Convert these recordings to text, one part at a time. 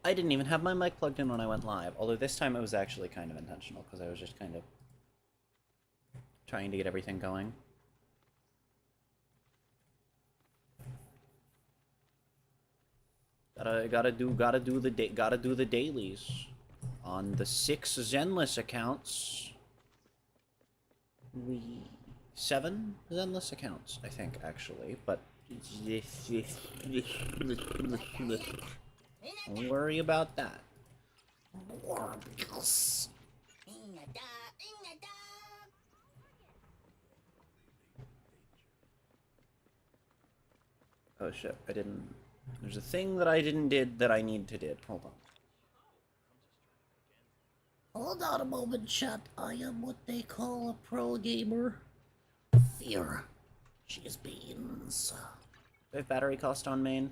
I didn't even have my mic plugged in when I went live, although this time it was actually kind of intentional, because I was just kind of trying to get everything going. Gotta do the dailies on the 6 Zenless accounts. 7 Zenless accounts, I think, actually, but don't worry about that. Oh shit, I didn't... There's a thing that I did that I need to did. Hold on. Hold on a moment, chat. I am what they call a pro gamer. Fear. Cheese beans. Do I have battery cost on main?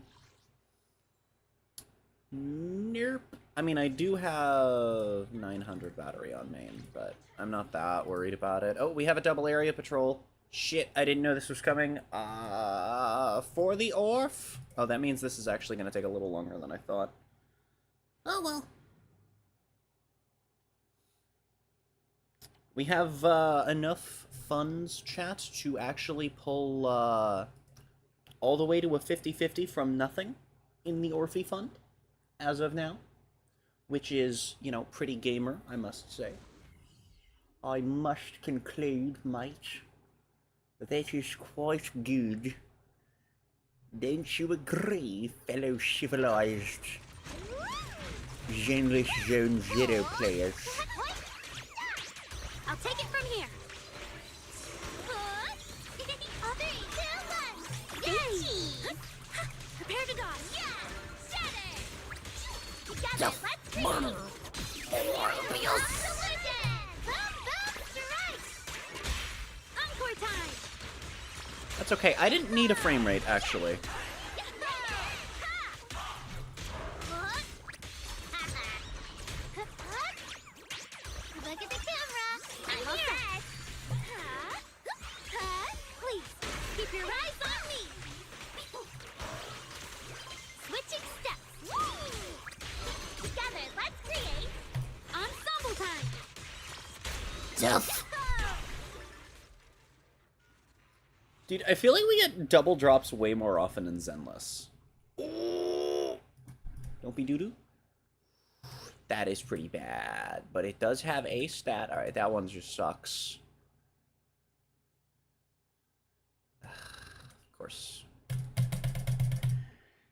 Nope. I mean, I do have 900 battery on main, but I'm not that worried about it. Oh, we have a double area patrol. Shit, I didn't know this was coming. For the Orf? Oh, that means this is actually going to take a little longer than I thought. Oh, well. We have enough funds, chat, to actually pull all the way to a 50-50 from nothing in the Orphe fund, as of now. Which is, you know, pretty gamer, I must say. I must conclude, mate. That is quite good. Don't you agree, fellow civilized Zenless Zone Zero players? I'll take it from here. Prepare to dodge. Together, let's murder. Encore time. That's okay. I didn't need a frame rate, actually. Look at the camera. I'm all set. Please, keep your eyes on me. Switching steps. Together, let's create ensemble time. Death. Dude, I feel like we get double drops way more often in Zenless. Don't be doo-doo. That is pretty bad, but it does have a stat. Alright, that one just sucks. Of course.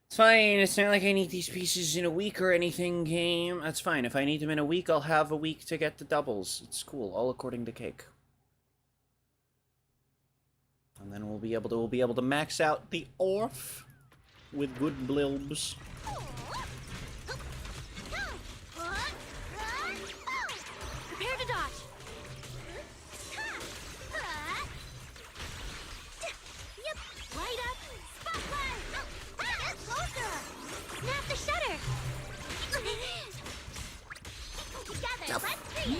It's fine, it's not like I need these pieces in a week or anything, game. That's fine. If I need them in a week, I'll have a week to get the doubles. It's cool, all according to Cake. And then we'll be able to max out the Orf with good blilbs. Prepare to dodge. Yep, right up. Spotlight. Closer. Snap the shutter. Together, let's see.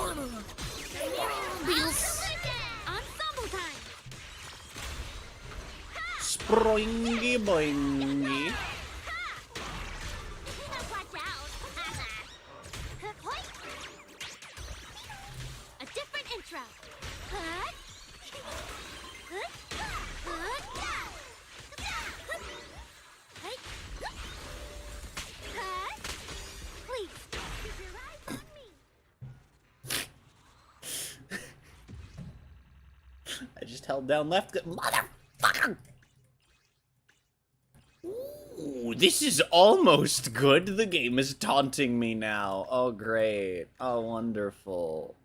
Ensemble time. Springy boingy. Watch out. A different intro. Please, keep your eyes on me. I just held down left. Motherfucker! Ooh, this is almost good. The game is taunting me now. Oh, great. Oh, wonderful.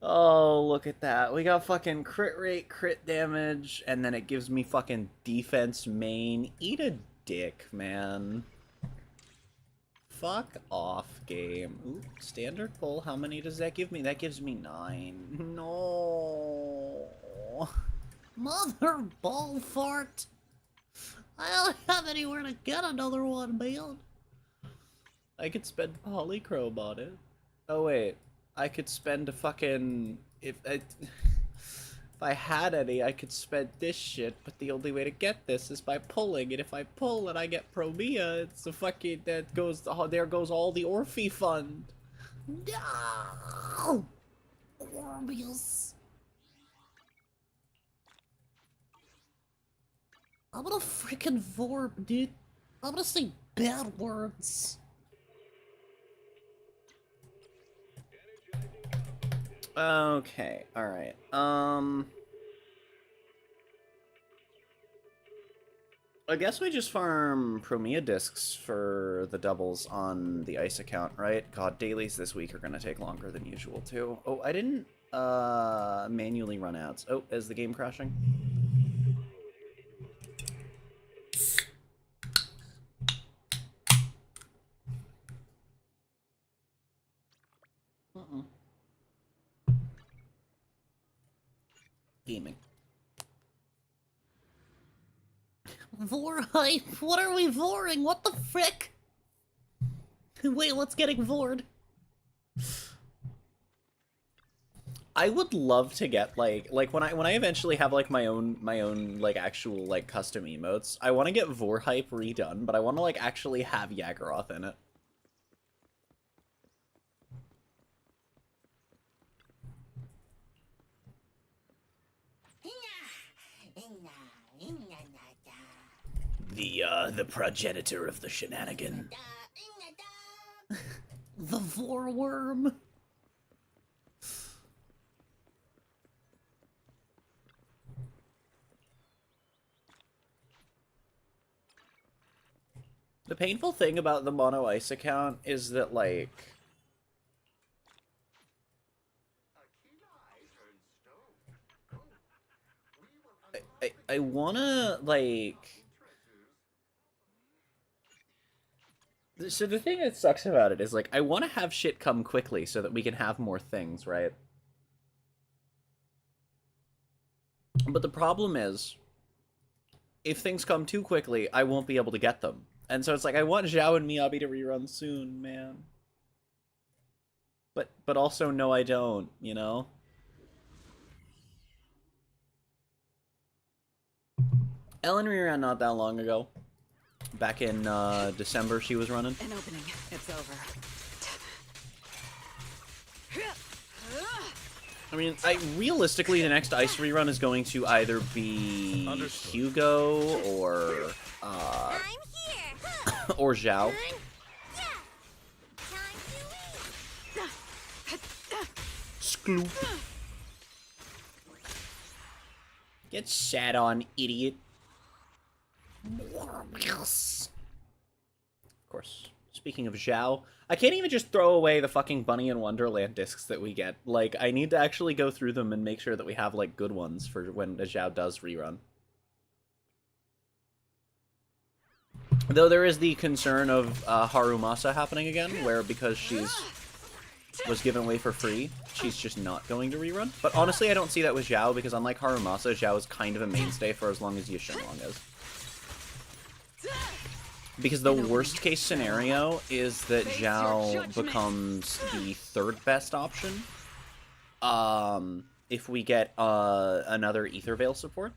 Oh, look at that. We got fucking crit rate, crit damage, and then it gives me fucking defense main. Eat a dick, man. Fuck off, game. Ooh, standard pull. How many does that give me? That gives me 9. No. Mother ball fart. I don't have anywhere to get another one, man. I could spend polychrome on it. Oh, wait. I could spend a fucking... If I had any, I could spend this shit, but the only way to get this is by pulling, and if I pull and I get Promia, it's a fucking, that goes, there goes all the Orphe fund. No! Orbeus. I'm gonna freaking vorp, dude. I'm gonna say bad words. Okay, alright. I guess we just farm Promia discs for the doubles on the ice account, right? God, dailies this week are gonna take longer than usual, too. Oh, I didn't, manually run ads. Oh, is the game crashing? Gaming. Vor hype? What are we voring? What the frick? Wait, what's getting vored? I would love to get like when I eventually have like my own like actual like custom emotes. I want to get Vor hype redone, but I want to like actually have Yagoroth in it. The progenitor of the shenanigan. The Vor worm. The painful thing about the Mono Ice account is that, like, I wanna, like... So the thing that sucks about it is, like, I want to have shit come quickly so that we can have more things, right? But the problem is, if things come too quickly, I won't be able to get them. And so it's like, I want Zhao and Miyabi to rerun soon, man. But also, no, I don't, you know? Ellen reran not that long ago. Back in December, she was running. An opening. It's over. I mean, realistically, the next ice rerun is going to either be Hugo or I'm here. or Zhao. Yeah. Time to eat. Skloop. Get sat on, idiot. Of course. Speaking of Zhao, I can't even just throw away the fucking Bunny in Wonderland discs that we get. Like, I need to actually go through them and make sure that we have, like, good ones for when a Zhao does rerun. Though there is the concern of Harumasa happening again, where because she's was given away for free, she's just not going to rerun. But honestly, I don't see that with Zhao, because unlike Harumasa, Zhao is kind of a mainstay for as long as Yashinlong is. Because the worst case scenario is that Zhao becomes the third best option. If we get another Ether Veil support.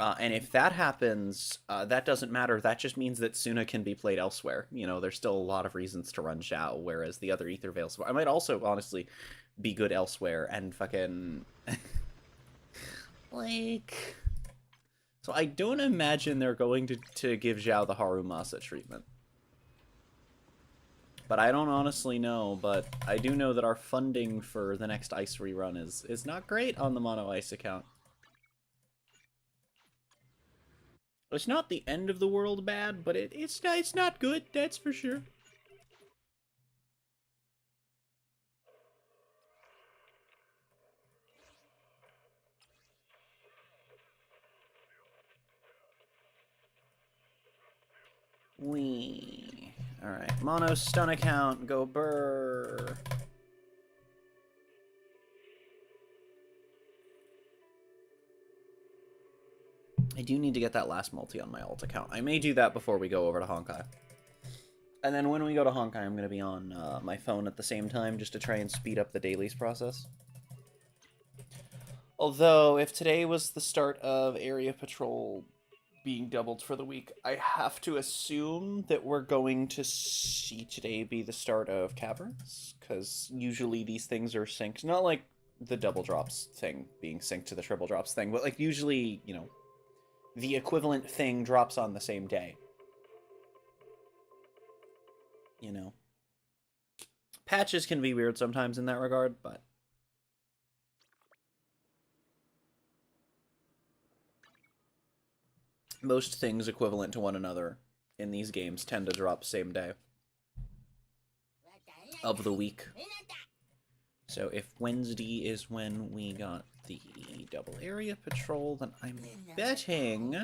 And if that happens, that doesn't matter. That just means that Suna can be played elsewhere. You know, there's still a lot of reasons to run Zhao, whereas the other Ether Veil support... I might also, honestly, be good elsewhere and fucking... like... So I don't imagine they're going to give Zhao the Harumasa treatment. But I don't honestly know, but I do know that our funding for the next Ice rerun is not great on the Mono Ice account. It's not the end of the world bad, but it's not good, that's for sure. Wee. Alright, Mono stun account, go burr. I do need to get that last multi on my alt account. I may do that before we go over to Honkai. And then when we go to Honkai, I'm going to be on my phone at the same time just to try and speed up the dailies process. Although, if today was the start of area patrol being doubled for the week, I have to assume that we're going to see today be the start of caverns, because usually these things are synced. Not like the double drops thing being synced to the triple drops thing, but like usually, you know, the equivalent thing drops on the same day. You know. Patches can be weird sometimes in that regard, but... most things equivalent to one another in these games tend to drop same day of the week. So if Wednesday is when we got the double area patrol, then I'm betting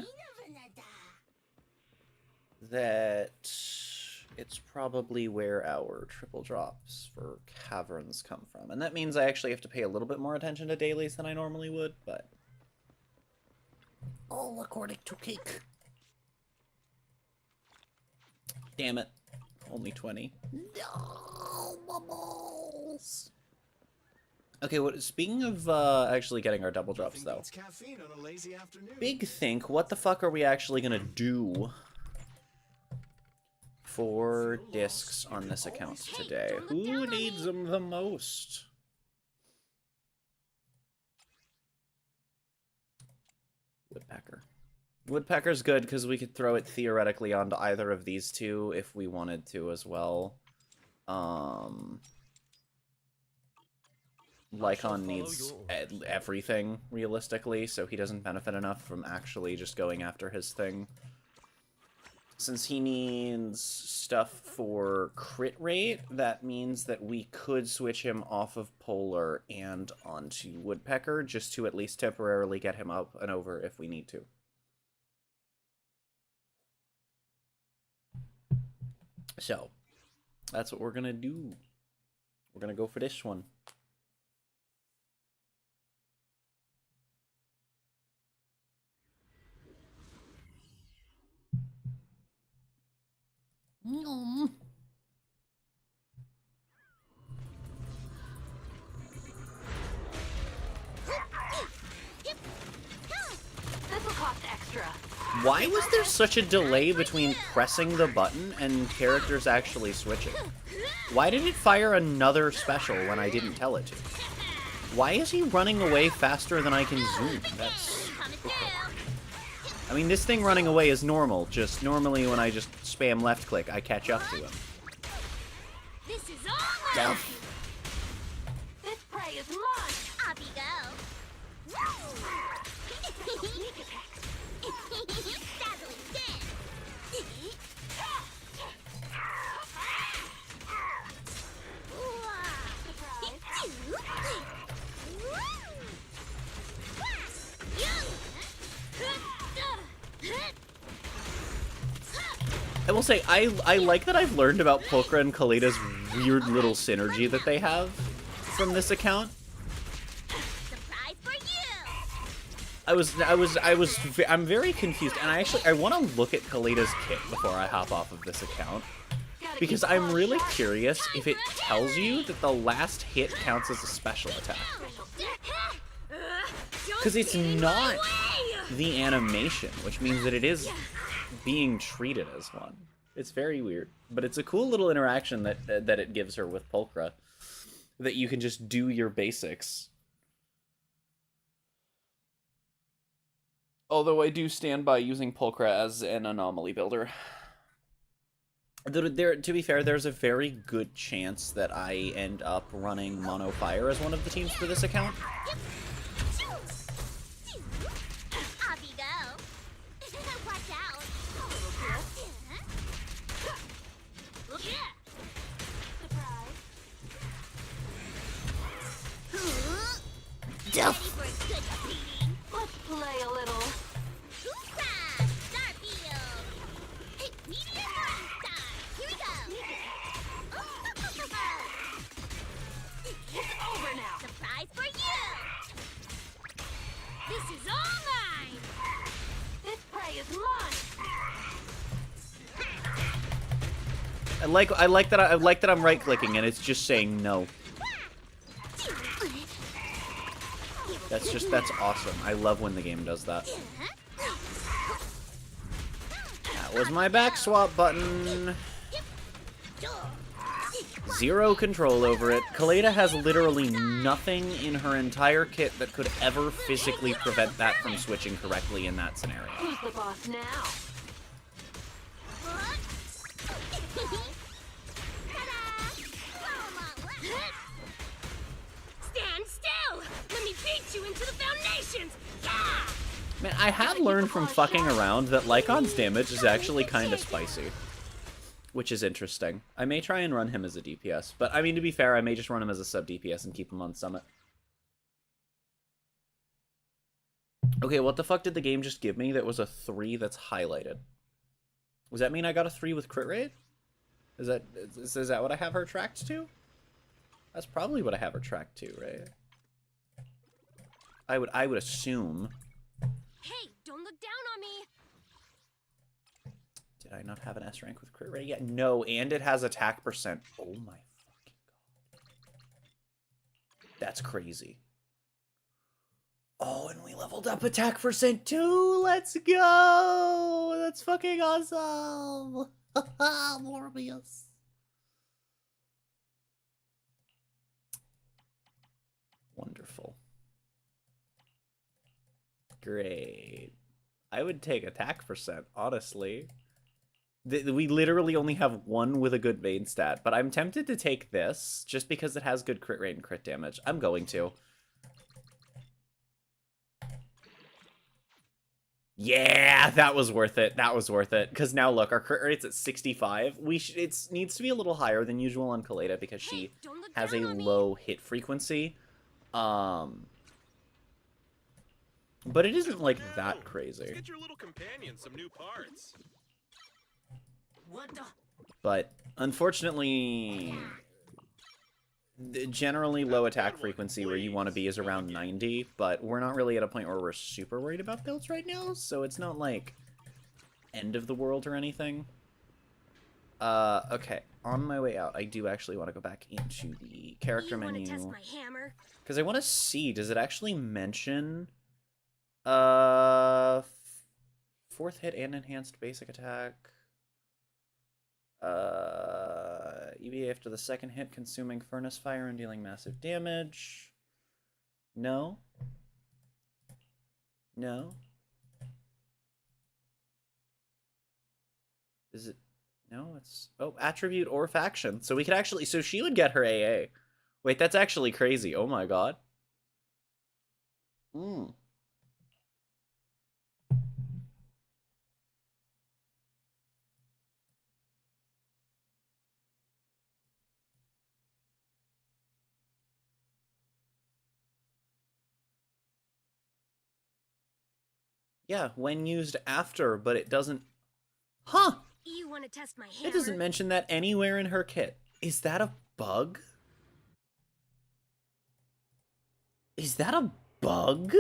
that it's probably where our triple drops for caverns come from. And that means I actually have to pay a little bit more attention to dailies than I normally would, but... all according to cake. Damn it. Only 20. No, bubbles. Okay, speaking of actually getting our double drops, though. Big think, what the fuck are we actually gonna do for discs on this account today? Who needs them the most? Woodpecker. Woodpecker's good because we could throw it theoretically onto either of these two if we wanted to as well. Lycon needs everything, realistically, so he doesn't benefit enough from actually just going after his thing. Since he needs stuff for crit rate, that means that we could switch him off of Polar and onto Woodpecker, just to at least temporarily get him up and over if we need to. So, that's what we're gonna do. We're gonna go for this one. Why was there such a delay between pressing the button and characters actually switching? Why did it fire another special when I didn't tell it to? Why is he running away faster than I can zoom? That's... okay. I mean, this thing running away is normal. Just normally when I just spam left click, I catch up to him. This is all mine. This prey is mine. Off you go. Dazzling dance. I will say, I like that I've learned about Pulchra and Kaleda's weird little synergy that they have from this account. Surprise for you. I'm very confused, and I want to look at Kaleda's kit before I hop off of this account, because I'm really curious if it tells you that the last hit counts as a special attack. Because it's not the animation, which means that it is being treated as one. It's very weird, but it's a cool little interaction that it gives her with Pulchra, that you can just do your basics. Although I do stand by using Pulchra as an anomaly builder. To be fair, there's a very good chance that I end up running Mono Fire as one of the teams for this account. Off you go. Watch out. Death. Ready for a good beating? Let's play a little. Hoorah! Starfield! Hey, meteor star! Here we go! It's over now. Surprise for you! This is all mine! This prey is mine. I like that I'm right clicking and it's just saying no. That's awesome. I love when the game does that. That was my back swap button. Zero control over it. Kaleda has literally nothing in her entire kit that could ever physically prevent that from switching correctly in that scenario. Who's the boss now? Stand still! Let me beat you into the foundations! Yeah! Man, I have learned from fucking around that Lycon's damage is actually kind of spicy. Which is interesting. I may try and run him as a DPS, but I mean, to be fair, I may just run him as a sub DPS and keep him on Summit. Okay, what the fuck did the game just give me that was a 3 that's highlighted? Does that mean I got a 3 with crit rate? Is that what I have her tracked to? That's probably what I have her tracked to, right? I would assume. Hey, don't look down on me! Did I not have an S rank with crit rate yet? No, and it has attack percent. Oh my fucking god. That's crazy. Oh, and we leveled up attack percent too! Let's go! That's fucking awesome! Morbius. Wonderful. Great. I would take attack percent, honestly. We literally only have one with a good main stat, but I'm tempted to take this just because it has good crit rate and crit damage. I'm going to. Yeah, that was worth it. That was worth it. Because now look, our crit rate's at 65. It needs to be a little higher than usual on Kaleda because she has a low hit frequency. But it isn't like that crazy. Get your little companion some new parts. But unfortunately, generally low attack frequency where you want to be is around 90, but we're not really at a point where we're super worried about builds right now, so it's not like end of the world or anything. Okay, on my way out, I do actually want to go back into the character menu. Because I want to see, does it actually mention 4th hit and enhanced basic attack? EVA after the 2nd hit, consuming furnace fire and dealing massive damage. No. No. Is it? No, it's... Oh, attribute or faction. So we could actually... So she would get her AA. Wait, that's actually crazy. Oh my god. Yeah, when used after, but it doesn't... Huh! You want to test my hammer? It doesn't mention that anywhere in her kit. Is that a bug? Is that a bug?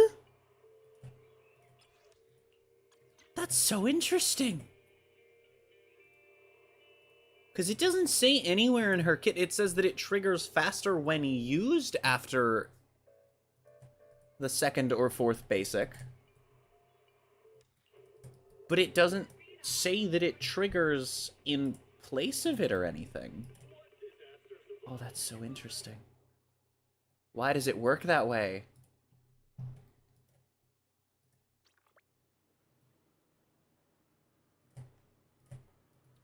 That's so interesting. Because it doesn't say anywhere in her kit. It says that it triggers faster when used after the 2nd or 4th basic. But it doesn't say that it triggers in place of it or anything. Oh, that's so interesting. Why does it work that way?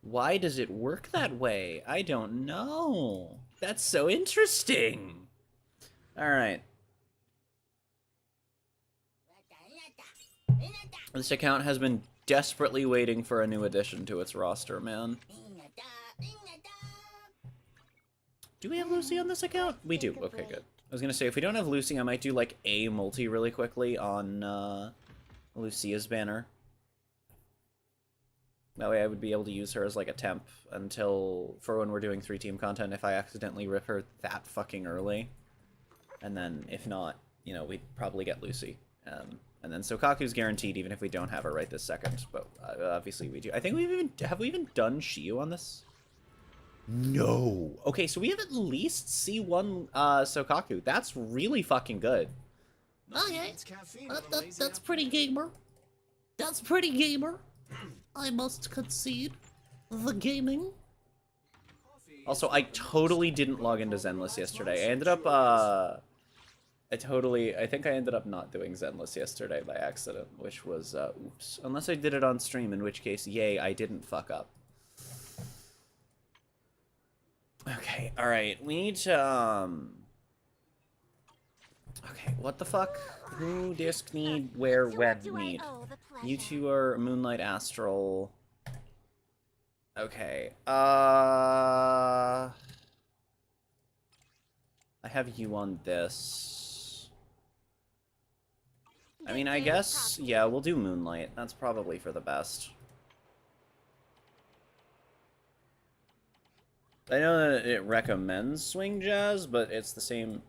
Why does it work that way? I don't know. That's so interesting. Alright. This account has been desperately waiting for a new addition to its roster, man. Do we have Lucy on this account? We do. Okay, good. I was gonna say, if we don't have Lucy, I might do, like, a multi really quickly on, Lucia's banner. That way I would be able to use her as, like, a temp until, for when we're doing 3-team content, if I accidentally rip her that fucking early. And then, if not, you know, we'd probably get Lucy. And then Sokaku's guaranteed even if we don't have her right this second, but obviously we do. I think have we even done Shiyu on this? No. Okay, so we have at least C1 Sokaku. That's really fucking good. Okay, that's pretty gamer. That's pretty gamer. I must concede. The gaming. Also, I totally didn't log into Zenless yesterday. I ended up, I think I ended up not doing Zenless yesterday by accident, which was, oops. Unless I did it on stream, in which case, yay, I didn't fuck up. Okay, alright, we need to, okay, what the fuck? Who disc need, where, when need? You two are Moonlight Astral. Okay, I have you on this. I mean, I guess, yeah, we'll do Moonlight. That's probably for the best. I know that it recommends Swing Jazz, but it's the same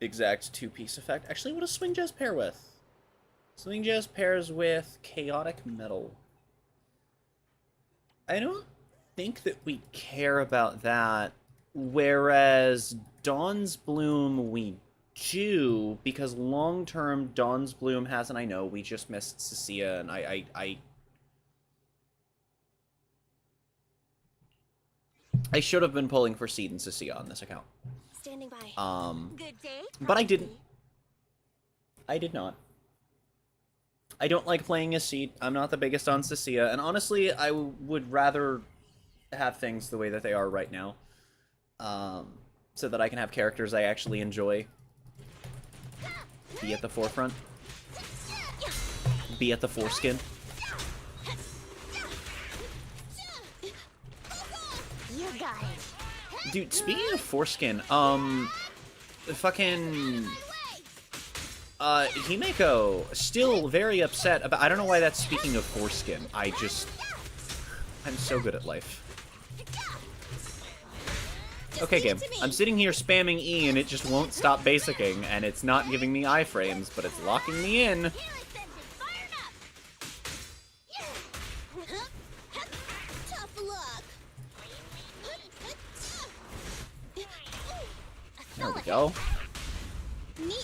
exact two-piece effect. Actually, what does Swing Jazz pair with? Swing Jazz pairs with Chaotic Metal. I don't think that we care about that, whereas Dawn's Bloom we do, because long-term Dawn's Bloom has, and I know we just missed Cecilia, and I should have been pulling for Seed and Cecilia on this account. Standing by. Good day. But I didn't. I did not. I don't like playing as Seed. I'm not the biggest on Cecilia, and honestly, I would rather have things the way that they are right now, so that I can have characters I actually enjoy be at the forefront, be at the foreskin. You got it. Dude, speaking of foreskin, fucking Himeko still very upset about. I don't know why that's speaking of foreskin. I'm so good at life. Okay, game. I'm sitting here spamming E and it just won't stop basicking, and it's not giving me iframes, but it's locking me in. Tough luck. There we go.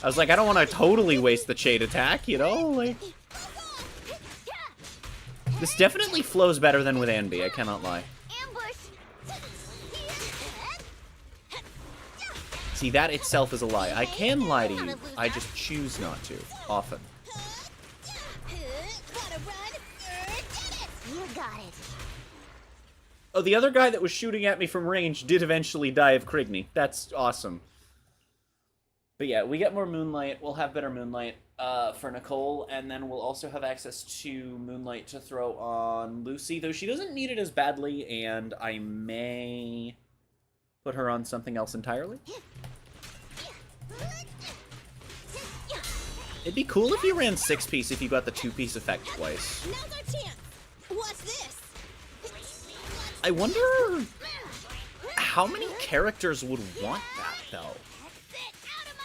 I was like, I don't want to totally waste the Shade attack, you know? Like, this definitely flows better than with Anby, I cannot lie. See, that itself is a lie. I can lie to you, I just choose not to, often. You got it. Oh, the other guy that was shooting at me from range did eventually die of Krigney. That's awesome. But yeah, we get more Moonlight. We'll have better Moonlight for Nicole, and then we'll also have access to Moonlight to throw on Lucy, though she doesn't need it as badly, and I may put her on something else entirely. It'd be cool if you ran 6-piece if you got the 2-piece effect twice. Now's our chance. What's this? I wonder how many characters would want that, though. Out of my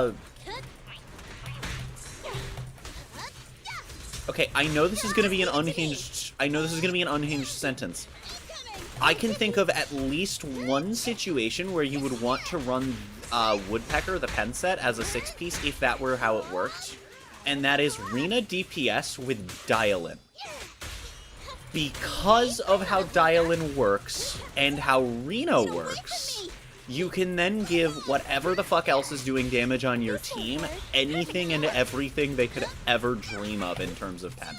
way. Okay, I know this is gonna be an unhinged sentence. I can think of at least one situation where you would want to run Woodpecker, the pen set, as a 6-piece if that were how it worked. And that is Rena DPS with Dial-In. Because of how Dial-In works and how Rena works, you can then give whatever the fuck else is doing damage on your team anything and everything they could ever dream of in terms of pen.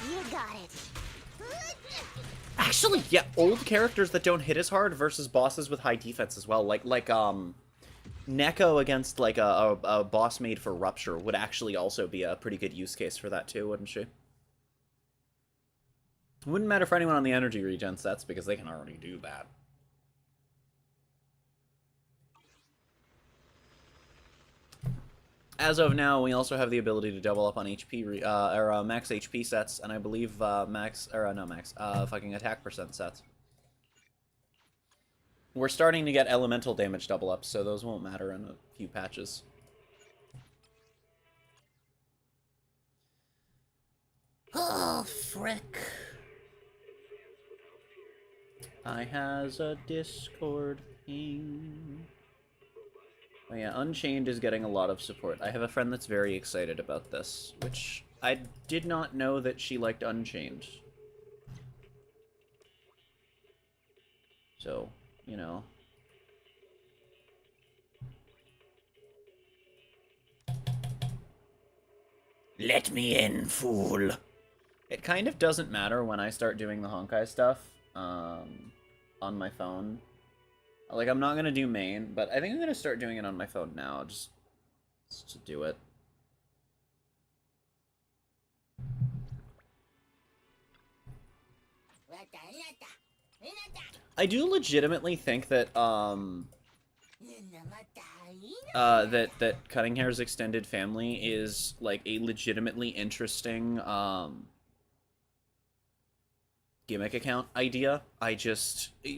You got it. Actually, yeah, old characters that don't hit as hard versus bosses with high defense as well. Like Neko against, like, a boss made for Rupture would actually also be a pretty good use case for that too, wouldn't she? Wouldn't matter for anyone on the energy regen sets, because they can already do that. As of now, we also have the ability to double up on HP, max HP sets, and I believe, fucking attack percent sets. We're starting to get elemental damage double ups, so those won't matter in a few patches. Oh, frick. I has a Discord ping. Oh yeah, Unchained is getting a lot of support. I have a friend that's very excited about this, which I did not know that she liked Unchained. So, you know. Let me in, fool. It kind of doesn't matter when I start doing the Honkai stuff on my phone. Like, I'm not going to do main, but I think I'm going to start doing it on my phone now, just to do it. I do legitimately think that, that Cutting Hair's extended family is, like, a legitimately interesting, gimmick account idea.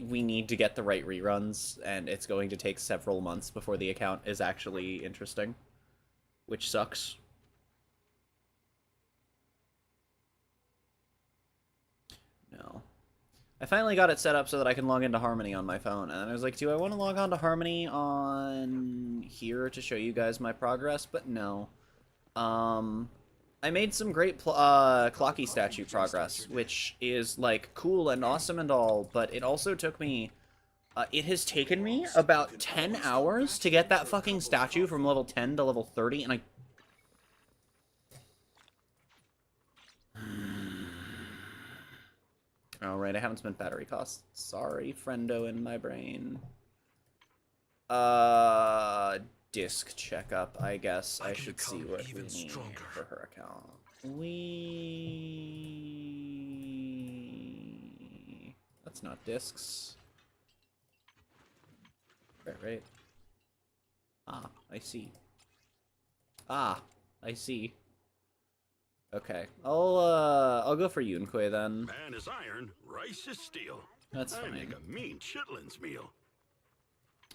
We need to get the right reruns, and it's going to take several months before the account is actually interesting, which sucks. No. I finally got it set up so that I can log into Harmony on my phone, and I was like, do I want to log on to Harmony on here to show you guys my progress? But no. I made some great Clocky statue progress, which is, like, cool and awesome and all, but it also took me... it has taken me about 10 hours to get that fucking statue from level 10 to level 30, and I... Oh, right, I haven't spent battery costs. Sorry, friendo in my brain. Disc checkup, I guess. I should see what we need for her account. That's not discs. Right. Ah, I see. Ah, I see. Okay, I'll go for Yunkui then. Man is iron, rice is steel. That's I fine. make a mean chitlins meal.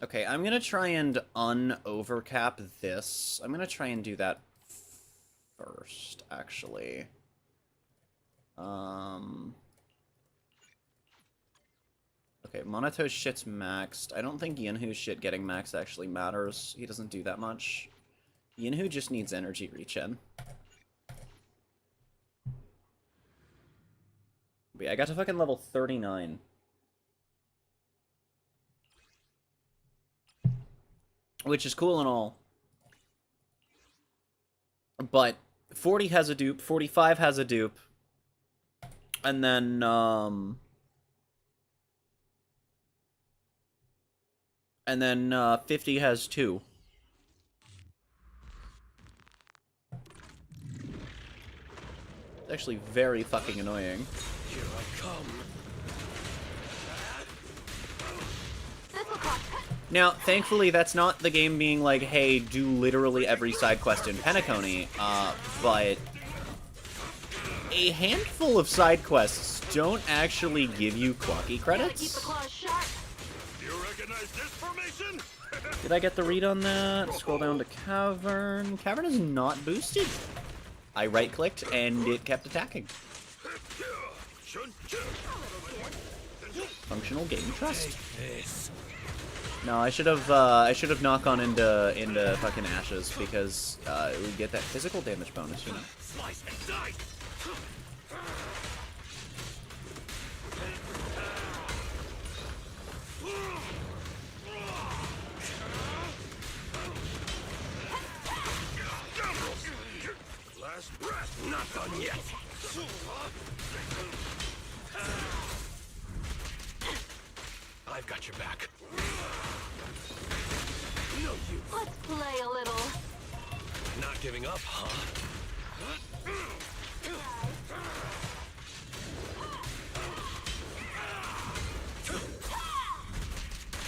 Okay, I'm gonna try and un-overcap this. I'm gonna try and do that first, actually. Okay, Monato's shit's maxed. I don't think Yinhu's shit getting maxed actually matters. He doesn't do that much. Yinhu just needs energy reach-in. But yeah, I got to fucking level 39. Which is cool and all. But 40 has a dupe, 45 has a dupe. And then, 50 has 2. It's actually very fucking annoying. Here I come. Now, thankfully, that's not the game being like, hey, do literally every side quest in Penacony, but a handful of side quests don't actually give you Clocky credits. You recognize this formation? Did I get the read on that? Scroll down to Cavern. Cavern is not boosted. I right-clicked, and it kept attacking. Functional game trust. No, I should have not gone into fucking Ashes because we get that physical damage bonus, you know. Slice and dice. Last breath, not done yet. I've got your back. No, you. Let's play a little. Not giving up, huh?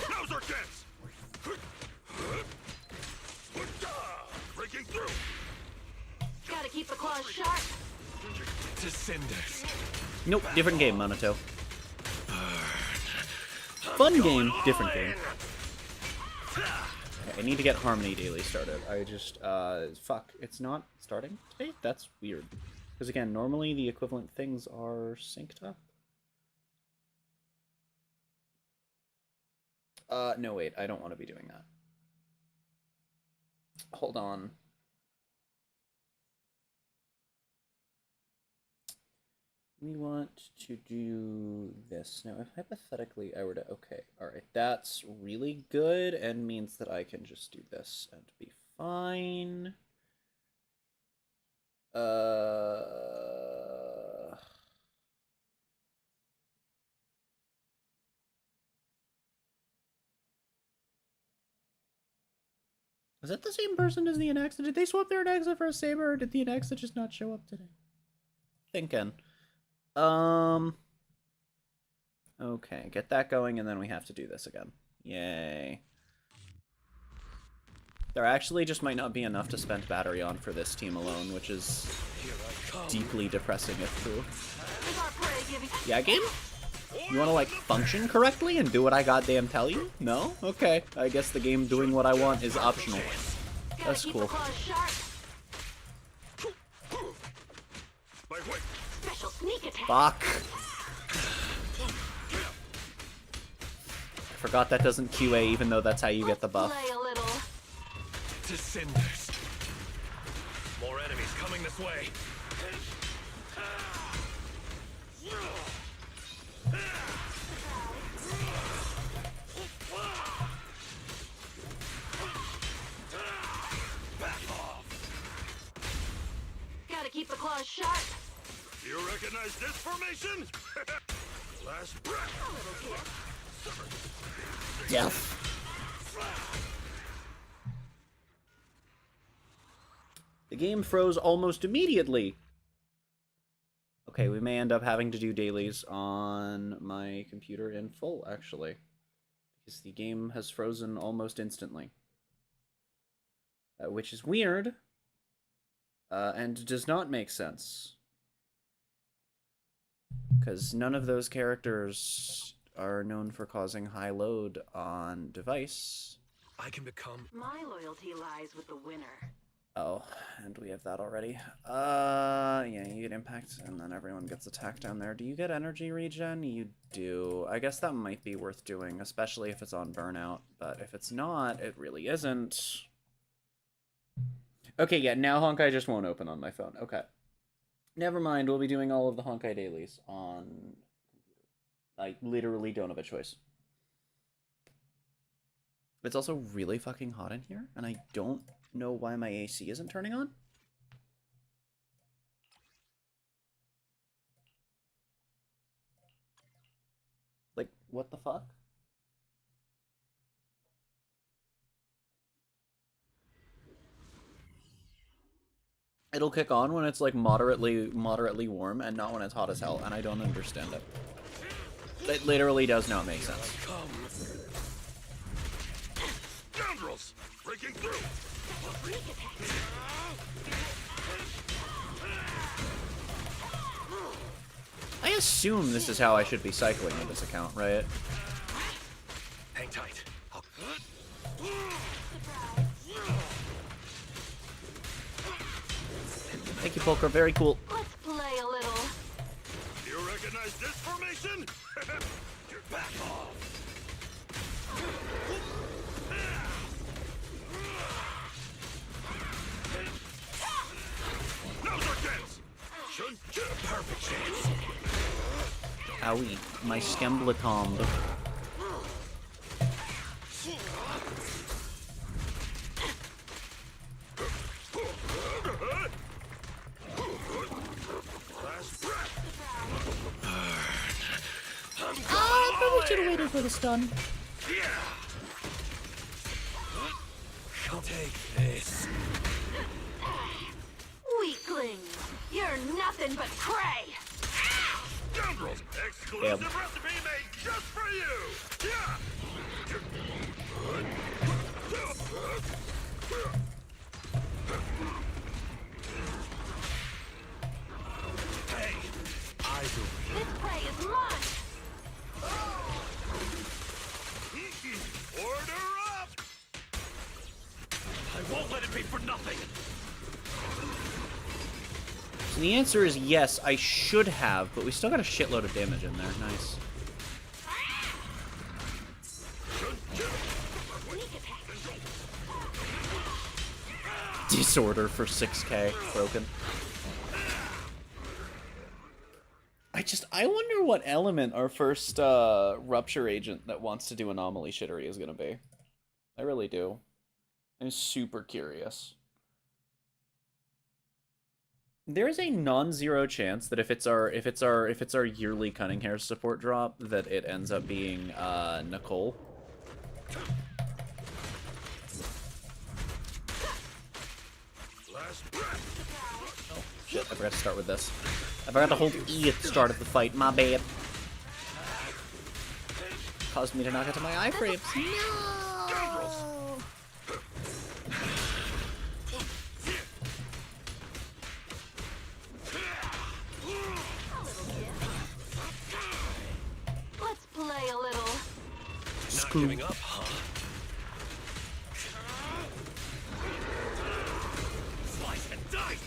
Now's our chance. Breaking through. Gotta keep the claws sharp. To cinders. Nope, different game, Monato. Fun game, different game. Okay, I need to get Harmony Daily started. I just, fuck, it's not starting today? That's weird. Because again, normally the equivalent things are synced up. No, wait, I don't want to be doing that. Hold on. We want to do this. Now, if hypothetically I were to... Okay, alright, that's really good and means that I can just do this and be fine. Is that the same person as the Anaxa? Did they swap their Anaxa for a Saber, or did the Anaxa just not show up today? Thinking. Okay, get that going, and then we have to do this again. Yay. There actually just might not be enough to spend battery on for this team alone, which is deeply depressing if true. Yeah, game? You wanna, like, function correctly and do what I goddamn tell you? No? Okay. I guess the game doing what I want is optional. That's cool. Fuck. I forgot that doesn't QA even though that's how you get the buff. To cinders. More enemies coming this way. Gotta keep the claws sharp. You recognize this formation? Last breath. Yeah. The game froze almost immediately. Okay, we may end up having to do dailies on my computer in full, actually. Because the game has frozen almost instantly. Which is weird. And does not make sense. Because none of those characters are known for causing high load on device. I can become... My loyalty lies with the winner. Oh, and we have that already. Yeah, you get impact, and then everyone gets attacked down there. Do you get energy regen? You do. I guess that might be worth doing, especially if it's on burnout. But if it's not, it really isn't. Okay, yeah, now Honkai just won't open on my phone. Okay. Never mind, we'll be doing all of the Honkai dailies on computer. I literally don't have a choice. It's also really fucking hot in here, and I don't know why my AC isn't turning on. Like, what the fuck? It'll kick on when it's like moderately warm and not when it's hot as hell, and I don't understand it. It literally does not make sense. Scoundrels! Breaking through! I assume this is how I should be cycling with this account, right? Hang tight. Thank you, Polker. Very cool. Let's play a little. You recognize this formation? Get back off! Now's our chance! Perfect chance! Owie. My Skemblatomb. Probably should have waited for the stun. Take this. Weakling, you're nothing but prey. Scoundrels! Exclusive recipe made just for you! Yeah! Hey, I do. This prey is mine. Order up! I won't let it be for nothing. So the answer is yes, I should have, but we still got a shitload of damage in there. Nice. Disorder for 6k broken. I wonder what element our first rupture agent that wants to do anomaly shittery is gonna be. I really do. I'm super curious. There is a non-zero chance that if it's our yearly Cunning Hair support drop, that it ends up being Nicole. Oh shit! I forgot to start with this. I forgot to hold E at the start of the fight. My bad. Caused me to knock into my iframes. Let's play a little. Not giving up, huh? Slice and dice.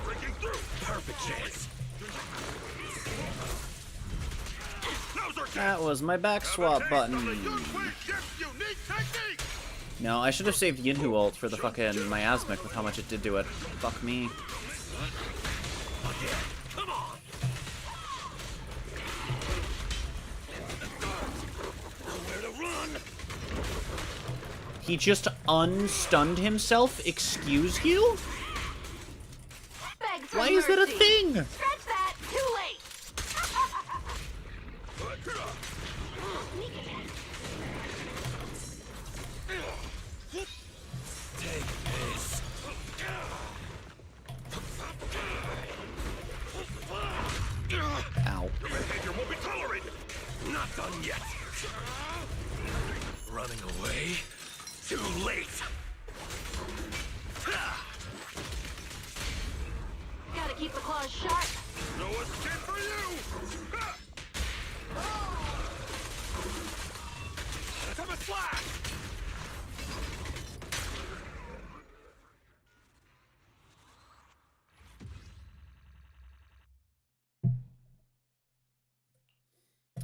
Breaking through. Perfect chance. Now's our chance. That was my back swap button. Unique technique. No, I should have saved Yinhu ult for the fucking miasmic with how much it did to it. Fuck me. Again. Come on. Nowhere to run. He just unstunned himself? Excuse you? Beg for Why is that a mercy. thing? Scratch that. Too late. Take this. Ow. Your behavior won't be tolerated. Not done yet. Running away. Too late. Gotta keep the claws sharp. No escape for you. Come and flash.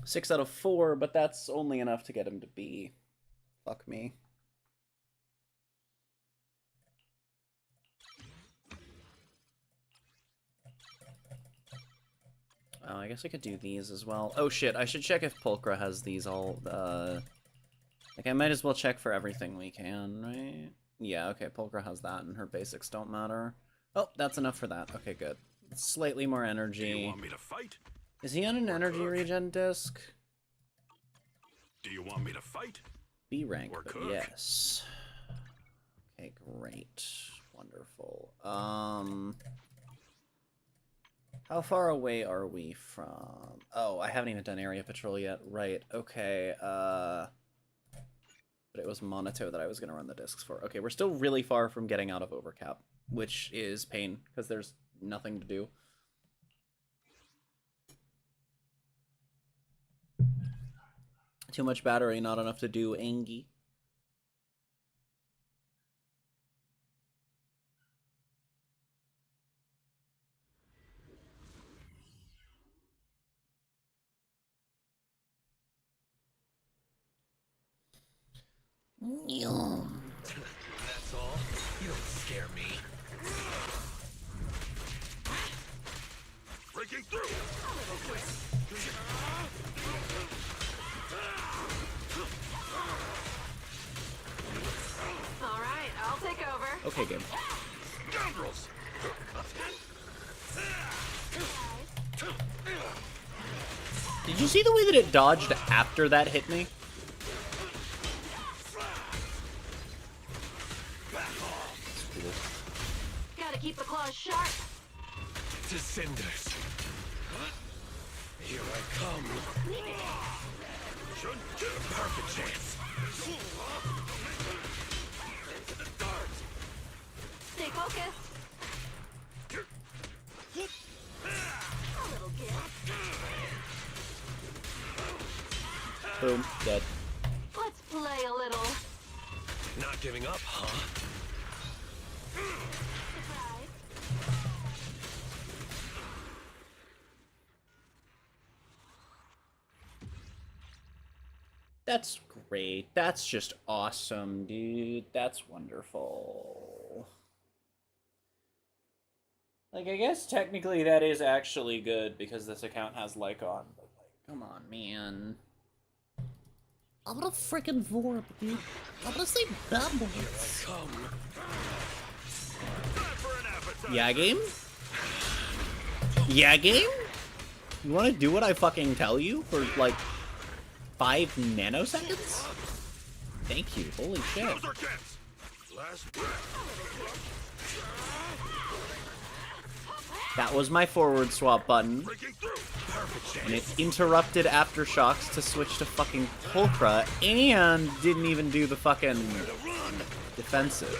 Six out of 4, but that's only enough to get him to B. Fuck me. Oh, I guess I could do these as well. Oh shit, I should check if Pulchra has these all, like, I might as well check for everything we can, right? Yeah, okay, Pulchra has that, and her basics don't matter. Oh, that's enough for that. Okay, good. Slightly more Do you energy. want me to fight? Is he on an energy regen disc? Do you want me to fight? B rank, Or but cook. yes. Okay, great. Wonderful. How far away are we from... Oh, I haven't even done area patrol yet. Right, okay, But it was Monato that I was going to run the discs for. Okay, we're still really far from getting out of overcap, which is pain, because there's nothing to do. Too much battery, not enough to do Angie. Yum. That's all. You don't scare me. Breaking through. All right, I'll take over. Okay, game. Scoundrels. Did you see the way that it dodged after that hit me? Gotta keep the claws sharp. To cinders. Here I come. Perfect chance. Stay focused. A little gift. Boom, dead. Let's play a little. Not giving up, huh? Surprise. That's great. That's just awesome, dude. That's wonderful. Like, I guess technically that is actually good because this account has Lycon, but like, come on, man. I'm gonna freaking vorp, dude. I'm gonna say bambles. Come. Time for an appetizer. Yeah, game? Yeah, game? You wanna do what I fucking tell you for, like, 5 nanoseconds? Thank you. Holy shit. Now's our chance. Last breath. That was my forward swap button, Breaking through. Perfect chance. and it interrupted Aftershocks to switch to fucking Pulchra, and didn't even do the fucking defensive.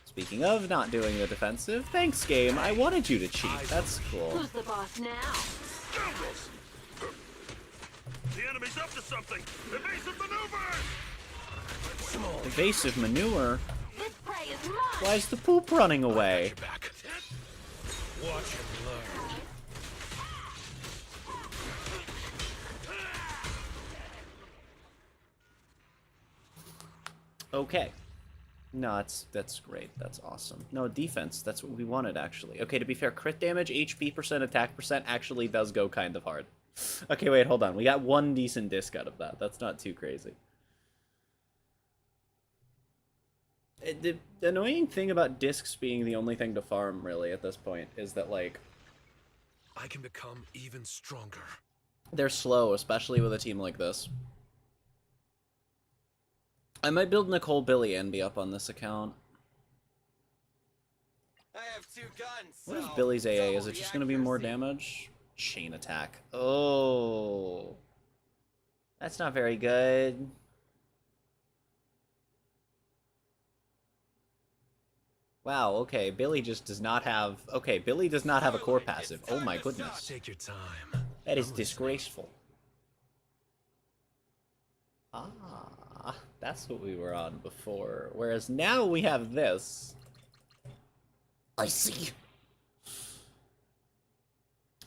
Speaking of not doing the defensive, thanks game, I wanted you to cheat. That's cool. Who's the boss now? Scoundrels. The enemy's up to something. Evasive maneuver. Evasive maneuver? This prey is mine! Why is the poop running away? Your back. Watch and learn. Okay. No, that's great. That's awesome. No, defense. That's what we wanted, actually. Okay, to be fair, crit damage, HP percent, attack percent actually does go kind of hard. Okay, wait, hold on. We got one decent disc out of that. That's not too crazy. The annoying thing about discs being the only thing to farm, really, at this point, is that, like, I can become even stronger. they're slow, especially with a team like this. I might build Nicole, Billy, and be up on this account. I have 2 guns. What is so Billy's AA? double Is it the just going to be more accuracy. damage? Chain attack. Oh. That's not very good. Wow, okay, Billy just does not have... Okay, Billy does not have a core passive. Oh my goodness. Take your time. That is I'm listening. disgraceful. Ah, that's what we were on before. Whereas now we have this. I see.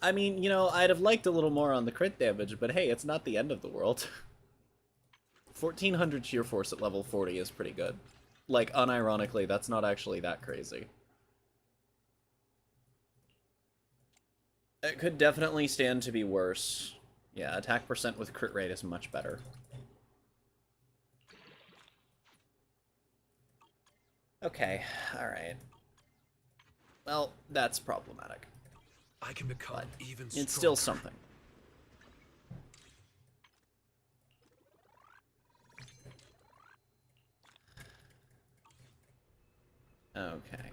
I mean, you know, I'd have liked a little more on the crit damage, but hey, it's not the end of the world. 1400 sheer force at level 40 is pretty good. Like, unironically, that's not actually that crazy. It could definitely stand to be worse. Yeah, attack percent with crit rate is much better. Okay, alright. Well, that's problematic. I can become But even stronger. it's still something. Okay.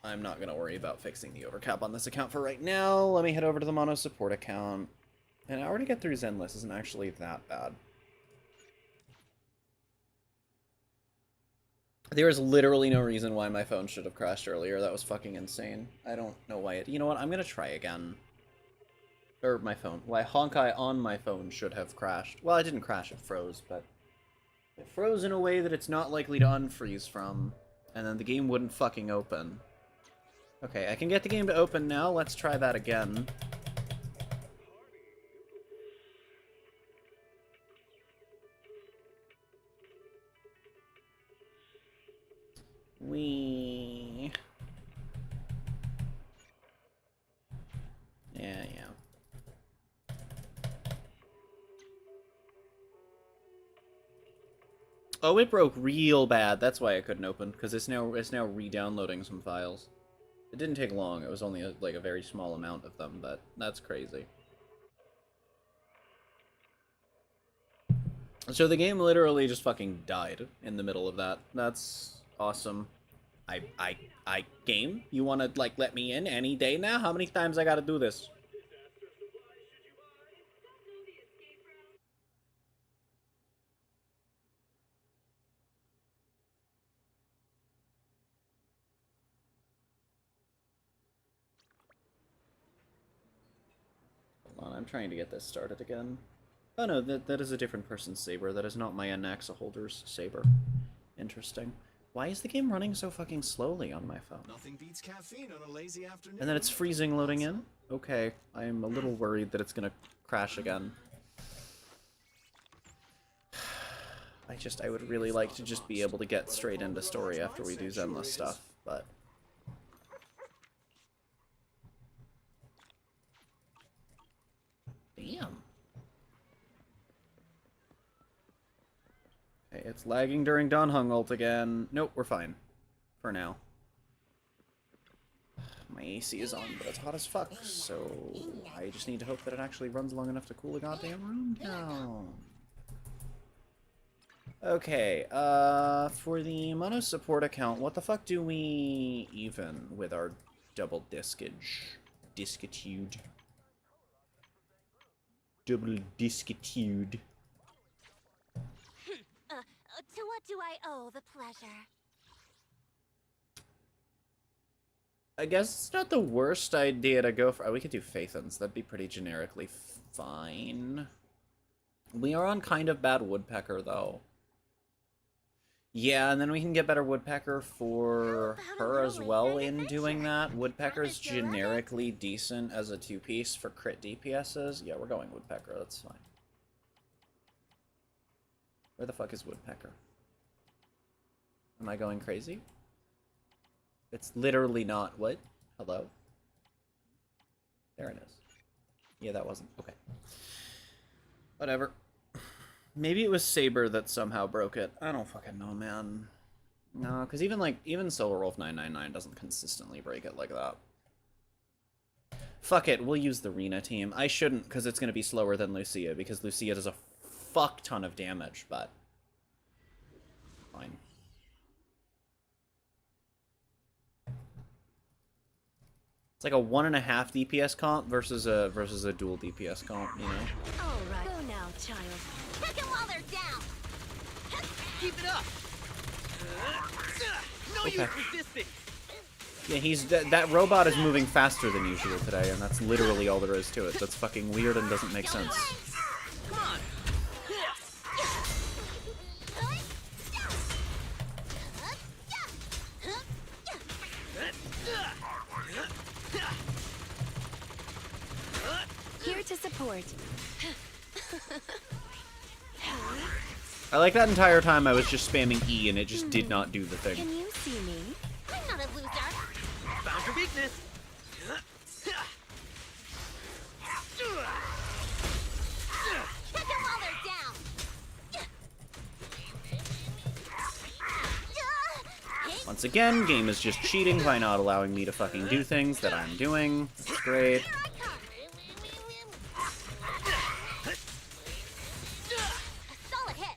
I'm not going to worry about fixing the overcap on this account for right now. Let me head over to the mono support account. And an hour to get through Zenless isn't actually that bad. There is literally no reason why my phone should have crashed earlier. That was fucking insane. I don't know why it... You know what? I'm going to try again. Or my phone. Why Honkai on my phone should have crashed. Well, it didn't crash. It froze, but... It froze in a way that it's not likely to unfreeze from. And then the game wouldn't fucking open. Okay, I can get the game to open now. Let's try that again. Yeah. Oh, it broke real bad. That's why I couldn't open, because it's now re-downloading some files. It didn't take long. It was only like a very small amount of them, but that's crazy. So the game literally just fucking died in the middle of that. That's awesome. Game? You wanna, like, let me in any day now? How many times I gotta do this? Hold on, I'm trying to get this started again. Oh no, that is a different person's saber. That is not my Anaxa holder's saber. Interesting. Why is the game running so fucking slowly on my phone? Nothing beats caffeine on a lazy afternoon. And then it's freezing loading in? Okay, I'm a little worried that it's gonna crash again. I would really like to just be able to get straight into story after we do Zenless stuff, but... Damn. Okay, it's lagging during Dawnhung ult again. Nope, we're fine. For now. My AC is on, but it's hot as fuck, so I just need to hope that it actually runs long enough to cool a goddamn room down. Okay, for the mono support account, what the fuck do we even with our double diskage? Discitude. Double discitude. To what do I owe the pleasure? I guess it's not the worst idea to go for... Oh, we could do Phaethons. That'd be pretty generically fine. We are on kind of bad Woodpecker, though. Yeah, and then we can get better Woodpecker for her as well in doing that. Woodpecker's generically decent as a two-piece for crit DPSs. Yeah, we're going Woodpecker. That's fine. Where the fuck is Woodpecker? Am I going crazy? It's literally not... What? Hello? There it is. Yeah, that wasn't... Okay. Whatever. Maybe it was Saber that somehow broke it. I don't fucking know, man. No, because even Silver Wolf 999 doesn't consistently break it like that. Fuck it, we'll use the Rena team. I shouldn't, because it's going to be slower than Lucia, because Lucia does a fuck ton of damage, but... Fine. It's like a 1.5 DPS comp versus a dual DPS comp, you know? All right. Go now, child. Kick them while they're down. Keep it up. No Okay. use resisting. Yeah, that robot is moving faster than usual today, and that's literally all there is to it. That's fucking weird and doesn't make sense. Come on. Here to support. I like that entire time I was just spamming E and it just did not do the Can thing. you see me? I'm not a loser. Found your weakness. Kick them while they're down. Once again, game is just cheating by not allowing me to fucking do things that I'm doing. That's great. Here I come. A solid hit.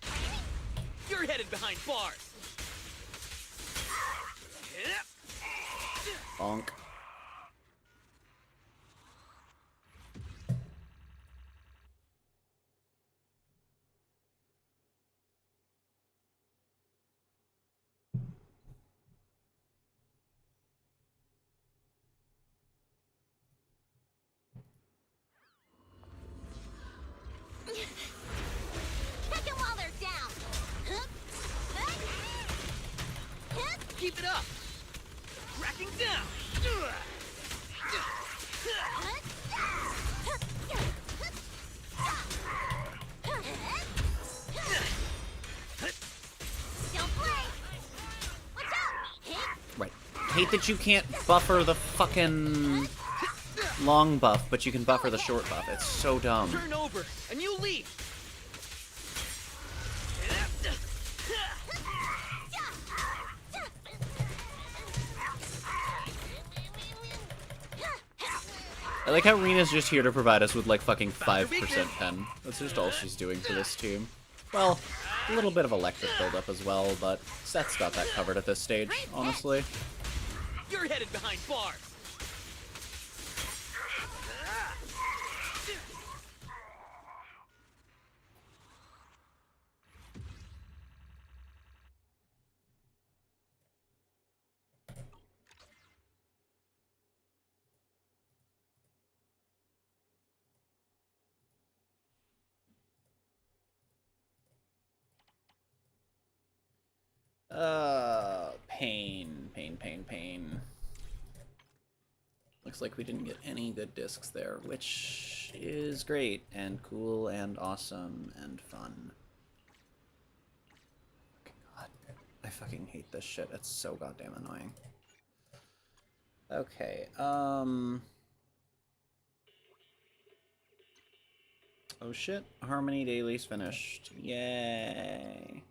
You're headed behind bars. Bonk. Kick them while they're down. Keep it up. Cracking down. Don't play. Watch out. Right. Hate that you can't buffer the fucking long buff, but you can buffer the short buff. It's so dumb. Turn over and you leave. I like how Rena's just here to provide us with like fucking 5% pen. That's just all she's doing for this team. Well, a little bit of electric buildup as well, but Seth's got that covered at this stage, honestly. You're headed behind bars. Pain. Looks like we didn't get any good discs there, which is great and cool and awesome and fun. fucking hate this shit. It's so goddamn annoying. Okay, oh shit, Harmony Dailies finished. Yay.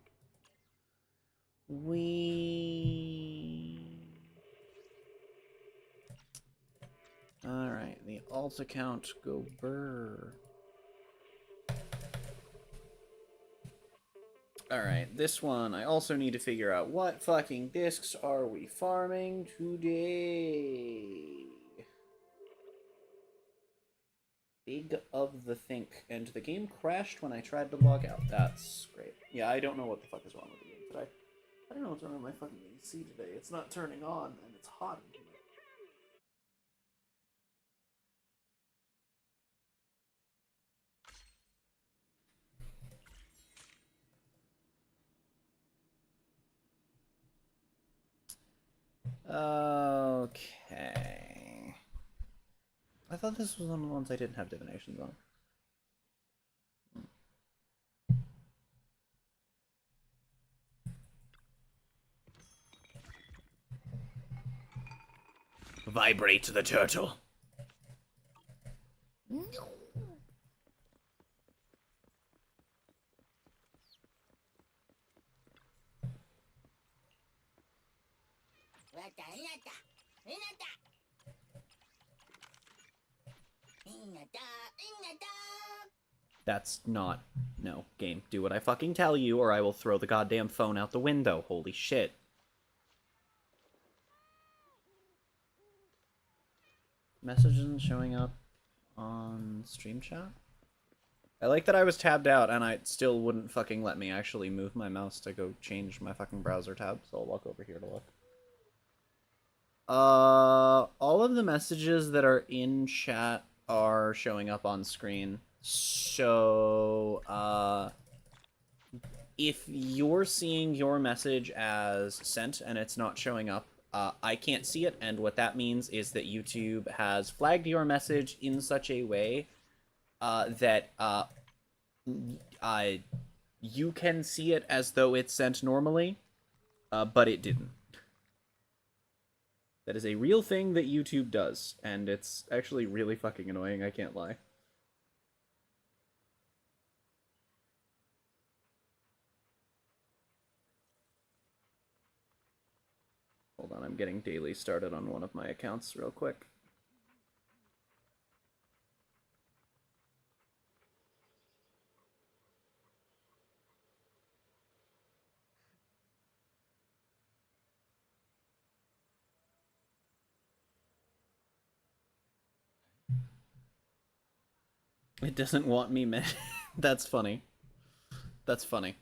Alright, the alt account go burr. Alright, this one, I also need to figure out what fucking discs are we farming today. Big of the think. And the game crashed when I tried to log out. That's great. Yeah, I don't know what the fuck is wrong with the game today. I don't know what's wrong with my fucking AC today. It's not turning on, and it's hot in here. Okay. I thought this was one of the ones I didn't have divinations on. Vibrate the turtle. That's not... No, game. Do what I fucking tell you, or I will throw the goddamn phone out the window. Holy shit. Message isn't showing up on stream chat? I like that I was tabbed out, and it still wouldn't fucking let me actually move my mouse to go change my fucking browser tab, so I'll walk over here to look. All of the messages that are in chat are showing up on screen. So, if you're seeing your message as sent and it's not showing up, I can't see it, and what that means is that YouTube has flagged your message in such a way that you can see it as though it's sent normally, but it didn't. That is a real thing that YouTube does, and it's actually really fucking annoying, I can't lie. Hold on, I'm getting daily started on one of my accounts real quick. It doesn't want me, man. That's funny. That's funny.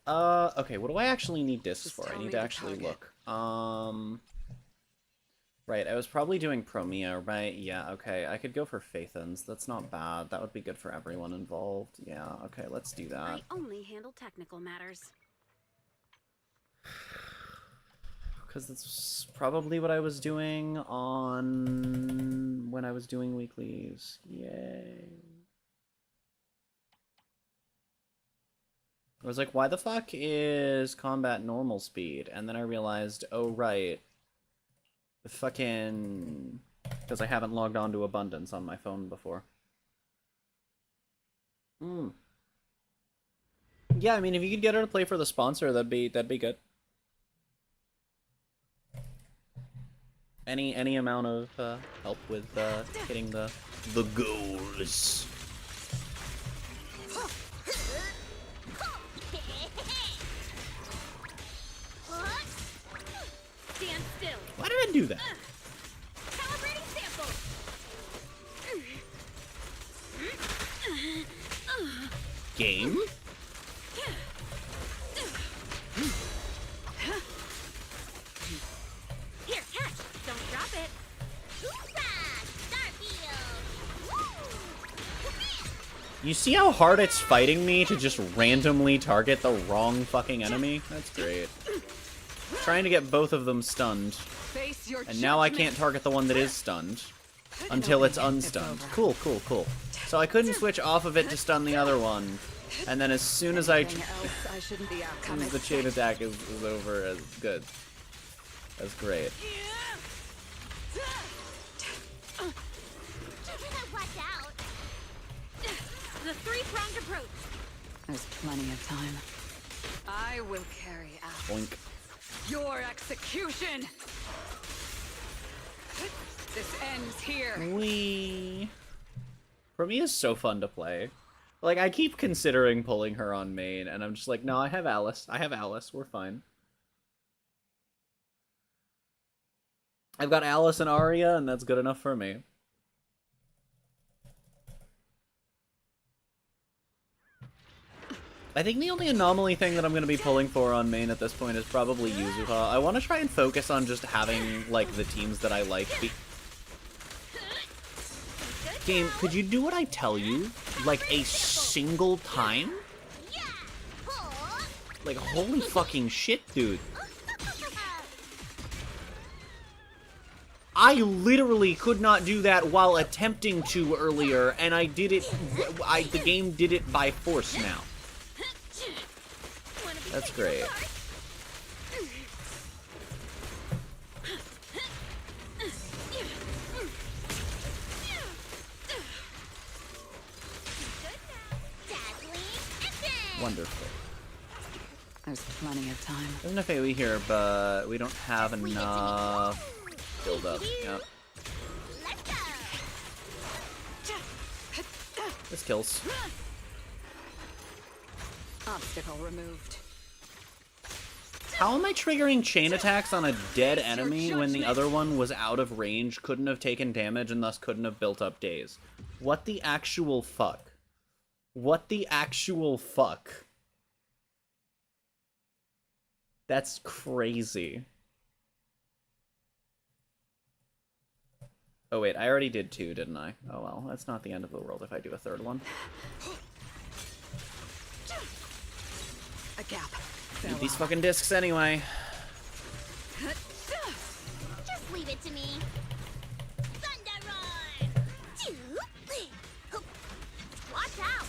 Okay, what do I actually need discs for? I need to actually look. Right, I was probably doing Promia, right? Yeah, okay, I could go for Phaethons. That's not bad. That would be good for everyone involved. Yeah, okay, let's do that. I only handle technical matters. Because that's probably what I was doing on... when I was doing weeklies. Yay. I was like, why the fuck is combat normal speed? And then I realized, oh right, the fucking... because I haven't logged on to Abundance on my phone before. Yeah, I mean, if you could get her to play for the sponsor, that'd be good. Any amount of help with hitting the goals. Stand still. Why did I do that? Calibrating sample. Game? Here, catch. Don't drop it. Hoorah! Starfield. Woo! You see how hard it's fighting me to just randomly target the wrong fucking enemy? That's great. Trying to get both of them stunned. Face your And now I can't target the one that is stunned until it's unstunned. Cool, cool, cool. So I couldn't switch off of it to stun the other one, And then as soon as I Anything else I shouldn't be outcoming. the chain attack is over, as good. That's great. Watch out. The three-pronged approach. There's plenty of time. I will carry out Boink. your execution. This ends here. Wee. For me, is so fun to play. Like, I keep considering pulling her on main, and I'm just like, no, I have Alice. I have Alice. We're fine. I've got Alice and Arya, and that's good enough for me. I think the only anomaly thing that I'm going to be pulling for on main at this point is probably Yuzuha. I want to try and focus on just having, like, the teams that I like be... Game, could you do what I tell you? Like, a single time? Like, holy fucking shit, dude. I literally could not do that while attempting to earlier, and I did it... the game did it by force now. That's great. Wonderful. There's plenty of time. There's enough AoE here, but we don't have enough build up. Yep. This kills. Obstacle removed. How am I triggering chain attacks on a dead enemy when the other one was out of range, couldn't have taken damage, and thus couldn't have built up days? What the actual fuck? What the actual fuck? That's crazy. Oh wait, I already did 2, didn't I? Oh well, that's not the end of the world if I do a third one. A gap. Need these fucking discs anyway. Just leave it to me. Thunder Roar! Watch out!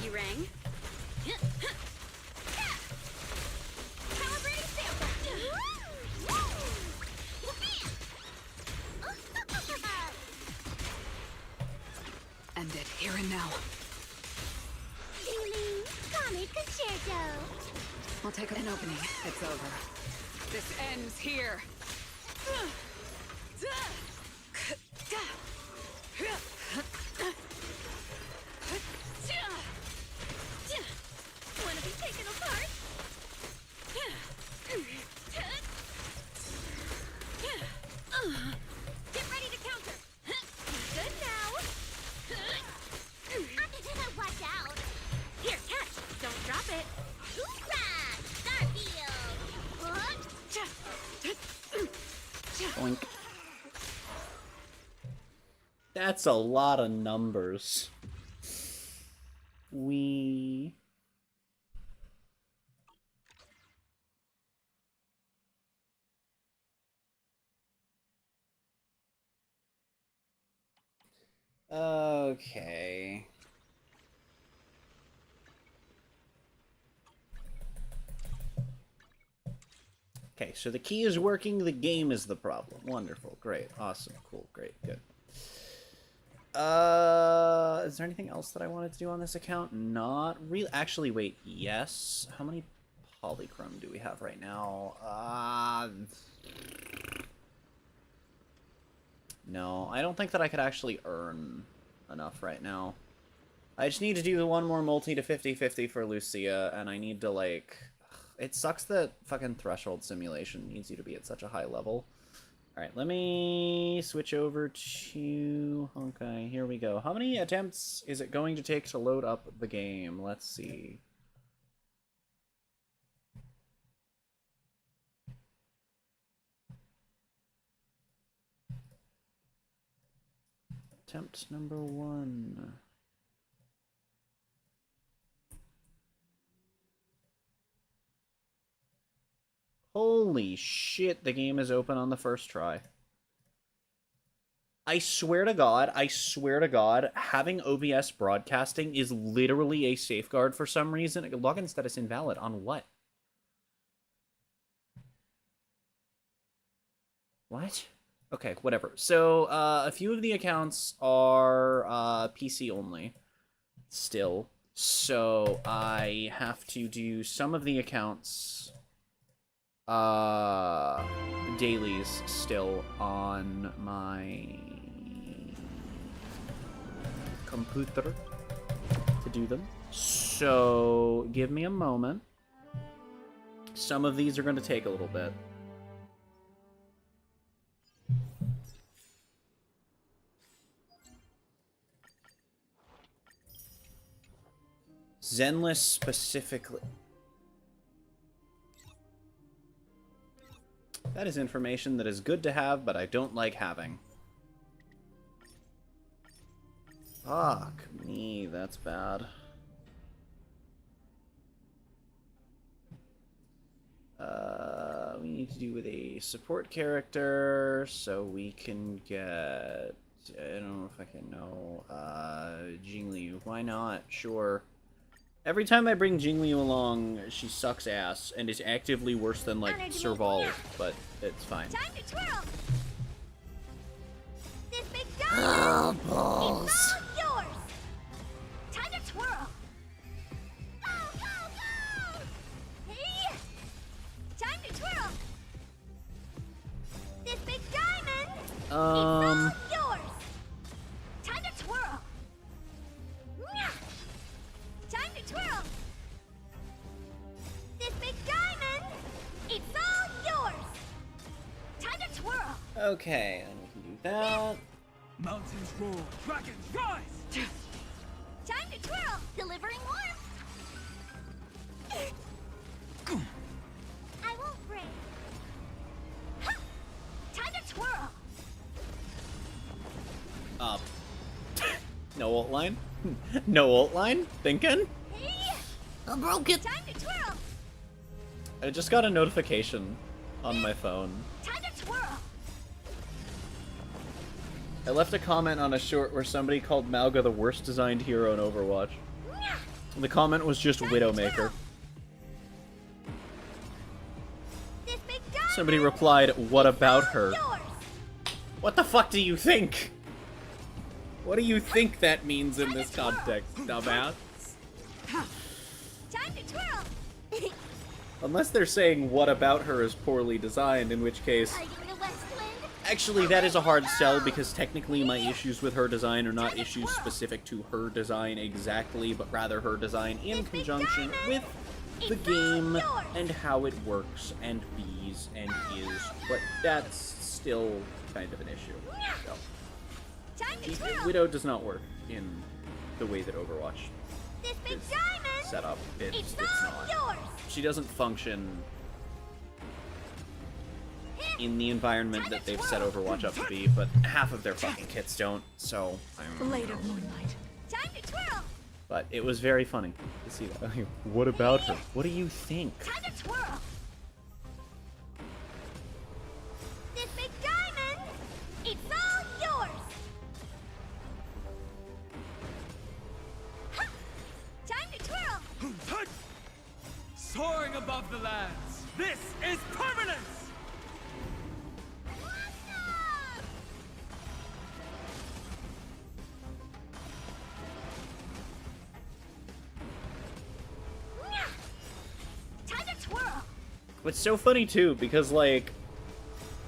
You rang? Calibrating sample! End it here and now. Dailies, comic concerto. I'll take an opening. It's over. This ends here. Wanna be taken apart? Get ready to counter. Good now. Watch out. Here, catch. Don't drop it. Hoorah! Starfield. Boink. That's a lot of numbers. We... Okay. Okay, so the key is working, the game is the problem. Wonderful, great, awesome, cool, great, good. Is there anything else that I wanted to do on this account? Not really. Actually, wait, yes. How many polychrome do we have right now? No, I don't think that I could actually earn enough right now. I just need to do the one more multi to 50-50 for Lucia, and I need to, like... It sucks that fucking Threshold Simulation needs you to be at such a high level. Alright, let me switch over to... Okay, here we go. How many attempts is it going to take to load up the game? Let's see. Attempt number 1. Holy shit, the game is open on the first try. I swear to God, having OBS broadcasting is literally a safeguard for some reason. Login status invalid on what? What? Okay, whatever. So, a few of the accounts are PC only still. So, I have to do some of the accounts dailies still on my computer to do them. So, give me a moment. Some of these are going to take a little bit. Zenless specifically. That is information that is good to have, but I don't like having. Fuck me, that's bad. We need to do with a support character, so we can get... I don't know if I can know. Jingliu. Why not? Sure. Every time I bring Jingliu along, she sucks ass and is actively worse than, like, Serval, but it's fine. Time to twirl. This big Oh, diamond balls. is all yours. Time to twirl. Go, go, go! Hey! Time to twirl. This big diamond is all yours. Time to twirl. Nya! Time to twirl. This big diamond, it's all yours. Time to twirl. Okay, and we can do that. Mountains roar, dragons rise! Time to twirl. Delivering warmth. I won't break. Ha! Time to twirl. No ult line? No ult line? Thinking? Hey! I broke it. Time to twirl. I just got a notification on my phone. Time to twirl. I left a comment on a short where somebody called Mauga the worst designed hero in Overwatch. Nya! The comment was just Widowmaker. This big diamond Somebody replied, "What about her?" yours. What the fuck do you think? What do you think that means in this context, dumbass? Time to twirl. Unless they're saying what about her is poorly designed, in which case... Are you in the west wind? Actually, that is a hard sell, because technically my issues with her design are not issues specific to her design exactly, but rather her design in conjunction with the game and how it works and bees and is, but that's still kind of an issue. So. Time to twirl. Widow does not work in the way that Overwatch This big is diamond, set up. It's all not. yours. She doesn't function in the environment that they've set Overwatch up to be, but half of their fucking kits don't, so... Blade of moonlight. Time to twirl. But it was very funny to see that. What about her? What do you think? Time to twirl. This big diamond, it's all yours. Ha! Time to twirl. Soaring above the lands, this is permanence! Awesome! Nya! Time to twirl. It's so funny too, because like,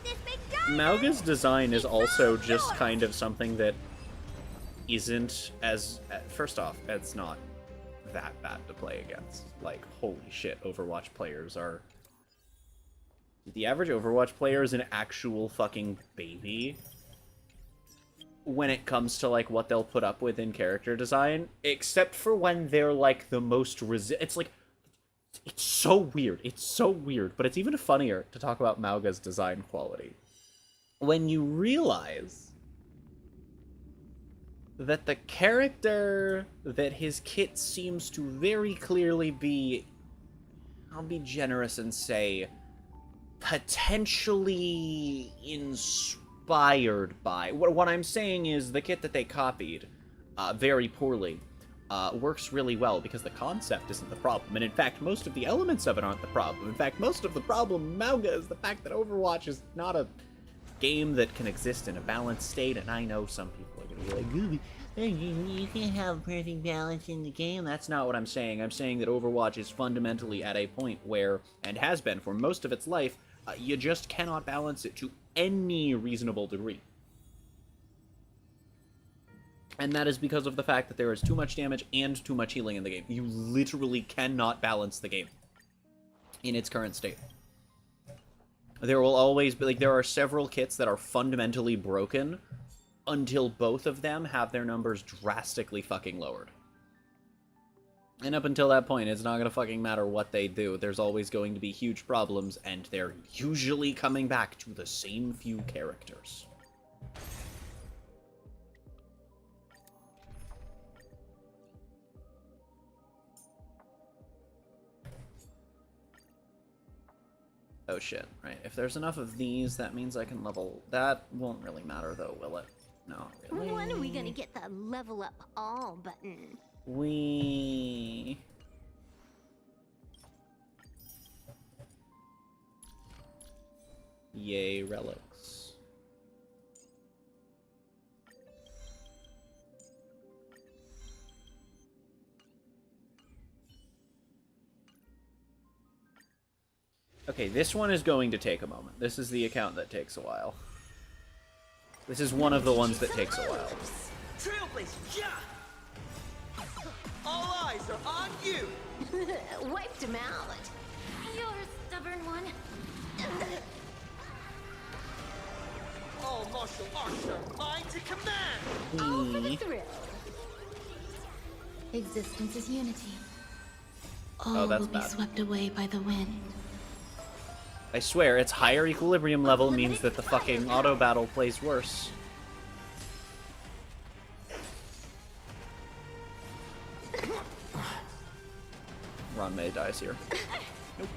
This big diamond. Mauga's design is also just kind of something that isn't as... First off, it's not that bad to play against. Like, holy shit, Overwatch players are... The average Overwatch player is an actual fucking baby when it comes to, like, what they'll put up with in character design. Except for when they're, like, the most it's like... It's so weird. It's so weird. But it's even funnier to talk about Mauga's design quality when you realize that the character that his kit seems to very clearly be, I'll be generous and say, potentially inspired inspired by. What I'm saying is the kit that they copied very poorly works really well because the concept isn't the problem. And in fact, most of the elements of it aren't the problem. In fact, most of the problem, Mauga, is the fact that Overwatch is not a game that can exist in a balanced state. And I know some people are going to be like, you can't have perfect balance in the game. That's not what I'm saying. I'm saying that Overwatch is fundamentally at a point where, and has been for most of its life, you just cannot balance it to any reasonable degree. And that is because of the fact that there is too much damage and too much healing in the game. You literally cannot balance the game in its current state. There will always be, like, there are several kits that are fundamentally broken until both of them have their numbers drastically fucking lowered. And up until that point, it's not gonna fucking matter what they do. There's always going to be huge problems, and they're usually coming back to the same few characters. Oh shit, right. If there's enough of these, that means I can level... That won't really matter though, will it? No, really. When are we gonna get the level up all button? Yay, relics. Okay, this one is going to take a moment. This is the account that takes a while. This is one of the ones that takes a while. Trailblazer, yeah! All eyes are on you! Wiped him out. You're a stubborn one. All martial arts are mine to command! All for the thrill. Existence is unity. Oh, that's will be bad. swept away by the wind. I swear, its higher equilibrium level means that the fucking auto battle plays worse. Ron May dies here. Nope.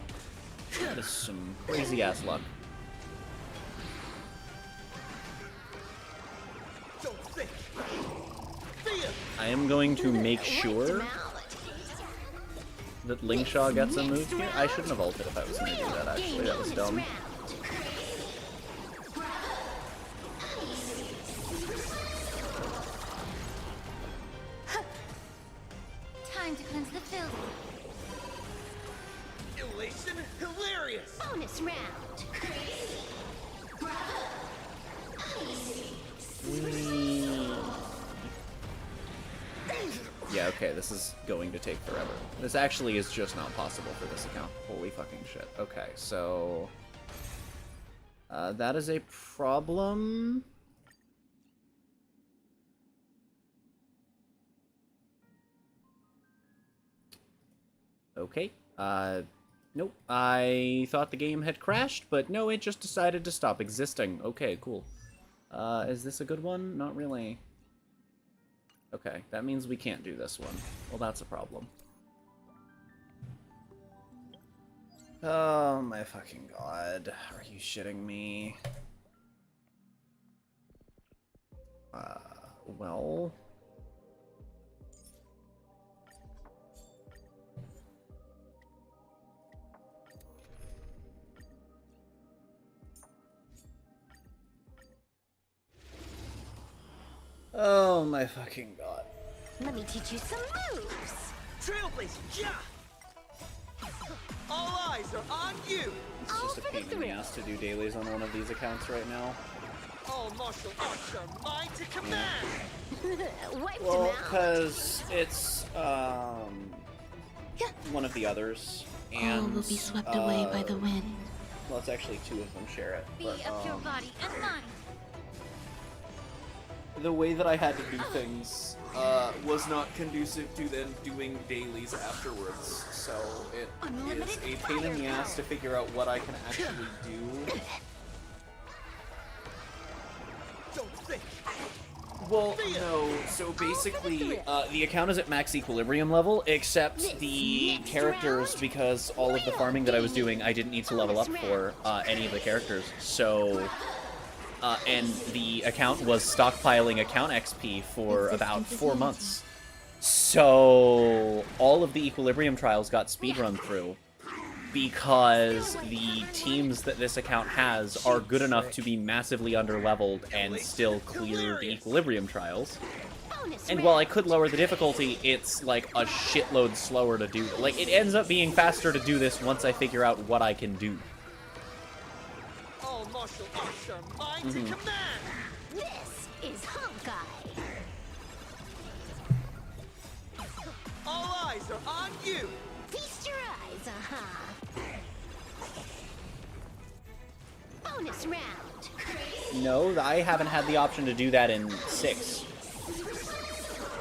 That is some crazy ass luck. Don't think! Fear! I am going to make sure that Lingshaw gets a move here. I shouldn't have ulted if I was going to do that, actually. That was dumb. Time to cleanse the filth. Elation hilarious! Bonus round. Yeah, okay, this is going to take forever. This actually is just not possible for this account. Holy fucking shit. Okay, so... that is a problem. Okay, nope. I thought the game had crashed, but no, it just decided to stop existing. Okay, cool. Is this a good one? Not really. Okay, that means we can't do this one. Well, that's a problem. Oh my fucking god. Are you shitting me? Well... Oh my fucking god. Let me teach you some moves. Trailblazer, yeah! All eyes are on you! It's just a pain in the ass to do dailies on one of these accounts right now. All martial arts are mine to command! Wiped Well, him out. because it's, one of the others, and... All will be swept away by the wind. Well, it's actually two of them share it, Be but, of your body and mind. the way that I had to do things was not conducive to then doing dailies afterwards, so it is a pain in the ass to figure out what I can actually do. Don't think! Well, no, so basically, the account is at max equilibrium level, except the characters, because all of the farming that I was doing, I didn't need to level up for any of the characters, so... and the account was stockpiling account XP for about 4 months. So all of the Equilibrium trials got speedrun through because the teams that this account has are good enough to be massively underleveled and still clear the Equilibrium trials. And while I could lower the difficulty, it's like a shitload slower to do. Like, it ends up being faster to do this once I figure out what I can do. All martial arts are mine to command. This is Honkai. All eyes are on you. Feast your eyes, Bonus round. No, I haven't had the option to do that in 6.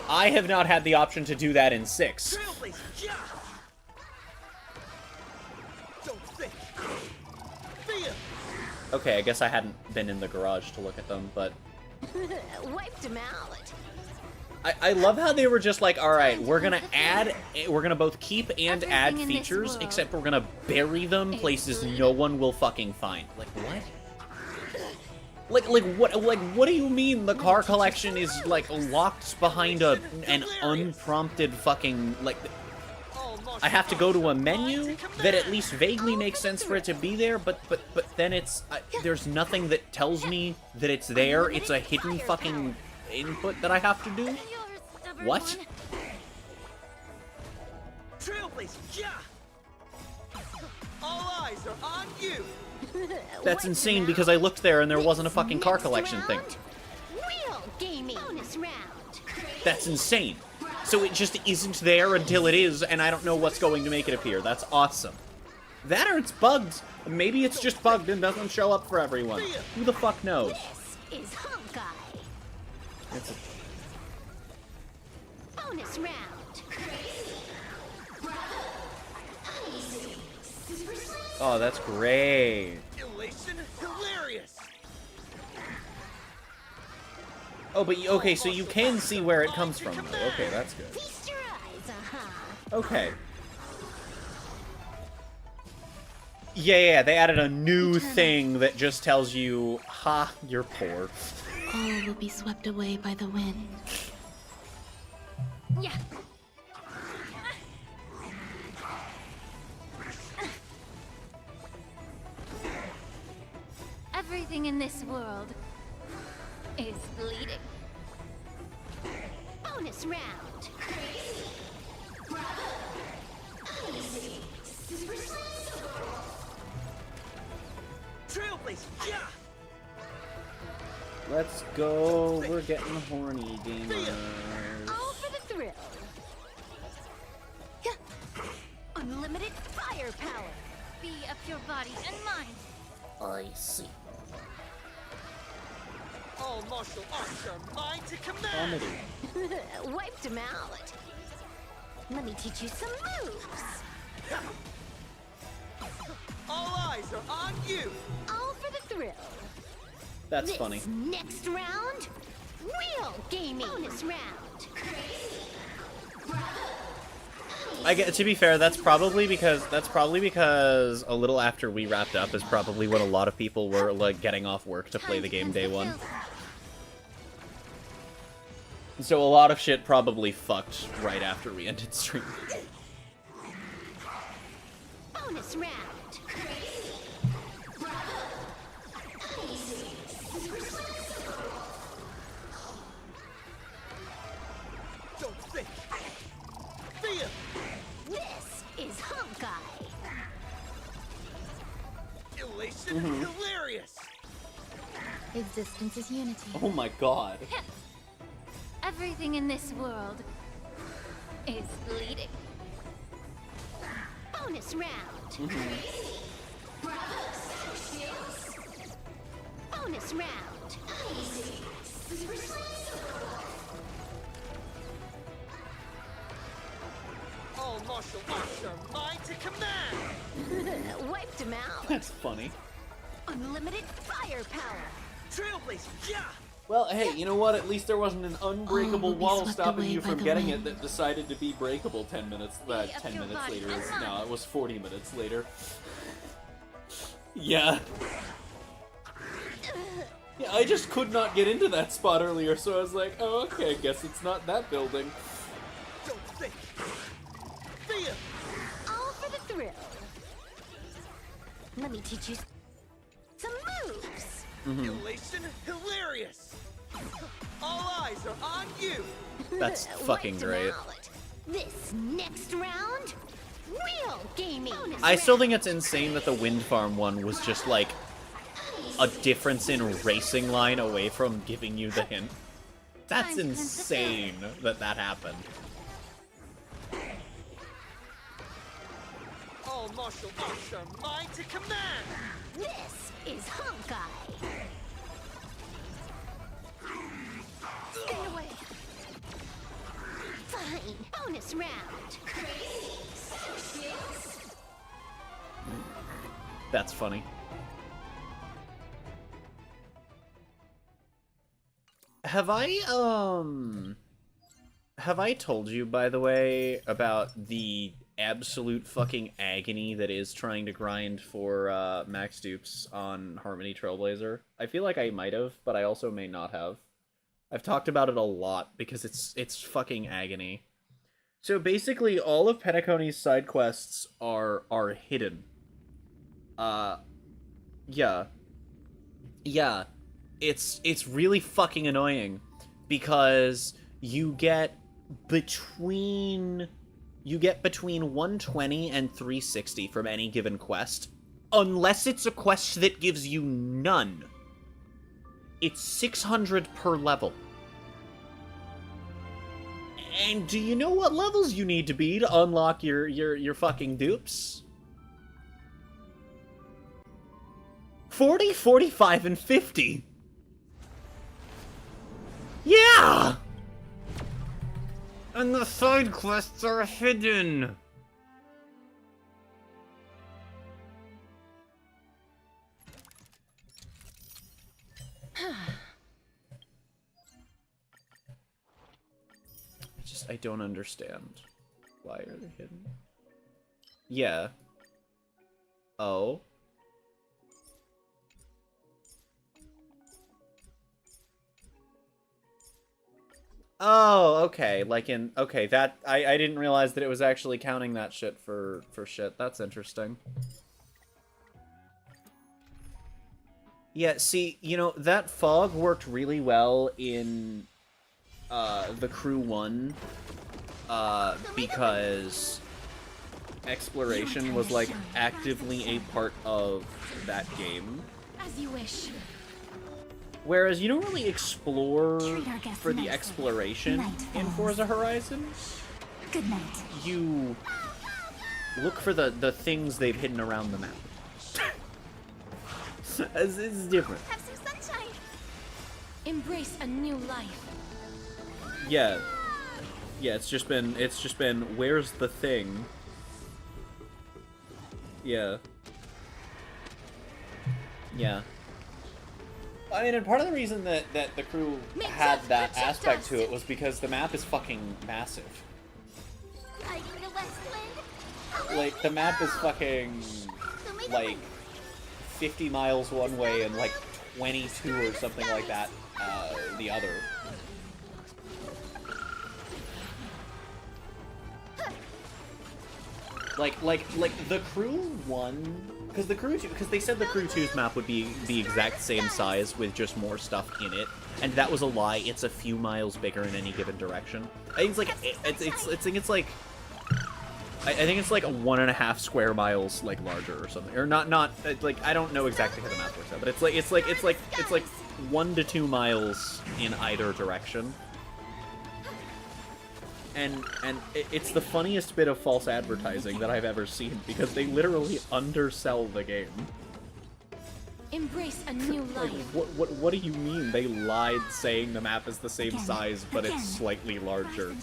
I have not had the option to do that in 6. Trailblazer, yeah. Don't think. Feel. Okay, I guess I hadn't been in the garage to look at them, but... Wiped him out. I love how they were just like, alright, we're gonna both keep and add Everything in this features, world except we're gonna bury them places no one will fucking find. Like, what? What do you mean the car collection is, like, locked behind an unprompted fucking, like... I have to go to a menu that at least vaguely makes sense for it to be there, but then it's... there's nothing that tells me that it's there. It's a hidden fucking input that I have to do. What? Trailblazer, yeah. All eyes are on you. That's insane because I looked there and there wasn't a fucking car collection thing. Real gaming. Bonus round. That's insane. So it just isn't there until it is, and I don't know what's going to make it appear. That's awesome. That or it's bugged. Maybe it's just bugged and doesn't show up for everyone. Who the fuck knows? This is Honkai. It's a... Bonus round. Oh, that's great. Elation, hilarious. Oh, but okay, so you can see where it comes from, though. Okay, that's good. Feast your eyes, Okay. Yeah, they added a new thing that just tells you, ha, you're poor. All will be swept away by the wind. Yeah. Everything in this world is bleeding. Bonus round. Trailblazer, yeah. Let's go. We're getting horny, gamers. All for the thrill. Yeah. Unlimited firepower. Be of your body and mind. I see. All martial arts are mine to command. Comedy. Wiped him out. Let me teach you some moves. All eyes are on you. All for the thrill. That's This funny. Next round, real gaming. Bonus round. I get, to be fair, that's probably because a little after we wrapped up is probably when a lot of people were like getting off work to play the game day one. So a lot of shit probably fucked right after we ended stream. Bonus round. Don't think. Feel. This is Honkai. Elation, hilarious. Existence is unity. Oh my god. Everything in this world is bleeding. Bonus round. Bonus round. All martial arts are mine to command. Wiped him out. That's funny. Unlimited firepower. Trailblazer, yeah. Well, hey, you know what? At least there wasn't an unbreakable will be wall swept stopping away you by from the getting wind. it that decided to be breakable 10 minutes, of 10 your minutes body later. and No, mind. it was 40 minutes later. Yeah. Yeah, I just could not get into that spot earlier, so I was like, oh, okay, I guess it's not that building. Don't think. Fear. All for the thrill. Let me teach you some moves. Elation hilarious. All eyes are on you. That's fucking Wait great. out. This next round, real gaming. I still think it's insane that the wind farm one was just like a difference in racing line away from giving you the hint. That's insane that that happened. All martial arts are mine to command. This is Honkai. Stay away. Fine. Bonus round. That's funny. Have I told you, by the way, about the absolute fucking agony that is trying to grind for max dupes on Harmony Trailblazer? I feel like I might have, but I also may not have. I've talked about it a lot because it's fucking agony. So basically, all of Penacony's side quests are hidden. Yeah. It's really fucking annoying because you get between 120 and 360 from any given quest, unless it's a quest that gives you none. It's 600 per level. And do you know what levels you need to be to unlock your fucking dupes? 40, 45, and 50. Yeah! And the side quests are hidden. I don't understand. Why are they hidden? Yeah. Oh. Oh, okay. Like in okay, that I didn't realize that it was actually counting that shit for shit. That's interesting. Yeah, see, you know, that fog worked really well in the Crew 1 because exploration was like actively a part of that game. As you wish. Whereas you don't really explore for the exploration in Forza Horizon. Good night. You look for the things they've hidden around the map. It's different. Have some sunshine. Embrace a new life. Yeah. Yeah, it's just been where's the thing? Yeah. Yeah. I mean, and part of the reason that the Crew had that aspect to it was because the map is fucking massive. Are you the West Wind? Like, the map is fucking, like, 50 miles one way and, like, 22 or something like that, the other. Like, the Crew 1... Because they said the Crew 2's map would be the exact same size with just more stuff in it, and that was a lie. It's a few miles bigger in any given direction. I think it's like I think it's like 1.5 square miles like larger or something, or not like I don't know exactly how the map works out, but it's like 1 to 2 miles in either direction. And it's the funniest bit of false advertising that I've ever seen, because they literally undersell the game. Embrace a new Like, life. what do you mean they lied saying the map is the same size, but it's slightly larger?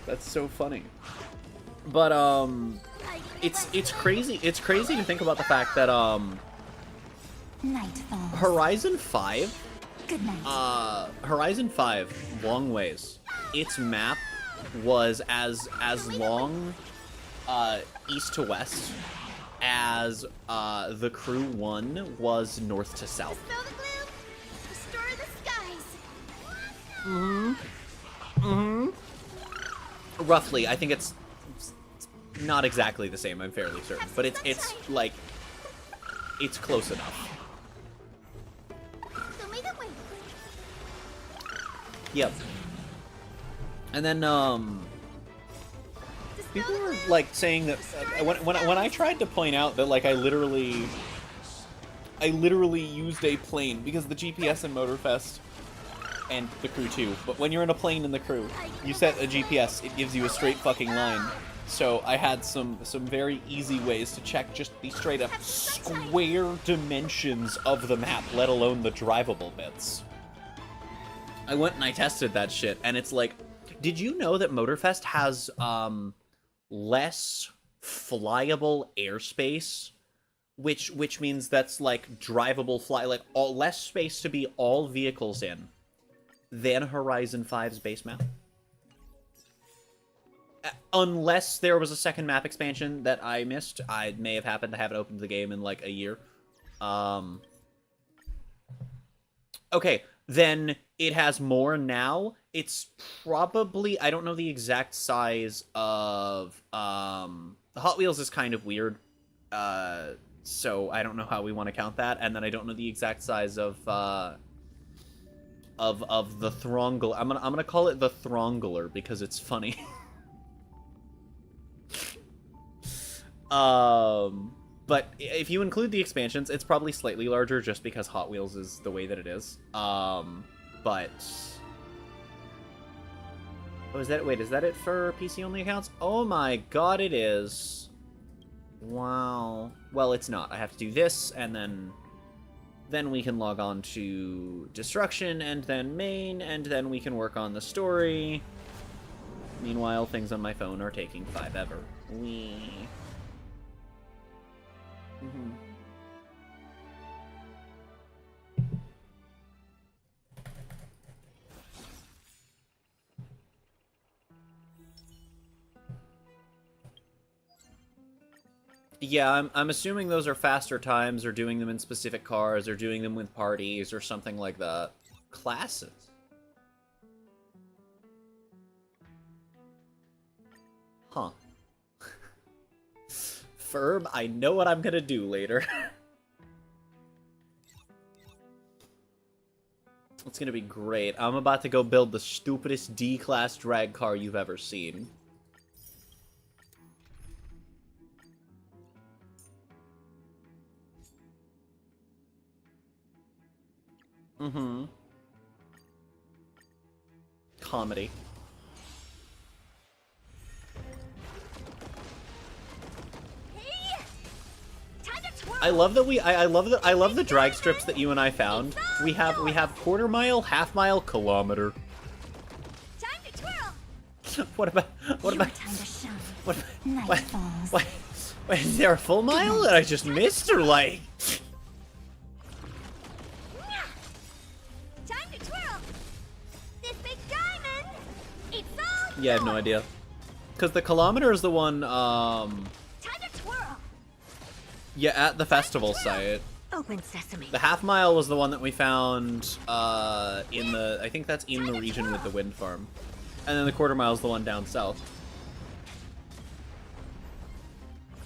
That's so funny. But, it's crazy to think about the fact that, Horizon 5... Good night. Horizon 5, Long Ways. Its map was as long, east to west as the crew 1 was north to south. Dispel the gloom, restore the skies. Roughly, I think it's not exactly the same, I'm fairly certain, but it's like, it's close enough. So may the wind. Yep. And then, people Dispel the were, gloom. like, saying that, when I tried to point out that, like, I literally used a plane, because the GPS in Motorfest, and the crew too, but when you're in a plane in the crew, you set a GPS, it gives you a straight fucking line. So I had some very easy ways to check just the straight up square dimensions of the map, let alone the drivable bits. I went and I tested that shit, and it's like, did you know that Motorfest has less flyable airspace? Which means that's like drivable less space to be all vehicles in than Horizon 5's base map. Unless there was a second map expansion that I missed. I may have happened to have it open to the game in like a year. Okay, then it has more now. It's probably, I don't know the exact size of, the Hot Wheels is kind of weird. So I don't know how we want to count that. And then I don't know the exact size of the Throngler. I'm gonna call it the Throngler because it's funny. But if you include the expansions, it's probably slightly larger just because Hot Wheels is the way that it is. But oh, is that it for PC only accounts? Oh my god, it is. Wow. Well, it's not. I have to do this, and then we can log on to Destruction, and then Main, and then we can work on the story. Meanwhile, things on my phone are taking forever. Wee. Yeah, I'm assuming those are faster times, or doing them in specific cars, or doing them with parties, or something like that. Classes. Huh. Ferb, I know what I'm gonna do later. It's gonna be great. I'm about to go build the stupidest D-class drag car you've ever seen. Comedy. Hey! Time to twirl. I love that I love the drag strips that you and I found. We have quarter mile, half mile, kilometer. Time to twirl. What about Time to shine. Night falls. what is there a full mile that I just missed, or like? Time to twirl. This big diamond. It's all Yeah, I have no idea. Because the kilometer is the one, Time to twirl. yeah, at the festival site. Open sesame. The half mile was the one that we found, in the, I think that's in the region with the wind farm. And then the quarter mile is the one down south.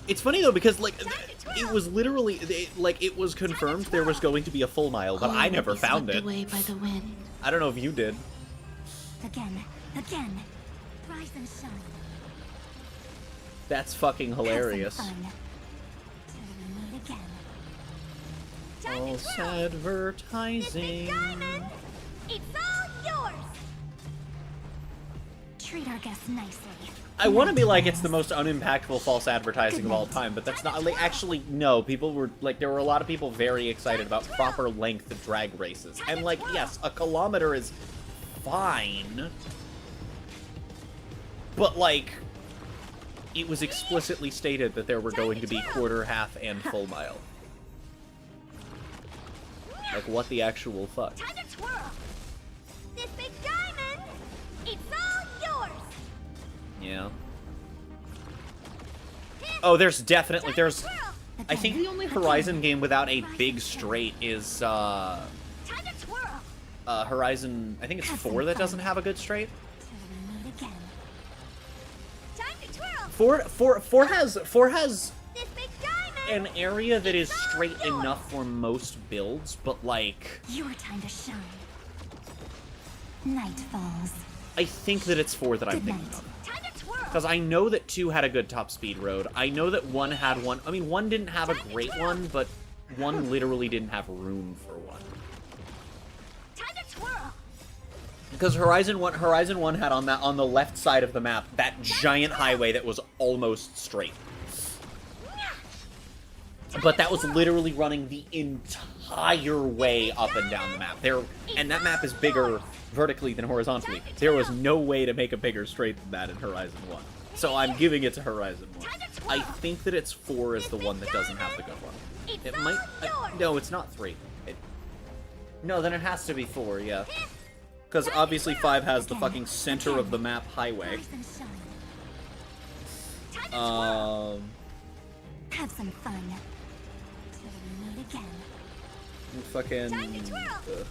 It's funny though, because like, it was literally, it was confirmed there was going to be a full mile, but All I will never be found swept it. away by the wind. I don't know if you did. Again. Rise and shine. That's fucking hilarious. Have some fun. Till we meet again. Time False to twirl. This big advertising. diamond. It's all yours. Treat our guests nicely. I want to be like it's the most unimpactful false advertising of all time, but that's not, like, actually, no, people were, like, there were a lot of people very excited about proper length drag races. And, like, yes, a kilometer is fine, but, like, it was explicitly stated that there were going to be quarter, half, and full mile. Like, what the actual fuck? Time to twirl. This big diamond. It's all yours. Yeah. Oh, there's definitely, I think the only Horizon game without a big straight is Time to twirl. Horizon. I think it's 4 that doesn't have a good straight. Till we meet again. Time to twirl. 4 has This big diamond. an area that is It's all straight yours. enough for most builds, but like Your time to shine. Night falls. I think that it's 4 that I'm Good thinking night. of. Time to twirl. Because I know that 2 had a good top speed road. I know that 1 had one. I mean, 1 didn't have a great one, but 1 literally didn't have room for 1. Time to twirl. Because Horizon 1 had on the left side of the map that giant highway that was almost straight. But that was literally running the entire way up and down the map. And that map is bigger vertically than horizontally. There was no way to make a bigger straight than that in Horizon 1. So I'm giving it to Horizon 1. I think that it's 4 is the one that doesn't have the good one. It might... no, it's not 3. No, then it has to be 4, yeah. Because obviously 5 has the fucking center of the map highway. Rise and shine. Time to twirl. Have some fun. Till we meet again. Fucking... Time to twirl.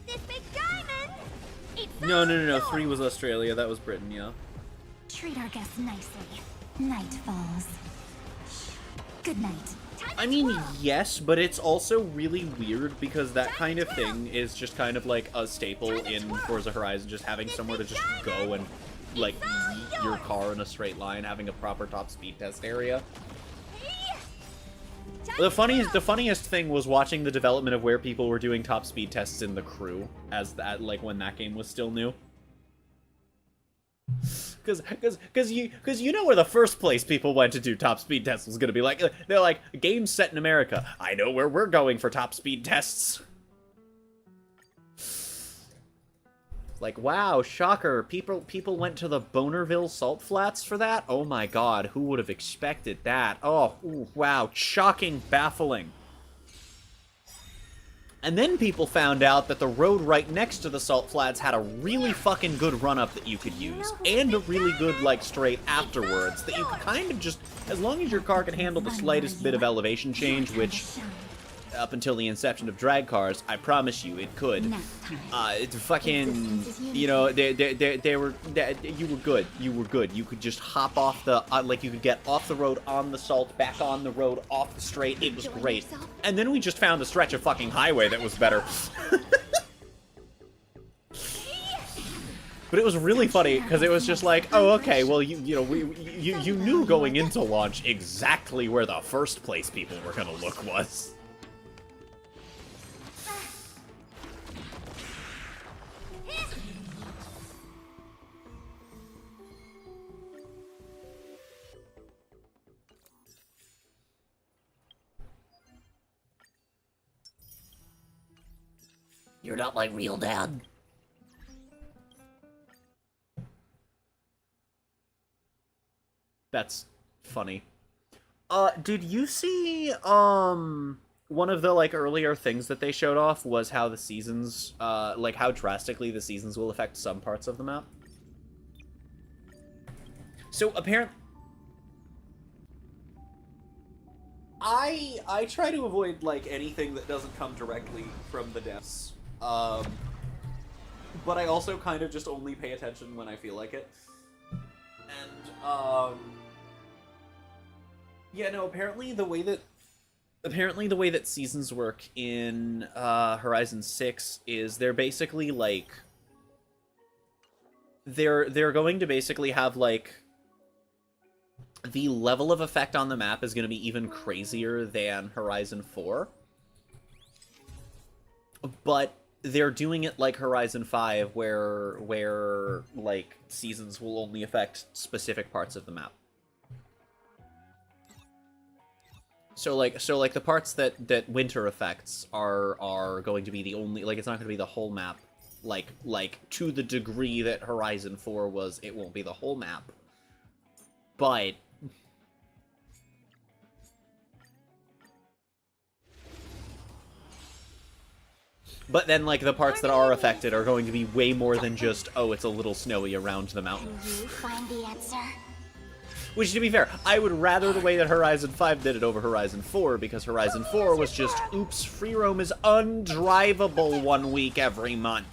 This big diamond. It's No, all no, no, no. yours. 3 was Australia. That was Britain, yeah. Treat our guests nicely. Night falls. Good night. Time to I mean, twirl. yes, but it's also really weird because that kind of thing is just kind of like a staple in Forza Horizon, just having somewhere to just go and, like, yeet your car in a straight line, having a proper top speed test area. The funniest thing was watching the development of where people were doing top speed tests in the crew, as that, like, when that game was still new. Because you know where the first place people went to do top speed tests was gonna be like, they're like, game set in America. I know where we're going for top speed tests. Like, wow, shocker. People went to the Bonerville Salt Flats for that? Oh my god, who would have expected that? Oh, ooh, wow, shocking, baffling. And then people found out that the road right next to the Salt Flats had a really fucking good run-up that you could use, and a really good, like, straight afterwards that you could kind of just, as long as your car could handle the slightest bit of elevation change, which, up until the inception of drag cars, I promise you it could. It's fucking, you know, you were good. You were good. You could just hop off the, like, you could get off the road on the salt, back on the road, off the straight. It was great. And then we just found a stretch of fucking highway that was better. But it was really funny because it was just like, oh, okay, well, you knew going into launch exactly where the first place people were gonna look was. You're not my real dad. That's funny. Did you see, one of the, like, earlier things that they showed off was how the seasons, like, how drastically the seasons will affect some parts of the map? So, apparently... I try to avoid, like, anything that doesn't come directly from the devs. But I also kind of just only pay attention when I feel like it. And, yeah, no, apparently the way that seasons work in, Horizon 6 is they're basically, like... They're going to basically have, like... The level of effect on the map is going to be even crazier than Horizon 4. But they're doing it like Horizon 5, where like, seasons will only affect specific parts of the map. So like the parts that winter affects are going to be the only, like, it's not going to be the whole map. Like to the degree that Horizon 4 was, it won't be the whole map. But then, like, the parts that are affected are going to be way more than just, oh, it's a little snowy around the mountain. Can you find the answer? Which, to be fair, I would rather the way that Horizon 5 did it over Horizon 4, because Horizon 4 was just, oops, free roam is undrivable 1 week every month.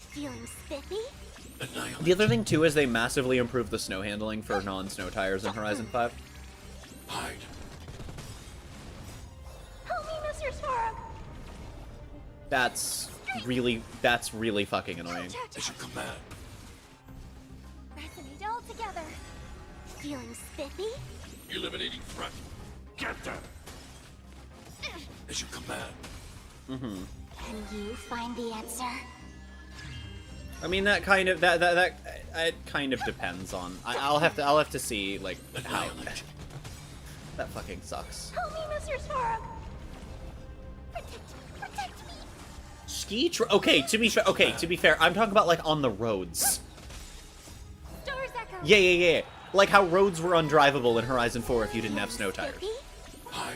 Feeling spiffy? The other thing, too, is they massively improved the snow handling for non-snow tires in Horizon 5. Hide. Help me, Mr. Sora! That's really fucking annoying. As you command. Resonate all together. Feeling spiffy? Eliminating threat. Get them. As you command. Can you find the answer? I mean, that kind of it kind of depends on. I'll have to see like how. That fucking sucks. Help me, Mr. Sora! Protect me! Okay, to be fair, I'm talking about like on the roads. Doors echo! Yeah. Like how roads were undrivable in Horizon 4 if you didn't have snow tires. Spiffy? Hide.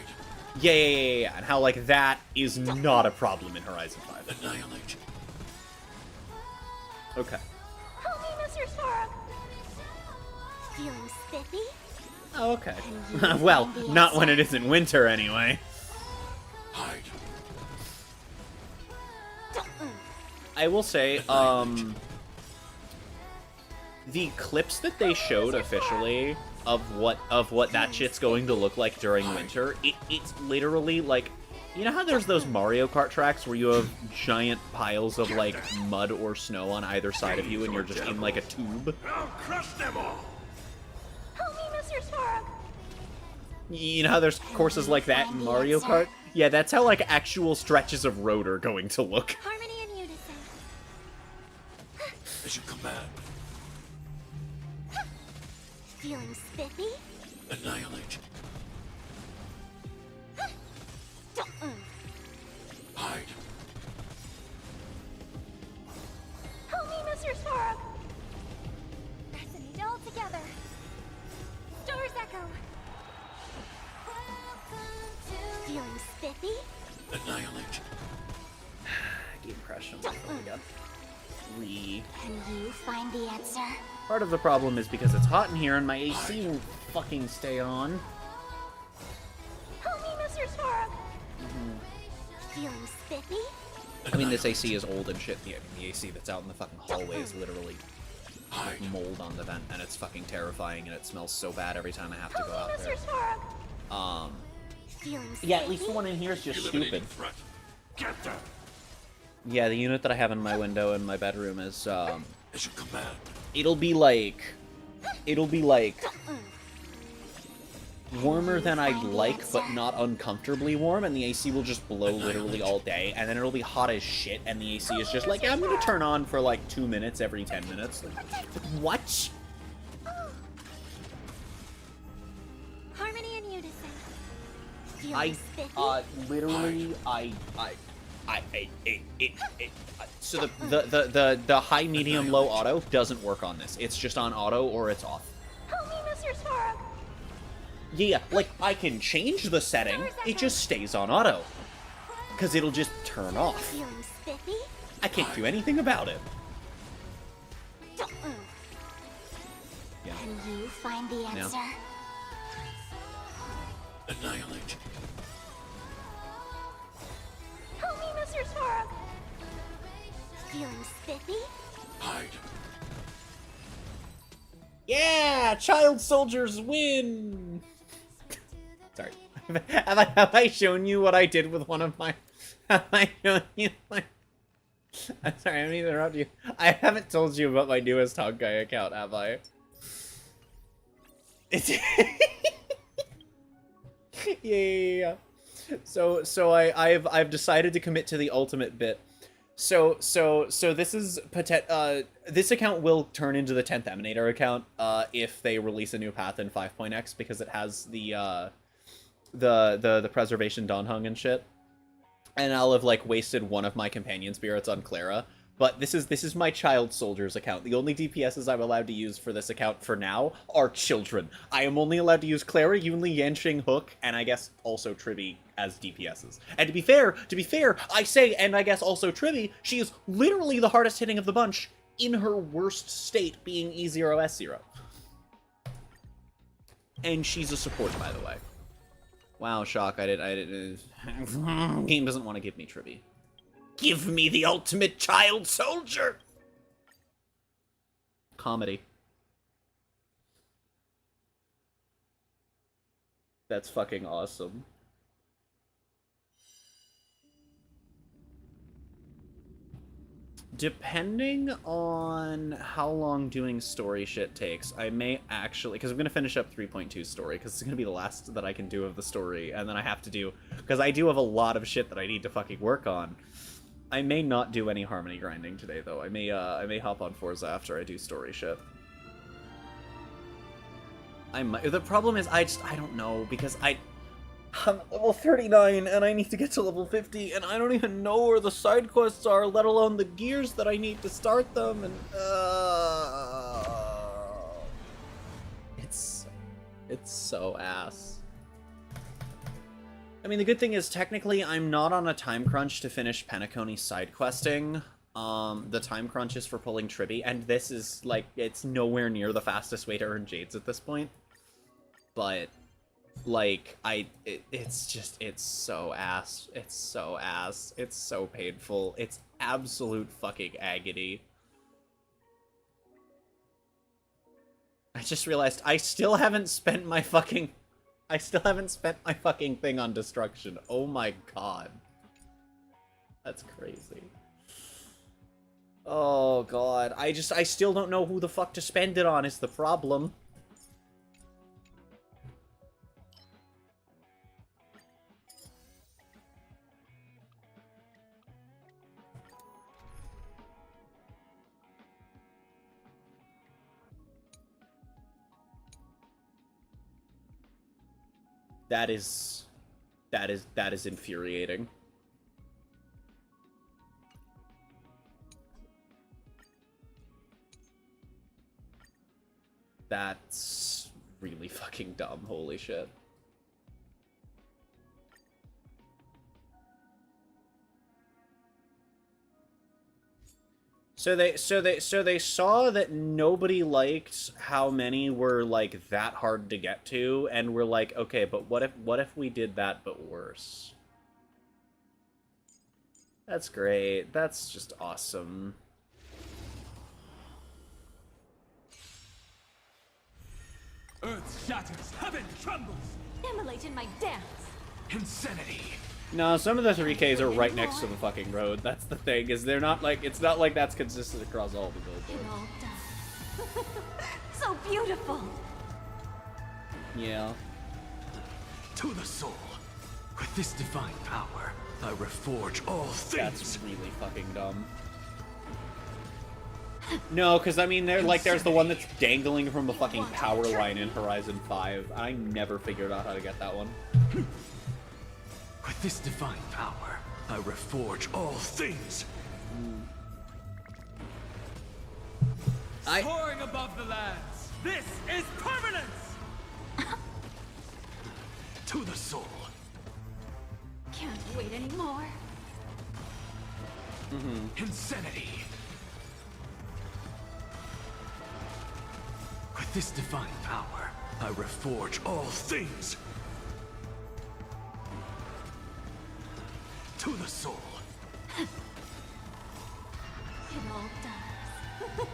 Yeah. And how like that is not a problem in Horizon 5. Annihilate. Okay. Help me, Mr. Sora! Feeling spiffy? Oh, okay. Well, not when it isn't winter anyway. Hide. I will say, the clips that they showed officially of what that shit's going to look like during winter, it's literally like, you know how there's those Mario Kart tracks where you have giant piles of like mud or snow on either side of you and you're just in like a tube? I'll crush them all. Help me, Mr. Sora! You know how there's courses like that in Mario Kart? Yeah, that's how like actual stretches of road are going to look. Harmony and unison. As you command. Feeling spiffy? Annihilate. Hide. Help me, Mr. Sora! Resonate all together. Doors echo. Feeling spiffy? Annihilate. Game crash. Can you find the answer? Part of the problem is because it's hot in here and my AC won't fucking stay on. Help me, Mr. Sora! Feeling spiffy? I mean, this AC is old and shit. The AC that's out in the fucking hallway is literally like mold on the vent, and it's fucking terrifying, and it smells so bad every time I have to go out there. Mr. Sora! Feeling spiffy? Yeah, at least the one in here is just Eliminating stupid. threat. Get them. Yeah, the unit that I have in my window in my bedroom is, As you command. it'll be like warmer than I'd like, but not uncomfortably warm, and the AC will just blow literally all day, and then it'll be hot as shit, and the AC is just like, yeah, I'm gonna turn on for like 2 minutes every 10 minutes. Like, what? Harmony and unison. Feeling spiffy? So the high, medium, low auto doesn't work on this. It's just on auto or it's off. Help me, Mr. Sora! Yeah, like, I can change the setting, it just stays on auto. Because it'll just turn off. Feeling spiffy? I can't do anything about it. Yeah. Can you find the answer? Annihilate. Help me, Mr. Sora! Feeling spiffy? Hide. Yeah! Child soldiers win! Sorry. have I shown you what I did with one of my... Have I shown you my... I'm sorry, I'm gonna interrupt you. I haven't told you about my newest Honkai account, have I? It's... yeah. So I've decided to commit to the ultimate bit. So this is this account will turn into the 10th Emanator account if they release a new path in 5.x, because it has the preservation Donhung and shit. And I'll have like wasted one of my companion spirits on Clara. But this is my child soldiers account. The only DPSs I'm allowed to use for this account for now are children. I am only allowed to use Clara, Yunli, Yanxing, Hook, and I guess also Tribby as DPSs. And to be fair, I say, and I guess also Tribby, she is literally the hardest hitting of the bunch, in her worst state being E0S0. And she's a support, by the way. Wow, shock, I didn't game doesn't want to give me Tribby. Give me the ultimate child soldier! Comedy. That's fucking awesome. Depending on how long doing story shit takes, I may actually... Because I'm going to finish up 3.2 story, because it's going to be the last that I can do of the story, and then I have to do... Because I do have a lot of shit that I need to fucking work on. I may not do any Harmony grinding today, though. I may hop on Forza after I do story shit. I might... The problem is, I don't know, because I'm level 39, and I need to get to level 50, and I don't even know where the side quests are, let alone the gears that I need to start them, and, It's so ass. I mean, the good thing is, technically, I'm not on a time crunch to finish Penacony side questing. The time crunch is for pulling Tribby, and this is, like, it's nowhere near the fastest way to earn Jades at this point. But... like, it's so ass. It's so ass. It's so painful. It's absolute fucking agony. I just realized I still haven't spent my fucking thing on destruction. Oh my god. That's crazy. Oh god. I still don't know who the fuck to spend it on is the problem. That is infuriating. That's really fucking dumb, holy shit. So they saw that nobody liked how many were like that hard to get to, and we're like, okay, but what if we did that but worse? That's great. That's just awesome. Earth shatters, heaven trembles. Immolate in my dance. Insanity. No, some of the 3Ks are right next to the fucking road. That's the thing, is they're not like, it's not like that's consistent across all the It billboards. all done. So beautiful. Yeah. To the soul. With this divine power, I reforge all things. That's really fucking dumb. No, because I mean, there's the one that's dangling from the fucking power line in Horizon 5. I never figured out how to get that one. With this divine power, I reforge all things. Soaring above the lands. This is permanence. To the soul. Can't wait anymore. Insanity. With this divine power, I reforge all things. To the soul. It all does.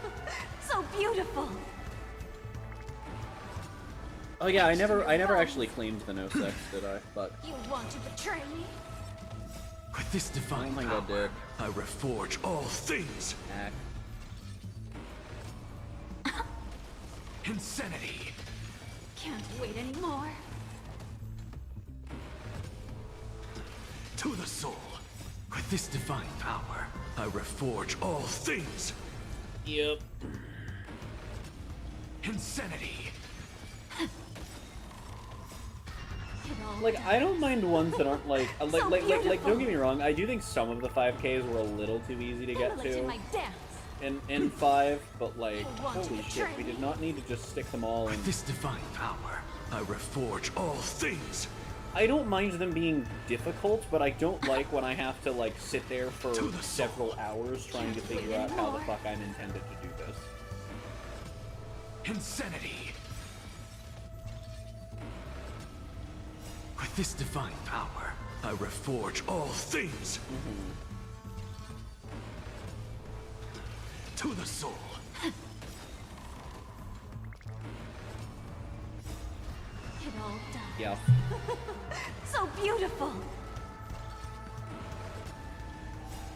So beautiful. Oh yeah, I never actually claimed the no sex, did I? But You want to betray me? With this divine I think power, I did. I reforge all things. Insanity. Can't wait anymore. To the soul. With this divine power, I reforge all things. Yep. Insanity. It all Like, does. I don't mind ones that aren't like So like don't beautiful. get me wrong, I do think some of the 5Ks were a little too easy to get Immolate in to my dance. in 5, but like, You want to holy shit, betray we did me? not need to just stick them all in. With this divine power, I reforge all things. I don't mind them being difficult, but I don't like when I have to, like, sit there for several hours trying to figure out how the fuck I'm intended to do this. Insanity! With this divine power, I reforge all things! To the soul! It all done. Yeah. So beautiful.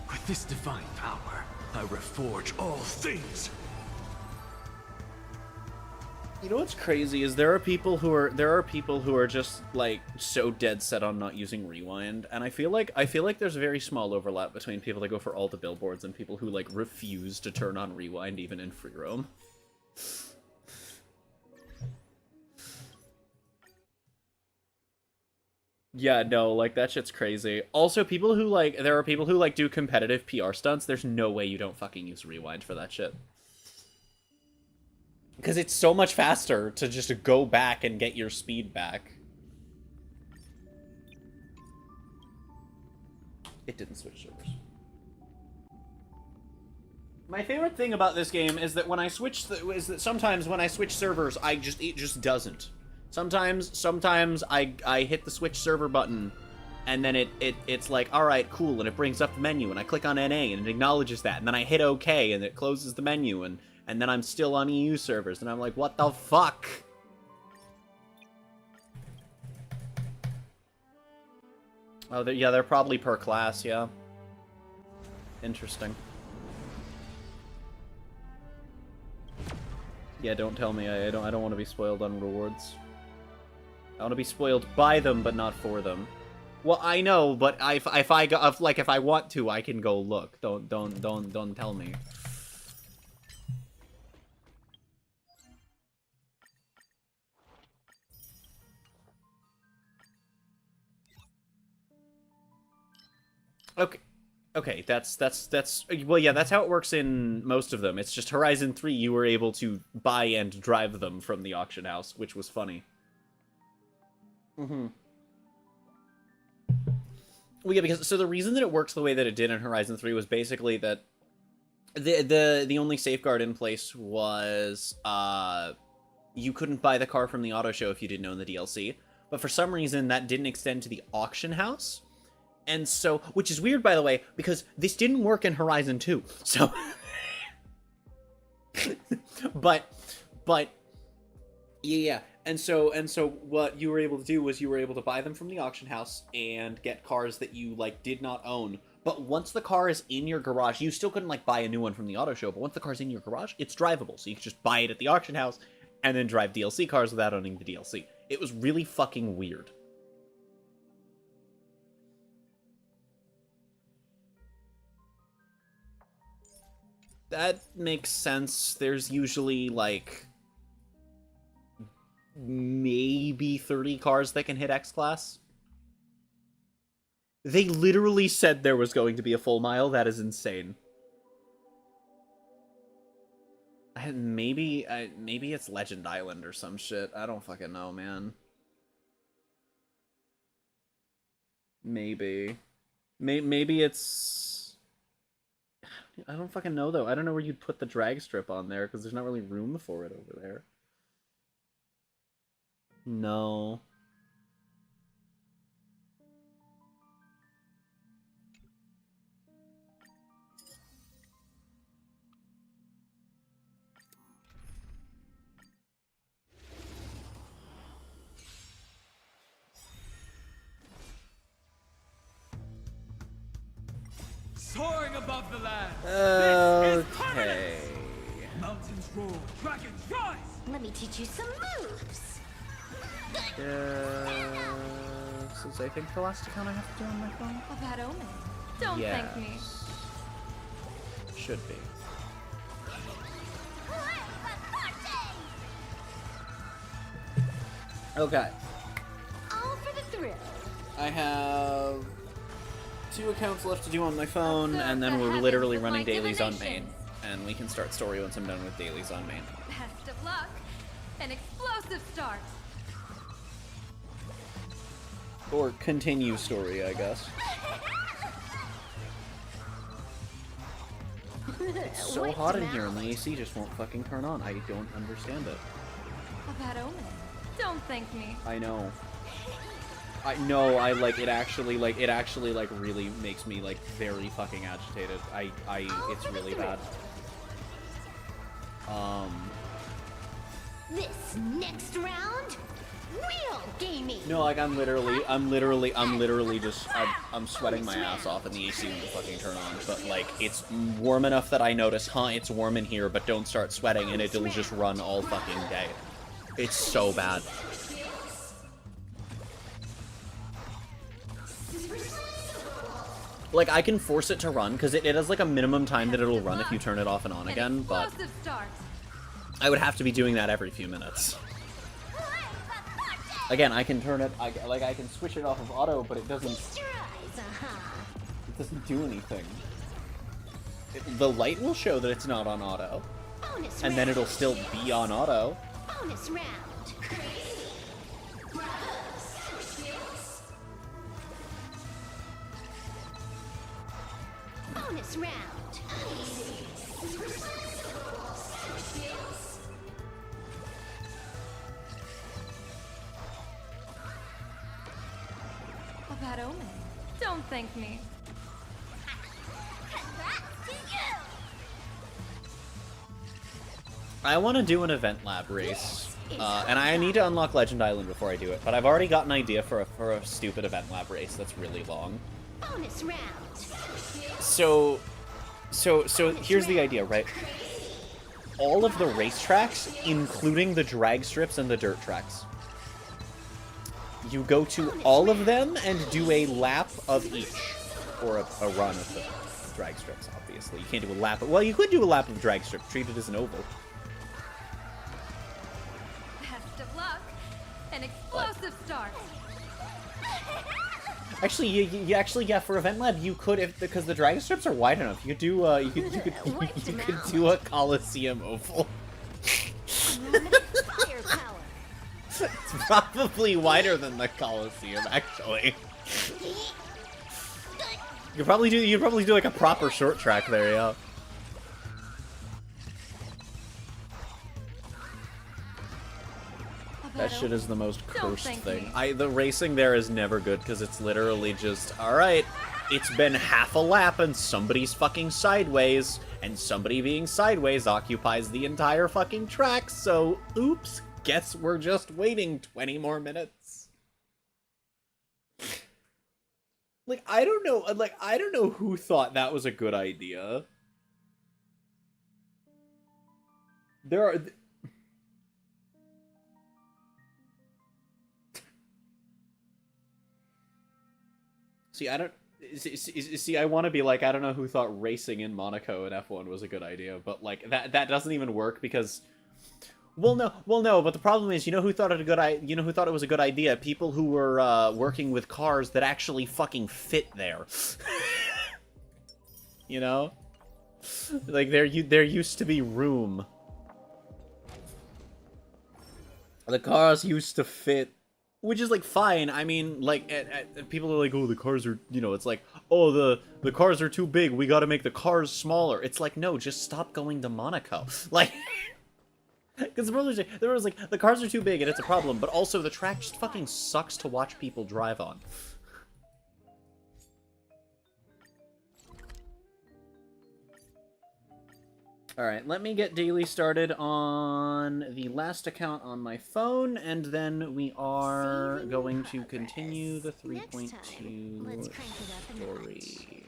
With this divine power, I reforge all things! You know what's crazy is there are people who are just like so dead set on not using rewind, and I feel like there's a very small overlap between people that go for all the billboards and people who like refuse to turn on rewind even in free roam. Yeah, no, like that shit's crazy. Also, there are people who like do competitive PR stunts. There's no way you don't fucking use rewind for that shit. Because it's so much faster to just go back and get your speed back. It didn't switch servers. My favorite thing about this game is that when I switch, sometimes when I switch servers, it just doesn't. Sometimes I hit the switch server button, and then it's like, all right, cool, and it brings up the menu, and I click on NA, and it acknowledges that, and then I hit OK, and it closes the menu, and then I'm still on EU servers, and I'm like, what the fuck? Oh, yeah, they're probably per class, yeah. Interesting. Yeah, don't tell me. I don't want to be spoiled on rewards. I want to be spoiled by them, but not for them. Well, I know, but if I want to, I can go look. Don't tell me. Okay, that's well, yeah, that's how it works in most of them. It's just Horizon 3, you were able to buy and drive them from the auction house, which was funny. Well, yeah, because so the reason that it works the way that it did in Horizon 3 was basically that the only safeguard in place was you couldn't buy the car from the auto show if you didn't own the DLC. But for some reason that didn't extend to the auction house. And so, which is weird, by the way, because this didn't work in Horizon 2. So, but, yeah. And so what you were able to do was you were able to buy them from the auction house and get cars that you, like, did not own. But once the car is in your garage, you still couldn't, like, buy a new one from the auto show, but once the car's in your garage, it's drivable. So you can just buy it at the auction house and then drive DLC cars without owning the DLC. It was really fucking weird. That makes sense. There's usually, like, maybe 30 cars that can hit X-Class. They literally said there was going to be a full mile. That is insane. Maybe it's Legend Island or some shit. I don't fucking know, man. Maybe it's... I don't fucking know, though. I don't know where you'd put the drag strip on there, because there's not really room for it over there. No. Soaring above the land. Okay. Mountains roar, dragons rise. Let me teach you some moves. This is, I think, the last account I have to do on my phone. A bad omen. Don't Yes. thank me. Should be. Okay. All for the thrill. I have 2 accounts left to do on my phone, and then we're literally running dailies on main. And we can start story once I'm done with dailies on main. Best of luck. An explosive start. Or continue story, I guess. It's so hot in here and the AC just won't fucking turn on. I don't understand it. A bad omen. Don't thank me. I know. I know, it actually, really makes me, very fucking agitated. It's really bad. This next round, real gaming. No, I'm sweating my ass off and the AC won't fucking turn on. But, it's warm enough that I notice, it's warm in here, but don't start sweating, and it'll just run all fucking day. It's so bad. I can force it to run, because it has, a minimum time that it'll run if you turn it off and on again, but I would have to be doing that every few minutes. Again, I can turn it, I can switch it off of auto, but it doesn't do anything. The light will show that it's not on auto, and then it'll still be on auto. Bonus round. Bonus round. A bad omen. Don't thank me. Congrats to you. I want to do an event lab race, and I need to unlock Legend Island before I do it, but I've already got an idea for a stupid event lab race that's really long. Bonus round. So here's the idea, right? All of the racetracks, including the drag strips and the dirt tracks. You go to all of them and do a lap of each. Or a run of the drag strips, obviously. You can't do a lap of... Well, you could do a lap of drag strip, treat it as an oval. Best of luck. An explosive start. Actually, yeah, for Event Lab, you could, because the drag strips are wide enough, you could do, you could do a Coliseum oval. Firepower. It's probably wider than the Coliseum, actually. You'd probably do like a proper short track there, yeah. That shit is the most cursed thing. The racing there is never good because it's literally just, alright, it's been half a lap and somebody's fucking sideways, and somebody being sideways occupies the entire fucking track, so oops, guess we're just waiting 20 more minutes. I don't know who thought that was a good idea. There are... See, I want to be like, I don't know who thought racing in Monaco in F1 was a good idea, but, that doesn't even work because... Well, no, but the problem is, you know who thought it was a good idea? People who were, working with cars that actually fucking fit there. You know? There used to be room. The cars used to fit. Which is, fine. I mean, people are like, oh, the cars are, it's like, oh, the cars are too big. We gotta make the cars smaller. It's like, no, just stop going to Monaco. Because the cars are too big and it's a problem, but also the track just fucking sucks to watch people drive on. Alright, let me get Daily started on the last account on my phone, and then we are going to continue the 3.2 story.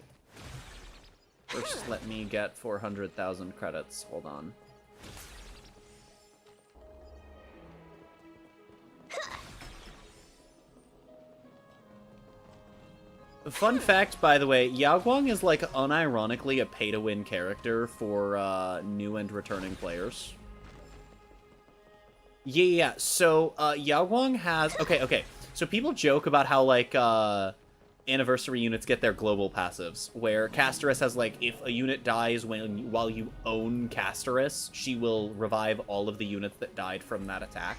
First, let me get 400,000 credits. Hold on. Fun fact, by the way, Yao Guang is, unironically a pay-to-win character for, new and returning players. Yeah, so, Yao Guang has... Okay, so people joke about how, anniversary units get their global passives, where Casteress has, if a unit dies while you own Casteress, she will revive all of the units that died from that attack.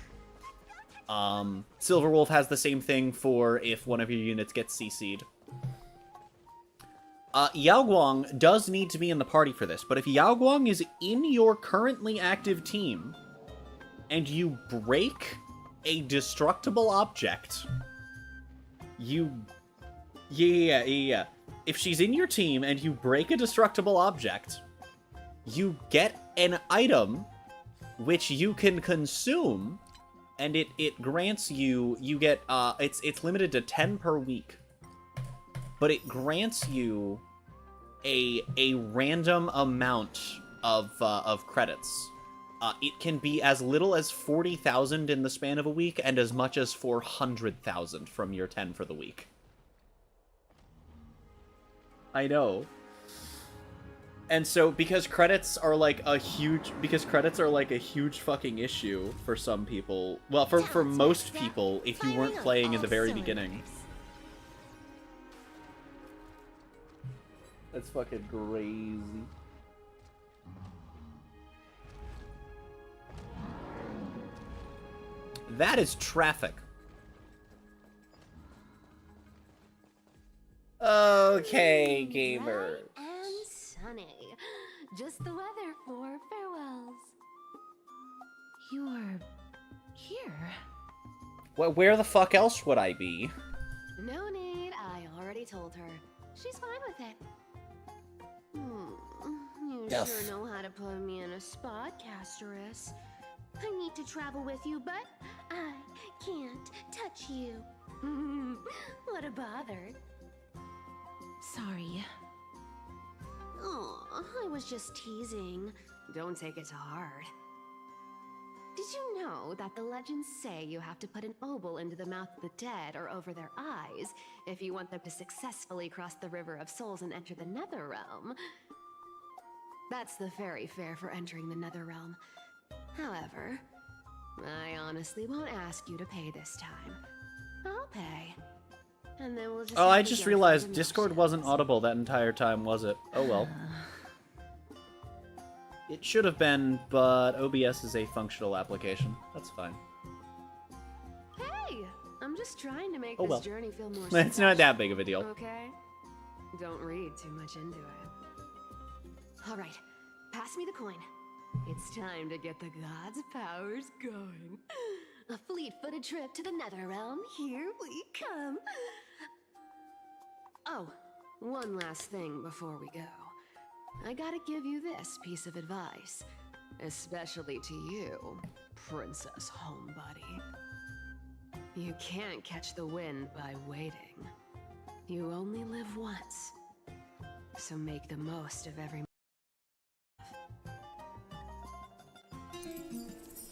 Silverwolf has the same thing for if one of your units gets CC'd. Yao Guang does need to be in the party for this, but if Yao Guang is in your currently active team, and you break a destructible object, Yeah. If she's in your team and you break a destructible object, you get an item which you can consume, and it grants you get it's limited to 10 per week. But it grants you a random amount of credits. It can be as little as 40,000 in the span of a week and as much as 400,000 from your 10 for the week. I know. And so, because credits are like a huge fucking issue for some people. Well, for most people, if you weren't playing in the very beginning. That's fucking crazy. That is traffic. Okay, gamer. Bright and sunny. Just the weather for farewells. You're here. Well, where the fuck else would I be? No need, I already told her. She's fine with it. You Yes. sure know how to put me in a spot, Casterus. I need to travel with you, but I can't touch you. What a bother. Sorry. Oh, I was just teasing. Don't take it to heart. Did you know that the legends say you have to put an obol into the mouth of the dead or over their eyes if you want them to successfully cross the River of Souls and enter the Nether Realm? That's the fairy fare for entering the Nether Realm. However, I honestly won't ask you to pay this time. I'll pay. And then we'll just Oh, have I to just go realized through the Discord motions. wasn't audible that entire time, was it? Oh well. It should have been, but OBS is a functional application. That's fine. Hey, I'm just trying to make Oh, this well. journey feel more It's not that big of a deal. Okay? Don't read too much into it. All right, pass me the coin. It's time to get the gods' powers going. A fleet-footed trip to the Nether Realm. Here we come. Oh, one last thing before we go. I gotta give you this piece of advice, especially to you, Princess Homebody. You can't catch the wind by waiting. You only live once, so make the most of every.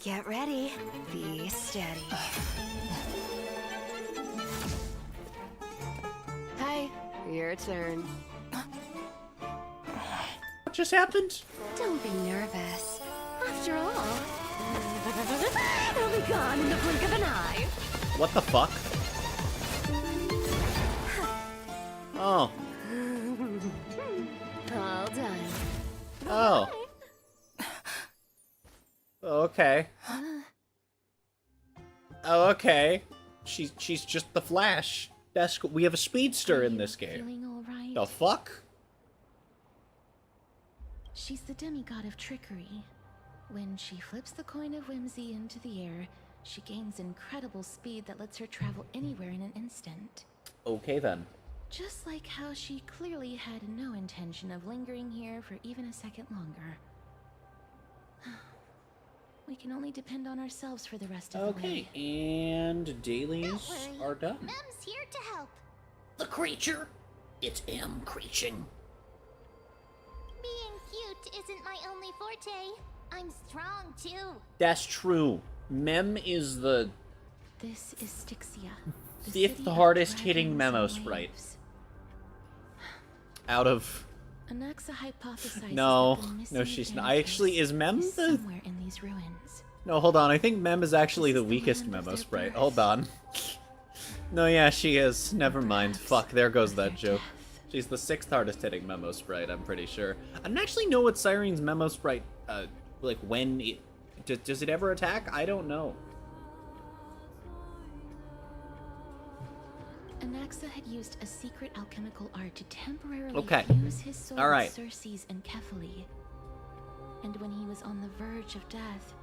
Get ready. Be steady. Hi, your turn. What just happened? Don't be nervous. After all, it'll be gone in the blink of an eye. What the fuck? Oh. All done. Oh. Okay. Oh, okay. She's just the Flash. We have a speedster in this game. Feeling all right? The fuck? She's the demigod of trickery. When she flips the coin of whimsy into the air, she gains incredible speed that lets her travel anywhere in an instant. Okay then. Just like how she clearly had no intention of lingering here for even a second longer. We can only depend on ourselves for the rest of the Okay, way. and dailies are done. Mem's here to help. The creature. It's M creaching. Being cute isn't my only forte. I'm strong too. That's true. Mem is the This is Styxia. the fifth city of hardest hitting dragons memo and sprite. waves. Out of... Anaxa hypothesizes No, that the missing no, she's not. Thanatos Actually, is Mem is the... somewhere in these ruins. No, hold on. I think Mem is actually the This is the weakest land of memo their sprite. birth. Hold on. No, yeah, she is. Never mind. Perhaps Fuck, there goes of that their joke. death. She's the sixth hardest hitting memo sprite, I'm pretty sure. I don't actually know what Siren's memo sprite, like, when it... Does it ever attack? I don't know. Naxa had used a secret alchemical art to temporarily Okay. fuse his soul All right. with Circe's and Kephae. And when he was on the verge of death,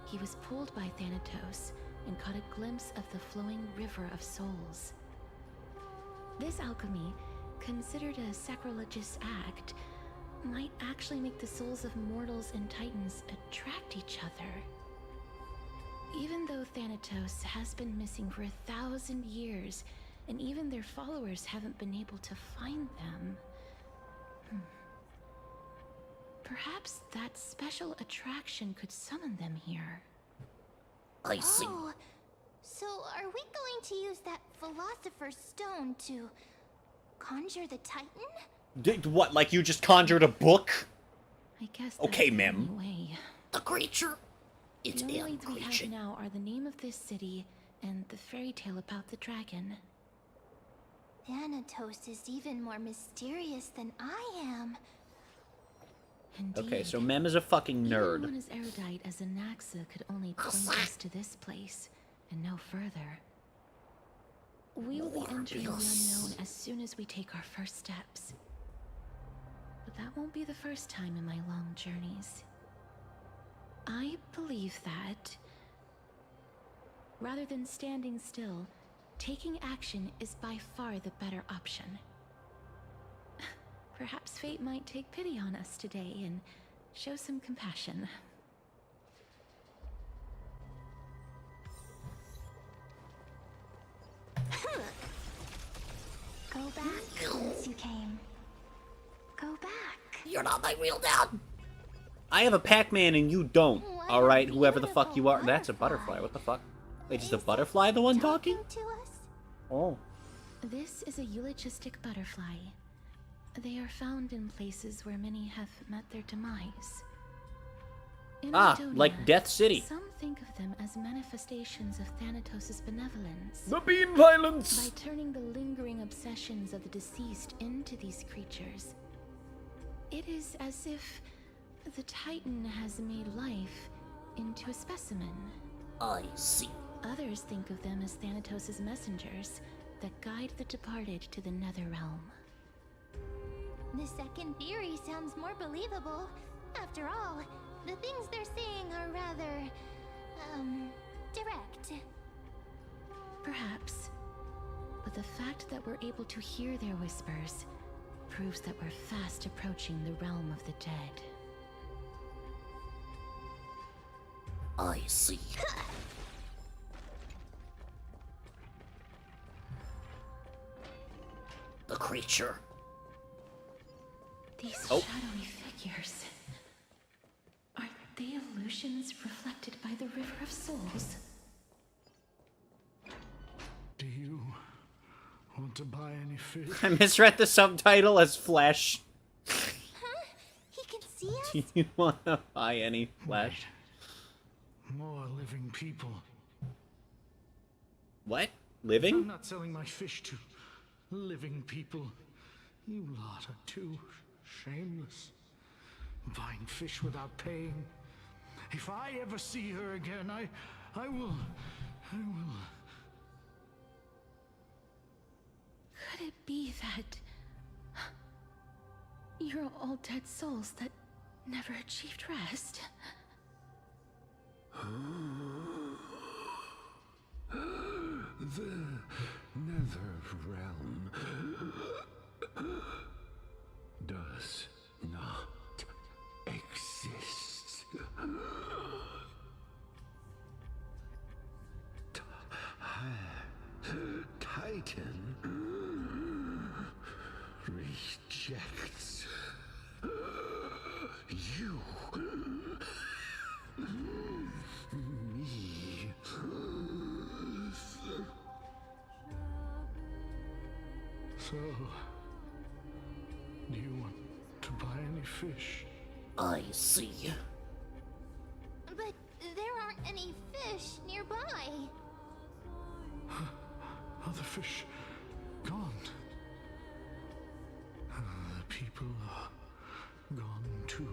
he was pulled by Thanatos and caught a glimpse of the flowing river of souls. This alchemy, considered a sacrilegious act, might actually make the souls of mortals and titans attract each other. Even though Thanatos has been missing for 1,000 years, and even their followers haven't been able to find them, perhaps that special attraction could summon them here. I see. Oh, so are we going to use that Philosopher's Stone to conjure the Titan? What, like you just conjured a book? I guess Okay, that's the ma'am. only way. The creature. It's The only in leads we have creature. now are the name of this city and the fairy tale about the dragon. Thanatos is even more mysterious than I am. Indeed. Okay, so Mem is a fucking Even nerd. one as erudite as Anaxa could only point us to this place, and no further. We will be entering the unknown as soon as we take our first steps. But that won't be the first time in my long journeys. I believe that, rather than standing still, taking action is by far the better option. Perhaps fate might take pity on us today and show some compassion. Go back whence you came. Go back. You're not my real dad. I have a Pac-Man and you don't. What a Alright, whoever the fuck you are. beautiful That's a butterfly. butterfly. What the fuck? Wait, is Is the it butterfly the one talking? to us? Oh. This is a eulogistic butterfly. They are found in places where many have met their demise. In Ah, Estonia, like Death City. Some think of them as manifestations of Thanatos' benevolence. The bean violence! By turning the lingering obsessions of the deceased into these creatures, it is as if the Titan has made life into a specimen. I see. Others think of them as Thanatos' messengers that guide the departed to the nether realm. The second theory sounds more believable. After all, the things they're saying are rather, direct. Perhaps. But the fact that we're able to hear their whispers proves that we're fast approaching the realm of the dead. I see. The creature. These Oh. shadowy figures. Are they illusions reflected by the River of Souls? Do you want to buy any fish? I misread the subtitle as flesh. Huh? He can see us? Do you want to buy any flesh? More living people. What? I'm Living? not selling my fish to living people. You lot are too shameless. Buying fish without paying. If I ever see her again, I will. Could it be that you're all dead souls that never achieved rest? The nether realm does not exist. Titan rejects you. Me. So, do you want to buy any fish? I see. But there aren't any fish nearby. Are the fish gone? The people are gone too.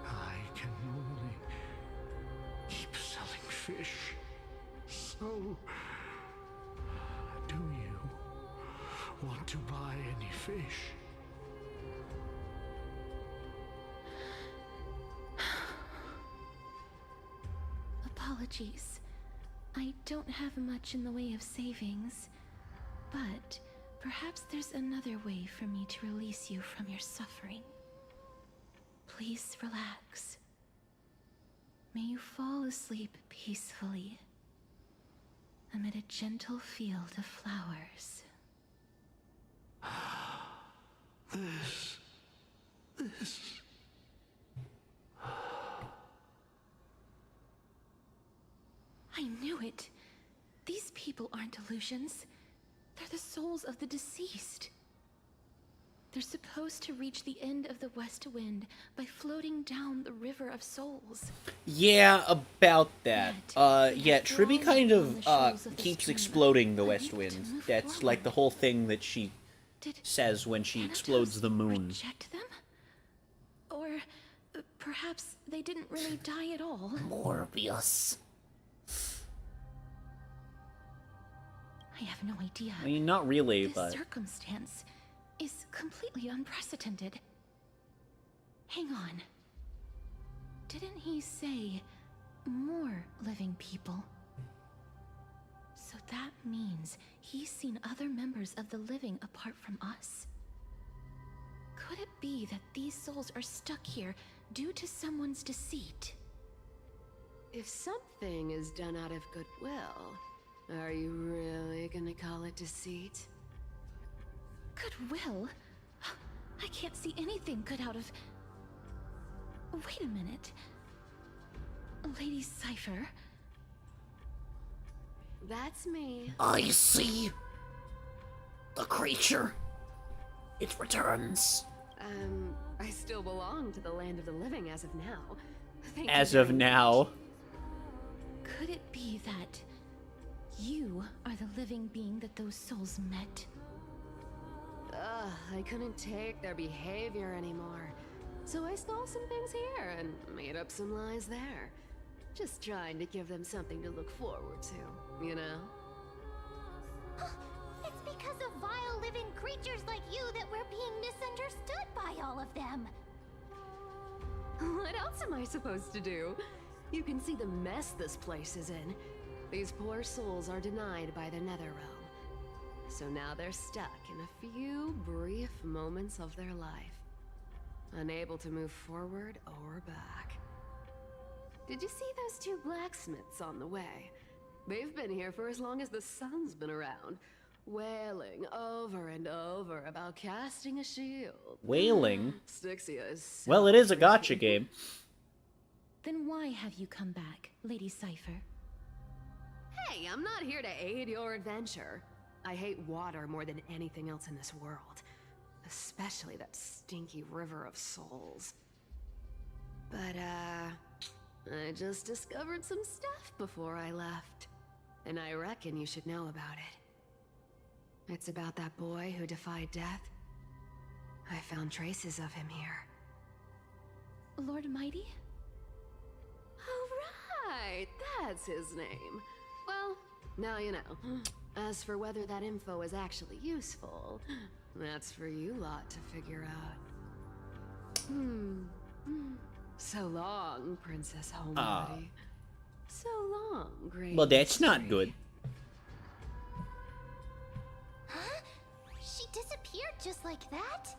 I can only keep selling fish so want to buy any fish. Apologies. I don't have much in the way of savings, but perhaps there's another way for me to release you from your suffering. Please relax. May you fall asleep peacefully amid a gentle field of flowers. This. I knew it. These people aren't illusions. They're the souls of the deceased. They're supposed to reach the end of the West Wind by floating down the River of Souls. Yeah, about that. Yeah, Tribby kind of, keeps exploding the West Wind. That's, like, the whole thing that she says when she explodes the moon. Reject them? Or perhaps they didn't really die at all? Morbius. I have no idea. I mean, not really, This but... circumstance is completely unprecedented. Hang on. Didn't he say more living people? So that means he's seen other members of the living apart from us. Could it be that these souls are stuck here due to someone's deceit? If something is done out of goodwill, are you really gonna call it deceit? Goodwill? I can't see anything good out of... Wait a minute. Lady Cypher? That's me. I see the creature. It returns. I still belong to the land of the living as of now. Thank you As of very now. much. Could it be that you are the living being that those souls met? Ugh, I couldn't take their behavior anymore. So I stole some things here and made up some lies there. Just trying to give them something to look forward to, you know? It's because of vile living creatures like you that we're being misunderstood by all of them. What else am I supposed to do? You can see the mess this place is in. These poor souls are denied by the Nether Realm. So now they're stuck in a few brief moments of their life. Unable to move forward or back. Did you see those two blacksmiths on the way? They've been here for as long as the sun's been around, wailing over and over about casting a shield. Wailing? Styxia is so Well, it is a pretty. gacha game. Then why have you come back, Lady Cypher? Hey, I'm not here to aid your adventure. I hate water more than anything else in this world. Especially that stinky river of souls. But, I just discovered some stuff before I left. And I reckon you should know about it. It's about that boy who defied death. I found traces of him here. Lord Mighty? Oh, right! That's his name. Well, now you know. As for whether that info is actually useful, that's for you lot to figure out. So long, Princess Homebody. So long, Great. Well, that's not Mystery. good. Huh? She disappeared just like that?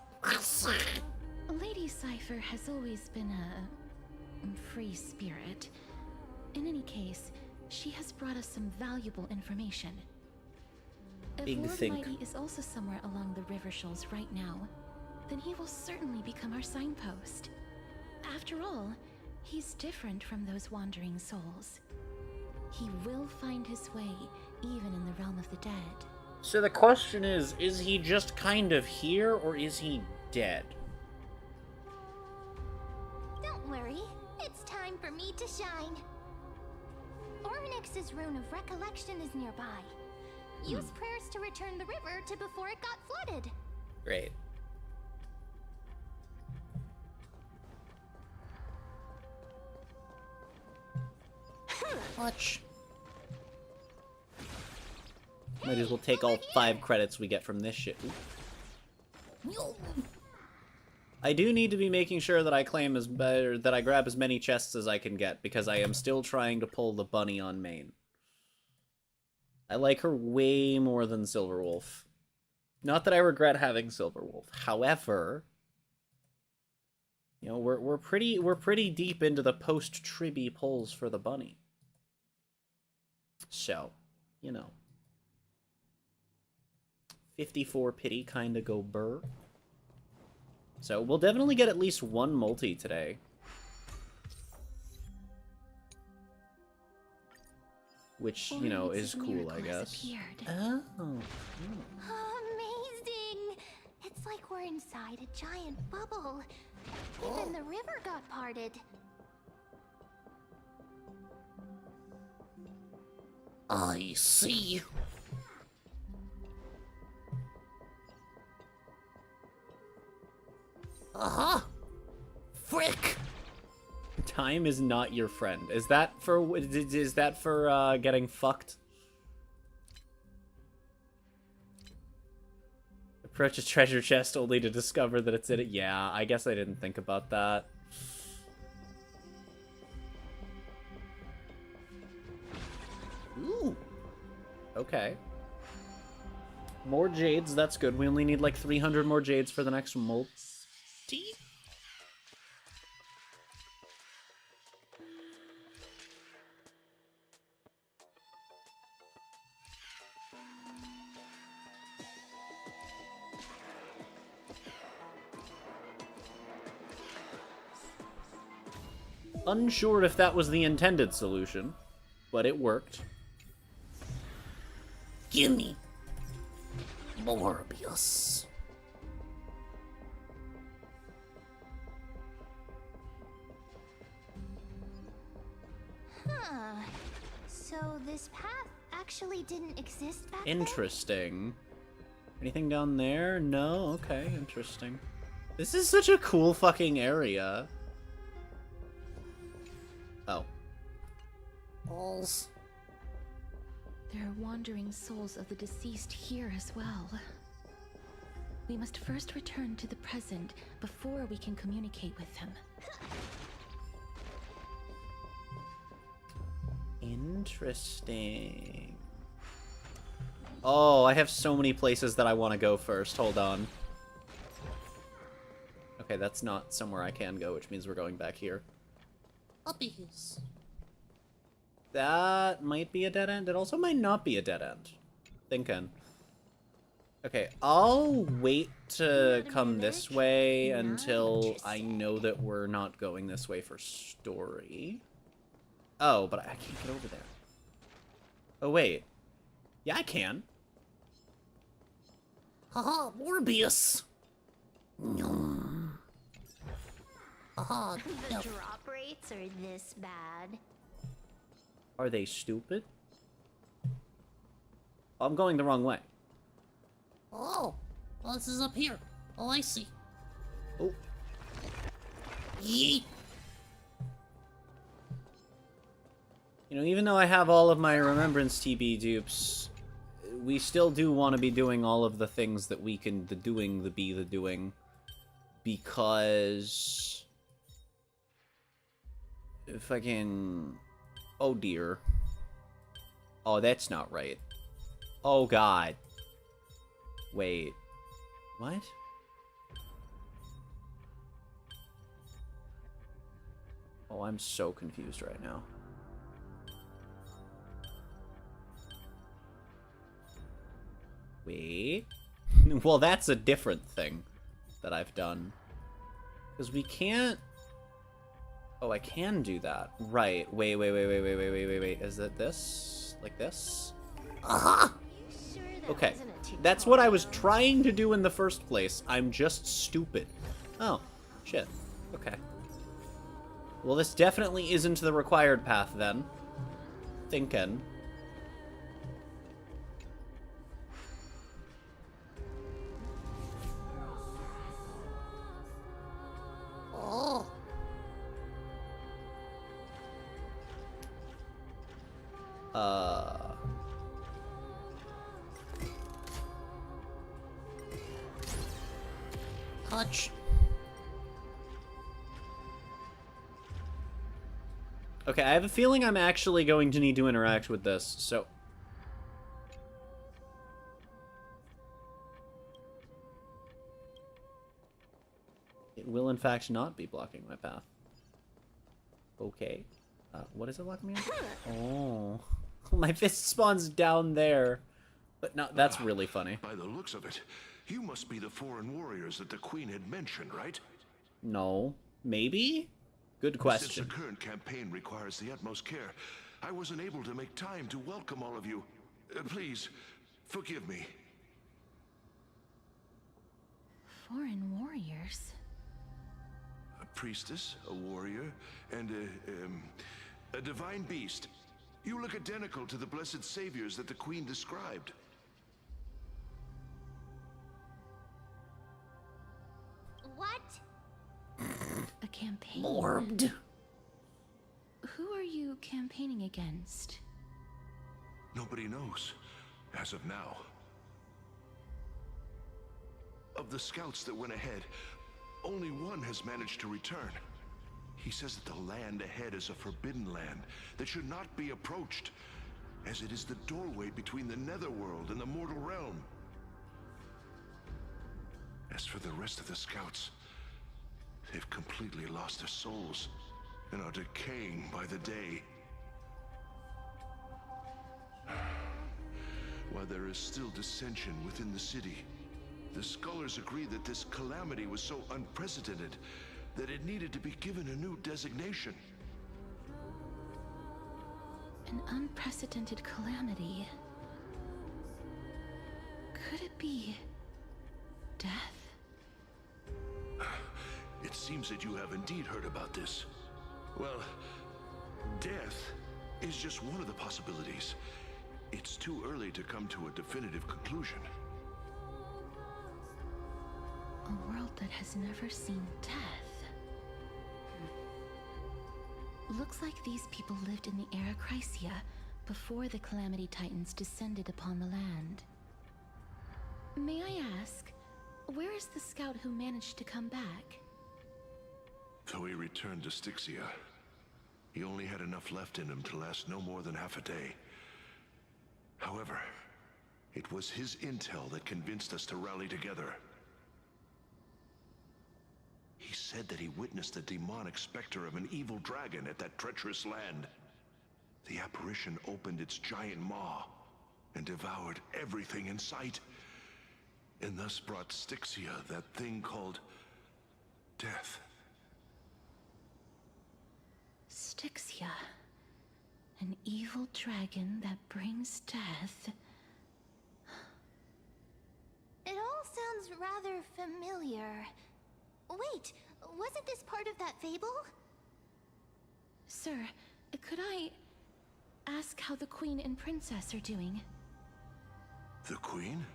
Lady Cypher has always been a free spirit. In any case, she has brought us some valuable information. If Big Lord think. Mighty is also somewhere along the river shoals right now, then he will certainly become our signpost. After all, he's different from those wandering souls. He will find his way, even in the realm of the dead. So the question is he just kind of here, or is he dead? Don't worry, it's time for me to shine. Ornix's rune of recollection is nearby. Use prayers to return the river to before it got flooded. Great. Might as well take all 5 credits we get from this shit. Ooh. I do need to be making sure that I claim that I grab as many chests as I can get, because I am still trying to pull the bunny on main. I like her way more than Silverwolf. Not that I regret having Silverwolf. However, you know, we're pretty deep into the post-Tribby pulls for the bunny. So, you know. 54 pity kinda go burr. So we'll definitely get at least one multi today. Which, you know, is cool, I guess. Oh. Amazing! It's like we're inside a giant bubble. Even the river got parted. I see. Aha! Frick! Time is not your friend. Is that for getting fucked? Approach a treasure chest only to discover that it's in it. Yeah, I guess I didn't think about that. Ooh. Okay. More jades, that's good. We only need like 300 more jades for the next multi. Unsure if that was the intended solution, but it worked. Gimme Morbius. Huh. So this path actually didn't exist back Interesting. Anything down there? No? Okay, interesting. This is such a cool fucking area. Oh. Balls. There are wandering souls of the deceased here as well. We must first return to the present before we can communicate with them. Interesting. Oh, I have so many places that I want to go first. Hold on. Okay, that's not somewhere I can go, which means we're going back here. Puppies. That might be a dead end. It also might not be a dead end. Thinking. Okay, I'll wait to come this way until I know that we're not going this way for story. Oh, but I can't get over there. Oh, wait. Yeah, I can. Haha, Morbius. Nom. Haha. The drop rates are this bad. Are they stupid? I'm going the wrong way. Oh, well, this is up here. Oh, I see. Oh. Yeet. You know, even though I have all of my Remembrance TB dupes, we still do want to be doing all of the things that we can be the doing. Because... fucking... Oh dear. Oh, that's not right. Oh god. Wait. What? Oh, I'm so confused right now. Wait. Well, that's a different thing that I've done. Because we can't... Oh, I can do that. Right. Wait. Is it this? Like this? Aha! Okay. That's what I was trying to do in the first place. I'm just stupid. Oh. Shit. Okay. Well, this definitely isn't the required path, then. Thinking. Oh. much. Okay, I have a feeling I'm actually going to need to interact with this, so... It will, in fact, not be blocking my path. Okay. What is it blocking me on? Oh. My fist spawns down there. But no, that's really funny. By the looks of it, you must be the foreign warriors that the Queen had mentioned, right? No. Maybe? Good question. Since the current campaign requires the utmost care, I wasn't able to make time to welcome all of you. Please, forgive me. Foreign warriors? A priestess, a warrior, and a divine beast. You look identical to the blessed saviors that the Queen described. What? A campaign? Morbed. Who are you campaigning against? Nobody knows, as of now. Of the scouts that went ahead, only one has managed to return. He says that the land ahead is a forbidden land that should not be approached, as it is the doorway between the netherworld and the mortal realm. As for the rest of the scouts, they've completely lost their souls and are decaying by the day. While there is still dissension within the city, the scholars agree that this calamity was so unprecedented that it needed to be given a new designation. An unprecedented calamity. Could it be... death? It seems that you have indeed heard about this. Well, death is just one of the possibilities. It's too early to come to a definitive conclusion. A world that has never seen death. Looks like these people lived in the era Chrysia before the Calamity Titans descended upon the land. May I ask, where is the scout who managed to come back? So he returned to Styxia. He only had enough left in him to last no more than half a day. However, it was his intel that convinced us to rally together. He said that he witnessed the demonic specter of an evil dragon at that treacherous land. The apparition opened its giant maw and devoured everything in sight, and thus brought Styxia that thing called death. Styxia. An evil dragon that brings death. It all sounds rather familiar. Wait, wasn't this part of that fable? Sir, could I ask how the Queen and Princess are doing? The Queen?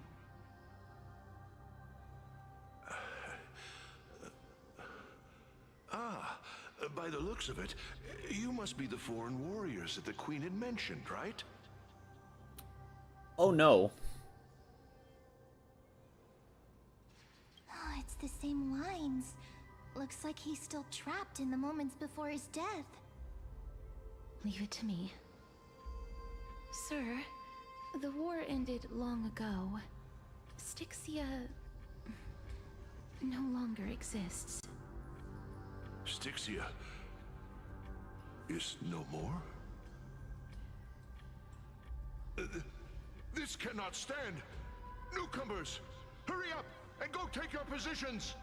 By the looks of it, you must be the foreign warriors that the Queen had mentioned, right? Oh no. Oh, it's the same lines. Looks like he's still trapped in the moments before his death. Leave it to me. Sir, the war ended long ago. Styxia no longer exists. Styxia is no more? This cannot stand! Newcomers, hurry up and go take your positions!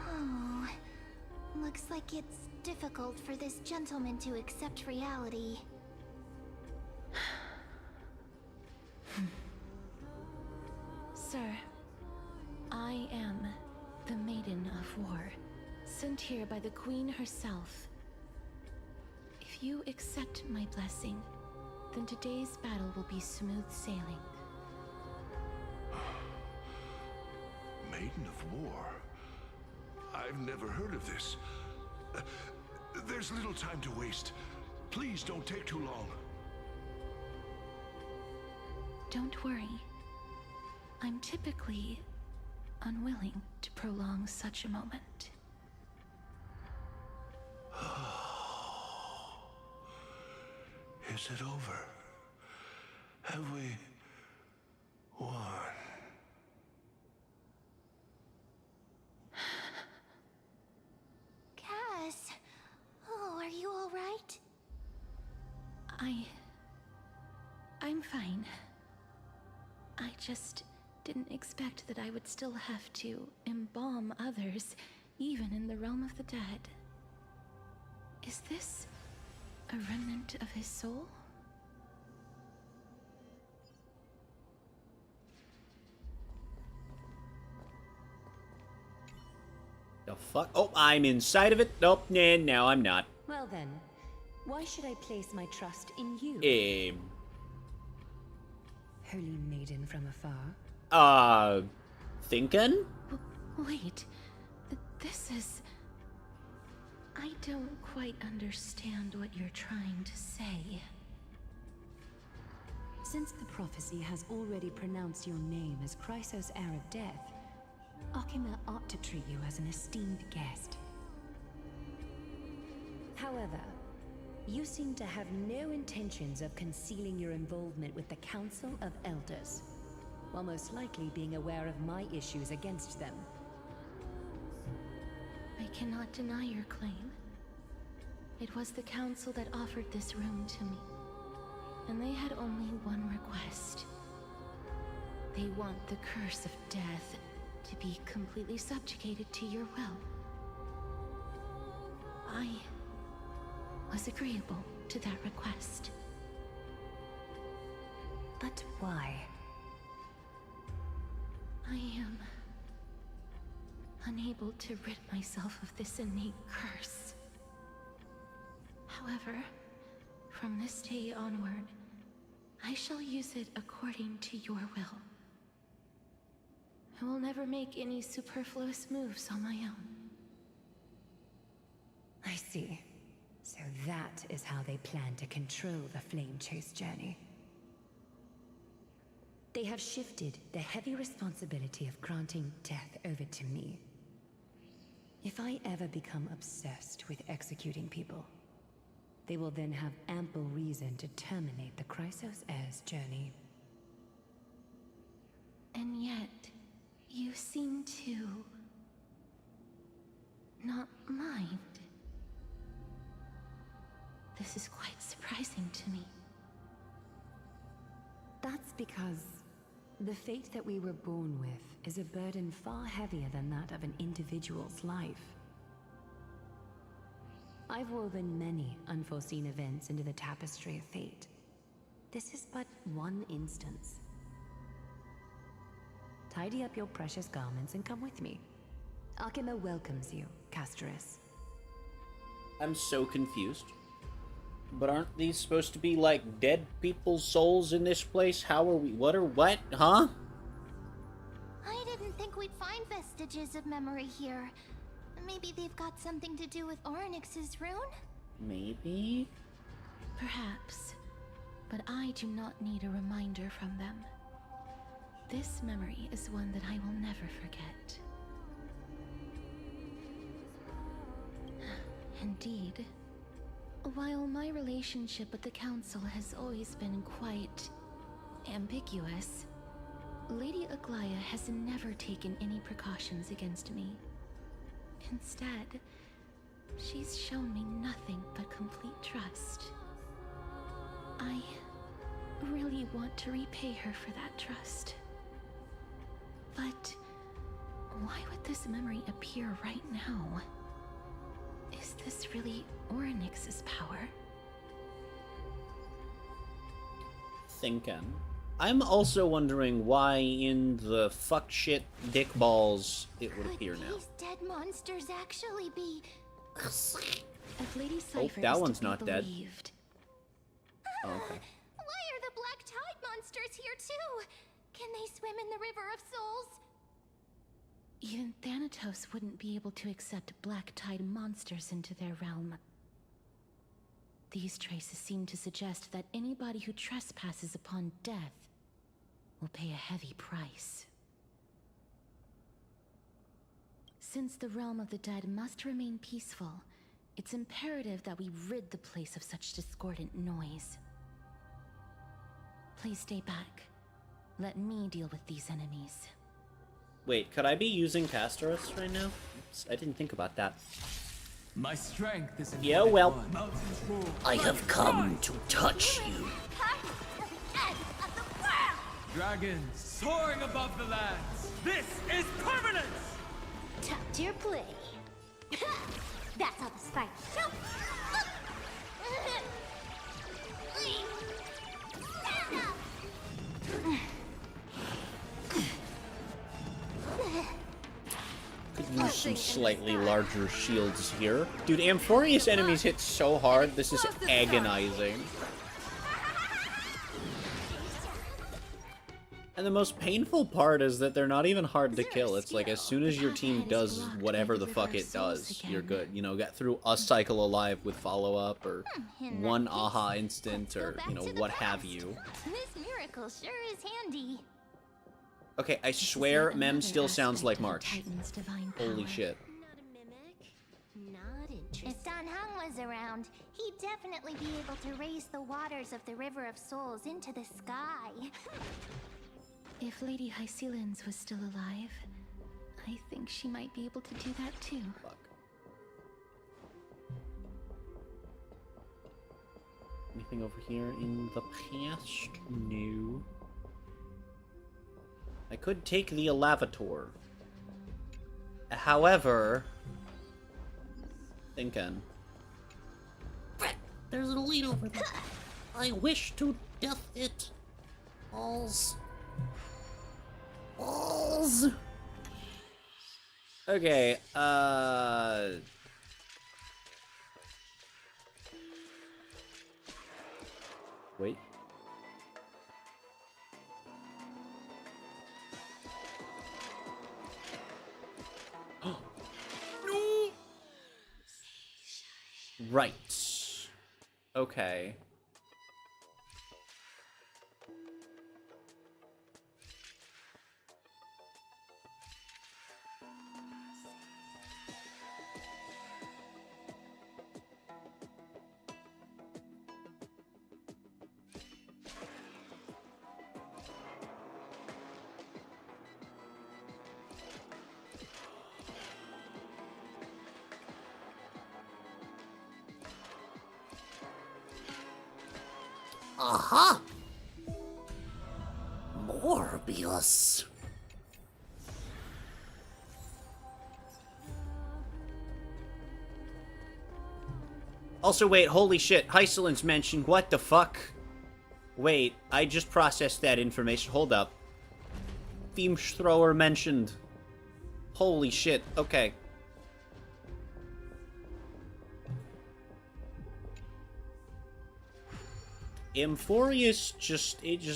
Oh, looks like it's difficult for this gentleman to accept reality. Sir, I am the Maiden of War, sent here by the Queen herself. If you accept my blessing, then today's battle will be smooth sailing. Maiden of War? I've never heard of this. There's little time to waste. Please don't take too long. Don't worry. I'm typically unwilling to prolong such a moment. Is it over? Have we won? Cass. Oh, are you all right? I'm fine. I just didn't expect that I would still have to embalm others, even in the realm of the dead. Is this a remnant of his soul? The fuck? Oh, I'm inside of it? Nope, nah, no, I'm not. Well then, why should I place my trust in you? Holy maiden from afar? Thinkin'? Wait, this is... I don't quite understand what you're trying to say. Since the prophecy has already pronounced your name as Chrysos, heir of death, Akima ought to treat you as an esteemed guest. However, you seem to have no intentions of concealing your involvement with the Council of Elders, while most likely being aware of my issues against them. I cannot deny your claim. It was the Council that offered this room to me, and they had only one request. They want the curse of death to be completely subjugated to your will. I was agreeable to that request. But why? I am unable to rid myself of this innate curse. However, from this day onward, I shall use it according to your will. I will never make any superfluous moves on my own. I see. So that is how they plan to control the Flame Chase journey. They have shifted the heavy responsibility of granting death over to me. If I ever become obsessed with executing people, they will then have ample reason to terminate the Chrysos heir's journey. And yet, you seem to not mind. This is quite surprising to me. That's because the fate that we were born with is a burden far heavier than that of an individual's life. I've woven many unforeseen events into the tapestry of fate. This is but one instance. Tidy up your precious garments and come with me. Akima welcomes you, Castoris. I'm so confused. But aren't these supposed to be, like, dead people's souls in this place? How are we? What? Huh? I didn't think we'd find vestiges of memory here. Maybe they've got something to do with Orynyx's rune? Maybe? Perhaps. But I do not need a reminder from them. This memory is one that I will never forget. Indeed. While my relationship with the Council has always been quite ambiguous, Lady Aglaya has never taken any precautions against me. Instead, she's shown me nothing but complete trust. I really want to repay her for that trust. But why would this memory appear right now? Is this really Orynyx's power? Thinking. I'm also wondering why in the fuck shit dick balls it would appear now. These dead monsters actually be... If Lady Cypher that is one's to be not dead. believed. Oh, okay. Why are the Black Tide monsters here too? Can they swim in the River of Souls? Even Thanatos wouldn't be able to accept Black Tide monsters into their realm. These traces seem to suggest that anybody who trespasses upon death will pay a heavy price. Since the realm of the dead must remain peaceful, it's imperative that we rid the place of such discordant noise. Please stay back. Let me deal with these enemies. Wait, could I be using Pastoris right now? Oops, I didn't think about that. My strength is in Yeah, well, I have come to touch you. Dragons soaring above the lands. This is permanence! Tucked your play. That's how the spiders show. Stand up. Could use some slightly larger shields here. Dude, Amphorius enemies hit so hard, this is agonizing. And the most painful part is that they're not even hard to kill. It's like as soon as your team does whatever the fuck it does, you're good. You know, get through a cycle alive with follow-up, or one aha instant, or, you know, what have you. This miracle sure is handy. Okay, I swear Mem still sounds like March. Holy shit. Not a mimic. Not interesting. If Don Hung was around, he'd definitely be able to raise the waters of the River of Souls into the sky. If Lady Hycelins was still alive, I think she might be able to do that too. Fuck. Anything over here in the past? No. I could take the Elavator. However, thinking. There's an elite over there. I wish to death it. Balls. Balls. Okay, wait. No! Right. Okay. Aha! Morbius. Also, wait, holy shit, Hycelins mentioned, what the fuck? Wait, I just processed that information, hold up. Thrower mentioned. Holy shit, okay. Amphorius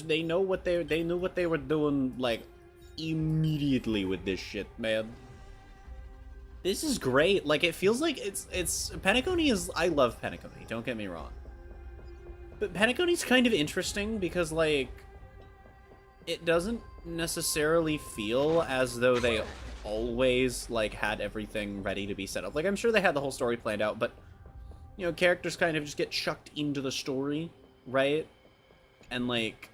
they know what they knew what they were doing, like, immediately with this shit, man. This is great. Like, it feels like it's Penacony is, I love Penacony, don't get me wrong. But Penacony's kind of interesting because, like, it doesn't necessarily feel as though they always, like, had everything ready to be set up. Like, I'm sure they had the whole story planned out, but, you know, characters kind of just get chucked into the story, right? And, like...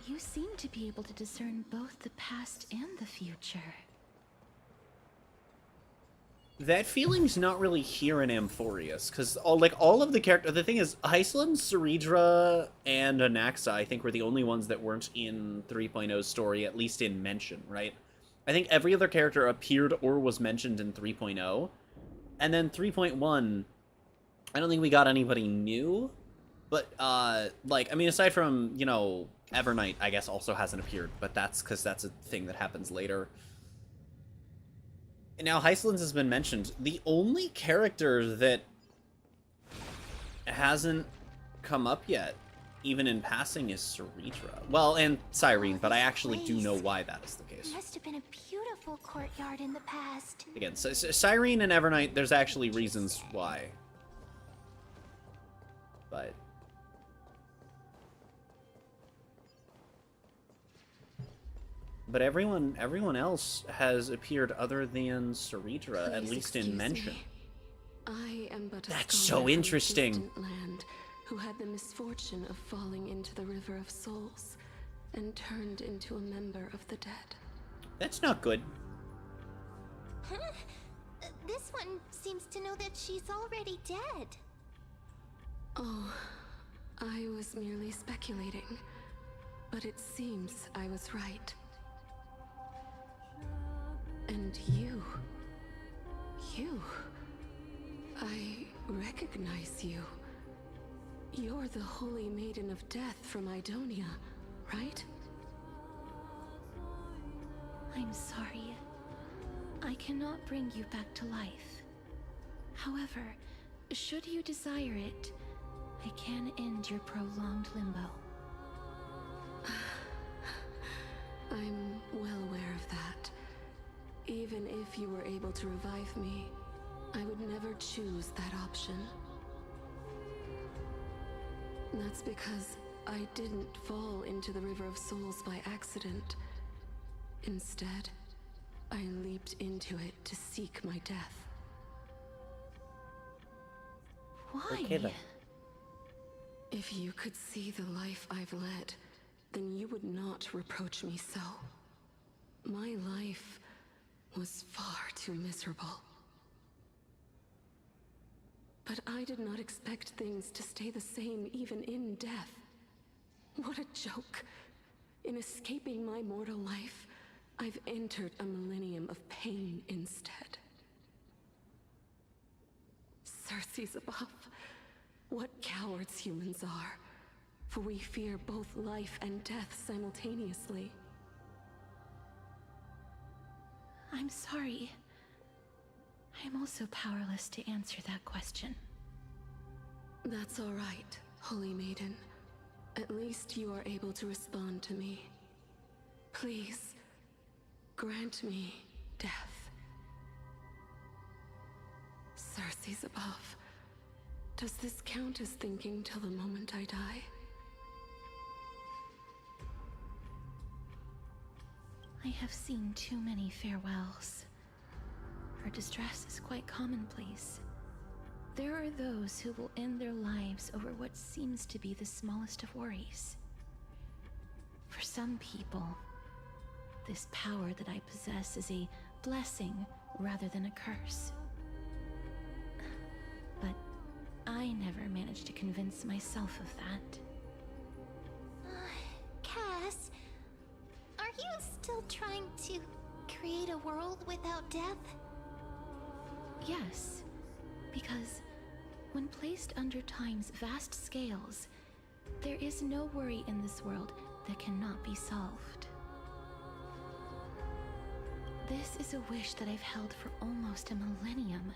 You seem to be able to discern both the past and the future. That feeling's not really here in Amphorius, because all of the characters... The thing is, Hycelin, Ceridra, and Anaxa, I think, were the only ones that weren't in 3.0's story, at least in mention, right? I think every other character appeared or was mentioned in 3.0. And then 3.1, I don't think we got anybody new. But, like, I mean, aside from, you know, Evernight, I guess, also hasn't appeared. But that's because that's a thing that happens later. And now Hycelins has been mentioned. The only character that hasn't come up yet, even in passing, is Ceridra. Well, and Cyrene, but I actually do know why that is the case. Must have been a beautiful courtyard in the past. Again, so Cyrene and Evernight, there's actually reasons why. But... But everyone else has appeared other than Saritra, at Please least in excuse mention. me. I am but a That's scholar so from a interesting. distant land who had the misfortune of falling into the River of Souls and turned into a member of the dead. That's not good. Huh? This one seems to know that she's already dead. Oh, I was merely speculating, but it seems I was right. And you, I recognize you. You're the Holy Maiden of Death from Idonia, right? I'm sorry. I cannot bring you back to life. However, should you desire it, I can end your prolonged limbo. I'm well aware of that. Even if you were able to revive me, I would never choose that option. That's because I didn't fall into the River of Souls by accident. Instead, I leaped into it to seek my death. Why? Okay, then. If you could see the life I've led, then you would not reproach me so. My life was far too miserable. But I did not expect things to stay the same even in death. What a joke. In escaping my mortal life, I've entered a millennium of pain instead. Circe's above. What cowards humans are. For we fear both life and death simultaneously. I'm sorry. I'm also powerless to answer that question. That's all right, Holy Maiden. At least you are able to respond to me. Please, grant me death. Circe's above. Does this count as thinking till the moment I die? I have seen too many farewells. Her distress is quite commonplace. There are those who will end their lives over what seems to be the smallest of worries. For some people, this power that I possess is a blessing rather than a curse. But I never managed to convince myself of that. Cass, are you still trying to create a world without death? Yes, because when placed under time's vast scales, there is no worry in this world that cannot be solved. This is a wish that I've held for almost a millennium.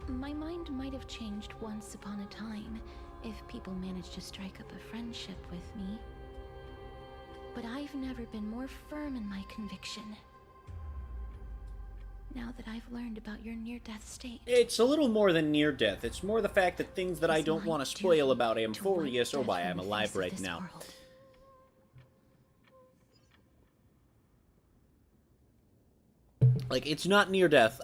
My mind might have changed once upon a time if people managed to strike up a friendship with me. But I've never been more firm in my conviction. Now that I've learned about your near-death state. It's a little more than near death. It's more the fact that things that I don't want to spoil about Amphorius or why I'm alive right now. Like, it's not near death.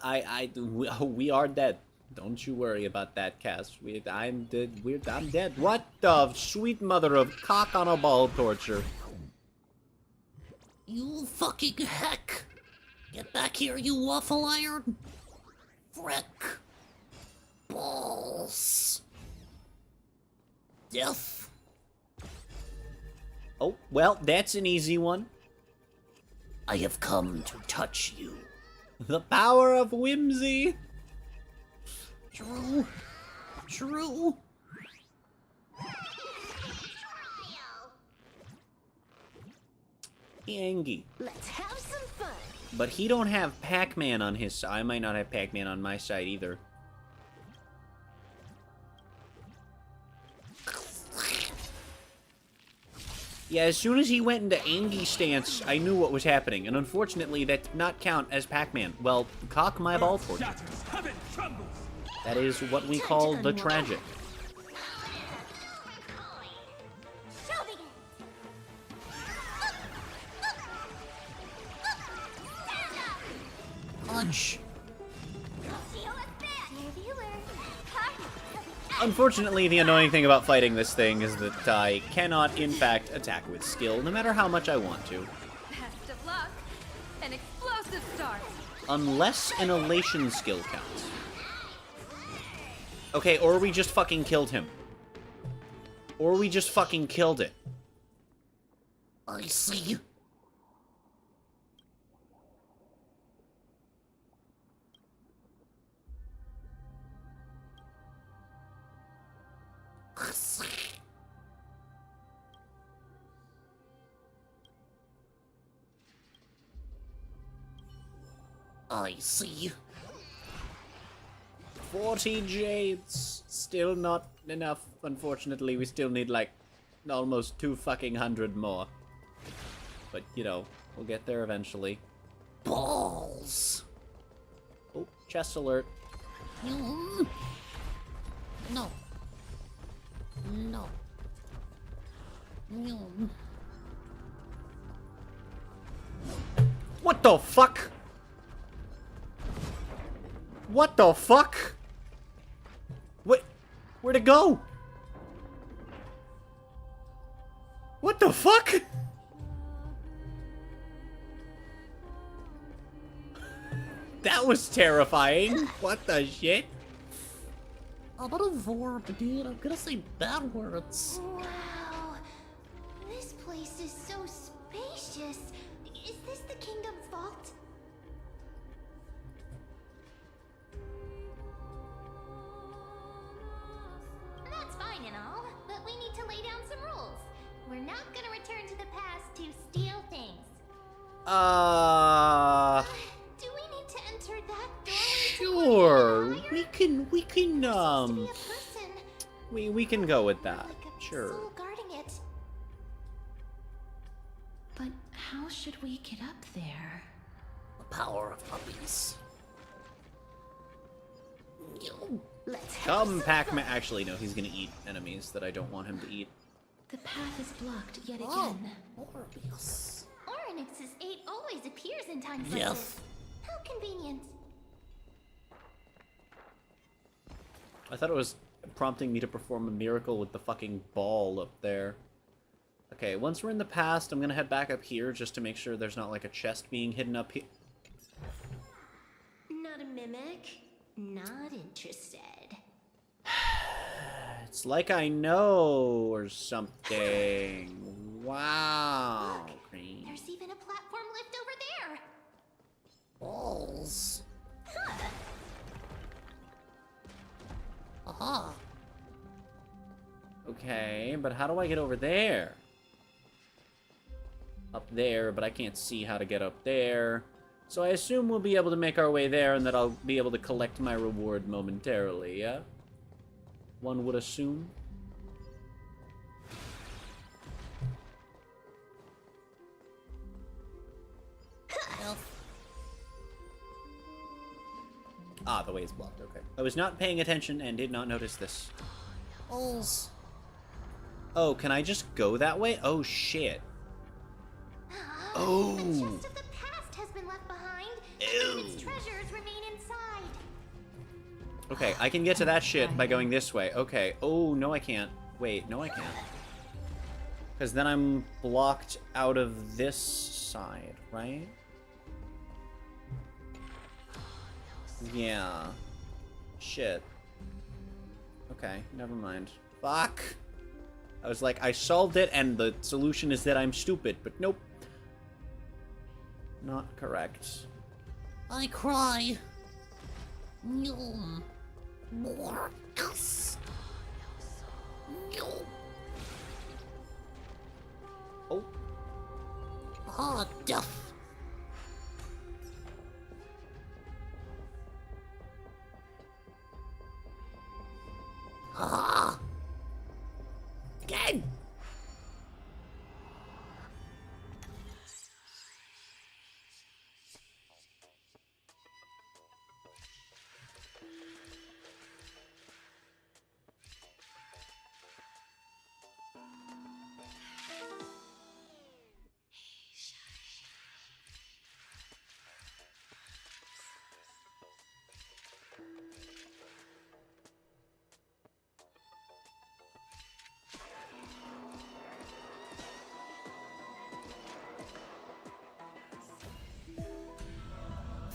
We are dead. Don't you worry about that, Cass. I'm dead. I'm dead. What the sweet mother of cock on a ball torture? You fucking heck! Get back here, you waffle iron! Frick! Balls! Death! Oh, well, that's an easy one. I have come to touch you. The power of whimsy! True. True. Angie. Let's have some fun. But he don't have Pac-Man on his side. I might not have Pac-Man on my side either. Yeah, as soon as he went into Angie stance, I knew what was happening. And unfortunately, that did not count as Pac-Man. Well, cock my ball torture. That is what we call the tragic. bitch! Unfortunately, the annoying thing about fighting this thing is that I cannot, in fact, attack with skill, no matter how much I want to. Best of luck. An explosive start. Unless an elation skill counts. Okay, or we just fucking killed him. Or we just fucking killed it. I see. I see. 40 jades. Still not enough, unfortunately. We still need, like, almost 200 more. But, you know, we'll get there eventually. Balls. Oh, chest alert. No. No. No. What the fuck? What the fuck? What? Where'd it go? What the fuck? That was terrifying. What the shit? I'm about a vorb, dude. I'm gonna say bad words. Wow. This place is so spacious. Is this the kingdom's vault? That's fine and all, but we need to lay down some rules. We're not gonna return to the past to steal things. Do we need to enter that doorway? Sure. We can go with that. Sure. Soul guarding it. But how should we get up there? The power of puppies. Let's Come, Pac-Man. Actually, no, he's gonna eat enemies that I don't want him to eat. The path is blocked yet Oh, again. Morbius. Oryx's 8 always appears in times like Yes. this. How convenient. I thought it was prompting me to perform a miracle with the fucking ball up there. Okay, once we're in the past, I'm gonna head back up here just to make sure there's not like a chest being hidden up here. Not a mimic. Not interested. It's like I know or something. Wow. Green. There's even a platform lift over there. Balls. Huh. Aha. Okay, but how do I get over there? Up there, but I can't see how to get up there. So I assume we'll be able to make our way there and that I'll be able to collect my reward momentarily, yeah? One would assume. Ah, the way is blocked, okay. I was not paying attention and did not notice this. Balls. Oh, can I just go that way? Oh, shit. Oh. The chest of the past has been left behind. And its treasures remain inside. Okay, I can get to that shit by going this way. Okay. Oh, no I can't. Wait, no I can't. Because then I'm blocked out of this side, right? Yeah. Shit. Okay, never mind. Fuck! I was like, I solved it, and the solution is that I'm stupid, but nope. Not correct. I cry. No. More. Yes. No. Oh. Ah, death. Ah. Again.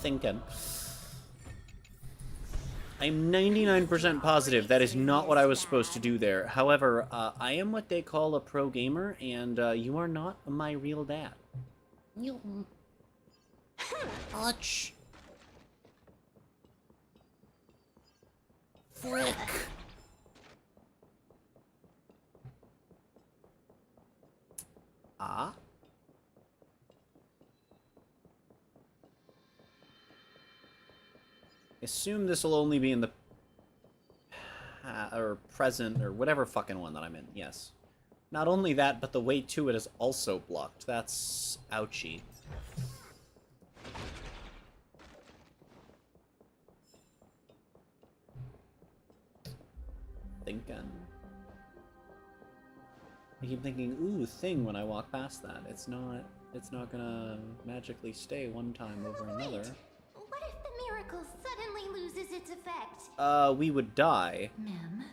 thinking. I'm 99% positive that is not what I was supposed to do there. However, I am what they call a pro gamer, and you are not my real dad. You... Ouch. Frick. Ah? Assume this will only be in the or present or whatever fucking one that I'm in. Yes. Not only that, but the way to it is also blocked. That's ouchy. Thinking. I keep thinking, ooh, thing when I walk past that. It's not gonna magically stay one time over another. What if the miracle suddenly loses its effect? We would die. Mem,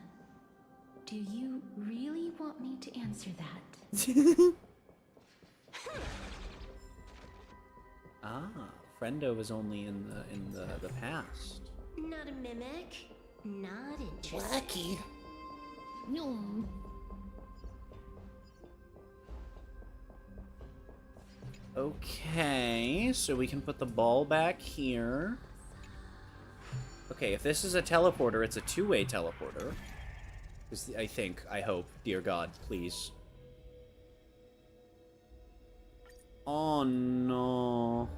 do you really want me to answer that? Ah, Friendo is only in the past. Not a mimic. Not interesting. Wacky. No. Okay, so we can put the ball back here. Okay, if this is a teleporter, it's a two-way teleporter. I think, I hope. Dear God, please. Oh, no.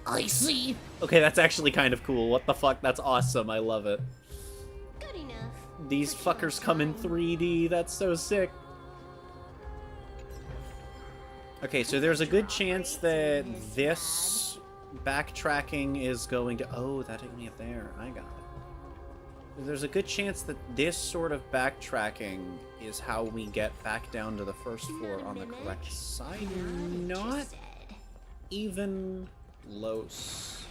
I see. Okay, that's actually kind of cool. What the fuck? That's awesome. I love it. Good enough. These fuckers come in 3D. That's so sick. Okay, so there's a good chance that this backtracking is going to... Oh, that took me up there. I got it. There's a good chance that this sort of backtracking is how we get back down to the first floor on the correct side. Not even close.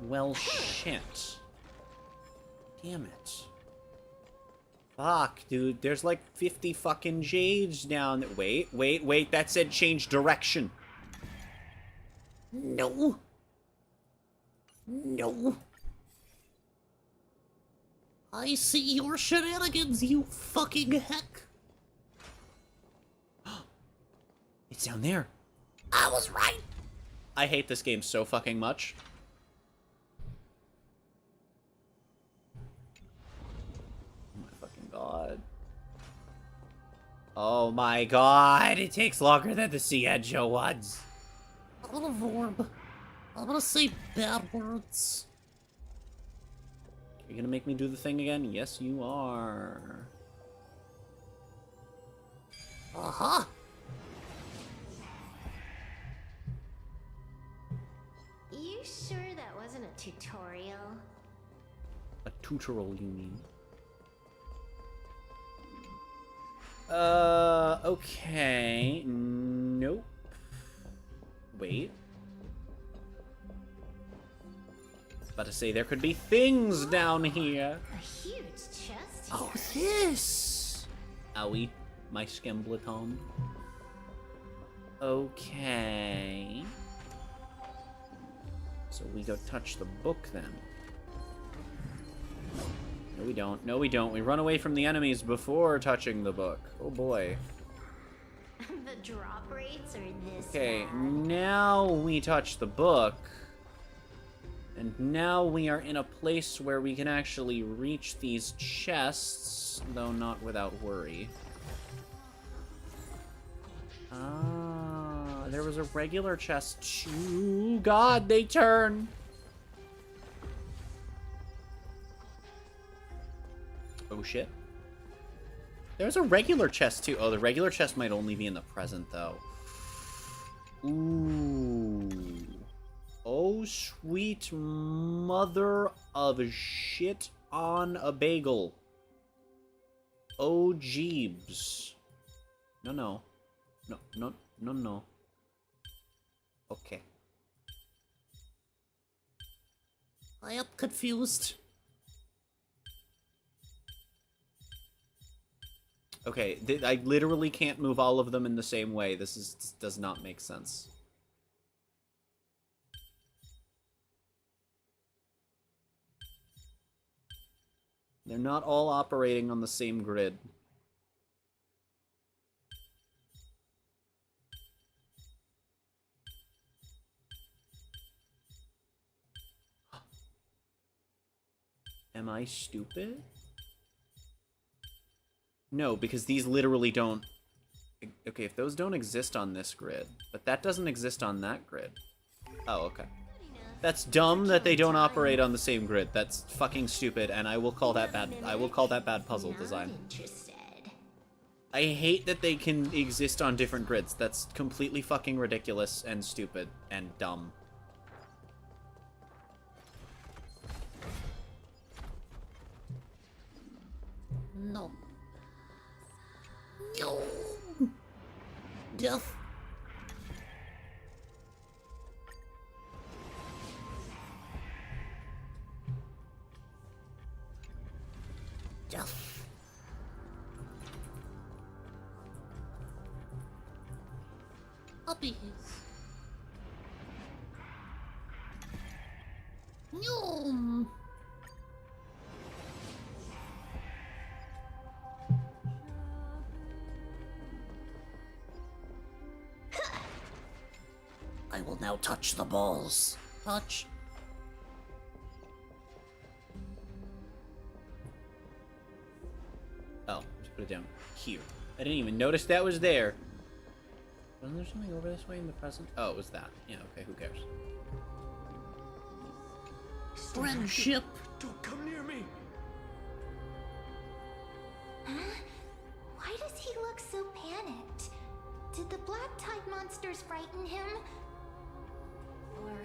Well, shit. Damn it. Fuck, dude. There's like 50 fucking jades down there. Wait. That said change direction. No. No. I see your shenanigans, you fucking heck. It's down there. I was right. I hate this game so fucking much. Oh my fucking god. Oh my god, it takes longer than the Cienjo ones. I'm gonna vorb. I'm gonna say bad words. You're gonna make me do the thing again? Yes, you are. Uh-huh. You sure that wasn't a tutorial? A tutorial, you mean? Okay. Nope. Wait. About to say there could be things down here. A huge chest here. Oh, this. Owie, my skembleton. Okay. So we go touch the book then. No, we don't. No, we don't. We run away from the enemies before touching the book. Oh boy. The drop rates are this Okay, bad. now we touch the book. And now we are in a place where we can actually reach these chests, though not without worry. Ah, there was a regular chest too. God, they turn. Oh shit. There's a regular chest too. Oh, the regular chest might only be in the present though. Ooh. Oh, sweet mother of shit on a bagel. Oh, Jeebs. No. Okay. I am confused. Okay, I literally can't move all of them in the same way. This does not make sense. They're not all operating on the same grid. Am I stupid? No, because these literally don't... Okay, if those don't exist on this grid, but that doesn't exist on that grid. Oh, okay. That's dumb that they don't operate on the same grid. That's fucking stupid, and I will call that bad. I will call that bad puzzle design. I hate that they can exist on different grids. That's completely fucking ridiculous and stupid and dumb. No. No. Death. Death. Puppies. No. I will now touch the balls. Touch. Oh, just put it down here. I didn't even notice that was there. Wasn't there something over this way in the present? Oh, it was that. Yeah, okay, who cares? Friendship. Don't come near me. Huh? Why does he look so panicked? Did the black tide monsters frighten him? Or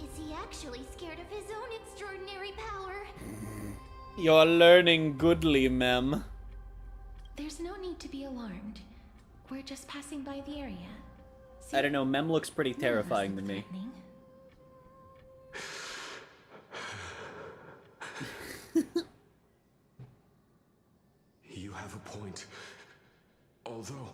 is he actually scared of his own extraordinary power? You're learning goodly, ma'am. There's no need to be alarmed. We're just passing by the area. See? I don't know, Mem looks pretty terrifying to me. You have a point. Although,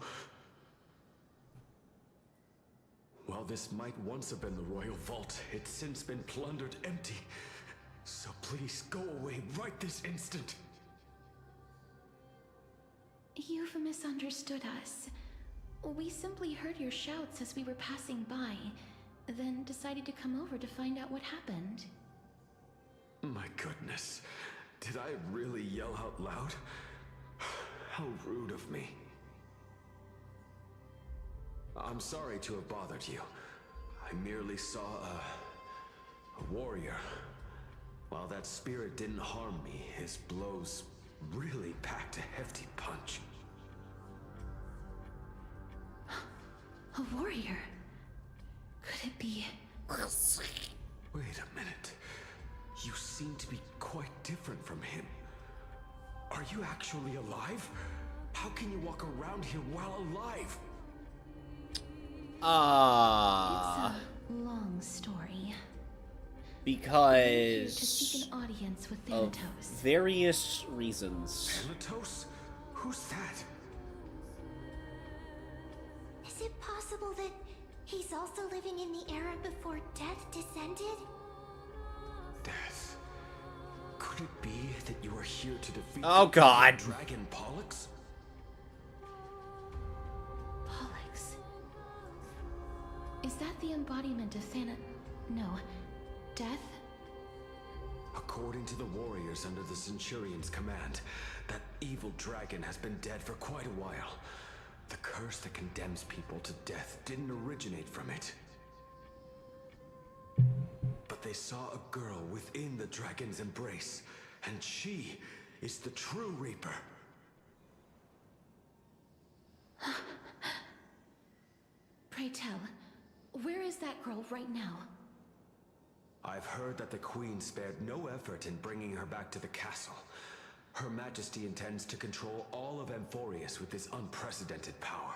while this might once have been the royal vault, it's since been plundered empty. So please go away right this instant. You've misunderstood us. We simply heard your shouts as we were passing by, then decided to come over to find out what happened. My goodness. Did I really yell out loud? How rude of me. I'm sorry to have bothered you. I merely saw a warrior. While that spirit didn't harm me, his blows really packed a hefty punch. A warrior? Could it be... Wait a minute. You seem to be quite different from him. Are you actually alive? How can you walk around here while alive? It's a long story. Because To seek an audience with of Thanatos. various reasons. Thanatos? Who's that? Is it possible that he's also living in the era before death descended? Death. Could it be that you are here to defeat Oh God. the dragon Pollux? Pollux. Is that the embodiment of No. Death? According to the warriors under the Centurion's command, that evil dragon has been dead for quite a while. The curse that condemns people to death didn't originate from it. But they saw a girl within the dragon's embrace, and she is the true Reaper. Pray tell, where is that girl right now? I've heard that the Queen spared no effort in bringing her back to the castle. Her Majesty intends to control all of Amphorius with this unprecedented power.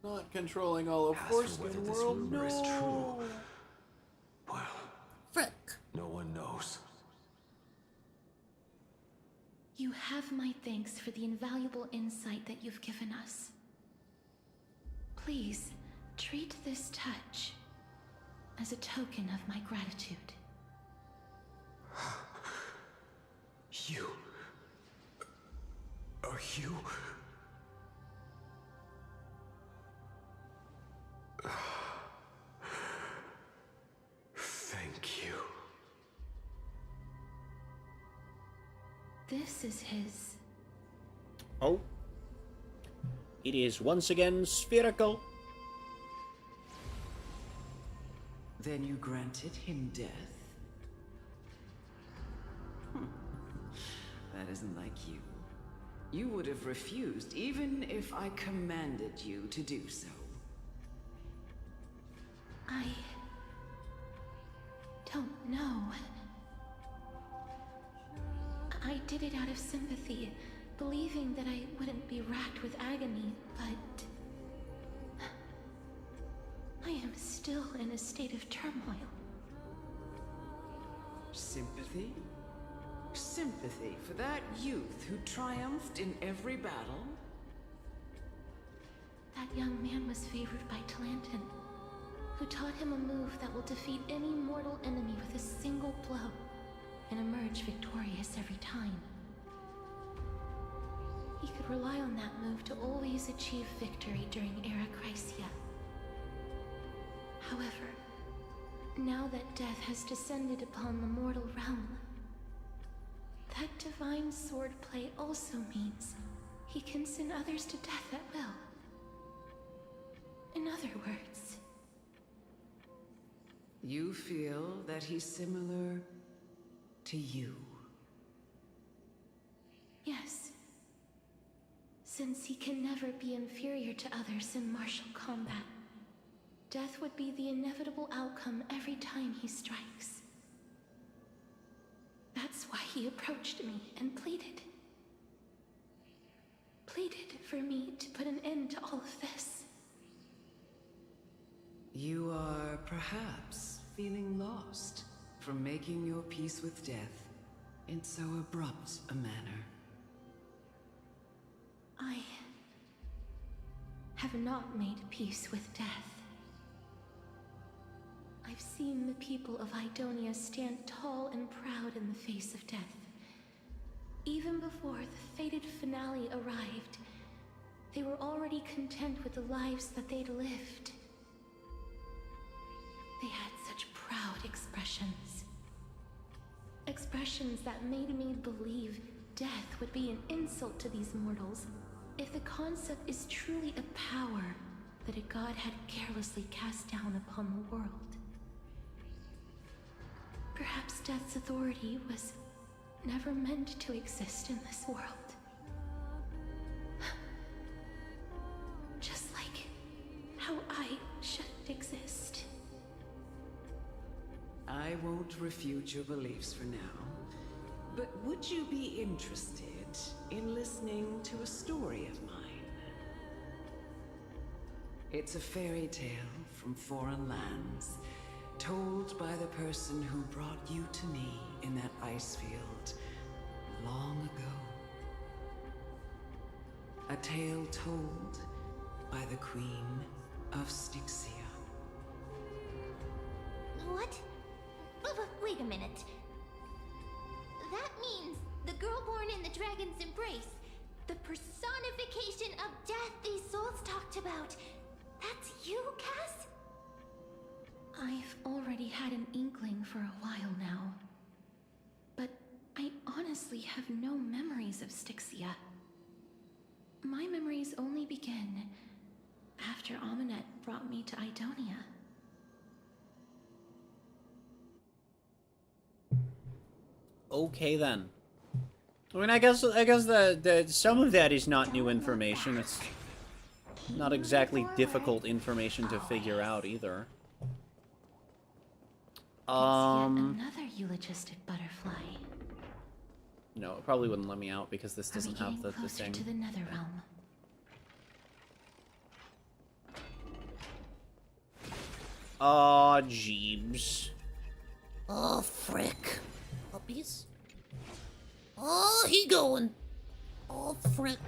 Not controlling all of As for whether this rumor is true, well, Frick. No one knows. You have my thanks for the invaluable insight that you've given us. Please, treat this touch as a token of my gratitude. You... Are you... Thank you. This is his... Oh. It is once again spherical. Then you granted him death? That isn't like you. You would have refused even if I commanded you to do so. I... don't know. I did it out of sympathy, believing that I wouldn't be racked with agony, but... I am still in a state of turmoil. Sympathy? Sympathy for that youth who triumphed in every battle? That young man was favored by Talantin, who taught him a move that will defeat any mortal enemy with a single blow and emerge victorious every time. He could rely on that move to always achieve victory during Era Chrysia. However, now that death has descended upon the mortal realm, that divine swordplay also means he can send others to death at will. In other words... You feel that he's similar to you? Yes. Since he can never be inferior to others in martial combat, death would be the inevitable outcome every time he strikes. That's why he approached me and pleaded. Pleaded for me to put an end to all of this. You are perhaps feeling lost from making your peace with death in so abrupt a manner. I have not made peace with death. I've seen the people of Idonia stand tall and proud in the face of death. Even before the fated finale arrived, they were already content with the lives that they'd lived. They had such proud expressions. Expressions that made me believe death would be an insult to these mortals if the concept is truly a power that a god had carelessly cast down upon the world. Perhaps death's authority was never meant to exist in this world. Just like how I shouldn't exist. I won't refute your beliefs for now, but would you be interested in listening to a story of mine? It's a fairy tale from foreign lands, told by the person who brought you to me in that ice field long ago. A tale told by the Queen of Styxia. What? Wait a minute. That means the girl born in the dragon's embrace, the personification of death these souls talked about. That's you, Cass? I've already had an inkling for a while now. But I honestly have no memories of Styxia. My memories only begin after Aminet brought me to Idonia. Okay then. I mean, I guess the some of that is not new information. It's not exactly difficult information to figure out either. It's yet another eulogistic butterfly. No, it probably wouldn't let me out because this doesn't have the closer thing. to the nether realm. Aw, Jeebs. Oh, frick. Puppies? Oh, he going. Oh, frick.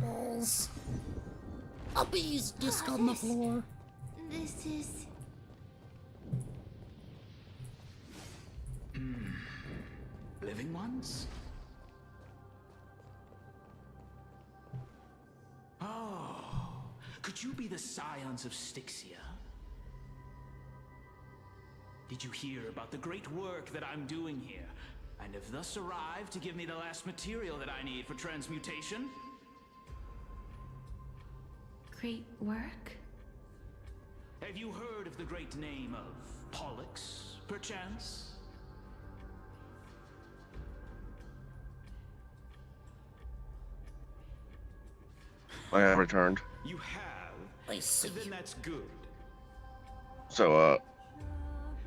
Balls. Puppies disc on the floor. This is... Living ones? Oh, could you be the scions of Styxia? Did you hear about the great work that I'm doing here? And have thus arrived to give me the last material that I need for transmutation? Great work? Have you heard of the great name of Pollux, perchance? I have returned. You have? I see. Then that's good. So,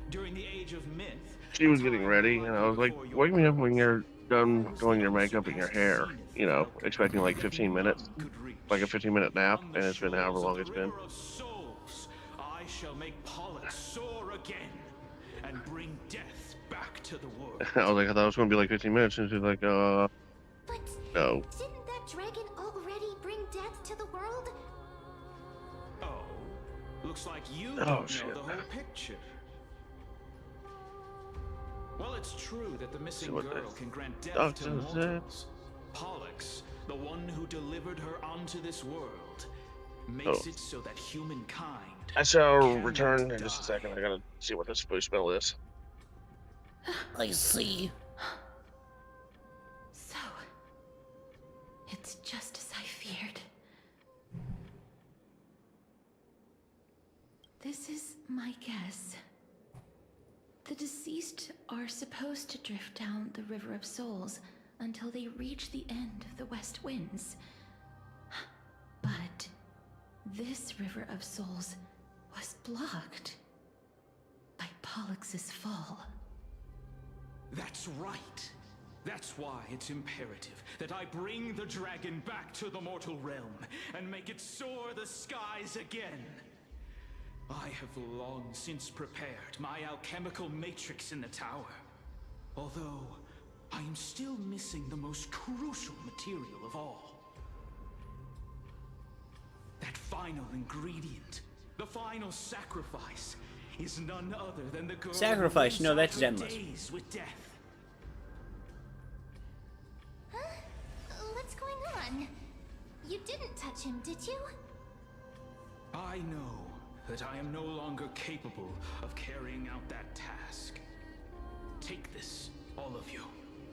During the age of myth, she was getting ready, and I was like, wake me up when you're done doing your makeup and your hair. You know, expecting like 15 minutes. Like a 15-minute nap, and it's been however long it's been. I shall make Pollux soar again and bring death back to the world. I was like, I thought it was going to be like 15 minutes, and she's like, no. Didn't that dragon already bring death to the world? Oh, looks like you Oh, don't shit. know the whole picture. Well, it's true that the missing girl can grant death to mortals. Pollux, the one who delivered her onto this world, makes it so that humankind I shall return in just a second. I gotta see what this boost spell is. I see. So, it's just as I feared. This is my guess. The deceased are supposed to drift down the River of Souls until they reach the end of the West Winds. But this River of Souls was blocked by Pollux's fall. That's right. That's why it's imperative that I bring the dragon back to the mortal realm and make it soar the skies again. I have long since prepared my alchemical matrix in the tower, although I am still missing the most crucial material of all. That final ingredient, the final sacrifice, is none other than the girl Sacrifice? who No, that's lives out her Zenless. days with death. Huh? What's going on? You didn't touch him, did you? I know that I am no longer capable of carrying out that task. Take this, all of you,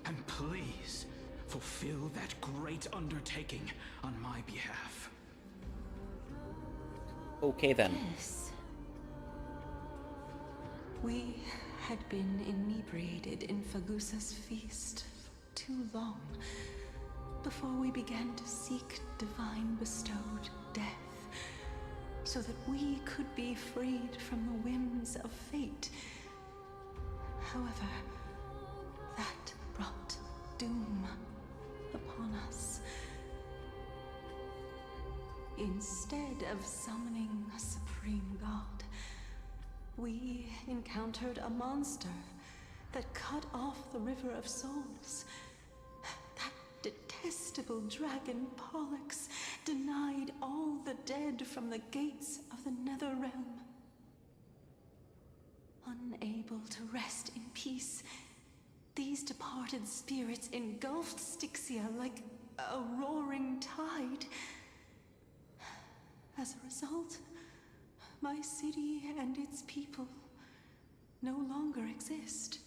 and please fulfill that great undertaking on my behalf. Okay then. Yes. We had been inebriated in Fagusa's feast for too long before we began to seek divine bestowed death, so that we could be freed from the whims of fate. However, that brought doom upon us. Instead of summoning a supreme god, we encountered a monster that cut off the River of Souls. That detestable dragon Pollux denied all the dead from the gates of the Nether Realm. Unable to rest in peace, these departed spirits engulfed Styxia like a roaring tide. As a result, my city and its people no longer exist.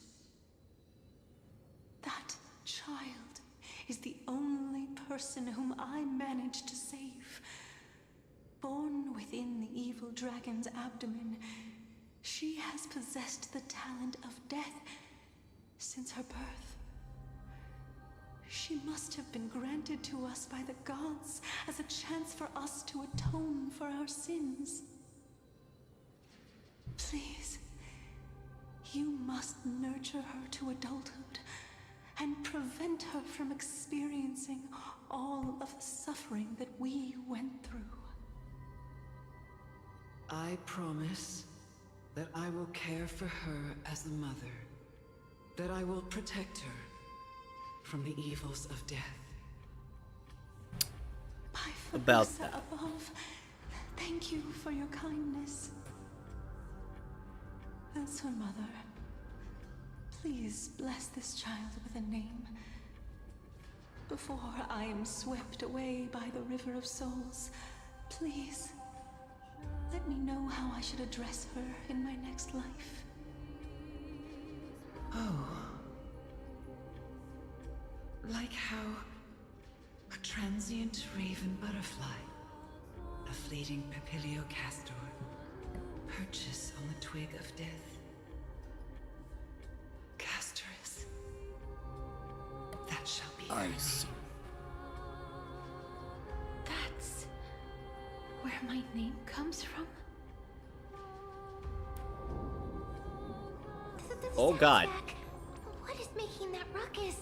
That child is the only person whom I managed to save. Born within the evil dragon's abdomen, she has possessed the talent of death since her birth. She must have been granted to us by the gods as a chance for us to atone for our sins. Please, you must nurture her to adulthood and prevent her from experiencing all of the suffering that we went through. I promise that I will care for her as a mother that I will protect her from the evils of death. About Ursa that. above, thank you for your kindness. As her mother, please bless this child with a name. Before I am swept away by the River of Souls, please, let me know how I should address her in my next life. Oh. Like how a transient raven butterfly, a fleeting papilio castor, perches on the twig of death. Castorus. That shall be her name. That's where my name comes from? Oh god. What is making that ruckus?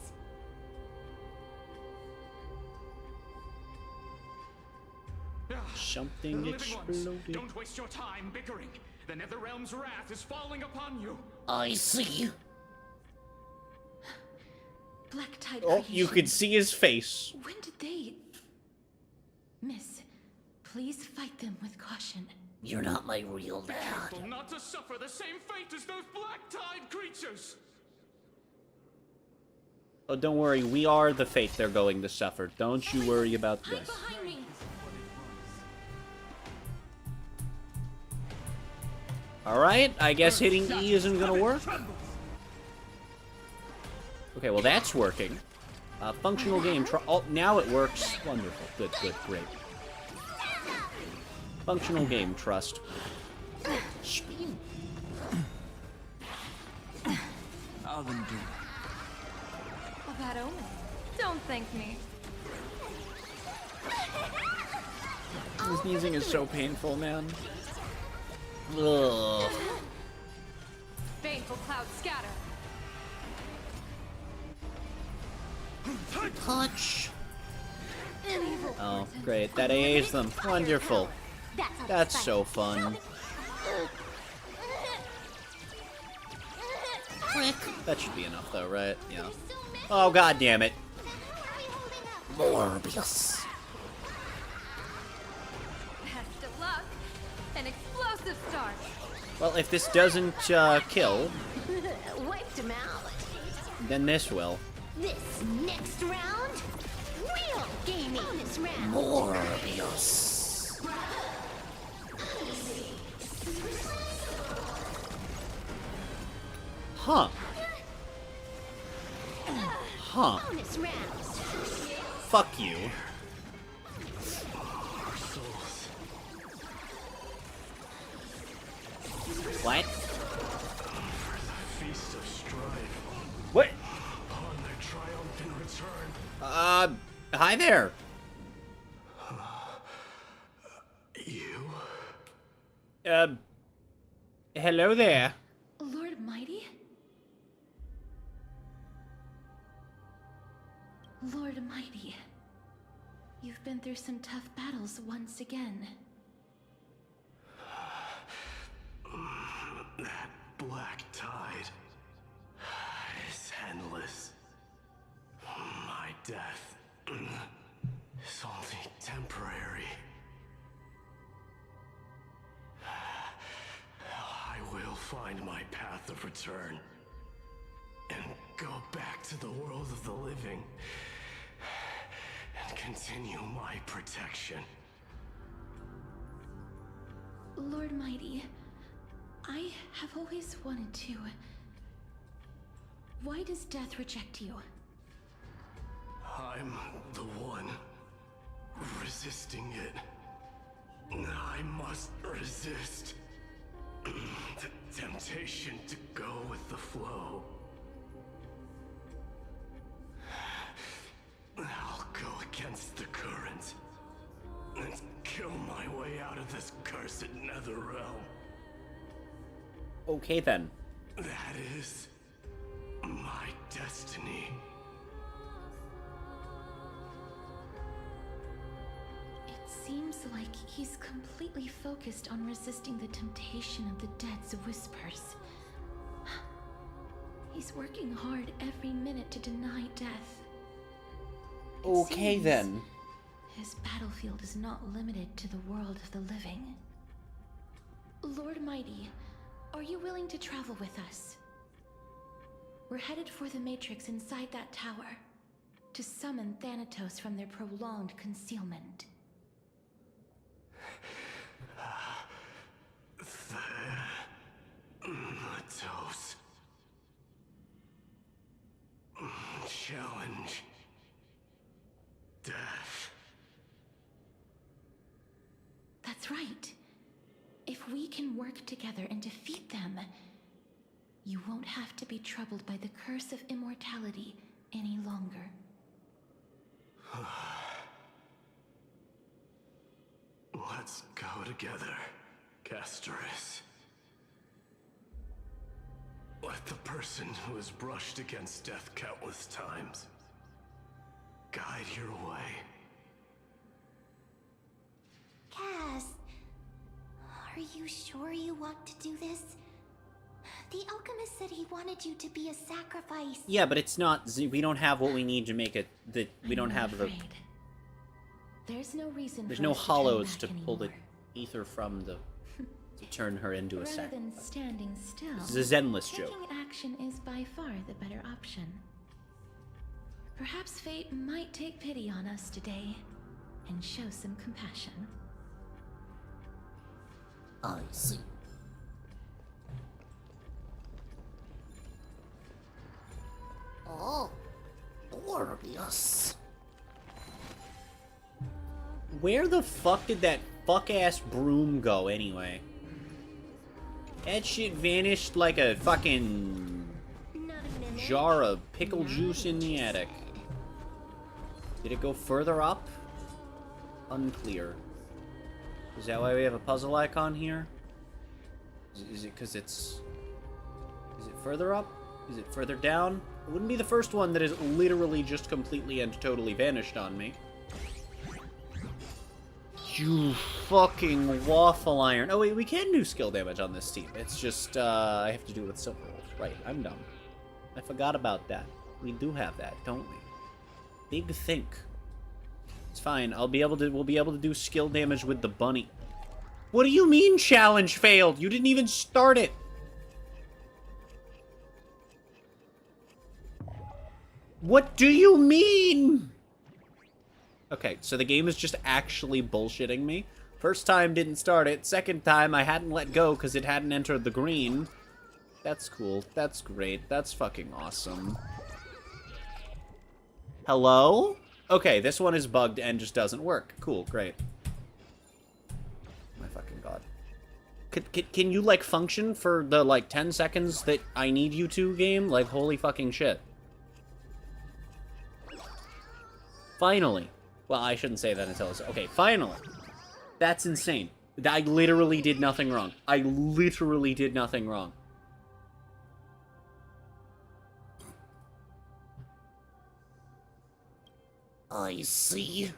Something exploded. Don't waste your time bickering. The Netherrealm's wrath is falling upon you. I see. Black Tide Oh, you creation. could see his face. When did they... Miss, please fight them with caution. You're not my real Be dad. careful not to suffer the same fate as those Black Tide creatures. Oh, don't worry. We are the fate they're going to suffer. Don't you worry about this. Behind me. Alright, I guess hitting E isn't gonna work. Okay, well that's working. Functional game oh, now it works. Wonderful. Good, good, great. Functional game trust. I'll undo. A bad omen. Don't thank me. This sneezing is so painful, man. Ugh. Baneful cloud scatter. Touch. Oh, great. That AA's them. Wonderful. That's so fun. Frick. That should be enough, though, right? Yeah. Oh, god damn it. Morbius. Best of luck. An explosive start. Well, if this doesn't kill, Wiped him out. then this will. This next round, real gaming. Bonus round. Morbius. Huh. Huh. Bonus round. Fuck you. What? Feast of strife. What? On their triumphant return. Hi there. You? Hello there. Lord Mighty? Lord Mighty, you've been through some tough battles once again. That black tide is endless. My death is only temporary. I will find my path of return and go back to the world of the living and continue my protection. Lord Mighty, I have always wanted to. Why does death reject you? I'm the one resisting it. I must resist the temptation to go with the flow. I'll go against the current and kill my way out of this cursed Netherrealm. Okay then. That is my destiny. It seems like he's completely focused on resisting the temptation of the dead's whispers. He He's working hard every minute to deny death. It Okay, seems then. His battlefield is not limited to the world of the living. Lord Mighty, are you willing to travel with us? We're headed for the Matrix inside that tower, to summon Thanatos from their prolonged concealment. Thanatos. Challenge. Death. That's right. If we can work together and defeat them, you won't have to be troubled by the curse of immortality any longer. Let's go together, Castorus. Let the person who has brushed against death countless times guide your way. Cass, are you sure you want to do this? The alchemist said he wanted you to be a sacrifice. Yeah, but it's not. We don't have what we need to make it. We don't have the. There's no reason. There's for no us to turn hollows back to pull the anymore. ether from the. To turn her into a Rather sacrifice. than standing still, This is a Zenless joke. taking action is by far the better option. Perhaps fate might take pity on us today and show some compassion. I see. Oh, glorious. Where the fuck did that fuck-ass broom go, anyway? That shit vanished like a fucking jar of pickle juice in the attic. Did it go further up? Unclear. Is that why we have a puzzle icon here? Is it because it's... Is it further up? Is it further down? It wouldn't be the first one that is literally just completely and totally vanished on me. You fucking waffle iron. Oh wait, we can do skill damage on this team. It's just, I have to do it with silver rolls. Right, I'm dumb. I forgot about that. We do have that, don't we? Big think. It's fine. We'll be able to do skill damage with the bunny. What do you mean challenge failed? You didn't even start it. What do you mean? Okay, so the game is just actually bullshitting me. First time didn't start it. Second time I hadn't let go because it hadn't entered the green. That's cool. That's great. That's fucking awesome. Hello? Okay, this one is bugged and just doesn't work. Cool, great. My fucking god. Can you, like, function for the, like, 10 seconds that I need you to, game? Like, holy fucking shit. Finally. Well, I shouldn't say that until it's... Okay, finally. That's insane. I literally did nothing wrong. I literally did nothing wrong. I see.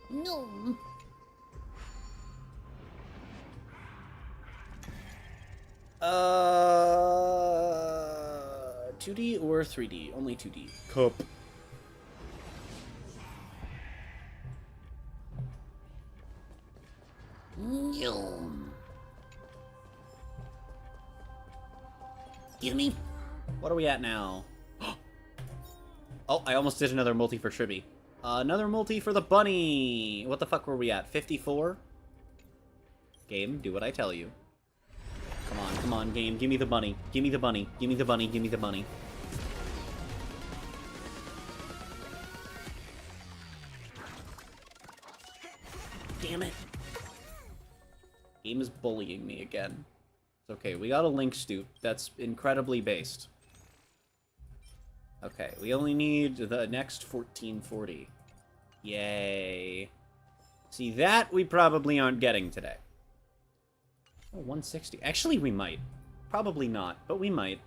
No. 2D or 3D? Only 2D. Cup. No. Gimme. What are we at now? Oh, I almost did another multi for Tribby. Another multi for the bunny. What the fuck were we at? 54? Game, do what I tell you. Come on, game. Give me the bunny. Give me the bunny. Give me the bunny. Give me the bunny. Damn it. Game is bullying me again. It's okay, we got a Link Stoop. That's incredibly based. Okay, we only need the next 1440. Yay. See, that we probably aren't getting today. Oh, 160. Actually, we might. Probably not, but we might.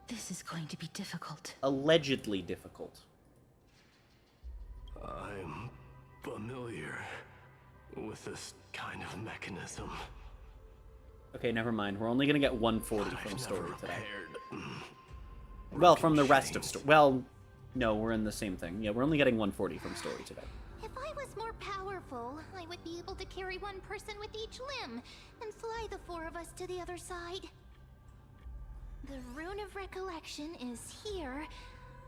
This is going to be difficult. Allegedly difficult. I'm familiar with this kind of mechanism. Okay, never mind. We're only gonna get 140 from story today. Prepared. Well, from the rest of story. Well, no, we're in the same thing. Yeah, we're only getting 140 from story today. If I was more powerful, I would be able to carry one person with each limb and fly the 4 of us to the other side. The Rune of Recollection is here,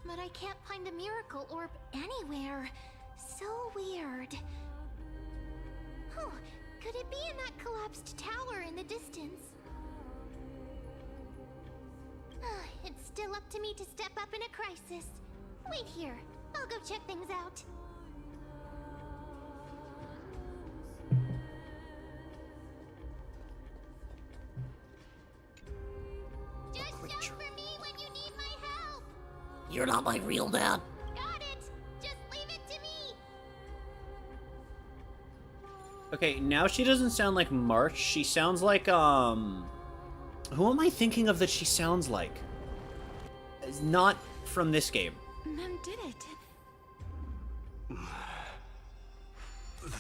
but I can't find a miracle orb anywhere. So weird. Oh, could it be in that collapsed tower in the distance? It's still up to me to step up in a crisis. Wait here. I'll go check things out. Just shout for me when you need my help. You're not my real dad. Got it. Just leave it to me. Okay, now she doesn't sound like March. She sounds like, who am I thinking of that she sounds like? It's not from this game. Mem did it.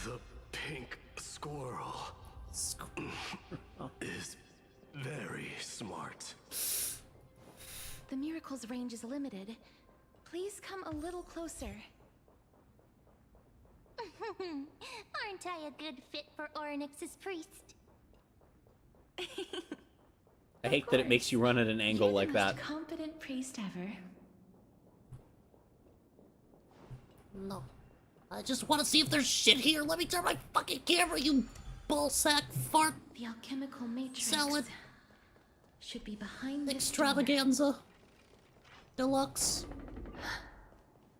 The pink squirrel is very smart. The miracle's range is limited. Please come a little closer. Aren't I a good fit for Orynyx's priest? I hate that it makes you run at an angle like that. Most competent priest ever. No. I just want to see if there's shit here. Let me turn my fucking camera, you ballsack fart. The alchemical matrix Salad. should be behind this Extravaganza. Deluxe.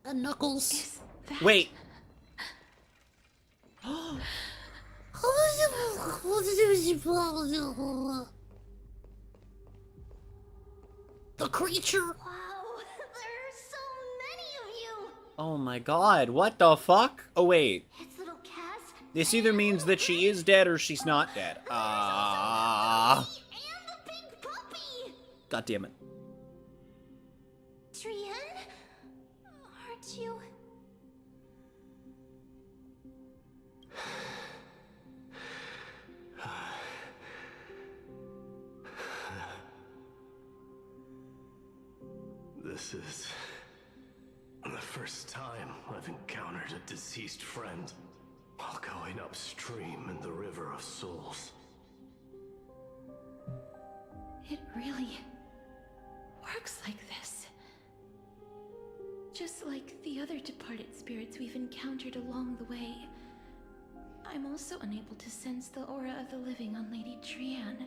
And Knuckles. Wait. The creature. Wow, there are so many of you. Oh my god, what the fuck? Oh wait. It's little Cass. This either means that she is dead or she's not dead. Ah. And the pink puppy. God damn it. Trian? Aren't you? This is the first time I've encountered a deceased friend while going upstream in the River of Souls. It really works like this. Just like the other departed spirits we've encountered along the way. I'm also unable to sense the aura of the living on Lady Trian.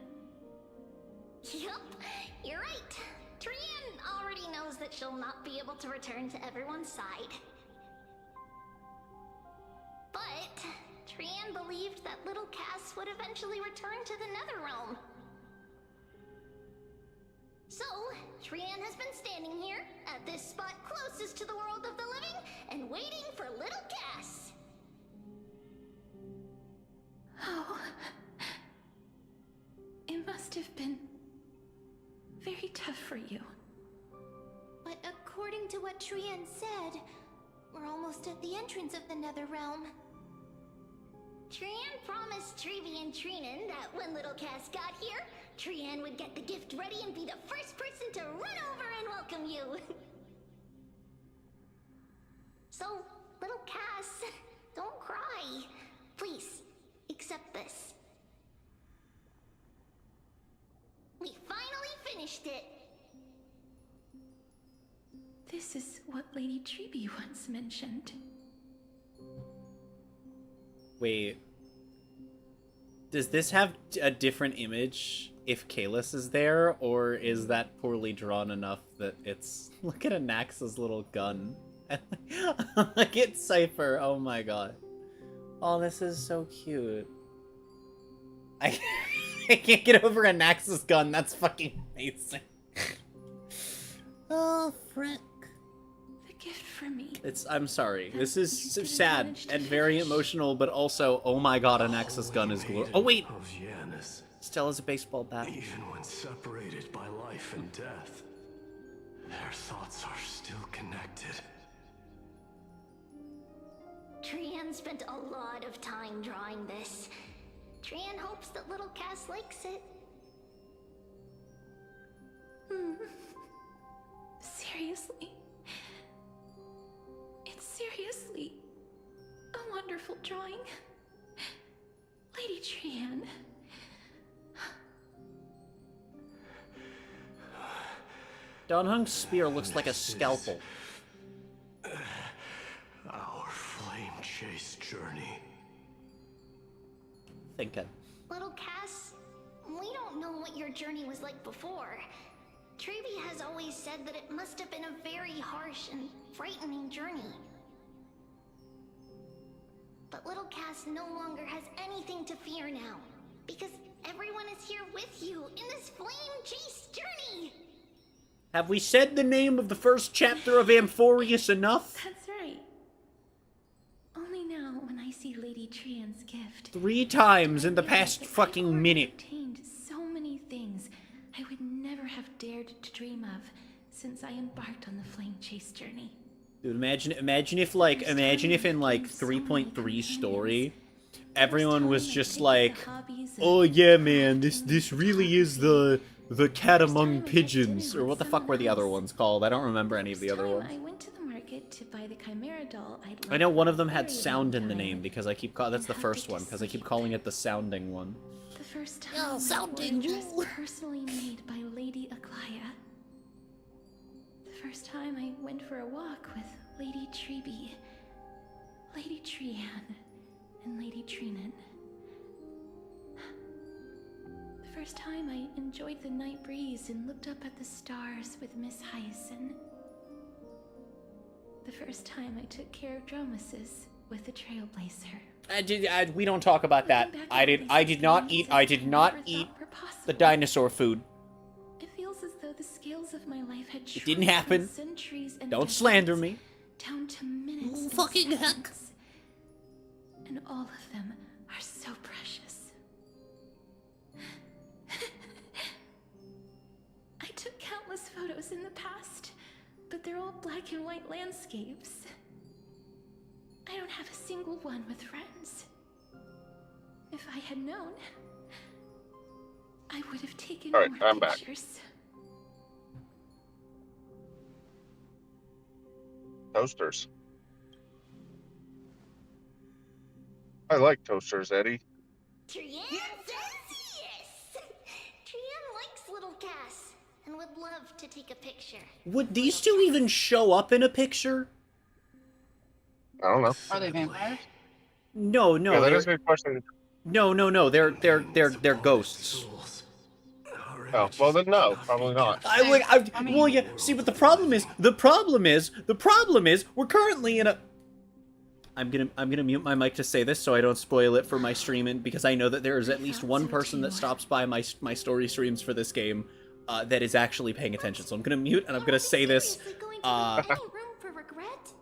Yup, you're right. Trian already knows that she'll not be able to return to everyone's side. But Trian believed that little Cass would eventually return to the Netherrealm. So, Trian has been standing here, at this spot closest to the world of the living, and waiting for little Cass. Oh. It must have been very tough for you. But according to what Trian said, we're almost at the entrance of the Netherrealm. Trian promised Trevi and Trinan that when little Cass got here, Trian would get the gift ready and be the first person to run over and welcome you. So, little Cass, don't cry. Please, accept this. We finally finished it. This is what Lady Treeby once mentioned. Wait. Does this have a different image if Kalis is there, or is that poorly drawn enough that it's... Look at Anax's little gun. Look at Cypher, oh my god. Oh, this is so cute. I can't get over Anax's gun, that's fucking amazing. Oh, frick. The gift for me. I'm sorry. This is so sad and very emotional, but also, oh my god, Anax's gun is glorious. Oh wait! Of Yanis, Stella's a baseball bat. even when separated by life and death, their thoughts are still connected. Trian spent a lot of time drawing this. Trian hopes that little Cass likes it. Seriously? It's seriously a wonderful drawing. Lady Trian. Donhung's spear looks like a scalpel. Our flame chase journey. Thinking. Little Cass, we don't know what your journey was like before. Treevee has always said that it must have been a very harsh and frightening journey. But little Cass no longer has anything to fear now, because everyone is here with you in this flame chase journey! Have we said the name of the first chapter of Amphorius enough? That's right. Only now, when I see Lady Trian's gift, 3 times in the past fucking minute. contained so many things I would never have dared to dream of since I embarked on the flame chase journey. Dude, imagine if in like 3.3 story, everyone was just like, oh yeah man, this really is the cat among pigeons, or what the fuck were the other ones called? I don't remember any of the other ones. I went to the market to buy the Chimera doll I'd I know one of them had sound in the name because I keep that's the first one because I keep calling it the sounding one. The first time I wore a dress personally made by Lady Aglaya. The first time I went for a walk with Lady Treevee, Lady Trian, and Lady Trinan. The first time I enjoyed the night breeze and looked up at the stars with Miss Hyacinth. The first time I took care of Dromasis with the Trailblazer. We don't talk about that. I did not eat the dinosaur food. It feels as though the scales of my life had It didn't happen. Don't slander me. Down to minutes. Oh, fucking heck. And all of them are so precious. I took countless photos in the past, but they're all black and white landscapes. I don't have a single one with friends. If I had known, I would have taken All right, more I'm back. pictures. Toasters. I like toasters, Eddie. Trian says yes! Trian likes little Cass and would love to take a picture. Would these two even show up in a picture? I don't know. Are they vampires? No, Yeah, that is a good question. No. They're ghosts. Oh, well then no, probably not. Well, yeah. See, but the problem is, we're currently in a. I'm gonna mute my mic to say this so I don't spoil it for my streaming, because I know that there is at least one person that stops by my story streams for this game that is actually paying attention. So I'm gonna mute and I'm gonna say this. Any room for regret?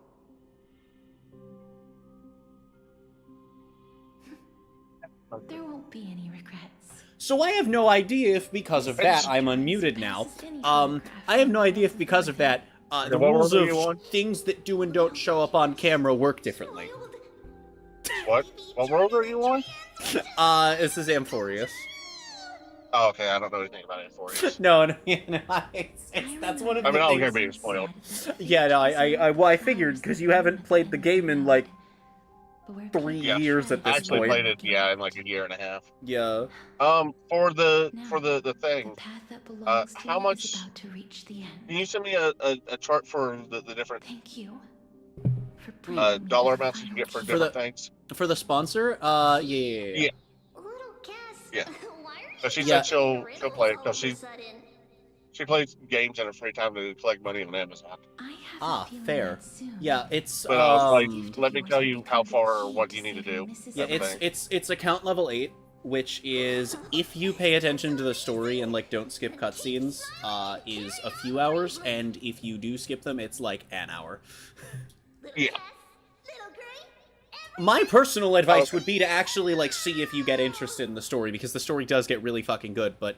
There won't be any regrets. So I have no idea if because of that I'm unmuted now. I have no idea if because of that the rules of things that do and don't show up on camera work differently. What? What world are you on? This is Amphorius. Oh, okay, I don't know anything about Amphorius. No, that's one of the I mean, I don't care things. being spoiled. Yeah, no, I figured because you haven't played the game in like 3 years at this I actually point. played it, yeah, in like a year and a half. Yeah. For the thing, how much? To reach the end. Can you send me a chart for the different? Thank you. Dollar amounts you get for different things? For the sponsor? Yeah. Yeah. So she said she'll play it because she plays games in her free time to collect money on Amazon. Ah, fair. Yeah, it's. But I was like, let me tell you how far or what you need to do. Yeah, it's account level 8, which is if you pay attention to the story and like don't skip cutscenes, is a few hours, and if you do skip them, it's like an hour. Yeah. My personal advice would be to actually like see if you get interested in the story, because the story does get really fucking good. But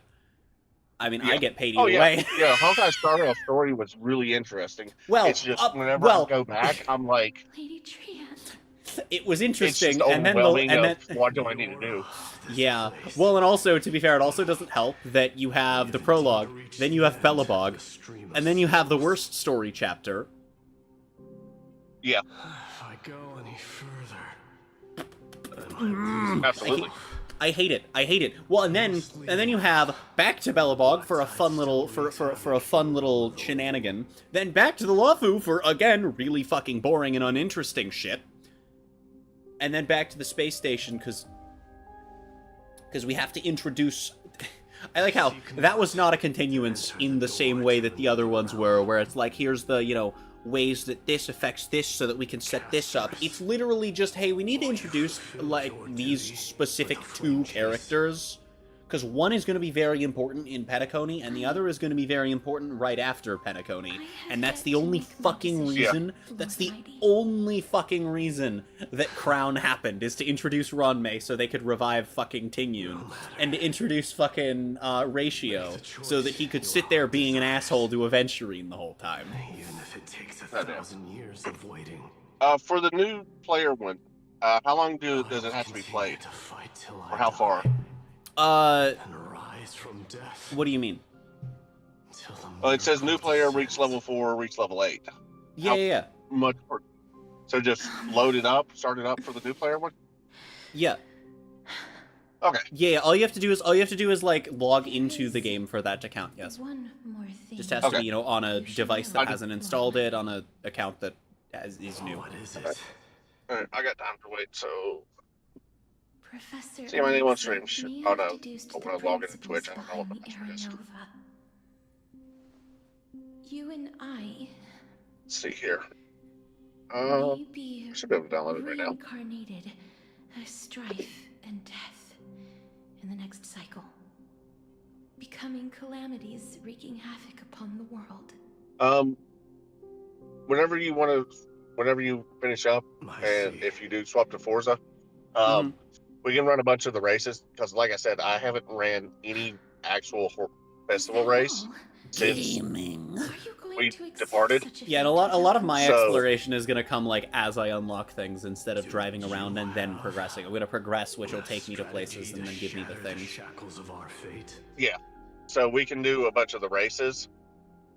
I mean, I get paid either way. Yeah, Honkai Star Rail story was really interesting. Well, it's just whenever I go back, I'm like, Lady Trian. It was It's interesting, just and then overwhelming what do I need to do? yeah. Well, and also, to be fair, it also doesn't help that you have the prologue, then you have Belobog, and then you have the worst story chapter. Yeah. If I go any further, Absolutely. I hate it. I hate it. Well, and then you have back to Belobog for a fun little for a fun little shenanigan. Then back to the Lawfu for again really fucking boring and uninteresting shit. And then back to the space station because we have to introduce. I like how that was not a continuance in the same way that the other ones were, where it's like here's the ways that this affects this so that we can set this up. It's literally just, hey, we need to introduce, like, these specific 2 characters, because one is going to be very important in Petacone, and the other is going to be very important right after Petacone, and that's the only fucking reason, that's the only fucking reason that Crown happened, is to introduce Ronmei so they could revive fucking Tingyun, and to introduce fucking Ratio, so that he could sit there being an asshole to Aventurine the whole time. Even if it takes 1,000 years of waiting. For the new player one, how long does it have to be played? Or how far? What do you mean? Well, it says new player reach level 4, reach level 8. Yeah. Much more. So just load it up, start it up for the new player one? Yeah. Okay. Yeah, all you have to do is like log into the game for that to count, yes. One more thing. Just has to be, on a device that hasn't installed it, on an account that is new. What is it? Alright, I got time to wait, so... Professor See my name on Elixir stream. may Oh have no, deduced I'm the gonna log into principles Twitch, I don't know what the behind password is. Aranova. You and I Let's see here. may be I should be able to download it right now. reincarnated as strife and death in the next cycle, becoming calamities wreaking havoc upon the world. Whenever you finish up, and if you do swap to Forza, we can run a bunch of the races, because like I said, I haven't ran any actual festival race since we departed. Yeah, and a lot of my exploration is gonna come like as I unlock things instead of driving around and then progressing. I'm gonna progress, which will take me to places and then give me the things. Yeah, so we can do a bunch of the races,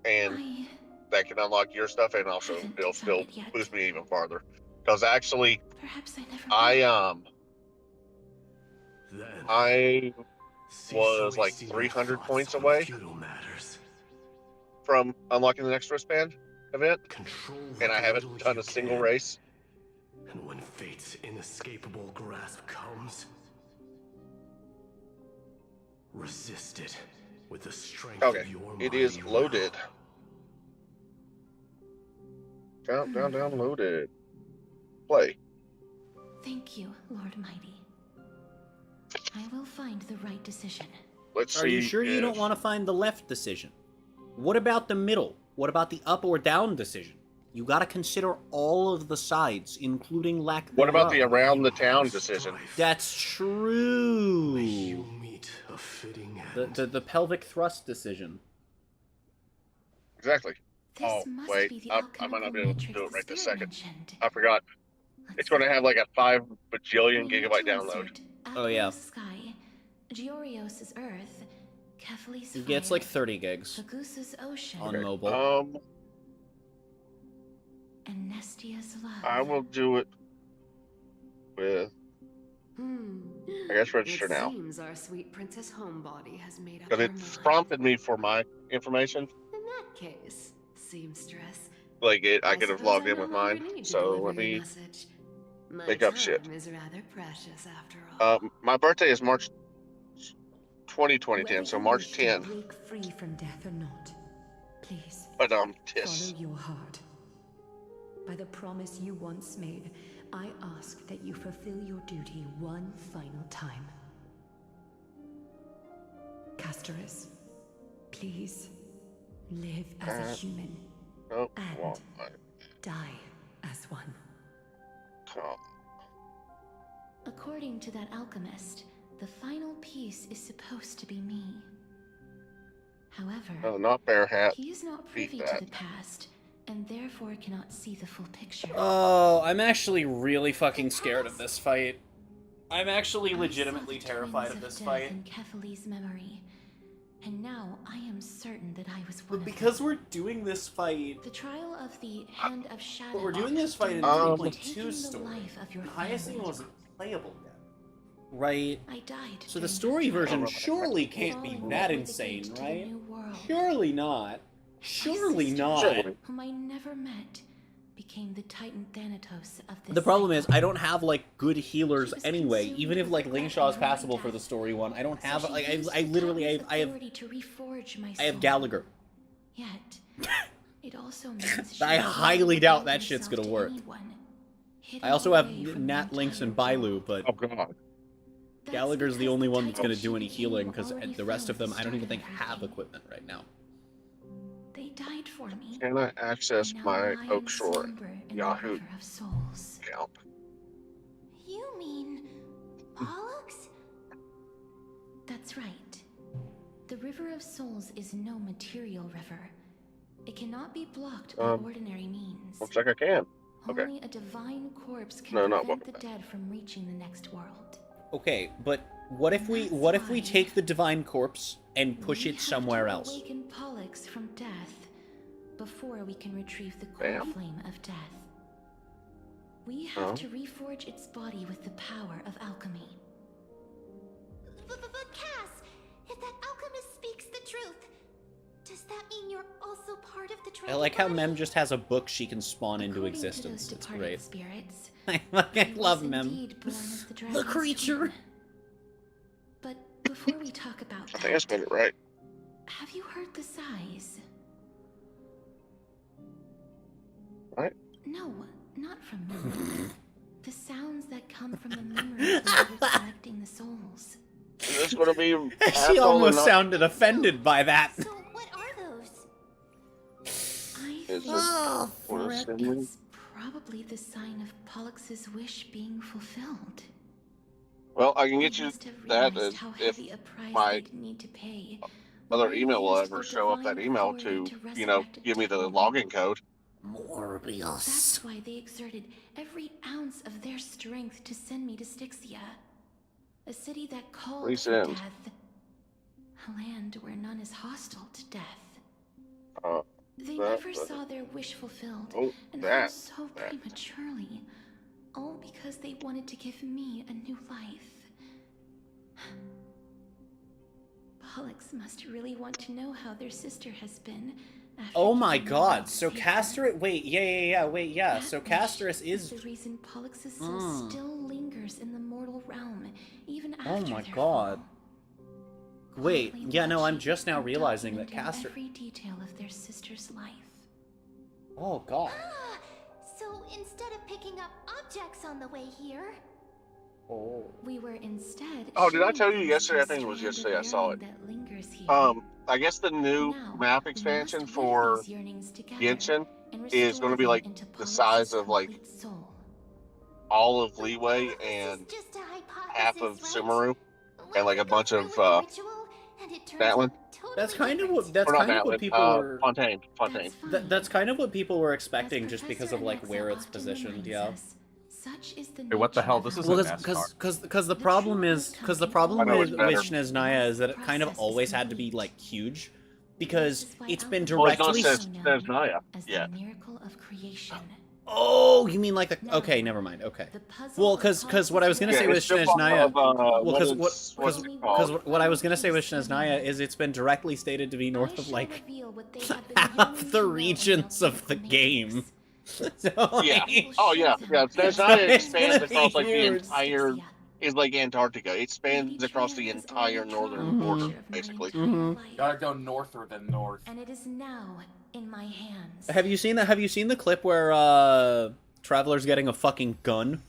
and that can unlock your stuff, and also it'll still boost me even farther. Because actually, I was like 300 points away from unlocking the next wristband event, and I haven't done a single race. And when fate's inescapable grasp comes, resist it with the strength of your mighty it is loaded. Down, loaded. Play. Thank you, Lord Mighty. I will find the right decision. Let's see. Are you sure you don't want to find the left decision? What about the middle? What about the up or down decision? You gotta consider all of the sides, including lack thereof. What about the around the town decision? That's true. The pelvic thrust decision. Exactly. Oh, wait. I might not be able to do it right this second. I forgot. It's going to have like a 5 bajillion gigabyte download. Oh, yeah. Sky, Giorios' Earth, Kefali's It gets like 30 gigs Fagusa's Ocean, on mobile. and Nestia's Love. I will do it with... I guess register now. Seems our sweet Princess Homebody has made up Because her it's mind. prompted me for my information. In that case, seamstress. Like, I could have suppose logged I in no with longer mine. need to So deliver let your me message. My pick up time shit. is rather precious after all. My birthday is March 2010, so March 10. Break free from death or not, please. But follow your heart. By the promise you once made, I ask that you fulfill your duty one final time. Castorus, please live as a human and die as one. According to that alchemist, the final piece is supposed to be me. However, Oh, not Bear Hat. he is not Beat privy to that. the past, and therefore cannot see the full picture. Oh, I'm actually really fucking scared of this fight. I'm actually legitimately I saw the terrified twins of this death fight. in Kefali's memory, and now I am certain that I was one But of because them. we're doing this fight... The trial of the Hand of Shadow. But we're doing this fight in taking 3.2 the story. life of your Highest thing family. wasn't playable yet. Right? I died So the during story this version trial. surely can't be Falling that over the insane, gate to the right? new world. Surely not. Surely My not. sister, whom I never met, became the Titan Thanatos of this The problem is, cycle. I don't have, like, good healers anyway. Even if, like, Langshaw is passable for the story one, I don't have, like, I literally, I have To reforge my I have soul. Gallagher. Yet, it also means she I will highly never doubt reveal that shit's herself gonna to work. anyone, hidden I also have away from Nat, the Lynx, and entire Bailu, world. but Oh god. Gallagher's the only one that's Titan gonna do any she healing, became because already the rest of fell at them the I don't even start think of have everything. equipment right now. They died for me. Can I access And now my lie Oak in Shore slumber in the Yahoo river of souls. account? You mean Pollux? That's right. The River of Souls is no material river. It cannot be blocked by ordinary means. Looks like I can. Okay. Only a divine corpse can No, not prevent welcome the dead from reaching the next world. Okay, but what if we take the divine corpse and push it somewhere else? Awaken Pollux from death before we can retrieve the core Bam. flame of death. We have Oh. to reforge its body with the power of alchemy. But Cass, if that alchemist speaks the truth, does that mean you're also part of the I dragon like how body? Mem just has a book she can spawn into According to existence. those It's departed great. spirits, I fucking he love was Mem. indeed born as the The dragon's creature. queen. But before we talk about I think I spelled it right. have you heard the sighs? Right? No, not from me. The sounds that come from the memories of collecting the souls. Is this gonna be She asshole or almost not? sounded offended by that. So what are those? I Is think Oh, What frick. is it? it's probably the sign of Pollux's wish being fulfilled. Well, I can They get you must have that realized as how if heavy a price my they'd need to pay. other when they email will used ever the show up that divine email authority to, resurrect give me the Deathwoman. login code. Morbius. That's why they exerted every ounce of their strength to send me to Styxia, a city that called for Resend. death, a land where none is hostile to death. They That- never saw their wish fulfilled, Oh, and that- fell so that. prematurely, all because they wanted to give me a new life. Pollux must really want to know how their sister has been. After Oh my giving god, up so to her. Casterus, wait, yeah, That so wish Casterus is... the reason Pollux's soul Mm. still lingers in the mortal realm, even Oh after my their god. fall. Wait, Quietly yeah, no, I'm watching just now and realizing that documenting Caster... every detail of their sister's life. Oh god. Ah, so instead of picking up objects on the way here, Oh. We were instead. Oh, did I shown tell you things yesterday? I from think it was strand of yesterday I saw it. yearning that lingers here. I guess the new Now, map we expansion must for weave these yearnings together Genshin and is restore going to be them like into the Pollux's size of like complete soul. all of Leeway and just a hypothesis, half of right? Sumeru What and like if a we go bunch through of with the ritual and it turns Batlin. out totally That's kind of different? what that's Or not kind of what Batlin, people were Fontaine. that's kind of what people were expecting just because Professor of like Alexa where it's often positioned, reminds yeah. us, such is the Hey, what the nature hell? of This our isn't Well, NASCAR. because the problem is I know with it's better. Snezhnaya is that it kind of always had to be like huge, because it's been Well, it's not directly. says Naya as yet. the miracle of creation. Oh, you mean like the? Okay, never mind. Okay. Well, because what I was gonna say with it's just off Snezhnaya, of, well, what's because it called? what I was gonna say with Snezhnaya is it's been directly stated to be north of like Reveal what they have been half yearning the to know regions about of the the game. So, Yeah. like, Oh yeah. Yeah. So Snezhnaya it's expands gonna be across like the huge. entire. Is like Antarctica. It spans across the entire northern border, basically. Gotta go norther than north. And it is now in my hands. Have you seen that? Have you seen the clip where Traveler's getting a fucking gun?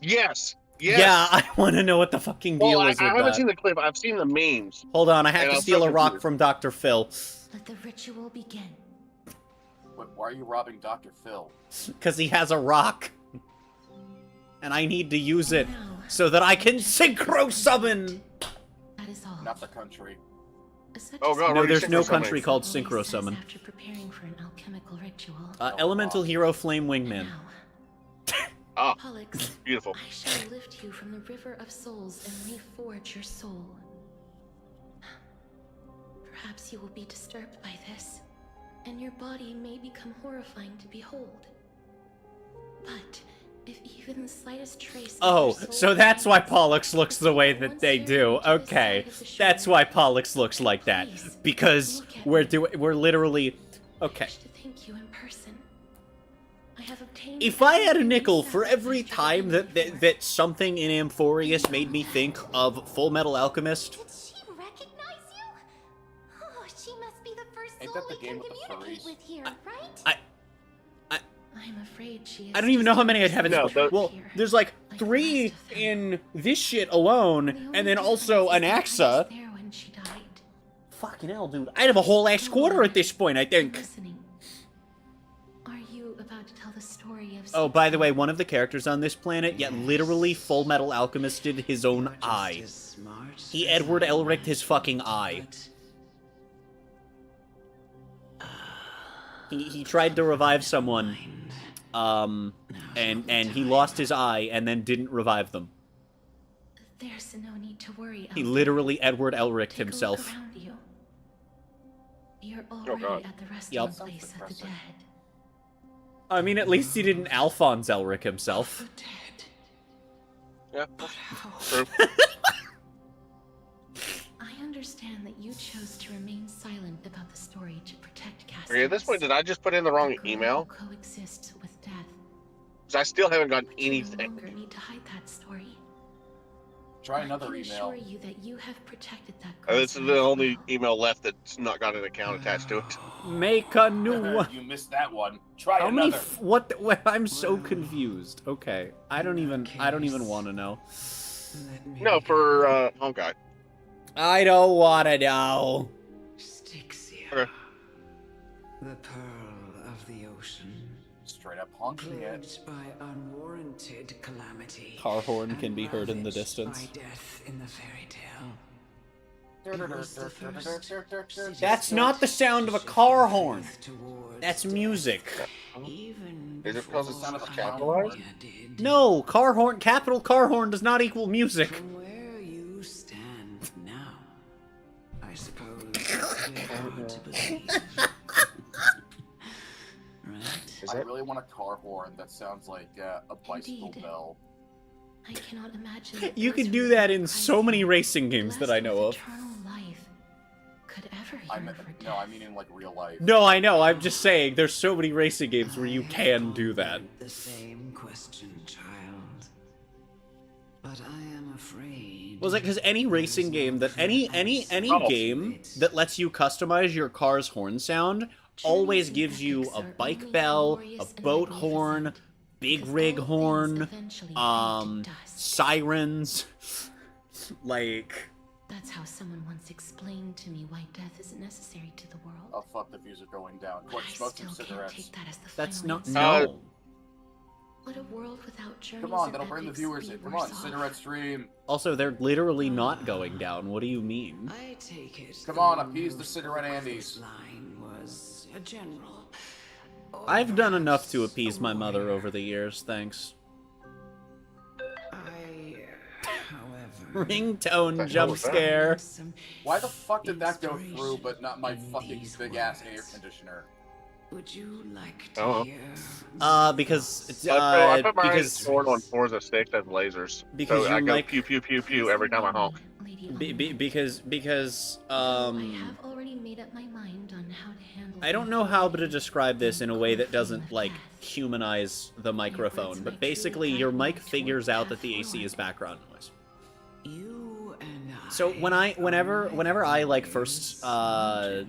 Yes. Yes. Yeah, I want to know what the fucking deal Well, is I with haven't that. seen the clip. I've seen the memes. Hold on, I have And to I'm steal so a rock confused. from Dr. Phil. Let the ritual begin. Wait, why are you robbing Dr. Phil? Because he has a rock. And I need to use it so that I can synchro summon! That is all. Not the country. Oh god, no, already there's no synchro country summoning. called Synchro Summon. After preparing for an alchemical ritual. Elemental Hero Flame Wingman. Ah, Pollux, beautiful. I shall lift you from the river of souls and reforge your soul. Perhaps you will be disturbed by this, and your body may become horrifying to behold. But if even the slightest trace Oh, of your soul so that's why remains, Pollux looks the way that they do. Okay, that's why Pollux looks like that. Because we're literally... Okay. to thank you in person. I have obtained If I had a nickel for every time that something in Amphorius made me think of Full Metal Alchemist... She recognize you? Oh, she must be the first Ain't soul that the we game can with the communicate furries? with here, right? I'm afraid she is. I don't even know how many I'd have in No, this. Well, there's like 3 in this shit alone, and then also an Axa. There when she died. Fucking hell, dude. I'd have a whole ass quarter at this point, I think. Listening. Are you about to tell the story of? Oh, by the way, one of the characters on this planet, yet literally Full Metal Alchemist did his own eye. He Edward Elric'd his fucking eye. He tried to revive someone, and he lost his eye and then didn't revive them. There's no need to worry. He literally Edward Elric'd Take a look himself. around you. You're already at the resting Yup. place of the dead. I mean, at least he didn't Alphonse Elric himself. Yeah, true. I understand that you chose to remain silent about the story to protect Cassius. Okay, at this point, did I just put in the wrong email? Coexists with death. Because I still haven't gotten You no anything. longer need to hide that story. Try another I can email. assure you that you have protected that This is the only email left that's not got an account attached to it. Make a new one. You missed that one. Try How many? another. What? I'm so confused. Okay, I don't even want to know. No, for home guy. I don't want to know. Styxia, Okay. the pearl of the ocean, Straight up honking it. plagued by unwarranted calamity. Car horn can and be heard in the ravaged distance. by death in the fairy tale. It was the first That's not the sound of a car horn. That's music. even Is it because it's Sound of a capitalized? did. No, car horn. Capital car horn does not equal music. From where you stand now, I suppose it's hard to believe. Right? I really want a car horn that sounds like a bicycle Indeed. bell. I cannot imagine that You those could who do live that in in so many racing games that I know of. eternal life could ever I yearn mean, for no, I mean in like real life. No, I know. I'm just saying. There's so many racing games where you can do that. The same question, child. But I am afraid. Was it because any racing game that any game that lets you customize your car's horn sound always gives you a bike bell, a boat horn, big rig horn, sirens, like. That's how someone once explained to me why death is necessary to the world. Oh fuck, the views are going down. But Quick, I smoke still some can't cigarettes. take that as the That's final not answer. no. Would a world without journeys Come on, or that'll bring the epics viewers be in. Come worse on, off? cigarette stream. Also, they're literally not going down. What do you mean? I take it. Come on, appease the cigarette Andes. Line was a general. I've done enough to appease my mother over the years, thanks. However, Ringtone jump scare. Why the fuck did that go through, but not my fucking big ass air conditioner? Would you like to hear? Because I put my because sword on Forza 6 as lasers. Because so you I go like- pew pew pew pew every time I honk. because I have already made up my mind on how to handle I don't know how to describe this in a way that doesn't like humanize the microphone, but basically your mic figures out that the AC is background noise. You and I. So whenever I like first unplug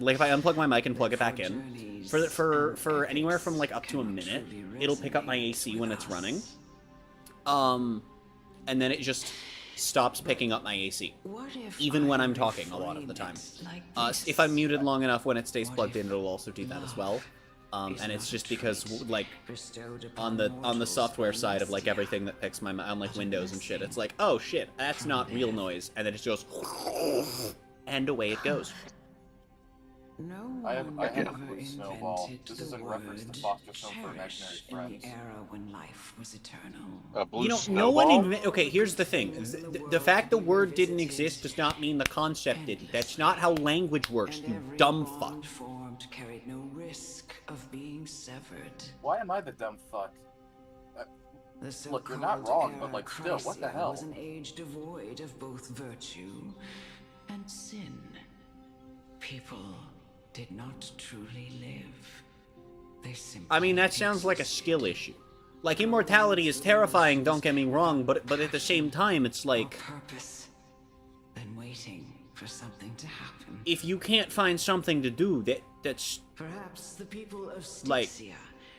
like if I unplug my mic and plug it back in for anywhere from like up to a minute, it'll pick up my AC when it's running. And then it just stops picking up my AC, even when I'm talking a lot of the time. If I'm muted long enough when it stays plugged in, it'll also do that as well. And it's just because, like, on the software side of, like, everything that picks my on, like, Windows and shit, it's like, oh, shit, that's not real noise. And then it just goes, and away it goes. I have a clue, Snowball. This is in reference to foster home for imaginary friends. You know, no one okay, here's the thing. The fact the word didn't exist does not mean the concept didn't. That's not how language works, you dumb fuck. Carried no risk of being severed. Why am I the dumb fuck? Look, you're not wrong, but like, still, what the hell? Was an age devoid of both virtue and sin. People did not truly live. They simply I mean, that sounds like a skill issue. Like, immortality is terrifying, don't get me wrong, but at the same time, it's like... purpose than waiting for something to happen. If you can't find something to do, that's... Perhaps the people of like... Styxia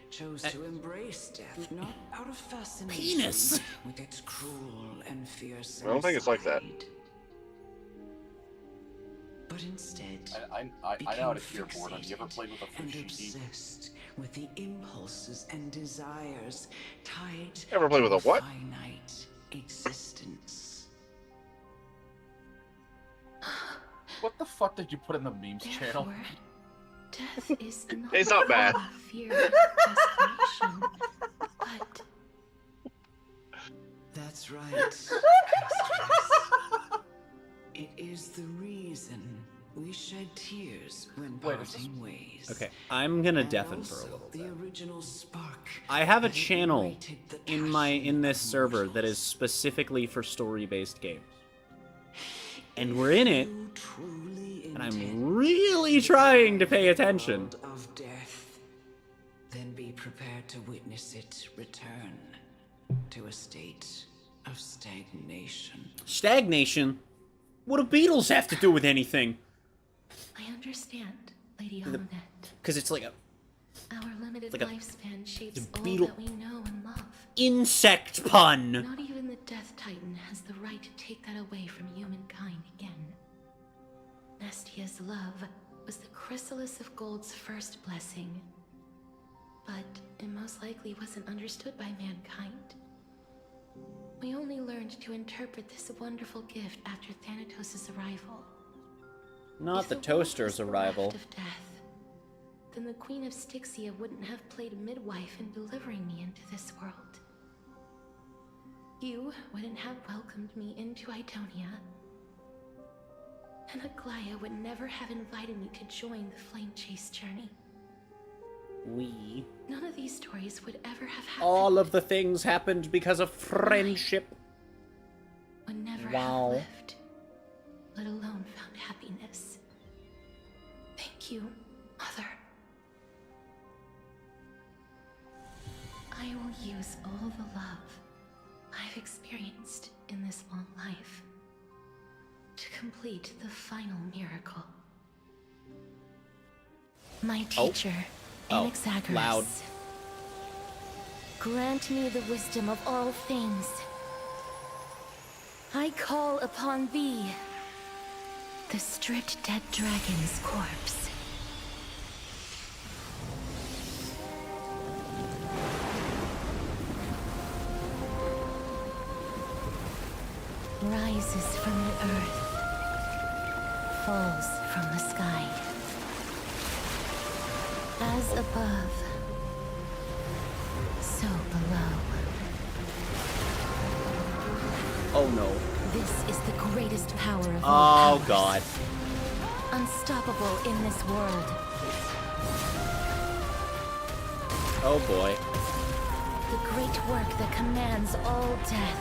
chose to embrace death, not out of fascination Penis! with its cruel and fearsome I don't think it's like that. side. But instead, I know how to cure boredom. You ever played with a and fushigi? obsessed with the impulses and desires tied Ever played with a what? finite existence. What the fuck did you put in the memes channel? Death is not It's not bad. fear of desperation, but That's right. It is the reason we shed tears when parting ways. Okay, I'm gonna deafen for a little bit. The original spark. I have a channel in this server that is specifically for story-based games. And we're in it, and I'm really trying to pay attention. Of death, then be prepared to witness it return to a state of stagnation. Stagnation? What do beetles have to do with anything? I understand, Lady Amunet. Because it's like a Our limited like a lifespan shapes all beetle- that we know and love. insect pun. Not even the Death Titan has the right to take that away from humankind again. Nestia's love was the chrysalis of Gold's first blessing, but it most likely wasn't understood by mankind. We only learned to interpret this wonderful gift after Thanatos' arrival. Not If the world toaster's was arrival. bereft of death, then the Queen of Styxia wouldn't have played midwife in delivering me into this world. You wouldn't have welcomed me into Idonia, and Aglaya would never have invited me to join the Flame Chase journey. None of these stories would ever have happened. All of the things happened because of friendship. Would never Wow. have lived, let alone found happiness. Thank you, Mother. I will use all the love I've experienced in this long life to complete the final miracle. My teacher, Anaxagoras, loud. grant me the wisdom of all things. I call upon thee, the stripped dead dragon's corpse. Rises from the earth, falls from the sky. As above, so below. Oh no. This is the greatest power of Oh all powers. god. Unstoppable in this world. Oh boy. The great work that commands all death.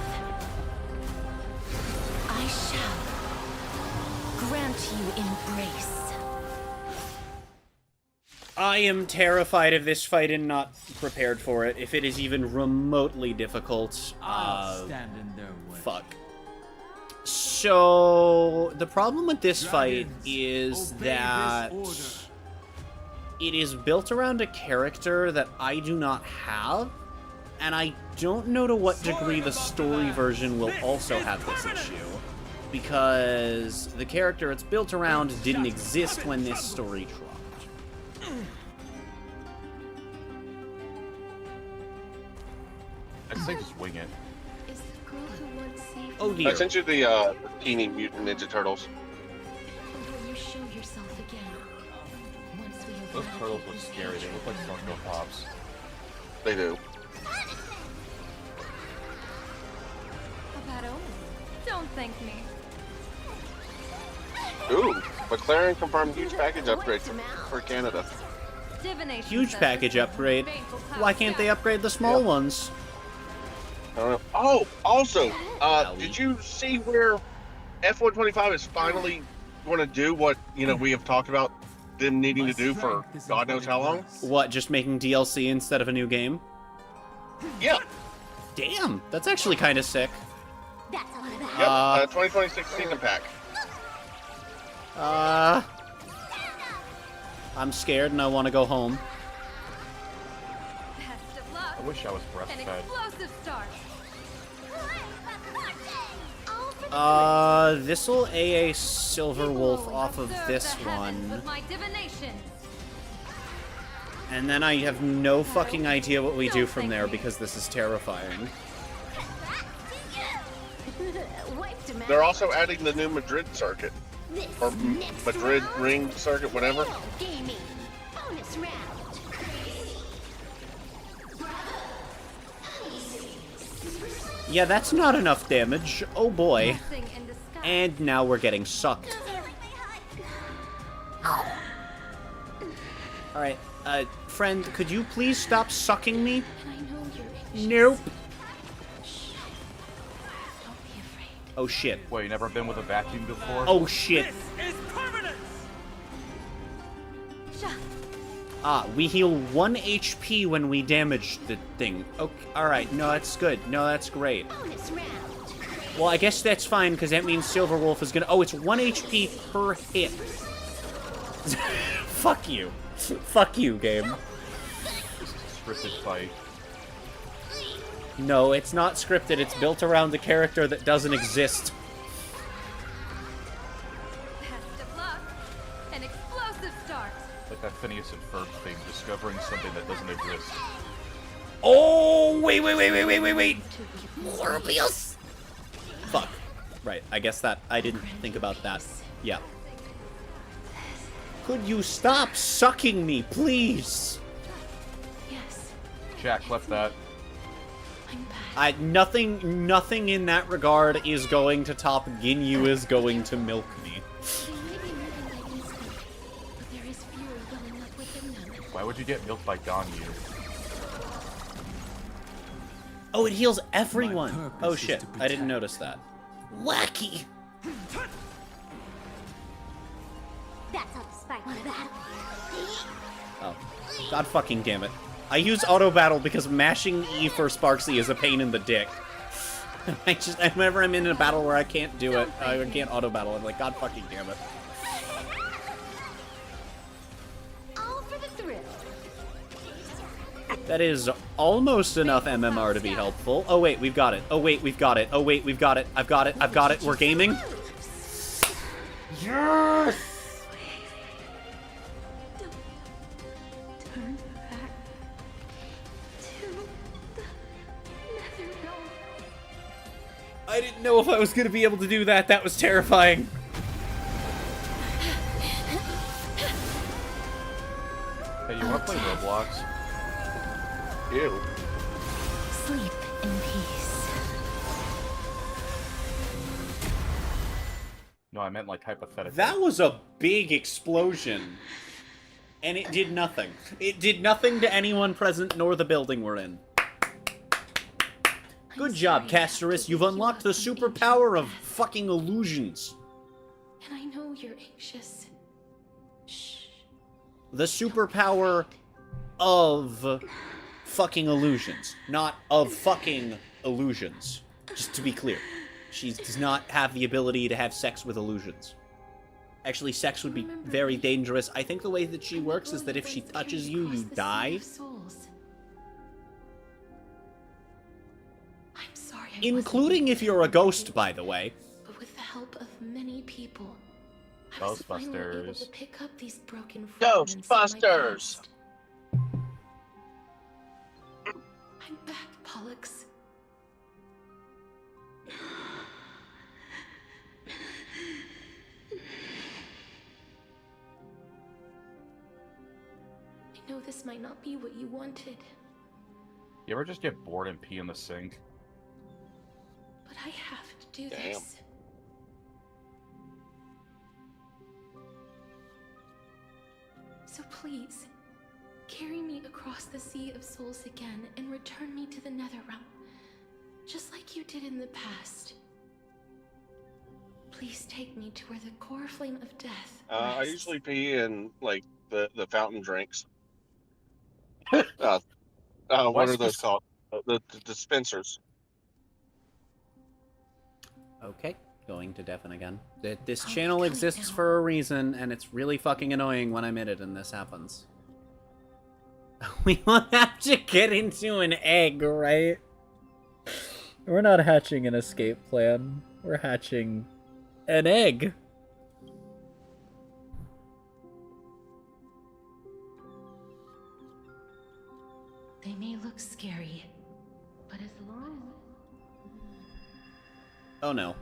I shall grant you embrace. I am terrified of this fight and not prepared for it. If it is even remotely difficult, I'll stand in their way. Fuck. So the problem with this fight is that it is built around a character that I do not have, and I don't know to what degree the story version will also have this issue, because the character it's built around didn't exist when this story dropped. say just wing it. Is the girl who once saved Oh me? dear. I sent you the Teenage Mutant Ninja Turtles. Will you show yourself again? Once we Those turtles look scary. They look like Funko Pops. They do. A bad omen. Don't thank me. Ooh, McLaren confirmed huge package upgrade for Canada. Divination Huge says package this upgrade. painful cloud Why can't they upgrade the small ones? I don't know. Oh, also, did you see where F-125 is finally going to do what, we have talked about them needing to do for God knows how long? What, just making DLC instead of a new game? Yeah. Damn, that's actually kind of sick. That's all Yep, 2026 season pack. I'm scared and I want to go home. Best of luck. I wish I was An breastfed. explosive start. This'll AA Silver Wolf off of Serve this the heavens one. with my divination. And then I have no fucking idea what we do from there because this is terrifying. They're also adding the new Madrid circuit. Or Madrid ring circuit, whatever. Gaming. Bonus round. Yeah, that's not enough damage. Oh boy. And now we're getting sucked. Alright, friend, could you please stop sucking me? Nope. Oh shit. Wait, you never been with a vacuum before? Oh shit. Is permanent. We heal 1 HP when we damage the thing. Okay, alright, no, that's good. No, that's great. Well, I guess that's fine, because that means Silver Wolf is gonna... Oh, it's 1 HP per hit. Fuck you. Fuck you, game. This is a scripted fight. No, it's not scripted. It's built around a character that doesn't exist. Best of luck. An explosive start. Like that Phineas and Ferb thing, discovering something that doesn't exist. Oh, wait. Morbius! Fuck. Right, I guess that... I didn't think about that. Yeah. Could you stop sucking me, please? Yes. Jack, left that. Nothing in that regard is going to top Ginyu is going to milk me. Why would you get milked by Ganyu? Oh, it heals everyone! Oh shit, I didn't notice that. Wacky! That's how the spike one of that. Oh. God fucking damn it. I use auto battle because mashing E for Sparksy is a pain in the dick. Whenever I'm in a battle where I can't do it, I can't auto battle, I'm like, God fucking damn it. All for the thrill. That is almost enough MMR to be helpful. Oh wait, we've got it. Oh wait, we've got it. Oh wait, we've got it. I've got it. We're gaming. Yes! Turn back to the nether realm. I didn't know if I was gonna be able to do that. That was terrifying. Hey, you wanna play Roblox? Ew. Sleep in peace. No, I meant like hypothetically. That was a big explosion. And it did nothing. It did nothing to anyone present nor the building we're in. Good job, Casterus. You've unlocked the superpower of fucking illusions. And I know you're anxious. The superpower of fucking illusions. Not of fucking illusions. Just to be clear. She does not have the ability to have sex with illusions. Actually, sex would be very dangerous. I think the way that she works is that if she touches you, you die. I'm sorry. Including if you're a ghost, by the way. But with the help of many people, I was finally able to pick up these broken fragments of my Ghostbusters! past. I'm back, Pollux. this might not be what you wanted, You ever just get bored and pee in the sink? but I have to do Damn. this. So please, carry me across the Sea of Souls again and return me to the Netherrealm, just like you did in the past. Please take me to where the core flame of death I rests. usually pee in like the fountain drinks. What are those called? The dispensers. Okay, going to deafen again. This channel exists for a reason, and it's really fucking annoying when I'm in it and this happens. We won't have to get into an egg, right? We're not hatching an escape plan. We're hatching an egg. They may look scary, but as long Oh no.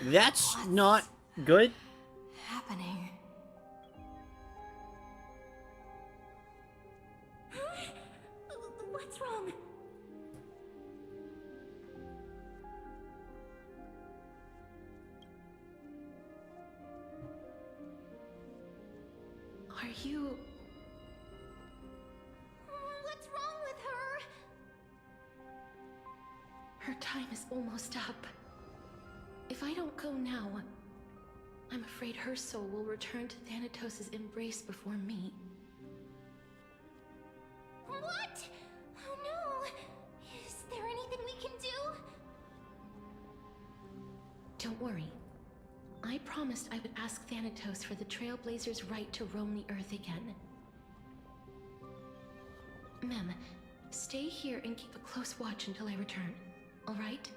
That's not good. Happening. What's wrong? Are you... What's wrong with her? Her time is almost up. If I don't go now, I'm afraid her soul will return to Thanatos' embrace before me. What? Oh no! Is there anything we can do? Don't worry. I promised I would ask Thanatos for the Trailblazers' right to roam the Earth again. Mem, stay here and keep a close watch until I return, all right?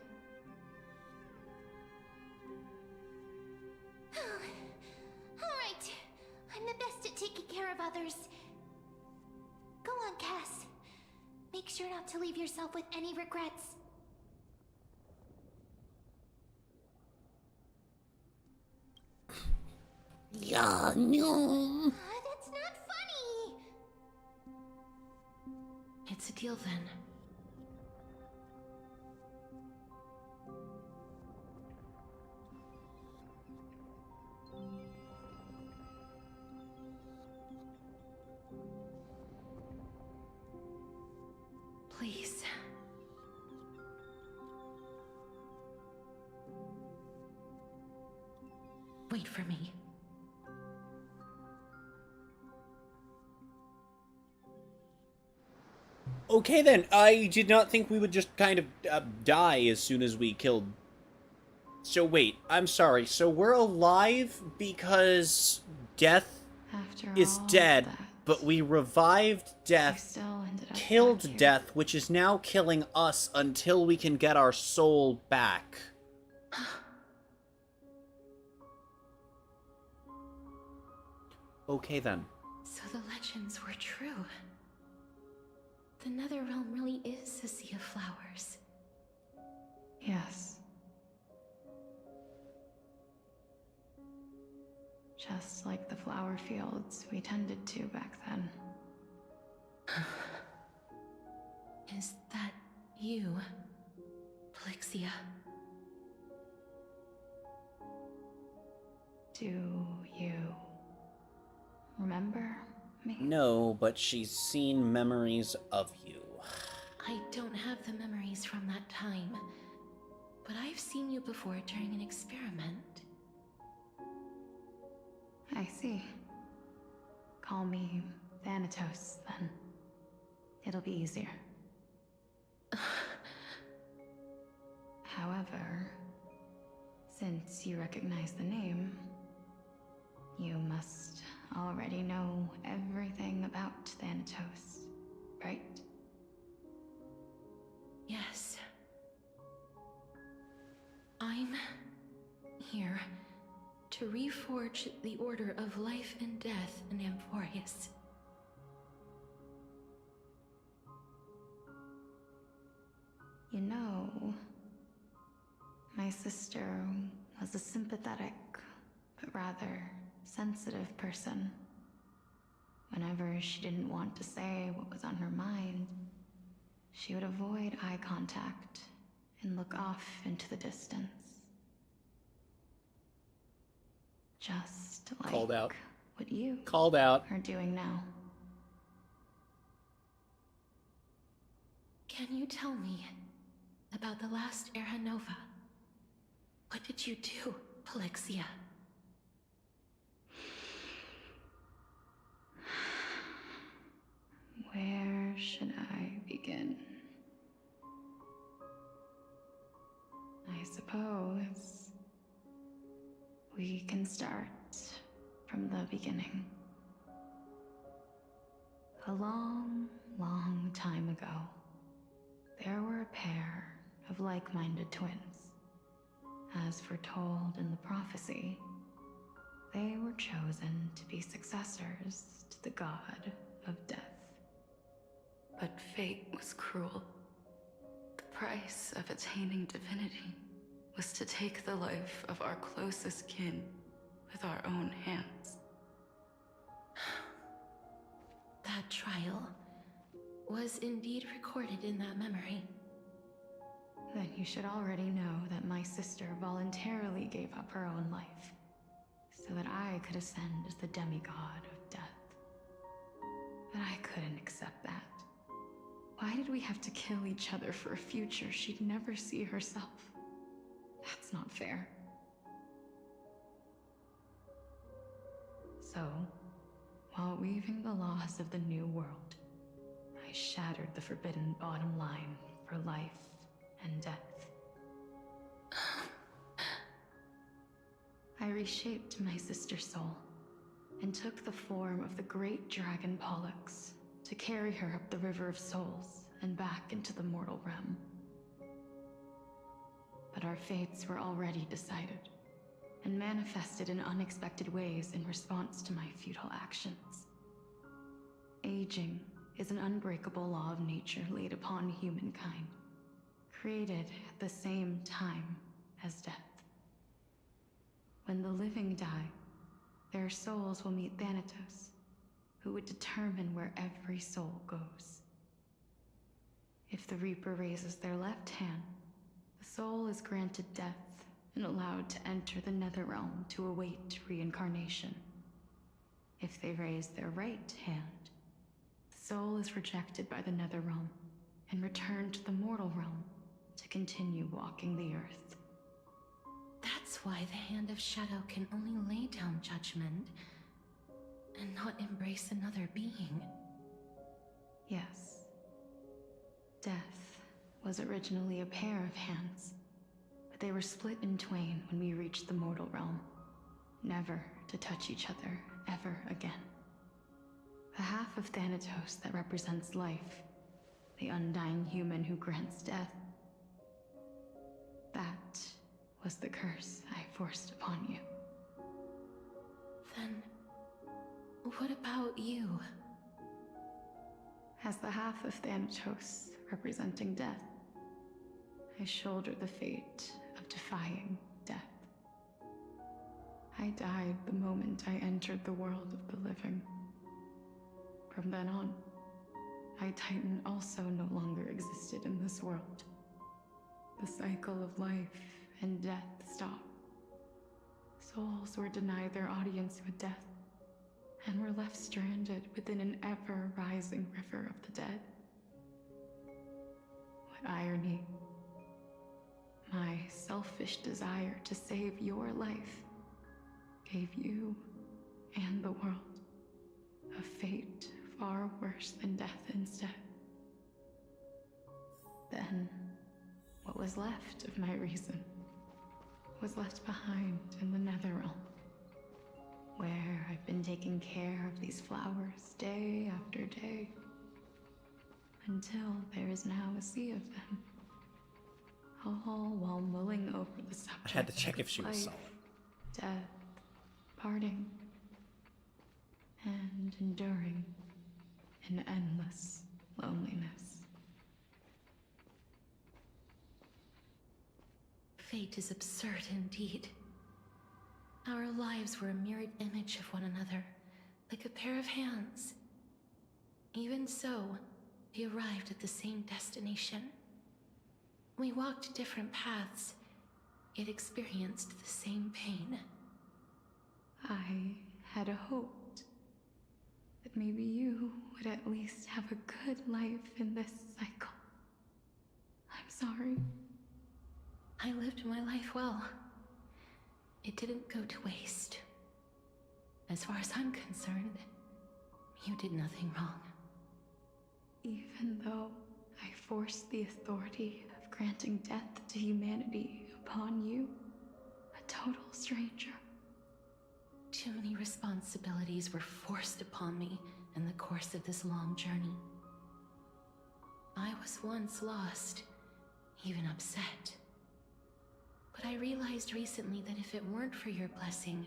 Alright. I'm the best at taking care of others. Go on, Cass. Make sure not to leave yourself with any regrets. Yeah, no. That's not funny. It's a deal then. Please. Wait for me. Okay then, I did not think we would just kind of die as soon as we killed... So wait, I'm sorry, so we're alive because Death is dead, but we revived Death, killed Death, which is now killing us until we can get our soul back. Okay then. So the legends were true. The Netherrealm really is a sea of flowers. Yes. Just like the flower fields we tended to back then. Is that you, Plixia? Do you remember me? No, but she's seen memories of you. I don't have the memories from that time, but I've seen you before during an experiment. I see. Call me Thanatos, then. It'll be easier. However, since you recognize the name, you must already know everything about Thanatos, right? Yes. I'm here to reforge the order of life and death in Amphorius. You know, my sister was a sympathetic, but rather sensitive person. Whenever she didn't want to say what was on her mind, she would avoid eye contact and look off into the distance. Just like Called out. What you Called out. are doing now. Can you tell me about the last Era Nova? What did you do, Polixia? Where should I begin? I suppose we can start from the beginning. A long, long time ago, there were a pair of like-minded twins. As foretold in the prophecy, they were chosen to be successors to the god of death. But fate was cruel. The price of attaining divinity was to take the life of our closest kin with our own hands. That trial was indeed recorded in that memory. Then you should already know that my sister voluntarily gave up her own life, so that I could ascend as the demigod of death. But I couldn't accept that. Why did we have to kill each other for a future she'd never see herself? That's not fair. So, while weaving the laws of the new world, I shattered the forbidden bottom line for life and death. I reshaped my sister's soul and took the form of the great dragon Pollux to carry her up the River of Souls and back into the mortal realm. But our fates were already decided and manifested in unexpected ways in response to my futile actions. Aging is an unbreakable law of nature laid upon humankind, created at the same time as death. When the living die, their souls will meet Thanatos, who would determine where every soul goes. If the Reaper raises their left hand, the soul is granted death and allowed to enter the Netherrealm to await reincarnation. If they raise their right hand, the soul is rejected by the Netherrealm and returned to the mortal realm to continue walking the earth. That's why the Hand of Shadow can only lay down judgment and not embrace another being. Yes. Death was originally a pair of hands, but they were split in twain when we reached the mortal realm, never to touch each other ever again. The half of Thanatos that represents life, the undying human who grants death, that was the curse I forced upon you. Then, what about you? As the half of Thanatos representing death, I shoulder the fate of defying death. I died the moment I entered the world of the living. From then on, my Titan also no longer existed in this world. The cycle of life and death stopped. Souls were denied their audience with death, and were left stranded within an ever-rising river of the dead. What irony. My selfish desire to save your life gave you and the world a fate far worse than death instead. Then, what was left of my reason was left behind in the Netherrealm, where I've been taking care of these flowers day after day, until there is now a sea of them, all while mulling over the subject I had to check if she was life, solid. death, parting, and enduring an endless loneliness. Fate is absurd indeed. Our lives were a mirrored image of one another, like a pair of hands. Even so, we arrived at the same destination. We walked different paths, yet experienced the same pain. I had hoped that maybe you would at least have a good life in this cycle. I'm sorry. I lived my life well. It didn't go to waste. As far as I'm concerned, you did nothing wrong. Even though I forced the authority of granting death to humanity upon you, a total stranger. Too many responsibilities were forced upon me in the course of this long journey. I was once lost, even upset. But I realized recently that if it weren't for your blessing,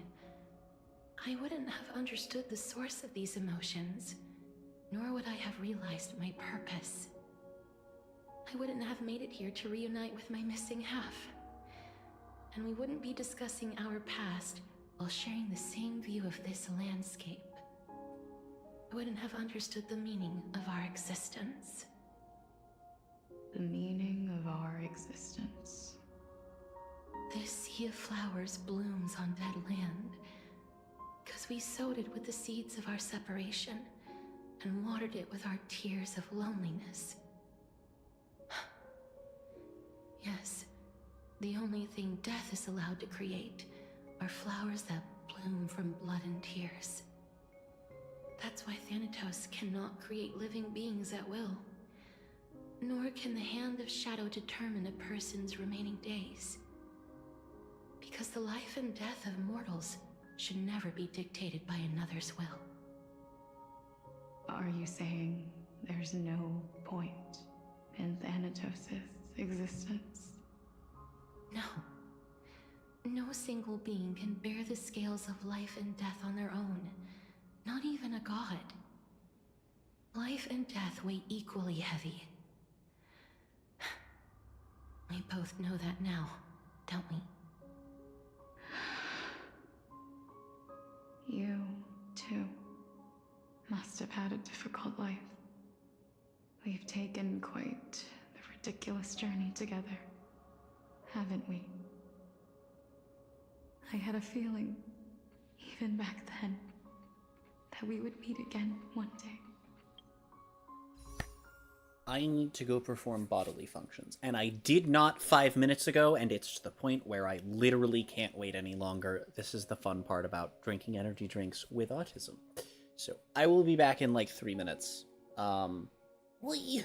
I wouldn't have understood the source of these emotions, nor would I have realized my purpose. I wouldn't have made it here to reunite with my missing half. And we wouldn't be discussing our past while sharing the same view of this landscape. I wouldn't have understood the meaning of our existence. The meaning of our existence. This sea of flowers blooms on dead land, because we sowed it with the seeds of our separation and watered it with our tears of loneliness. Yes, the only thing death is allowed to create are flowers that bloom from blood and tears. That's why Thanatos cannot create living beings at will, nor can the Hand of Shadow determine a person's remaining days. Because the life and death of mortals should never be dictated by another's will. Are you saying there's no point in Thanatos' existence? No. No single being can bear the scales of life and death on their own, not even a god. Life and death weigh equally heavy. We both know that now, don't we? You, too, must have had a difficult life. We've taken quite the ridiculous journey together, haven't we? I had a feeling, even back then, that we would meet again one day. I need to go perform bodily functions, and I did not 5 minutes ago, and it's to the point where I literally can't wait any longer. This is the fun part about drinking energy drinks with autism. So, I will be back in like 3 minutes. Whee!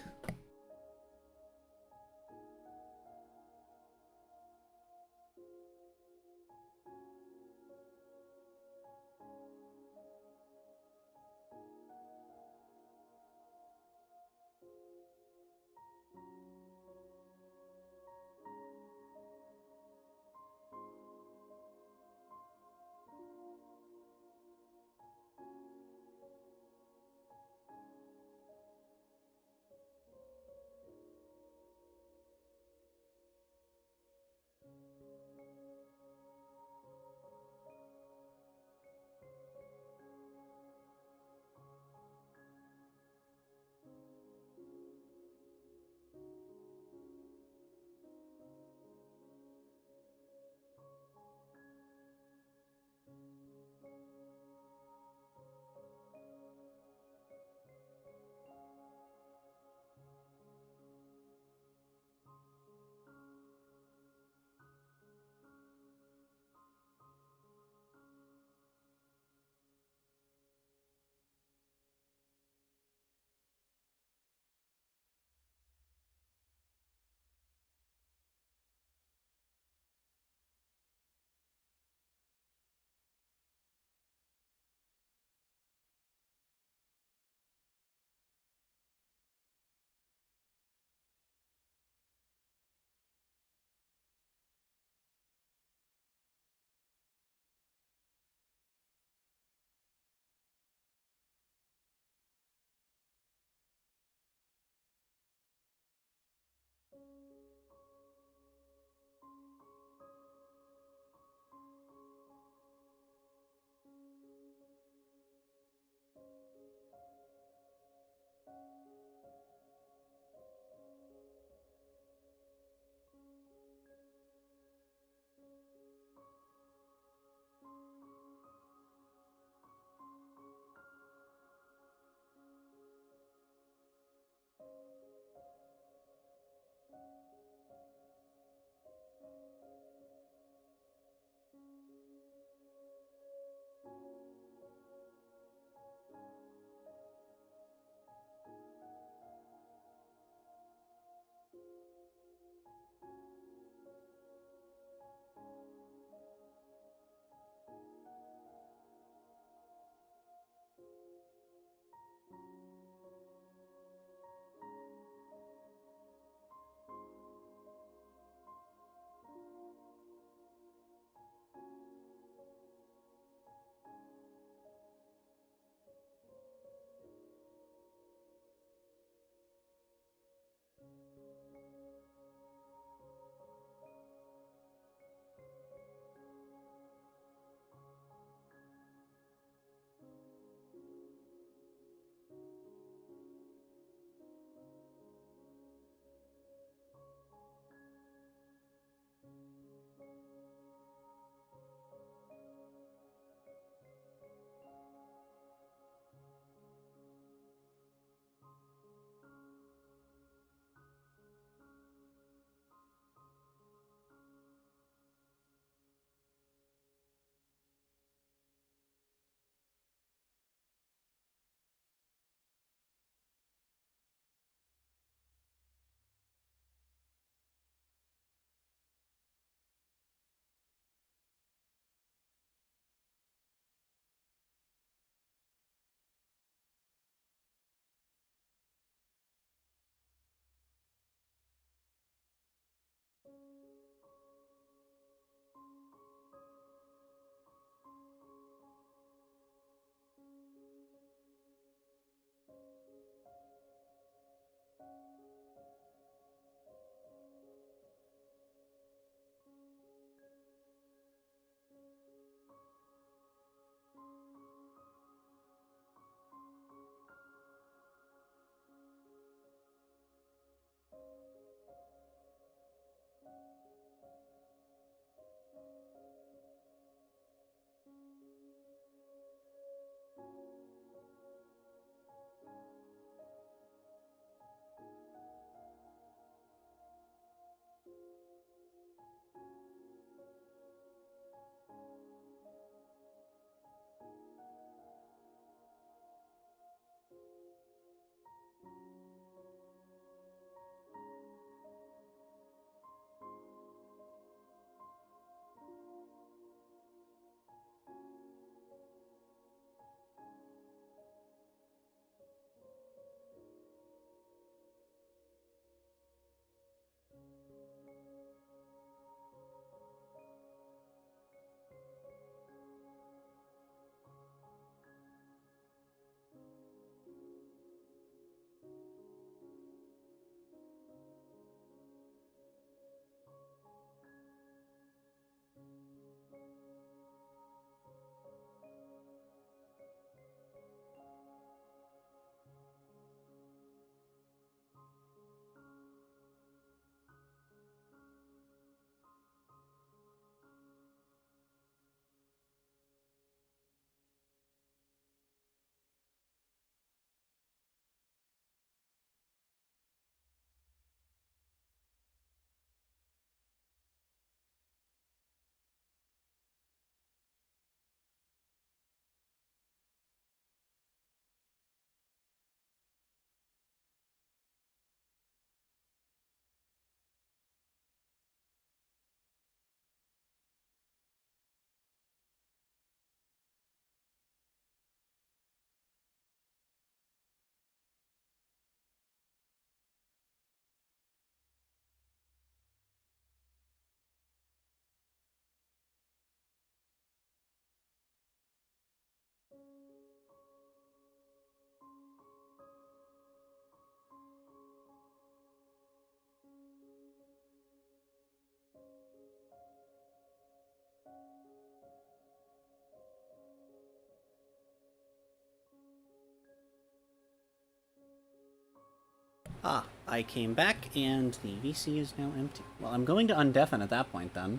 Ah, I came back and the VC is now empty. Well, I'm going to undeafen at that point then.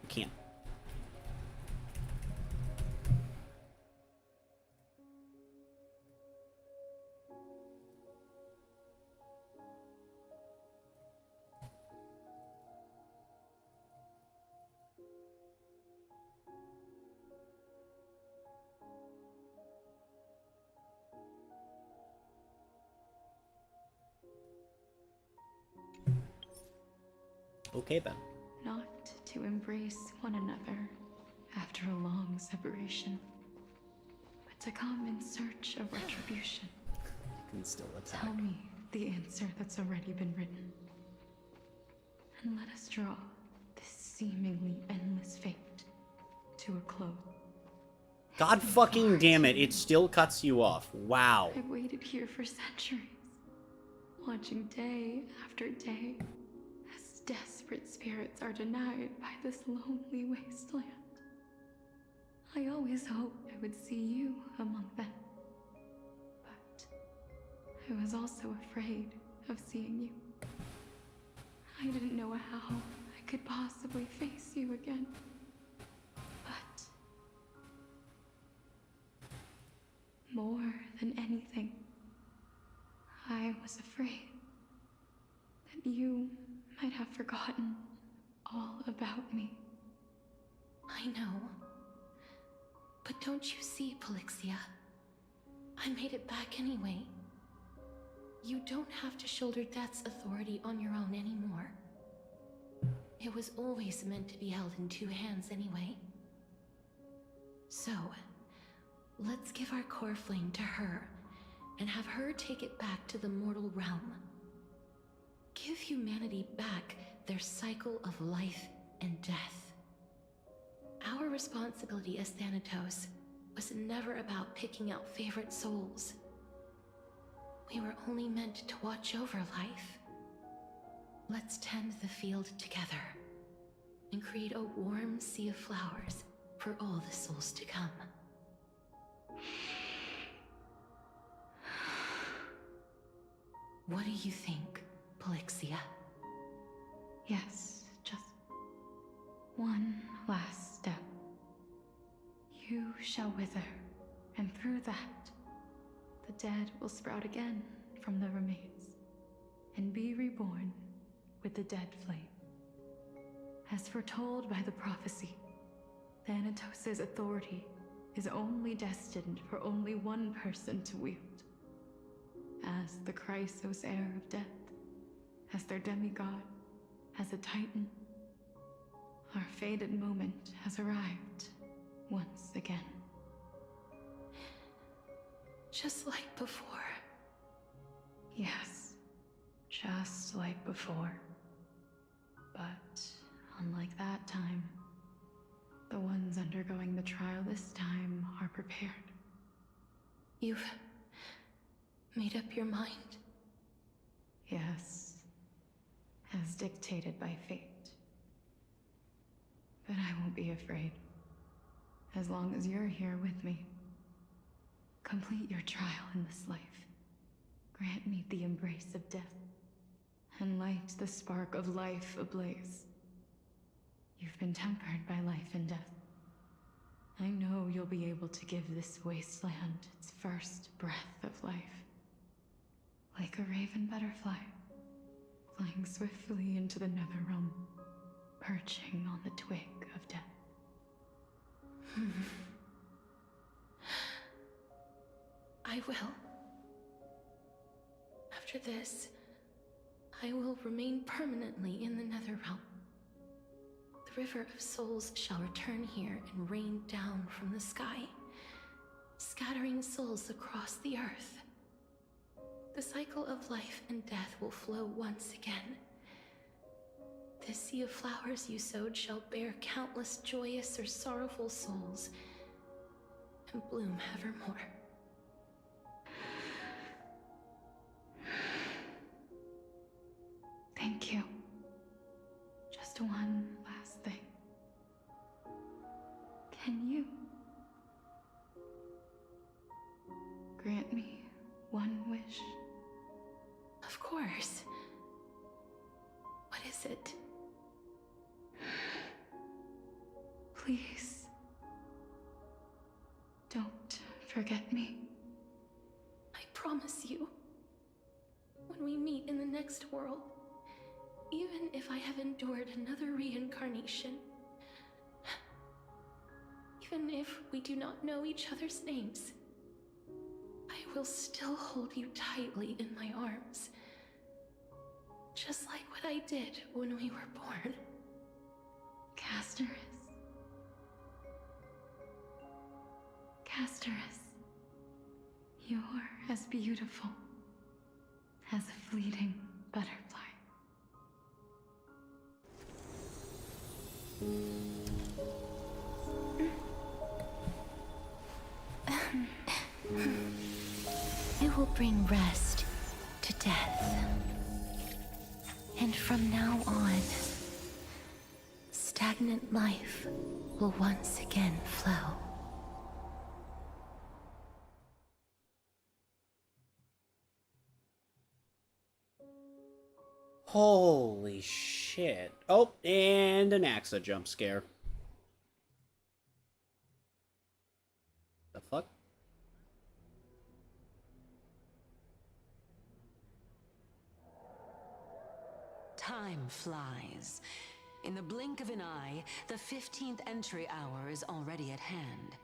I can't. Okay then. Not to embrace one another after a long separation, but to come in search of retribution. I can still attack. Tell me the answer that's already been written, and let us draw this seemingly endless fate to a close. God fucking damn it, it still cuts you off. Wow. I've waited here for centuries, watching day after day as desperate spirits are denied by this lonely wasteland. I always hoped I would see you among them, but I was also afraid of seeing you. I didn't know how I could possibly face you again, but more than anything, I was afraid that you might have forgotten all about me. I know. But don't you see, Polixia? I made it back anyway. You don't have to shoulder death's authority on your own anymore. It was always meant to be held in two hands anyway. So, let's give our core flame to her, and have her take it back to the mortal realm. Give humanity back their cycle of life and death. Our responsibility as Thanatos was never about picking out favorite souls. We were only meant to watch over life. Let's tend the field together, and create a warm sea of flowers for all the souls to come. What do you think, Polixia? Yes, just one last step. You shall wither, and through that, the dead will sprout again from the remains, and be reborn with the dead flame. As foretold by the prophecy, Thanatos' authority is only destined for only one person to wield. As the Chrysos heir of death, as their demigod, as a titan, our fated moment has arrived once again. Just like before. Yes, just like before. But unlike that time, the ones undergoing the trial this time are prepared. You've made up your mind? Yes, as dictated by fate. But I won't be afraid, as long as you're here with me. Complete your trial in this life. Grant me the embrace of death, and light the spark of life ablaze. You've been tempered by life and death. I know you'll be able to give this wasteland its first breath of life. Like a raven butterfly, flying swiftly into the netherrealm, perching on the twig of death. I will. After this, I will remain permanently in the Netherrealm. The River of Souls shall return here and rain down from the sky, scattering souls across the earth. The cycle of life and death will flow once again. The sea of flowers you sowed shall bear countless joyous or sorrowful souls, and bloom evermore. Thank you. Just one last thing. Can you one wish? Of course. What is it? Please. Don't forget me. I promise you, when we meet in the next world, even if I have endured another reincarnation, even if we do not know each other's names, I will still hold you tightly in my arms. Just like what I did when we were born. Casterus. Casterus. You're as beautiful as a fleeting butterfly. It will bring rest to death. And from now on, stagnant life will once again flow. Holy shit. Oh, and an Axa jump scare. The fuck? Time flies. In the blink of an eye, the 15th entry hour is already at hand.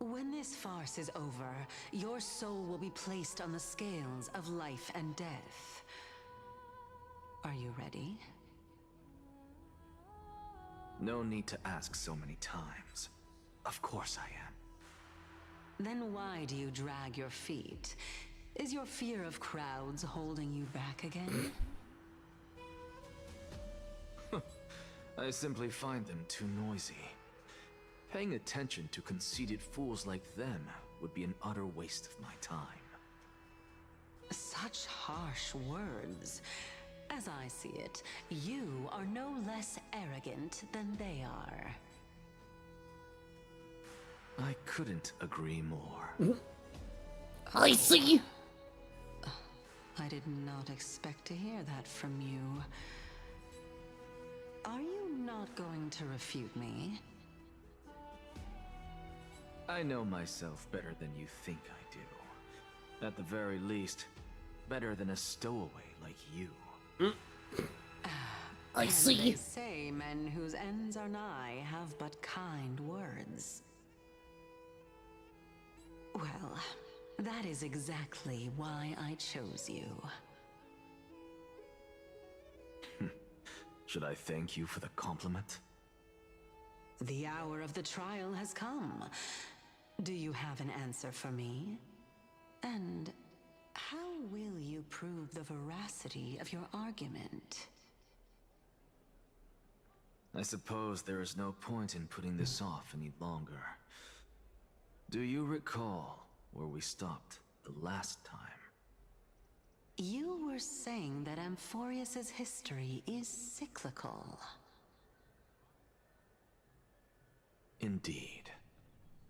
When this farce is over, your soul will be placed on the scales of life and death. Are you ready? No need to ask so many times. Of course I am. Then why do you drag your feet? Is your fear of crowds holding you back again? I simply find them too noisy. Paying attention to conceited fools like them would be an utter waste of my time. Such harsh words. As I see it, you are no less arrogant than they are. I couldn't agree more. I see. I did not expect to hear that from you. Are you not going to refute me? I know myself better than you think I do. At the very least, better than a stowaway like you. I see. They say men whose ends are nigh have but kind words. Well, that is exactly why I chose you. Should I thank you for the compliment? The hour of the trial has come. Do you have an answer for me? And how will you prove the veracity of your argument? I suppose there is no point in putting this off any longer. Do you recall where we stopped the last time? You were saying that Amphorius's history is cyclical. Indeed.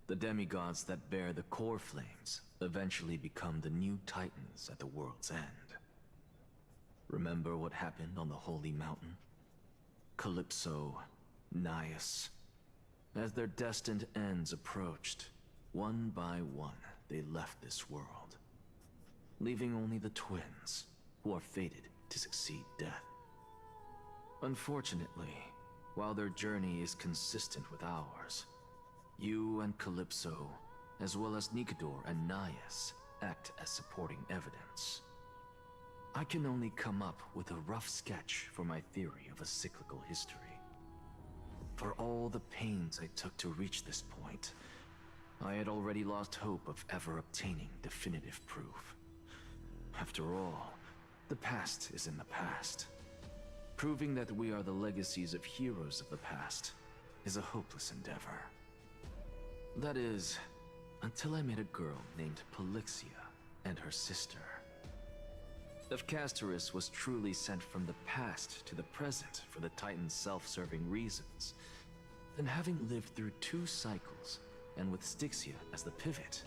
The demigods that bear the core flames eventually become the new titans at the world's end. Remember what happened on the Holy Mountain? Calypso, Naias. As their destined ends approached, one by one they left this world, leaving only the twins, who are fated to succeed death. Unfortunately, while their journey is consistent with ours, you and Calypso, as well as Nikador and Naias, act as supporting evidence. I can only come up with a rough sketch for my theory of a cyclical history. For all the pains I took to reach this point, I had already lost hope of ever obtaining definitive proof. After all, the past is in the past. Proving that we are the legacies of heroes of the past is a hopeless endeavor. That is, until I met a girl named Polixia and her sister. If Casterus was truly sent from the past to the present for the Titan's self-serving reasons, then having lived through 2 cycles, and with Styxia as the pivot,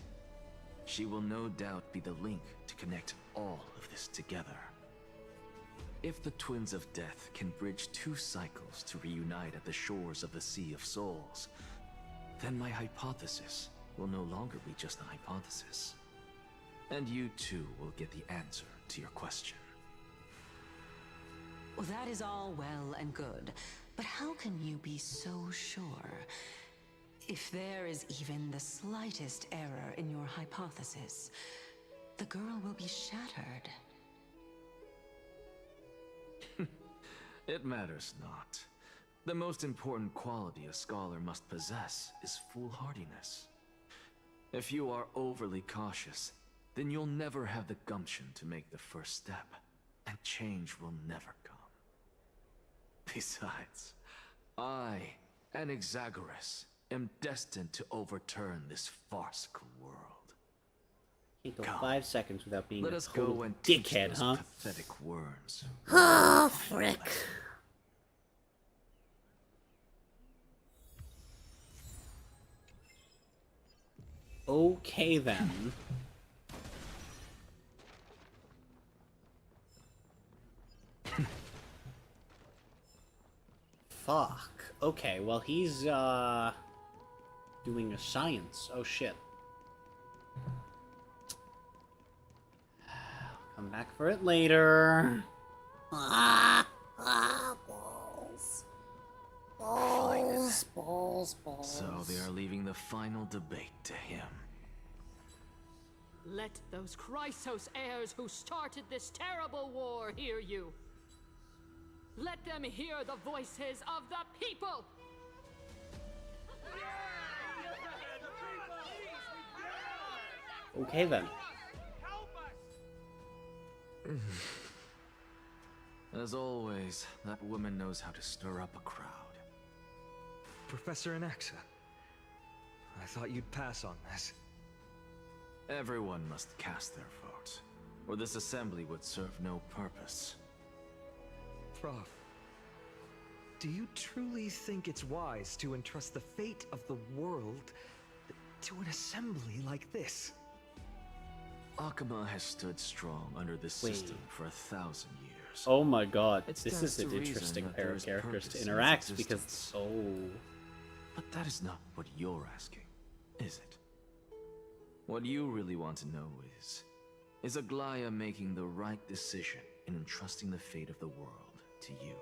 She will no doubt be the link to connect all of this together. If the Twins of Death can bridge 2 cycles to reunite at the shores of the Sea of Souls, then my hypothesis will no longer be just a hypothesis. And you too will get the answer to your question. Well, that is all well and good, but how can you be so sure? If there is even the slightest error in your hypothesis, the girl will be shattered. It matters not. The most important quality a scholar must possess is foolhardiness. If you are overly cautious, then you'll never have the gumption to make the first step, and change will never come. Besides, I, an Exagoras, am destined to overturn this farcical world. Can't go 5 seconds without being Let a us total go and teach dickhead, those huh? pathetic worms. Ah, frick. Okay then. Fuck. Okay, well he's doing a science. Oh shit. I'll come back for it later. Balls. Balls, balls, balls. So they are leaving the final debate to him. Let those Chrysos heirs who started this terrible war hear you. Let them hear the voices of the people! Okay then. As always, that woman knows how to stir up a crowd. Professor Anaxa, I thought you'd pass on this. Everyone must cast their vote, or this assembly would serve no purpose. Prof, do you truly think it's wise to entrust the fate of the world to an assembly like this? Akuma has stood strong under this system for 1,000 years. Oh my god, It this stands is an to reason interesting that pair there of is characters purpose to in its interact because... existence. Oh... But that is not what you're asking, is it? What you really want to know is Aglaya making the right decision in entrusting the fate of the world to you?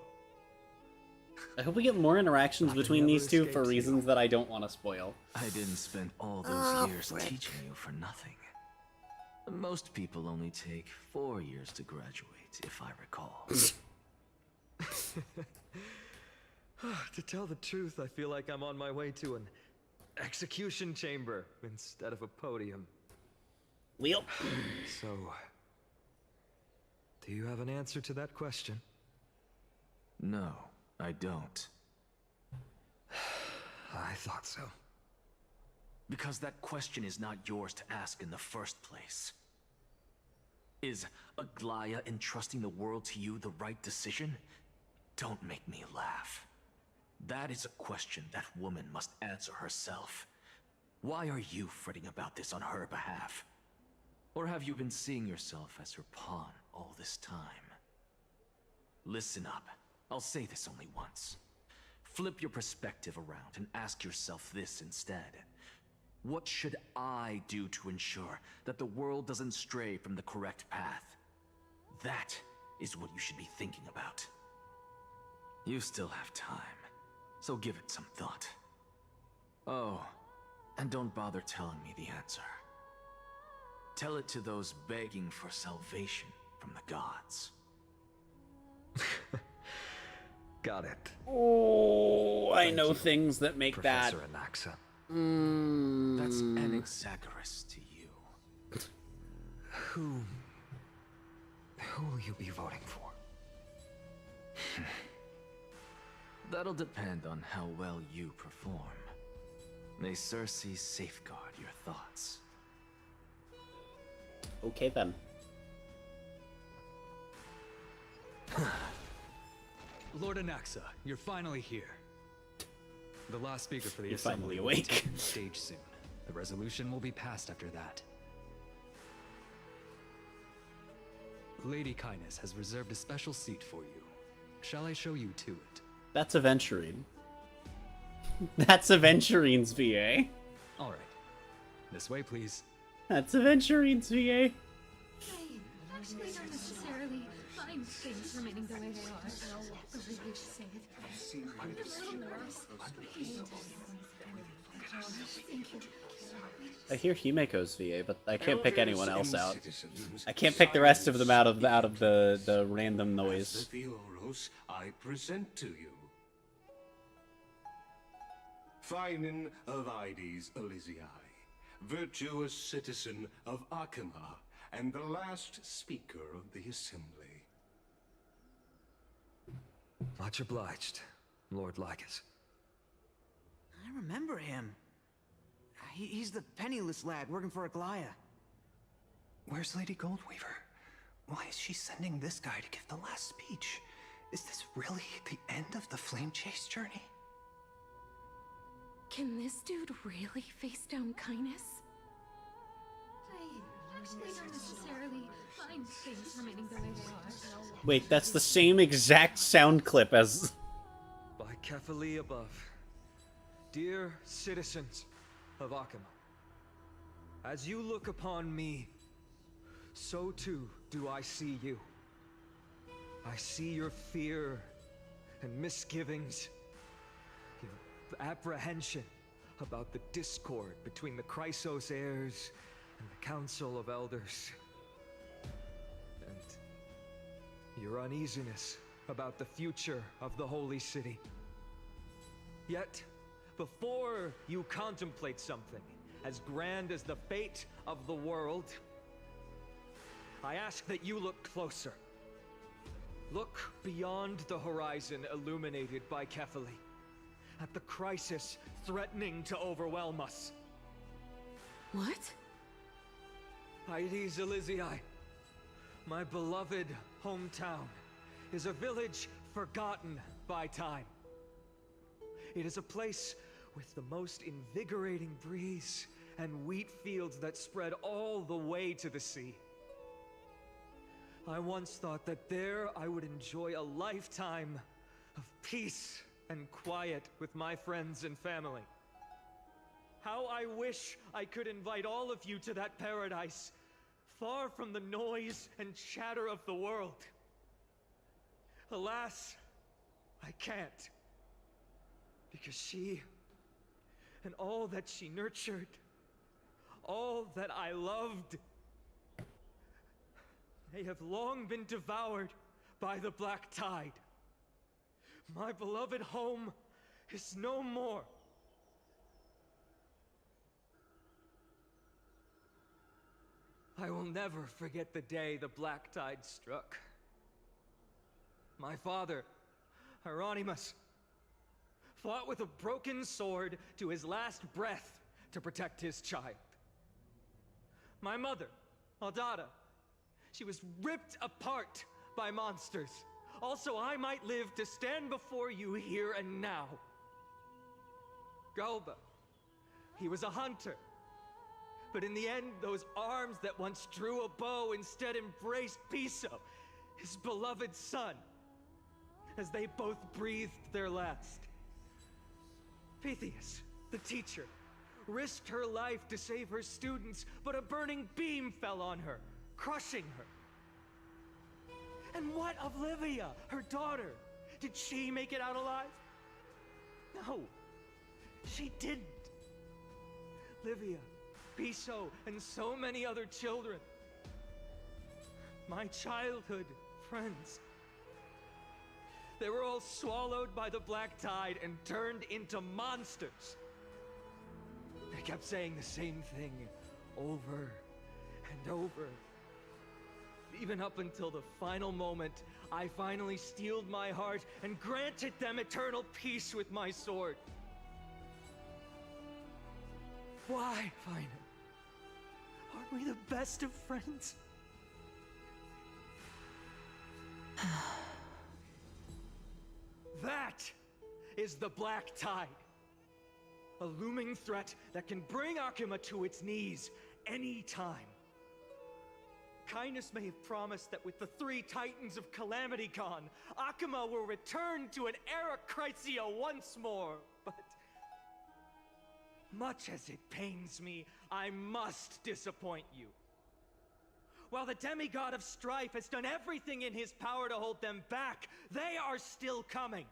I hope we get more interactions between these two for reasons that I don't want to spoil. I didn't spend all those years teaching you for nothing. Most people only take 4 years to graduate, if I recall. To tell the truth, I feel like I'm on my way to an execution chamber instead of a podium. Wheel. So, do you have an answer to that question? No, I don't. I thought so. Because that question is not yours to ask in the first place. Is Aglaya entrusting the world to you the right decision? Don't make me laugh. That is a question that woman must answer herself. Why are you fretting about this on her behalf? Or have you been seeing yourself as her pawn all this time? Listen up. I'll say this only once. Flip your perspective around and ask yourself this instead. What should I do to ensure that the world doesn't stray from the correct path? That is what you should be thinking about. You still have time, so give it some thought. Oh, and don't bother telling me the answer. Tell it to those begging for salvation from the gods. Got it. Oh, I Thank know you, things that make Professor that. Anaxa. That's an Exagoras to you. Who will you be voting for? That'll depend on how well you perform. May Cersei safeguard your thoughts. Okay then. Lord Anaxa, you're finally here. The last speaker for the You're assembly finally will be awake. taking the stage soon. The resolution will be passed after that. Lady Kindness has reserved a special seat for you. Shall I show you to it? That's Aventurine. That's Aventurine's VA. All right. This way, please. That's Aventurine's VA. Actually, not necessarily. Fine things remaining the way they are. I really wish to say it. Thank you. I hear Himeko's VA, but I can't pick anyone else out. I can't pick the rest of them out of the random noise. The Oros I present to you. Finan of Ides Elysiae, virtuous citizen of Akima, and the last speaker of the assembly. Much obliged, Lord Lycus. I remember him. He's the penniless lad working for Aglaya. Where's Lady Goldweaver? Why is she sending this guy to give the last speech? Is this really the end of the Flame Chase journey? Can this dude really face down Kindness? Actually, not necessarily. Fine things remaining the way they are. Wait, that's the same exact sound clip as... By Kefali above, dear citizens of Akima, as you look upon me, so too do I see you. I see your fear and misgivings, your apprehension about the discord between the Chrysos heirs and the Council of Elders, and your uneasiness about the future of the Holy City. Yet, before you contemplate something as grand as the fate of the world, I ask that you look closer. Look beyond the horizon illuminated by Kefali, at the crisis threatening to overwhelm us. What? Ides Elysiae, my beloved hometown, is a village forgotten by time. It is a place with the most invigorating breeze and wheat fields that spread all the way to the sea. I once thought that there I would enjoy a lifetime of peace and quiet with my friends and family. How I wish I could invite all of you to that paradise, far from the noise and chatter of the world. Alas, I can't. Because she, and all that she nurtured, all that I loved, they have long been devoured by the black tide. My beloved home is no more. I will never forget the day the black tide struck. My father, Hieronymus, fought with a broken sword to his last breath to protect his child. My mother, Aldada, she was ripped apart by monsters. Also, I might live to stand before you here and now. Galba, he was a hunter. But in the end, those arms that once drew a bow instead embraced Piso, his beloved son, as they both breathed their last. Pythias, the teacher, risked her life to save her students, but a burning beam fell on her, crushing her. And what of Livia, her daughter? Did she make it out alive? No, she didn't. Livia, Piso, and so many other children, my childhood friends, they were all swallowed by the black tide and turned into monsters. They kept saying the same thing over and over. Even up until the final moment, I finally steeled my heart and granted them eternal peace with my sword. Why, Finan? Aren't we the best of friends? That is the black tide. A looming threat that can bring Akima to its knees any time. Kindness may have promised that with the 3 Titans of Calamity gone, Akuma will return to an era Chrysia once more, but... much as it pains me, I must disappoint you. While the demigod of strife has done everything in his power to hold them back, they are still coming.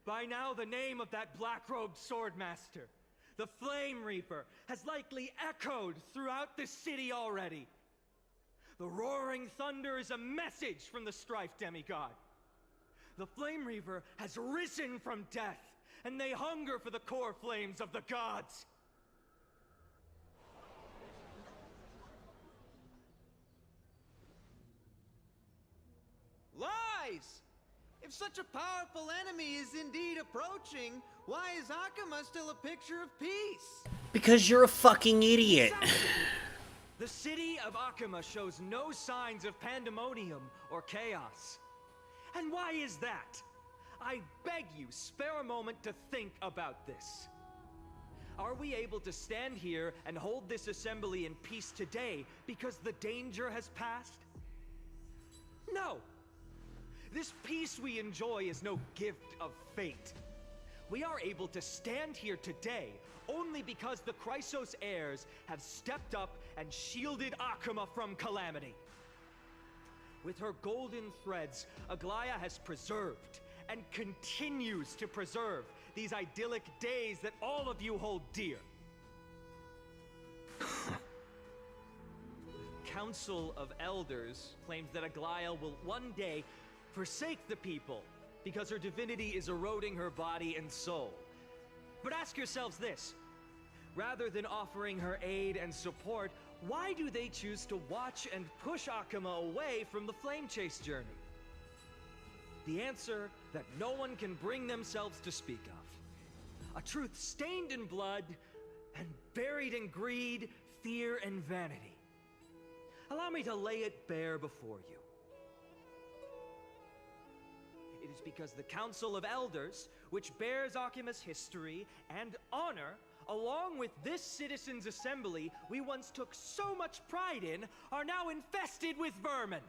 By now, the name of that black-robed swordmaster, the Flame Reaper, has likely echoed throughout the city already. The roaring thunder is a message from the strife demigod. The Flame Reaper has risen from death, and they hunger for the core flames of the gods. Lies! If such a powerful enemy is indeed approaching, why is Akuma still a picture of peace? Because you're a fucking idiot. The city of Akuma shows no signs of pandemonium or chaos. And why is that? I beg you, spare a moment to think about this. Are we able to stand here and hold this assembly in peace today because the danger has passed? No. This peace we enjoy is no gift of fate. We are able to stand here today only because the Chrysos heirs have stepped up and shielded Akuma from calamity. With her golden threads, Aglaya has preserved and continues to preserve these idyllic days that all of you hold dear. Council of Elders claims that Aglaya will one day forsake the people because her divinity is eroding her body and soul. But ask yourselves this. Rather than offering her aid and support, why do they choose to watch and push Akuma away from the Flame Chase journey? The answer that no one can bring themselves to speak of. A truth stained in blood and buried in greed, fear, and vanity. Allow me to lay it bare before you. It is because the Council of Elders, which bears Akuma's history and honor, along with this citizens' assembly we once took so much pride in, are now infested with vermin.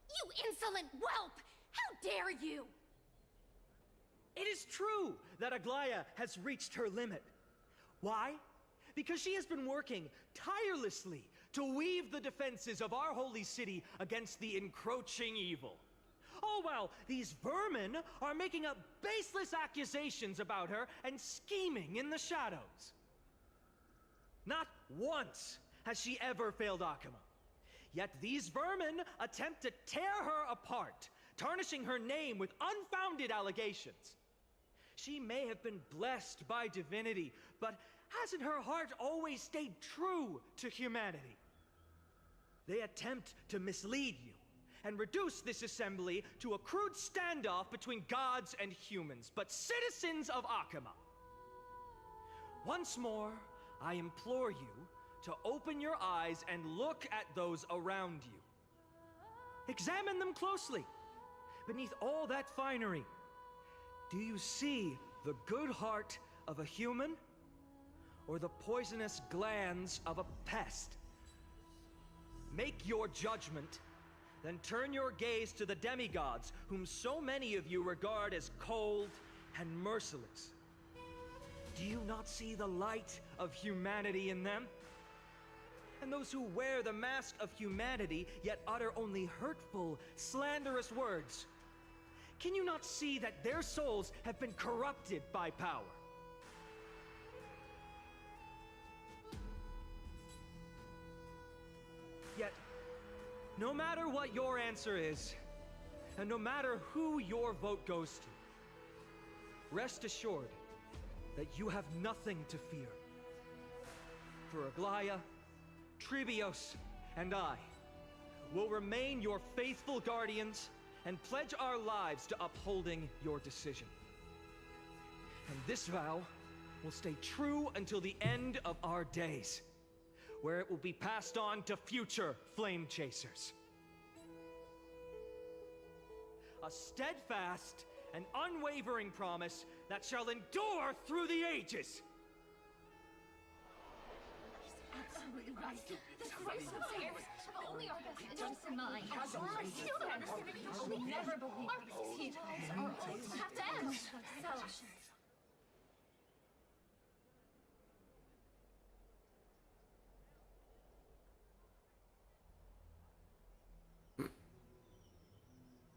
You insolent whelp! How dare you! It is true that Aglaya has reached her limit. Why? Because she has been working tirelessly to weave the defenses of our holy city against the encroaching evil. All while these vermin are making up baseless accusations about her and scheming in the shadows. Not once has she ever failed Akuma. Yet these vermin attempt to tear her apart, tarnishing her name with unfounded allegations. She may have been blessed by divinity, but hasn't her heart always stayed true to humanity? They attempt to mislead you and reduce this assembly to a crude standoff between gods and humans, but citizens of Akuma. Once more, I implore you to open your eyes and look at those around you. Examine them closely. Beneath all that finery, do you see the good heart of a human or the poisonous glands of a pest? Make your judgment, then turn your gaze to the demigods whom so many of you regard as cold and merciless. Do you not see the light of humanity in them? And those who wear the mask of humanity yet utter only hurtful, slanderous words. Can you not see that their souls have been corrupted by power? Yet, no matter what your answer is, and no matter who your vote goes to, rest assured that you have nothing to fear. For Aglaya, Tribios, and I will remain your faithful guardians and pledge our lives to upholding your decision. And this vow will stay true until the end of our days, where it will be passed on to future flame chasers. A steadfast an unwavering promise that shall endure through the ages. Absolutely right. The Christ of Sairs have only our best interests in mind. I still don't understand it. We'll never believe our futile are all have to end. So,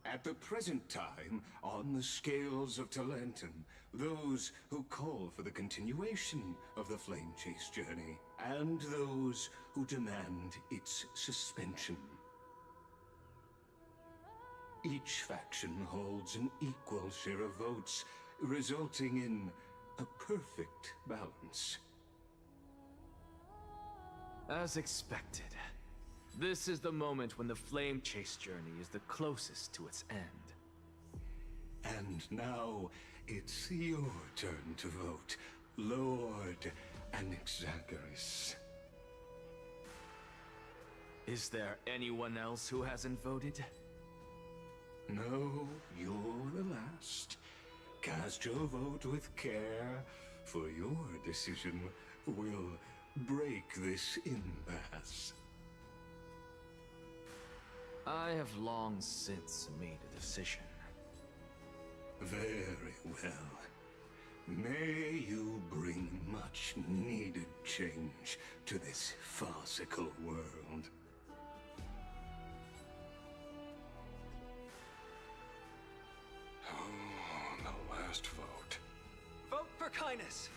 At the present time, on the scales of Talentum, those who call for the continuation of the Flame Chase journey, and those who demand its suspension. Each faction holds an equal share of votes, resulting in a perfect balance. As expected. This is the moment when the Flame Chase journey is the closest to its end. And now, it's your turn to vote, Lord Anaxagoras. Is there anyone else who hasn't voted? No, you're the last. Cast your vote with care, for your decision will break this impasse. I have long since made a decision. Very well. May you bring much needed change to this farcical world. Oh, the last vote. Vote for kindness.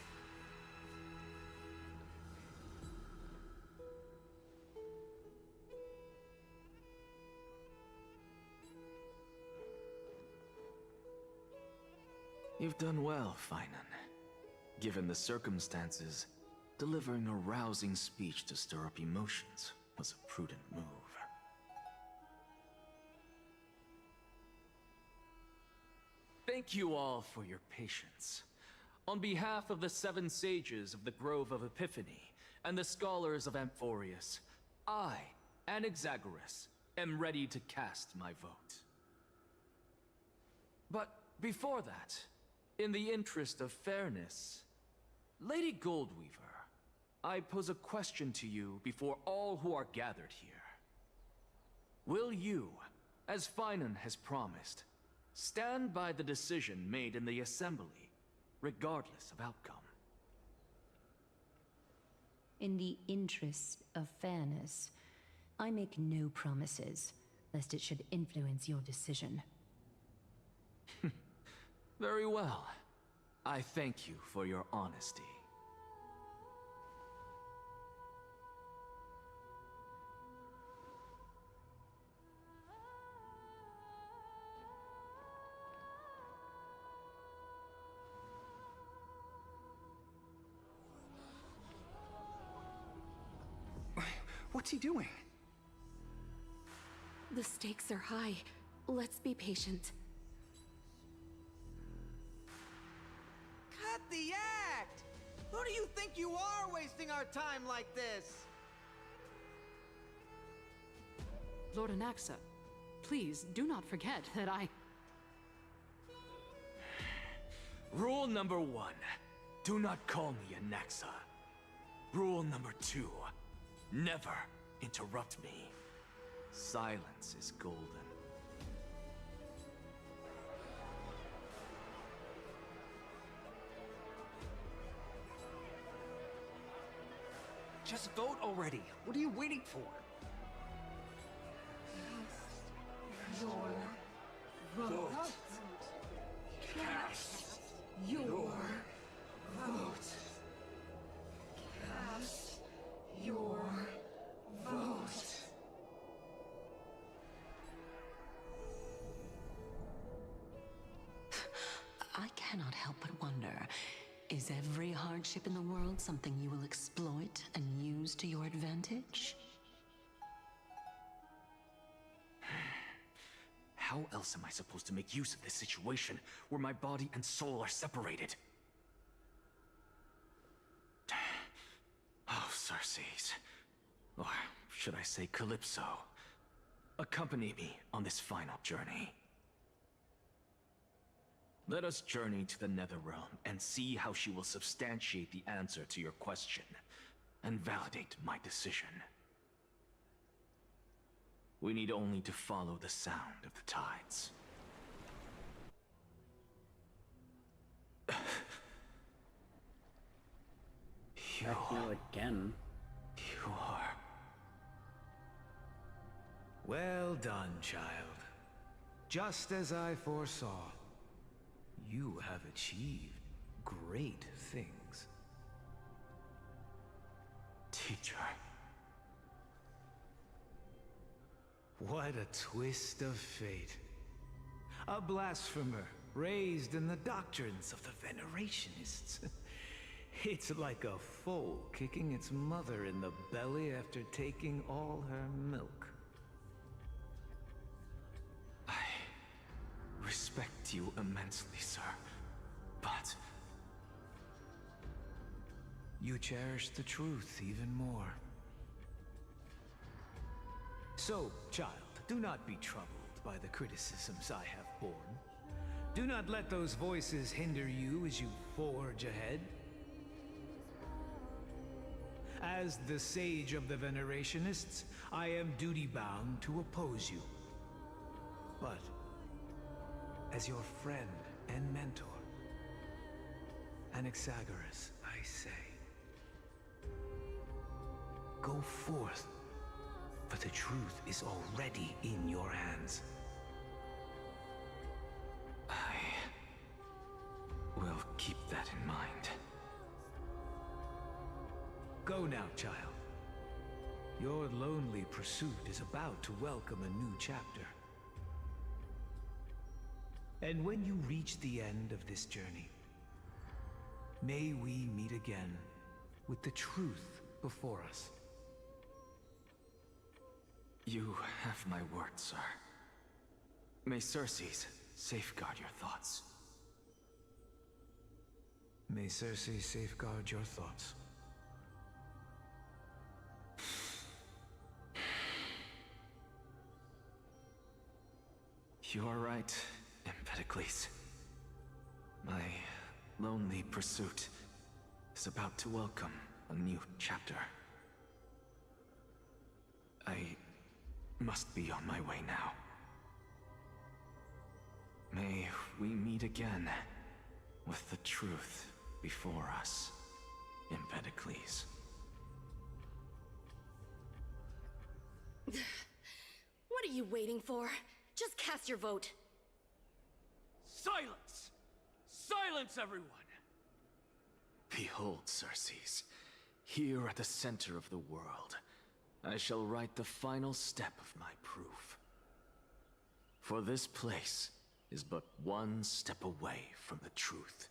You've done well, Finan. Given the circumstances, delivering a rousing speech to stir up emotions was a prudent move. Thank you all for your patience. On behalf of the 7 sages of the Grove of Epiphany and the scholars of Amphorius, I, Anaxagoras, am ready to cast my vote. But before that, in the interest of fairness, Lady Goldweaver, I pose a question to you before all who are gathered here. Will you, as Finan has promised, stand by the decision made in the Assembly, regardless of outcome? In the interest of fairness, I make no promises, lest it should influence your decision. Very well. I thank you for your honesty. What's he doing? The stakes are high. Let's be patient. Cut the act! Who do you think you are wasting our time like this? Lord Anaxa, please do not forget that I... Rule number 1, do not call me Anaxa. Rule number 2, never interrupt me. Silence is golden. Just vote already. What are you waiting for? Your vote. Cast your vote. Cast your vote. I cannot help but wonder, is every hardship in the world something you will exploit and use to your advantage? How else am I supposed to make use of this situation where my body and soul are separated? Oh, Circes. Or should I say Calypso? Accompany me on this final journey. Let us journey to the Netherrealm and see how she will substantiate the answer to your question and validate my decision. We need only to follow the sound of the tides. You again. You are. Well done, child. Just as I foresaw, you have achieved great things. Teacher. What a twist of fate. A blasphemer raised in the doctrines of the Venerationists. It's like a foal kicking its mother in the belly after taking all her milk. I respect you immensely, sir, but... You cherish the truth even more. So, child, do not be troubled by the criticisms I have borne. Do not let those voices hinder you as you forge ahead. As the sage of the Venerationists, I am duty-bound to oppose you. But, as your friend and mentor, Anaxagoras, I say, go forth, for the truth is already in your hands. I will keep that in mind. Go now, child. Your lonely pursuit is about to welcome a new chapter. And when you reach the end of this journey, may we meet again with the truth before us. You have my word, sir. May Circes safeguard your thoughts. May Circe safeguard your thoughts. You are right, Empedocles. My lonely pursuit is about to welcome a new chapter. I must be on my way now. May we meet again with the truth before us, Empedocles. What are you waiting for? Just cast your vote. Silence! Silence, everyone! Behold, Circes, here at the center of the world, I shall write the final step of my proof. For this place is but one step away from the truth.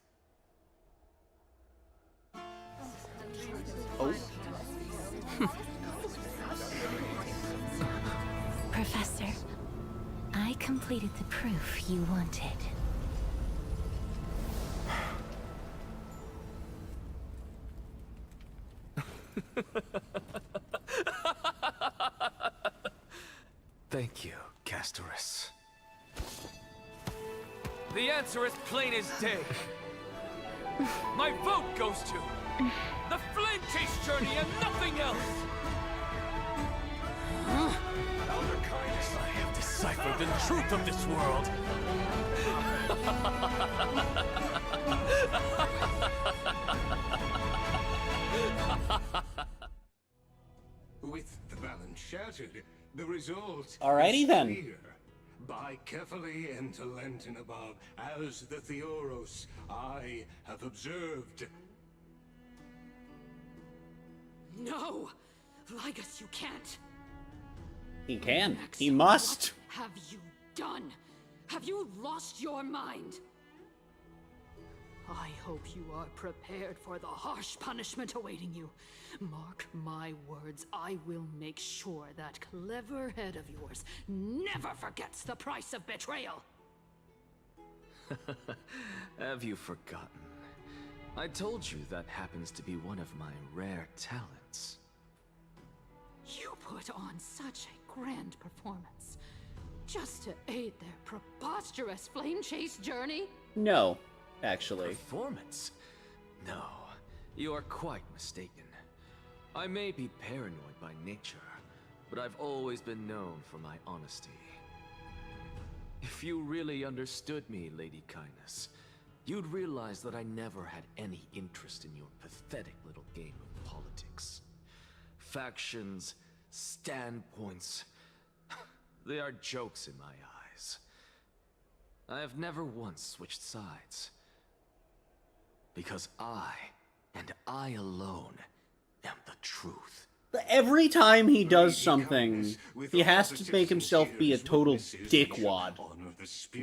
Oh. Professor, I completed the proof you wanted. Thank you, Castorus. The answer is plain as day. My vote goes to the Flame Chase journey and nothing else! Elder Kindness, I have deciphered the truth of this world! With the balance shattered, the result Alrighty is then. clear. By carefully and to Lenten above, as the Theoros I have observed. No! Ligus, you can't! He can. He must. What have you done? Have you lost your mind? I hope you are prepared for the harsh punishment awaiting you. Mark my words, I will make sure that clever head of yours never forgets the price of betrayal. Have you forgotten? I told you that happens to be one of my rare talents. You put on such a grand performance. Just to aid their preposterous flame chase journey? No, actually. Performance? No, you are quite mistaken. I may be paranoid by nature, but I've always been known for my honesty. If you really understood me, Lady Kindness, you'd realize that I never had any interest in your pathetic little game of politics. Factions, standpoints, they are jokes in my eyes. I have never once switched sides. Because I, and I alone, am the truth. Every time he does something, he has to make himself be a total dickwad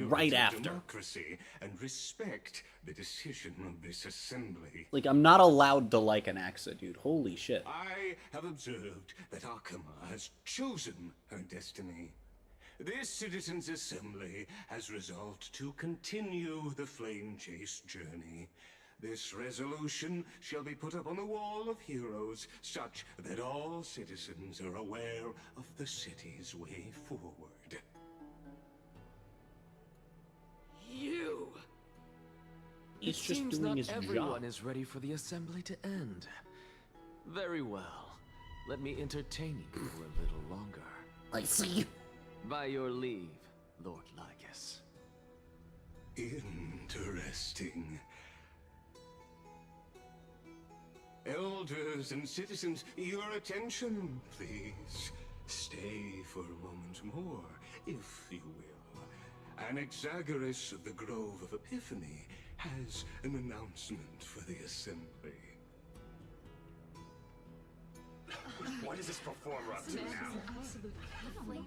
right after. Democracy and respect the decision of this assembly. Like, I'm not allowed to like an Axa, dude. Holy shit. I have observed that Akama has chosen her destiny. This citizens' assembly has resolved to continue the flame chase journey. This resolution shall be put up on the wall of heroes, such that all citizens are aware of the city's way forward. You! He's It just seems doing not his everyone job. is ready for the assembly to end. Very well. Let me entertain you for a little longer. I see. By your leave, Lord Lycus. Interesting. Elders and citizens, your attention, please. Stay for a moment more, if you will. Anaxagoras of the Grove of Epiphany has an announcement for the assembly. What is this performer up to now? What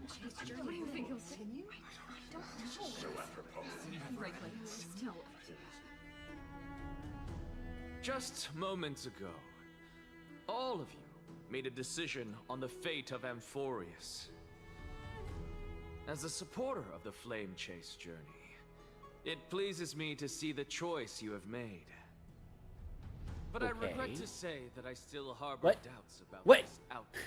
do you think he'll continue? I don't know. So apropos. Frankly, still. Just moments ago, all of you made a decision on the fate of Amphorius. As a supporter of the Flame Chase journey, it pleases me to see the choice you have made. But I regret to say that I still harbor doubts about this outcome.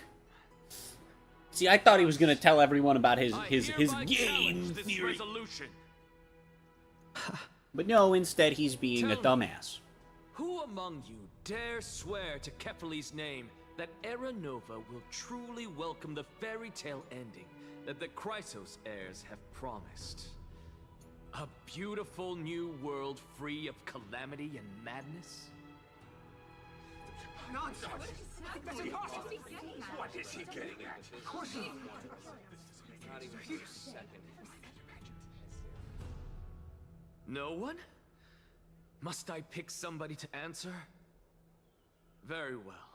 See, I thought he was gonna tell everyone about his hereby game challenge this theory. resolution. But no, instead he's being a dumbass. Who among you dare swear to Kephal's name that Era Nova will truly welcome the fairy tale ending that the Chrysos heirs have promised? A beautiful new world free of calamity and madness? Nonsense! What is he getting at? Of course he... No one? Must I pick somebody to answer? Very well.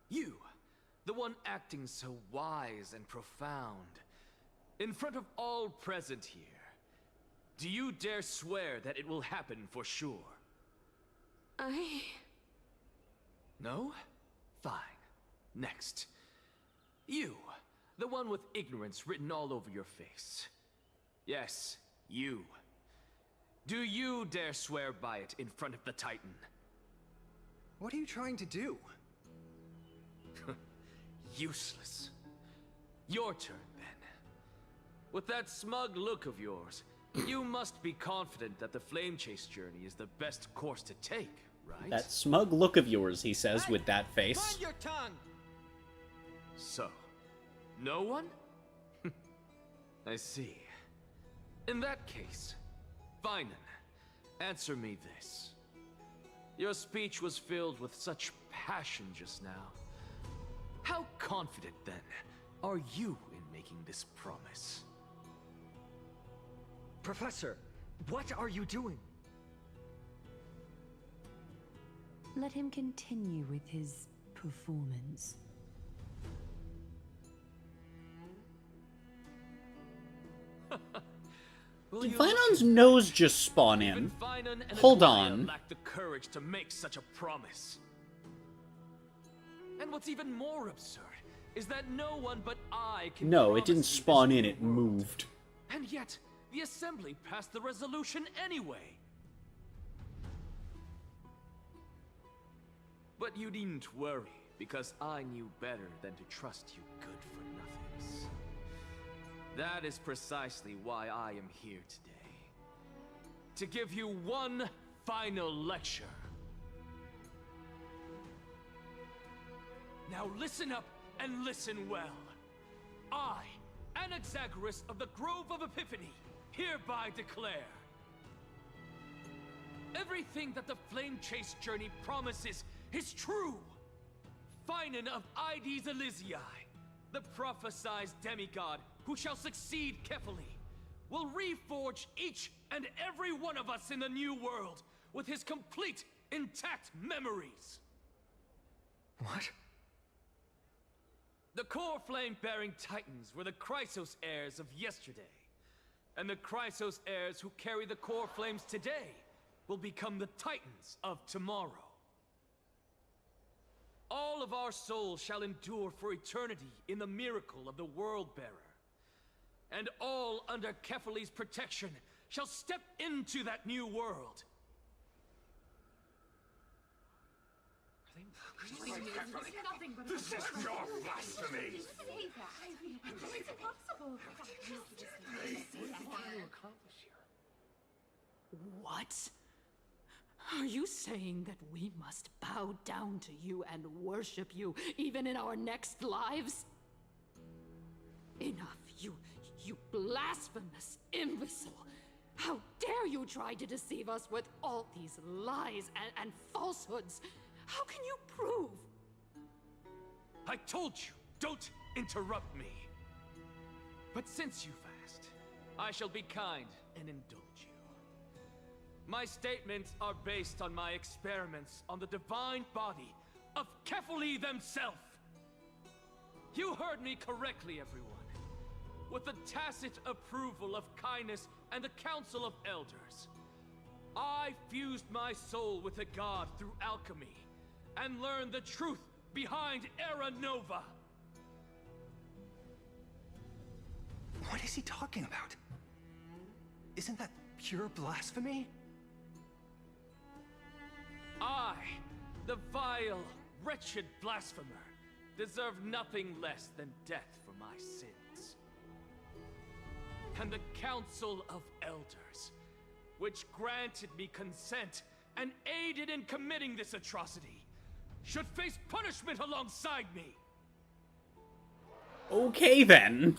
You, the one acting so wise and profound, in front of all present here, do you dare swear that it will happen for sure? No? Fine. Next. You, the one with ignorance written all over your face. Yes, you. Do you dare swear by it in front of the Titan? What are you trying to do? Useless. Your turn, then. With that smug look of yours, you must be confident that the Flame Chase journey is the best course to take, right? That smug look of yours, he says with that face. Mind your tongue! So, no one? I see. In that case, Finan, answer me this. Your speech was filled with such passion just now. How confident, then, are you in making this promise? Professor, what are you doing? Let him continue with his performance. Did Finon's nose just spawn in? Hold on. Lack the courage to make such a promise. And what's even more absurd is that no one but I can. No, it didn't promise you spawn this in, it moved. And yet, the assembly passed the resolution anyway. But you needn't worry, because I knew better than to trust you good for nothings. That is precisely why I am here today. To give you one final lecture. Now listen up and listen well. I, Anaxagoras of the Grove of Epiphany, hereby declare everything that the Flame Chase journey promises is true. Finan of Ides Elysiae, the prophesized demigod who shall succeed Kefali, will reforge each and every one of us in the new world with his complete, intact memories. What? The core flame-bearing titans were the Chrysos heirs of yesterday, and the Chrysos heirs who carry the core flames today will become the titans of tomorrow. All of our souls shall endure for eternity in the miracle of the World-Bearer, and all under Kefali's protection shall step into that new world. This is your blasphemy! It's impossible. What? Are you saying that we must bow down to you and worship you, even in our next lives? Enough, you blasphemous imbecile! How dare you try to deceive us with all these lies and falsehoods? How can you prove? I told you, don't interrupt me. But since you've asked, I shall be kind and indulge you. My statements are based on my experiments on the divine body of Kefali themselves. You heard me correctly, everyone. With the tacit approval of Kindness and the Council of Elders, I fused my soul with the god through alchemy and learned the truth behind Era Nova. What is he talking about? Isn't that pure blasphemy? I, the vile, wretched blasphemer, deserve nothing less than death for my sins. And the Council of Elders, which granted me consent and aided in committing this atrocity, should face punishment alongside me. Okay then.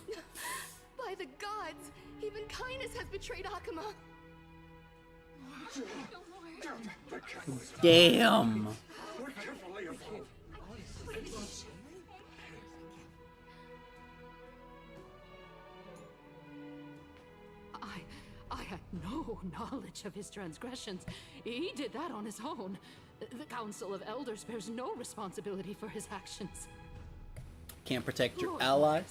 By the gods, even Kindness has betrayed Akuma. Damn. I had no knowledge of his transgressions. He did that on his own. The Council of Elders bears no responsibility for his actions. Can't protect your Lord ally?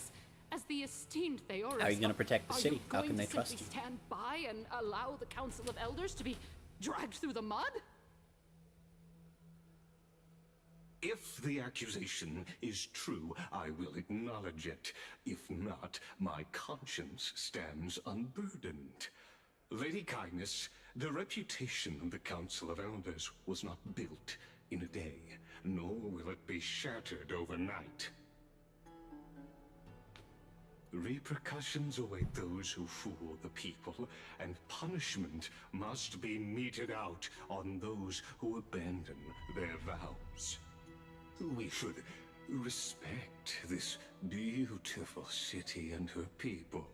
As the esteemed Theoris, How are you gonna protect the city? How can they trust you? Stand by and allow the Council of Elders to be dragged through the mud? If the accusation is true, I will acknowledge it. If not, my conscience stands unburdened. Lady Kindness, the reputation of the Council of Elders was not built in a day, nor will it be shattered overnight. Repercussions await those who fool the people, and punishment must be meted out on those who abandon their vows. We should respect this beautiful city and her people.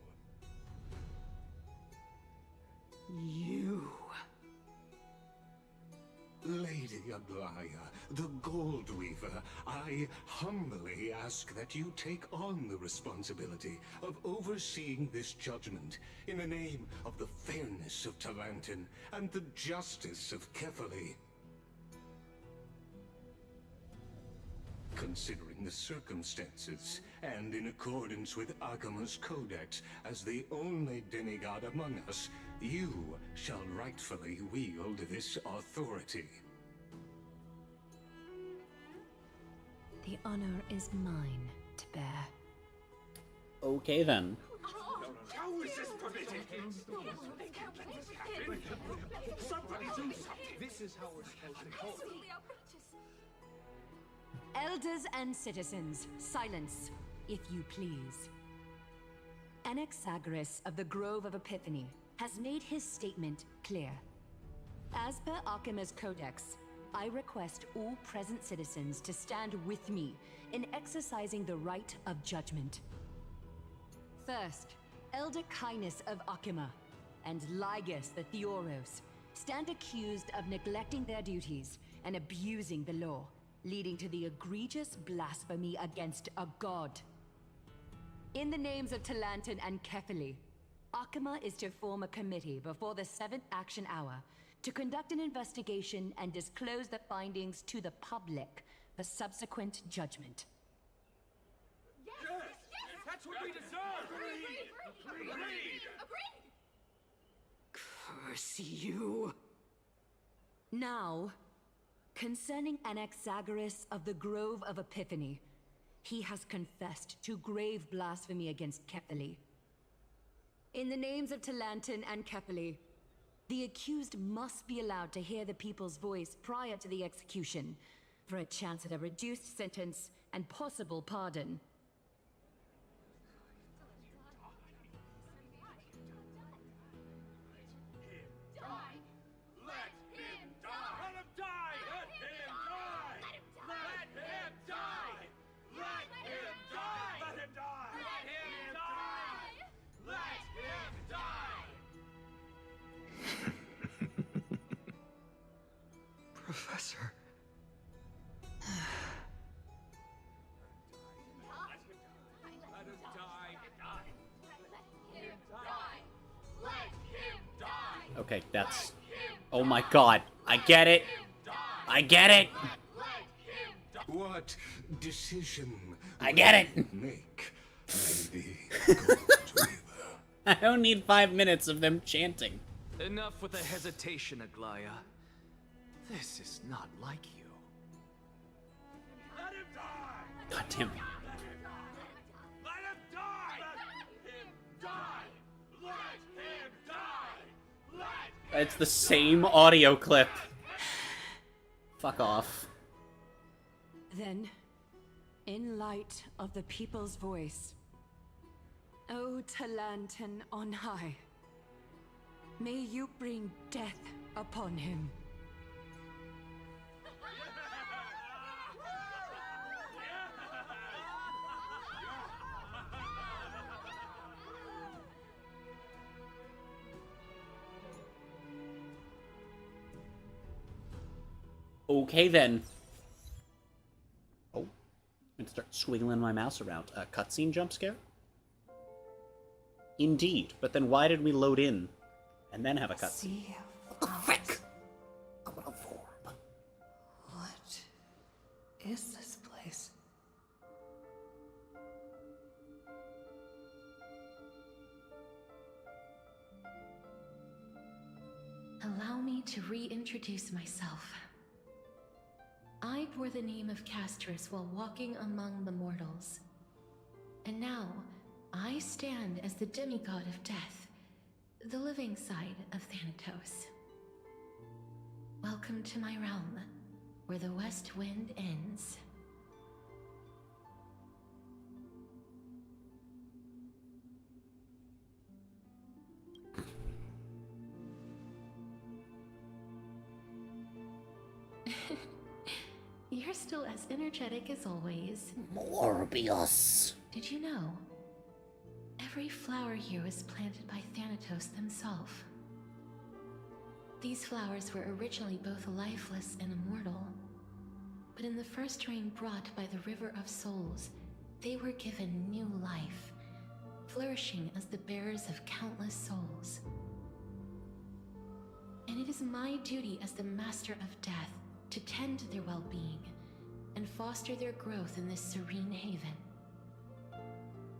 You... Lady Aglaya, the Gold Weaver, I humbly ask that you take on the responsibility of overseeing this judgment in the name of the fairness of Talantin and the justice of Kefali. Considering the circumstances, and in accordance with Akuma's codex, as the only demigod among us, you shall rightfully wield this authority. The honor is mine to bear. Okay then. How is this permitted? Somebody do something! This is how we're supposed to go. Elders and citizens, silence, if you please. Anaxagoras of the Grove of Epiphany has made his statement clear. As per Akima's Codex, I request all present citizens to stand with me in exercising the right of judgment. First, Elder Kainis of Akima and Ligus the Theoros stand accused of neglecting their duties and abusing the law, leading to the egregious blasphemy against a god. In the names of Talantan and Kefili, Akima is to form a committee before the 7th action hour to conduct an investigation and disclose the findings to the public for subsequent judgment. That's what we deserve! Agreed! Curse you! Now, concerning Anaxagoras of the Grove of Epiphany, he has confessed to grave blasphemy against Kefili. In the names of Talantan and Kefili, the accused must be allowed to hear the people's voice prior to the execution, for a chance at a reduced sentence and possible pardon. Professor. Okay, that's... Oh my god. I get it. I get it. What decision I get it. make? Maybe. I don't need 5 minutes of them chanting. Enough with the hesitation, Aglaya. This is not like you. Let him die! God damn it. Let him die! Let him die! Let him die! Let It's the same audio clip. Fuck off. Then, in light of the people's voice, O Talantan on high, may you bring death upon him. Okay then. Oh, I'm gonna start squiggling my mouse around. A cutscene jump scare? Indeed, but then why did we load in and then have a cutscene? What the frick? I'm gonna form. What is this place? Allow me to reintroduce myself. I bore the name of Castris while walking among the mortals. And now, I stand as the demigod of death, the living side of Thanatos. Welcome to my realm, where the west wind ends. You're still as energetic as always. Morbius. Did you know? Every flower here was planted by Thanatos himself. These flowers were originally both lifeless and immortal. But in the first rain brought by the River of Souls, they were given new life, flourishing as the bearers of countless souls. And it is my duty as the Master of Death to tend to their well-being and foster their growth in this serene haven.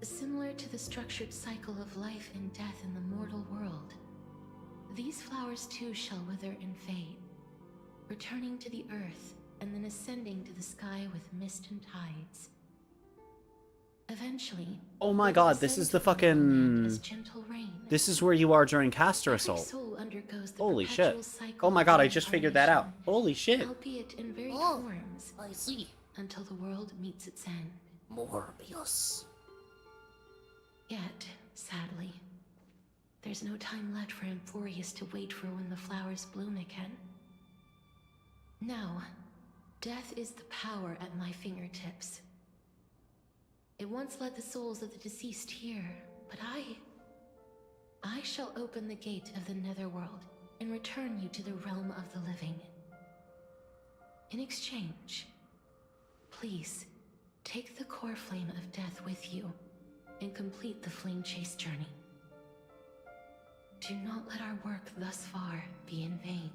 Similar to the structured cycle of life and death in the mortal world, these flowers too shall wither and fade, returning to the earth and then ascending to the sky with mist and tides. Eventually, Oh my god, this is the fucking... This is where you are during caster assault. Holy shit. Oh my god, I just figured that out. Holy shit. Albeit in varied forms, I see. until the world meets its end. Morbius. Yet, sadly. There's no time left for Emphorius to wait for when the flowers bloom again. Now, death is the power at my fingertips. It once led the souls of the deceased here, but I shall open the gate of the Netherworld and return you to the realm of the living. In exchange, please, take the core flame of death with you and complete the flame chase journey. Do not let our work thus far be in vain.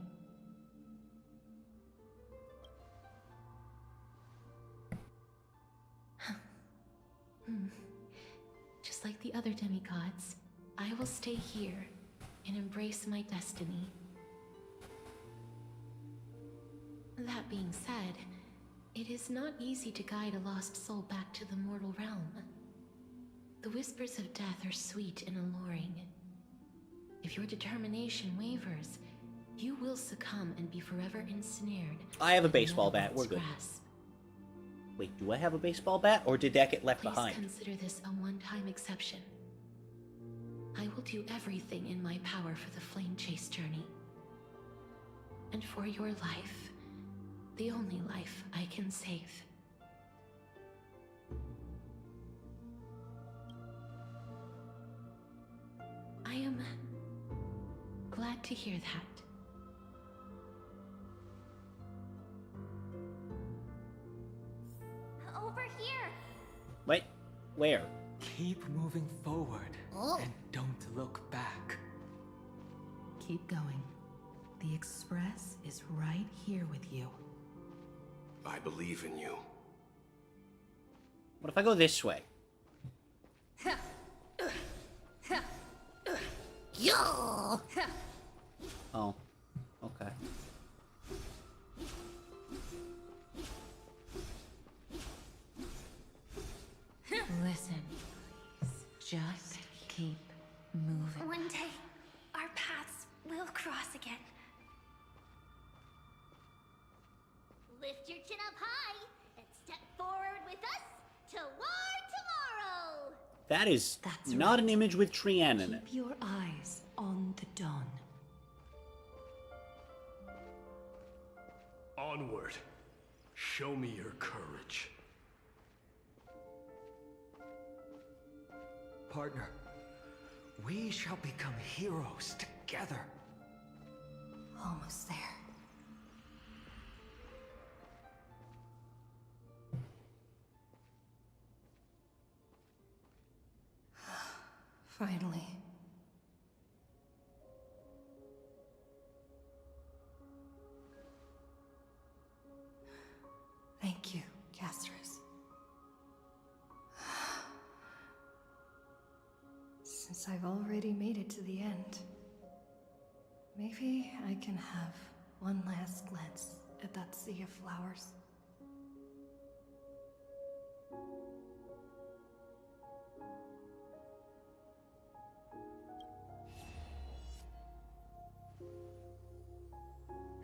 Just like the other demigods, I will stay here and embrace my destiny. That being said, it is not easy to guide a lost soul back to the mortal realm. The whispers of death are sweet and alluring. If your determination wavers, you will succumb and be forever ensnared. I have a baseball bat. We're good. Wait, do I have a baseball bat, or did that get left behind? Please consider this a one-time exception. I will do everything in my power for the flame chase journey. And for your life, the only life I can save. I am glad to hear that. Over here! Wait, where? Keep moving forward and don't look back. Keep going. The Express is right here with you. I believe in you. What if I go this way? Yeah! Oh, okay. Listen, just keep moving. One day, our paths will cross again. Lift your chin up high and step forward with us toward tomorrow! That is That's not right. an image with Trianne in it. Keep your eyes on the dawn. Onward. Show me your courage. Partner, we shall become heroes together. Almost there. Finally. Thank you, Castros. Since I've already made it to the end, maybe I can have one last glance at that sea of flowers.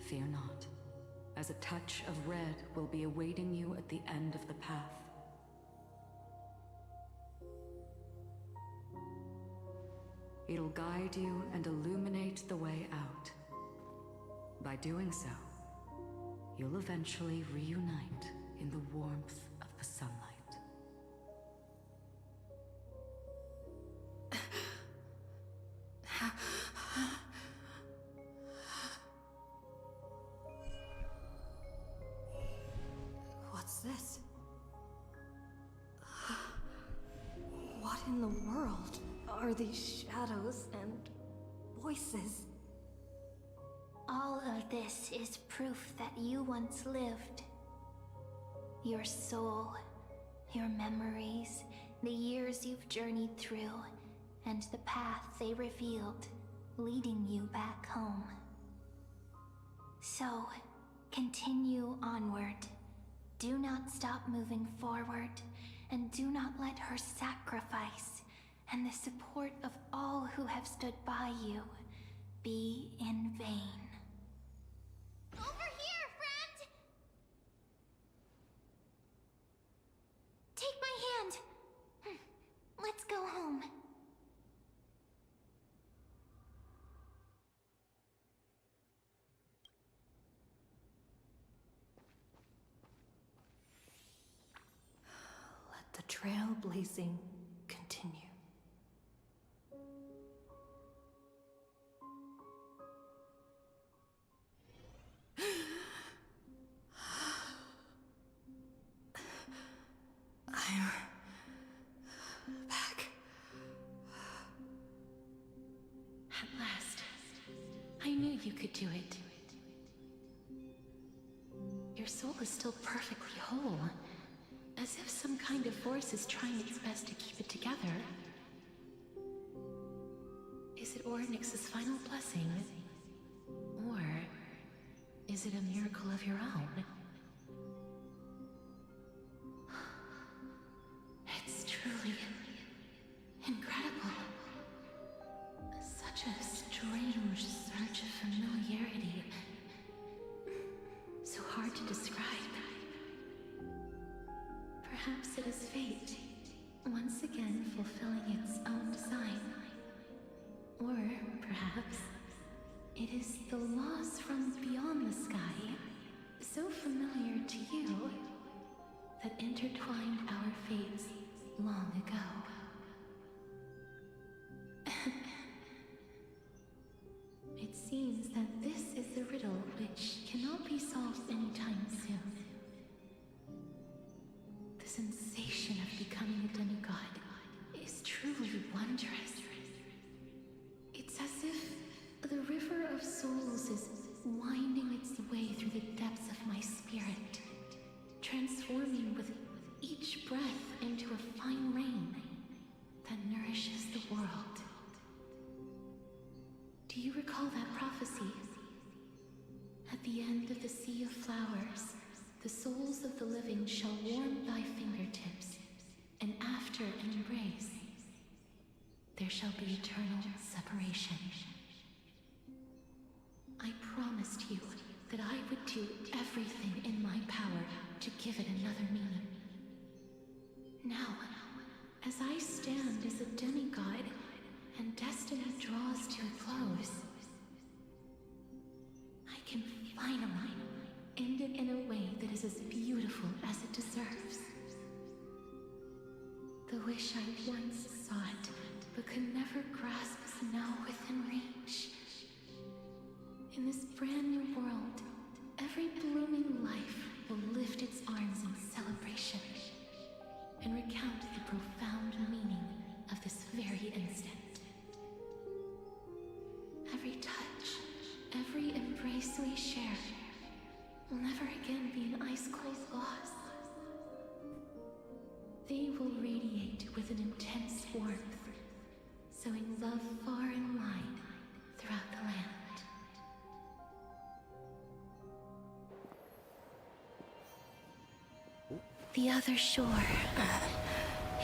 Fear not, as a touch of red will be awaiting you at the end of the path. It'll guide you and illuminate the way out. By doing so, you'll eventually reunite in the warmth of the sunlight. What's this? What in the world are these shadows and voices? All of this is proof that you once lived. Your soul, your memories, the years you've journeyed through, and the path they revealed, leading you back home. So, continue onward. Do not stop moving forward, and do not let her sacrifice and the support of all who have stood by you be in vain. Over here, friend! Take my hand. Let's go home. trailblazing continue. I'm back. At last. I knew you could do it. Your soul is still perfectly whole. As if some kind of force is trying its best to keep it together. Is it Ornyx's final blessing? Or is it a miracle of your own? It's truly incredible. Such a strange surge of familiarity. So hard to describe. Perhaps it is fate, once again fulfilling its own design. Or perhaps it is the laws from beyond the sky, so familiar to you, that intertwined our fates long ago. It seems that this is the riddle which cannot be solved anytime soon. The sensation of becoming a demigod is truly wondrous. It's as if the river of souls is winding its way through the depths of my spirit, transforming with each breath into a fine rain that nourishes the world. Do you recall that prophecy? At the end of the sea of flowers, the souls of the living shall warm thy fingertips, and after an embrace, there shall be eternal separation. I promised you that I would do everything in my power to give it another meaning. Now, as I stand as a demigod, and destiny draws to a close, I can finally end it in a way that is as beautiful as it deserves. The wish I once sought, but could never grasp, is now within reach. In this brand new world, every blooming life will lift its arms in celebration and recount the profound meaning of this very instant. Every touch, every embrace we share will never again be an ice-cold loss. They will radiate with an intense warmth, sowing love far and wide throughout the land. The other shore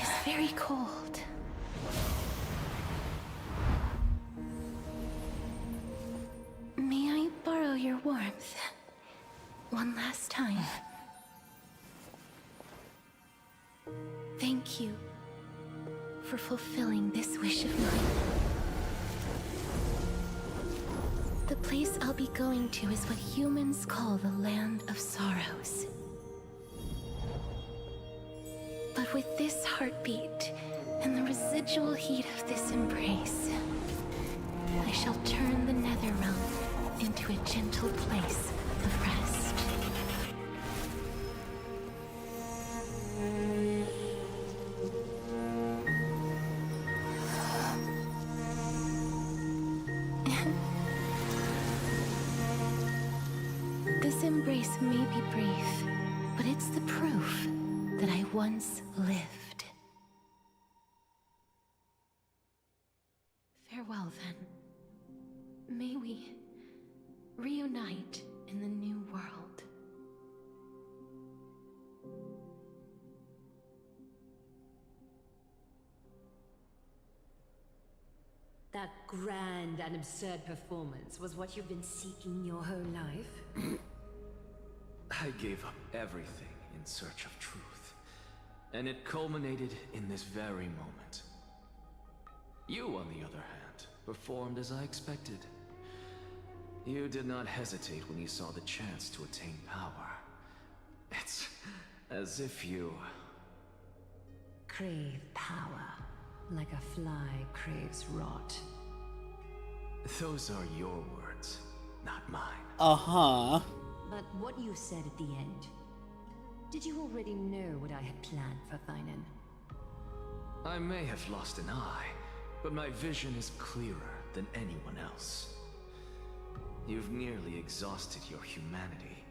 is very cold. May I borrow your warmth one last time? Thank you for fulfilling this wish of mine. The place I'll be going to is what humans call the Land of Sorrows. But with this heartbeat and the residual heat of this embrace, I shall turn the nether realm into a gentle place of rest. This embrace may be brief, but it's the proof that I once lived. Farewell, then. May we reunite in the new world. That grand and absurd performance was what you've been seeking your whole life? I gave up everything in search of truth, and it culminated in this very moment. You, on the other hand, performed as I expected. You did not hesitate when you saw the chance to attain power. It's as if you Crave power, like a fly craves rot. Those are your words, not mine. Uh-huh. But what you said at the end, did you already know what I had planned for Thainan? I may have lost an eye, but my vision is clearer than anyone else. You've nearly exhausted your humanity.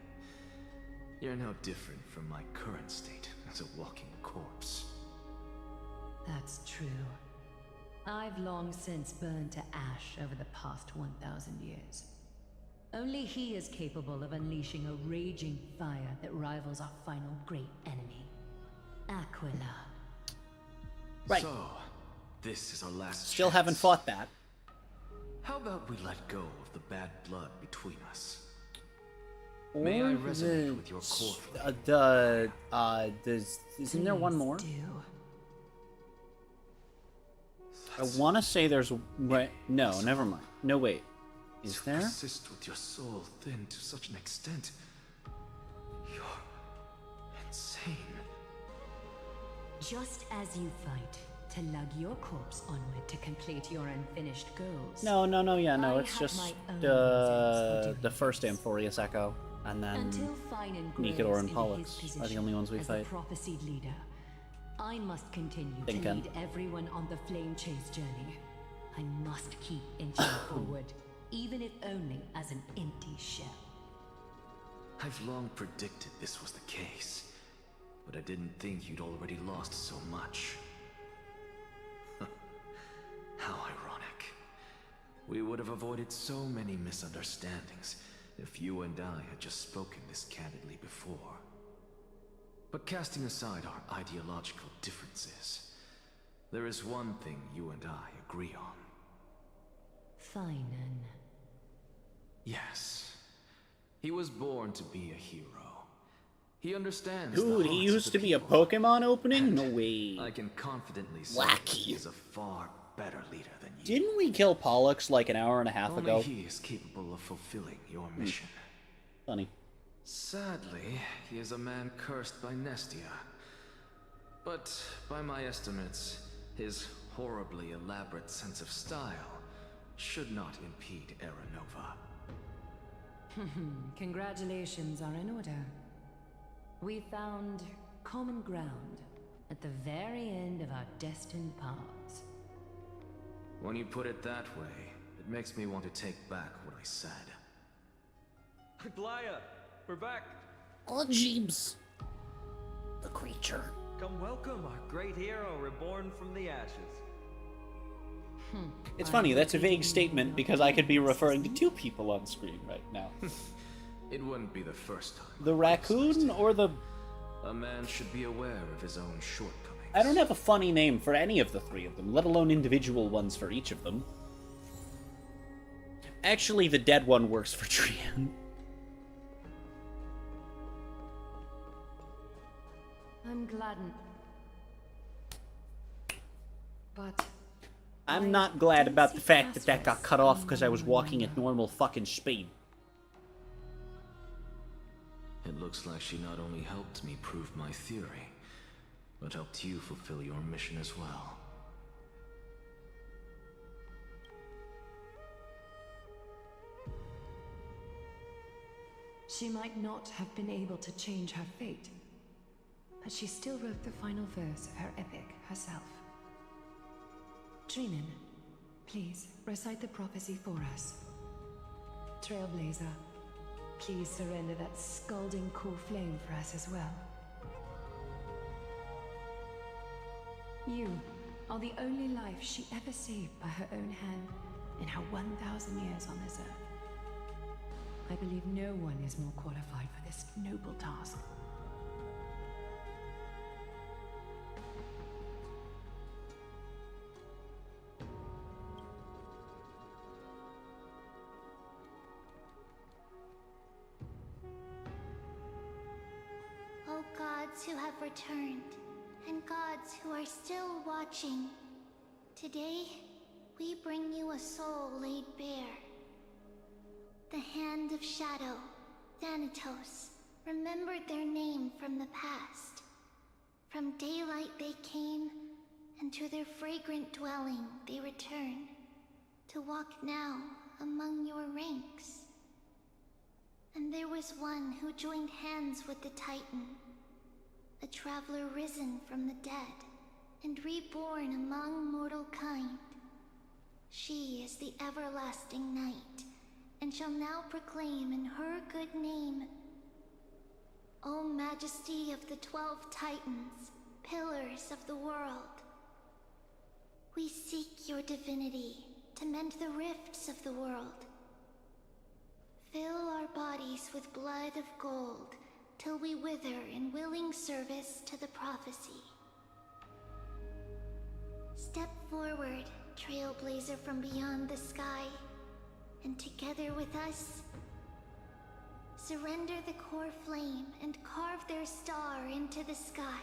You're no different from my current state as a walking corpse. That's true. I've long since burned to ash over the past 1,000 years. Only he is capable of unleashing a raging fire that rivals our final great enemy, Aquila. Right. So, this is our last Still chance. haven't fought that. How about we let go of the bad blood between us? May I resonate with your core flame? Isn't there one more? I want to say there's... Wait, no, never mind. No, wait. Is there? Persist with your soul thin to such an extent. You're insane. Just as you fight to lug your corpse onward to complete your unfinished goals. No, yeah, no, I it's have just my own reasons for the first Amphorius Echo, and then Until Finan Nikador grows and into Pollux his are the only ones we as fight. the prophesied leader, I must continue to Thinking. lead everyone on the flame chase journey. I must keep inching forward, even if only as an empty shell. I've long predicted this was the case, but I didn't think you'd already lost so much. How ironic. We would have avoided so many misunderstandings if you and I had just spoken this candidly before. But casting aside our ideological differences, there is one thing you and I agree on. Finan. Yes. He was born to be a hero. He understands Dude, the he hearts of used the to be a people. Pokemon opening? No way. I can confidently say Wacky. he is a far better leader than you. Didn't we kill Pollux like an hour and a half Only ago? he is capable of fulfilling your mission. Funny. Sadly, he is a man cursed by Nestia. But by my estimates, his horribly elaborate sense of style should not impede Aranova. Congratulations are in order. We found common ground at the very end of our destined paths. When you put it that way, it makes me want to take back what I said. Glaya, we're back. Oh, Jeeves. The creature. Come welcome our great hero reborn from the ashes. It's funny, that's a vague statement because I could be referring to two people on screen right now. It wouldn't be the first time. The raccoon or the... A man should be aware of his own shortcomings. I don't have a funny name for any of the three of them, let alone individual ones for each of them. Actually, the dead one works for Trian. I'm gladdened. But I'm not glad about the fact that that got cut off because I was walking at normal fucking speed. It looks like she not only helped me prove my theory, but helped you fulfill your mission as well. She might not have been able to change her fate, but she still wrote the final verse of her epic herself. Trinan, please recite the prophecy for us. Trailblazer, please surrender that scalding cool flame for us as well. You are the only life she ever saved by her own hand in her 1,000 years on this earth. I believe no one is more qualified for this noble task. O gods who have returned, and gods who are still watching, today we bring you a soul laid bare. The Hand of Shadow, Thanatos, remembered their name from the past. From daylight they came, and to their fragrant dwelling they return, to walk now among your ranks. And there was one who joined hands with the Titan, a traveler risen from the dead, and reborn among mortal kind. She is the everlasting night, and shall now proclaim in her good name, O Majesty of the 12 Titans, pillars of the world. We seek your divinity to mend the rifts of the world. Fill our bodies with blood of gold, till we wither in willing service to the prophecy. Step forward, trailblazer from beyond the sky, and together with us, surrender the core flame and carve their star into the sky.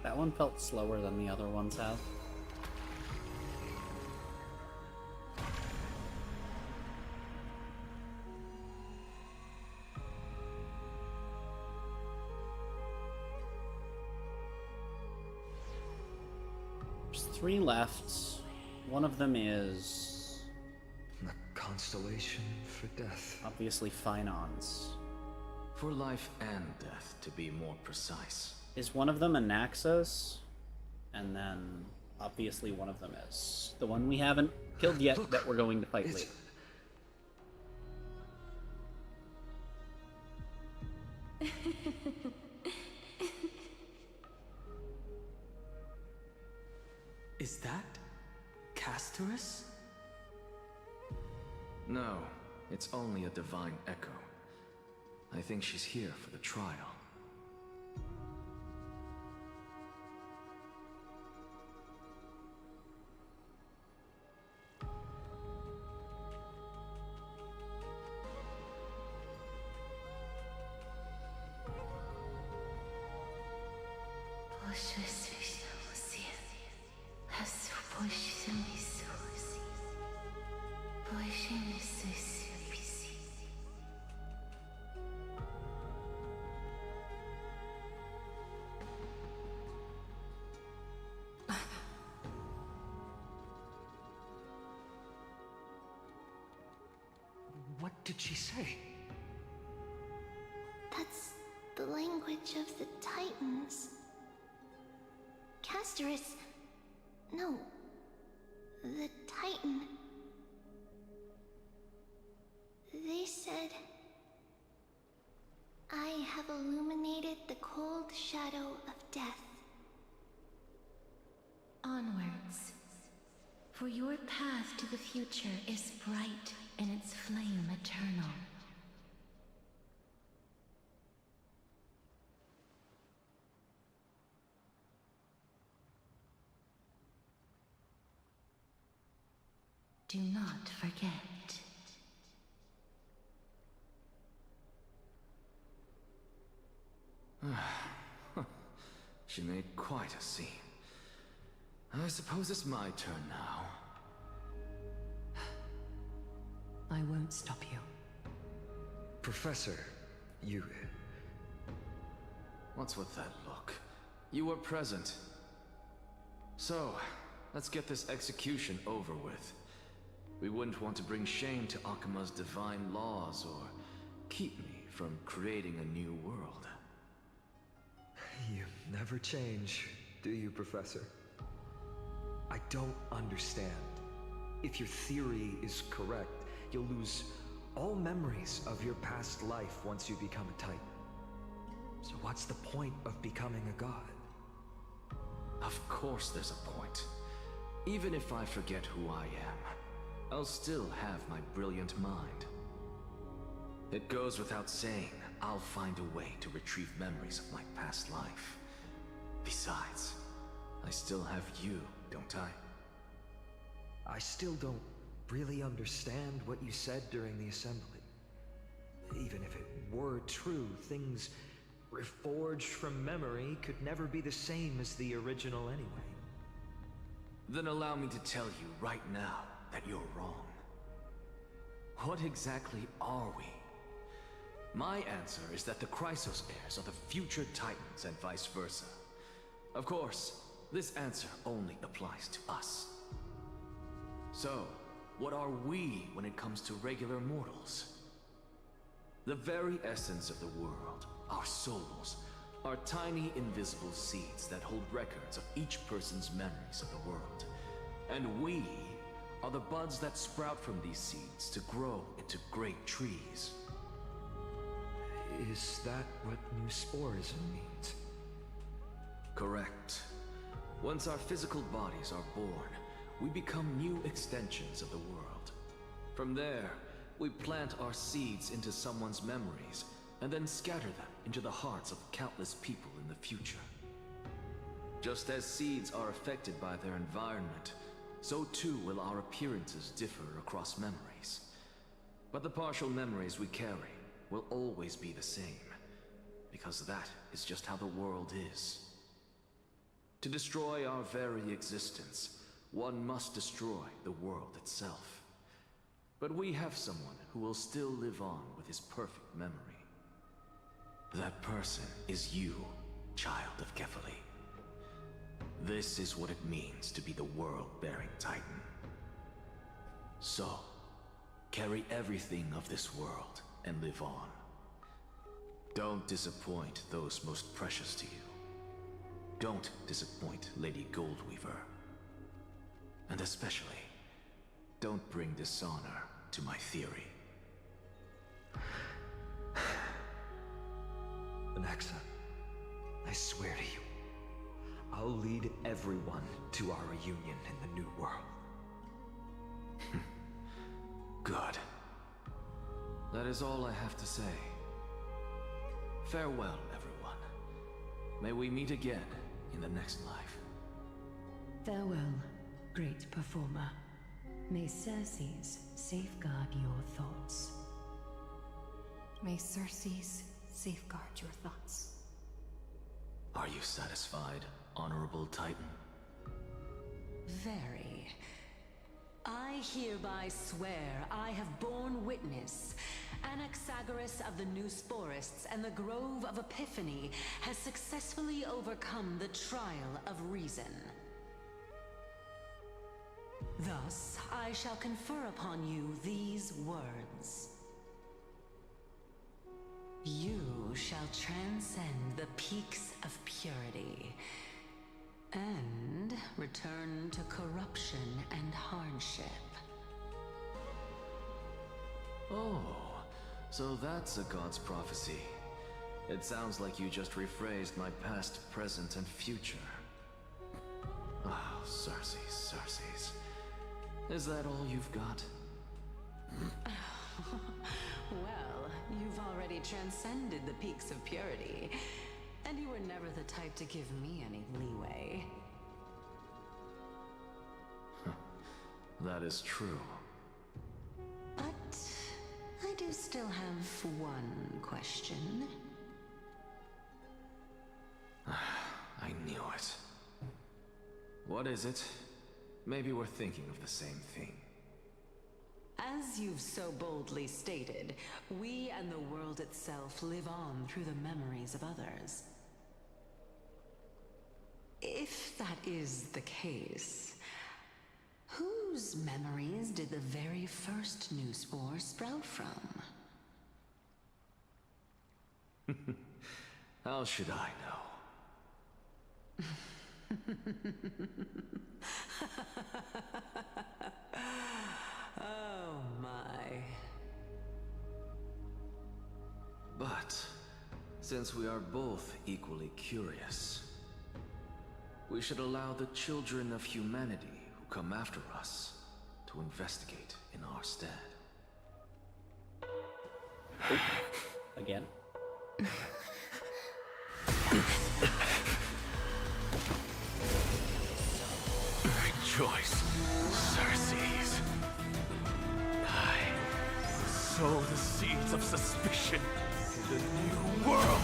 That one felt slower than the other ones have. There's 3 left. One of them is... The constellation for death. Obviously Finons. For life and death, to be more precise. Is one of them a Naxos? And then, obviously one of them is the one we haven't killed yet. Look, that we're going to fight later. Is that Castorus? No, it's only a divine echo. I think she's here for the trial. What did she say? That's the language of the Titans. Castorus... No. The Titan... They said... I have illuminated the cold shadow of death. Onwards. For your path to the future is bright and its flame eternal. Do not forget. She made quite a scene. I suppose it's my turn now. I won't stop you. Professor, you... What's with that look? You were present. So, let's get this execution over with. We wouldn't want to bring shame to Akima's divine laws or keep me from creating a new world. You never change, do you, Professor? I don't understand. If your theory is correct, you'll lose all memories of your past life once you become a Titan. So what's the point of becoming a god? Of course there's a point. Even if I forget who I am, I'll still have my brilliant mind. It goes without saying, I'll find a way to retrieve memories of my past life. Besides, I still have you, don't I? I still don't really understand what you said during the assembly. Even if it were true, things reforged from memory could never be the same as the original anyway. Then allow me to tell you right now that you're wrong. What exactly are we? My answer is that the Chrysos heirs are the future Titans and vice versa. Of course, this answer only applies to us. So, what are we when it comes to regular mortals? The very essence of the world, our souls, are tiny invisible seeds that hold records of each person's memories of the world. And we are the buds that sprout from these seeds to grow into great trees. Is that what new sporism means? Correct. Once our physical bodies are born, we become new extensions of the world. From there, we plant our seeds into someone's memories, and then scatter them into the hearts of countless people in the future. Just as seeds are affected by their environment, so too will our appearances differ across memories. But the partial memories we carry will always be the same, because that is just how the world is. To destroy our very existence, one must destroy the world itself. But we have someone who will still live on with his perfect memory. That person is you, child of Kefali. This is what it means to be the world-bearing Titan. So, carry everything of this world and live on. Don't disappoint those most precious to you. Don't disappoint Lady Goldweaver. And especially, don't bring dishonor to my theory. Anaxa, I swear to you, I'll lead everyone to our reunion in the new world. Good. That is all I have to say. Farewell, everyone. May we meet again in the next life. Farewell, great performer. May Circes safeguard your thoughts. May Circes safeguard your thoughts. Are you satisfied, Honorable Titan? Very. I hereby swear I have borne witness. Anaxagoras of the New Sporists and the Grove of Epiphany has successfully overcome the trial of reason. Thus, I shall confer upon you these words. You shall transcend the peaks of purity and return to corruption and hardship. Oh, so that's a god's prophecy. It sounds like you just rephrased my past, present, and future. Oh, Circes. Is that all you've got? Well, you've already transcended the peaks of purity, and you were never the type to give me any leeway. That is true. But I do still have one question. I knew it. What is it? Maybe we're thinking of the same thing. As you've so boldly stated, we and the world itself live on through the memories of others. If that is the case, whose memories did the very first new spore sprout from? How should I know? Oh my. But, since we are both equally curious, we should allow the children of humanity who come after us to investigate in our stead. Oh, again? Rejoice, Circes. I sow the seeds of suspicion in the new world.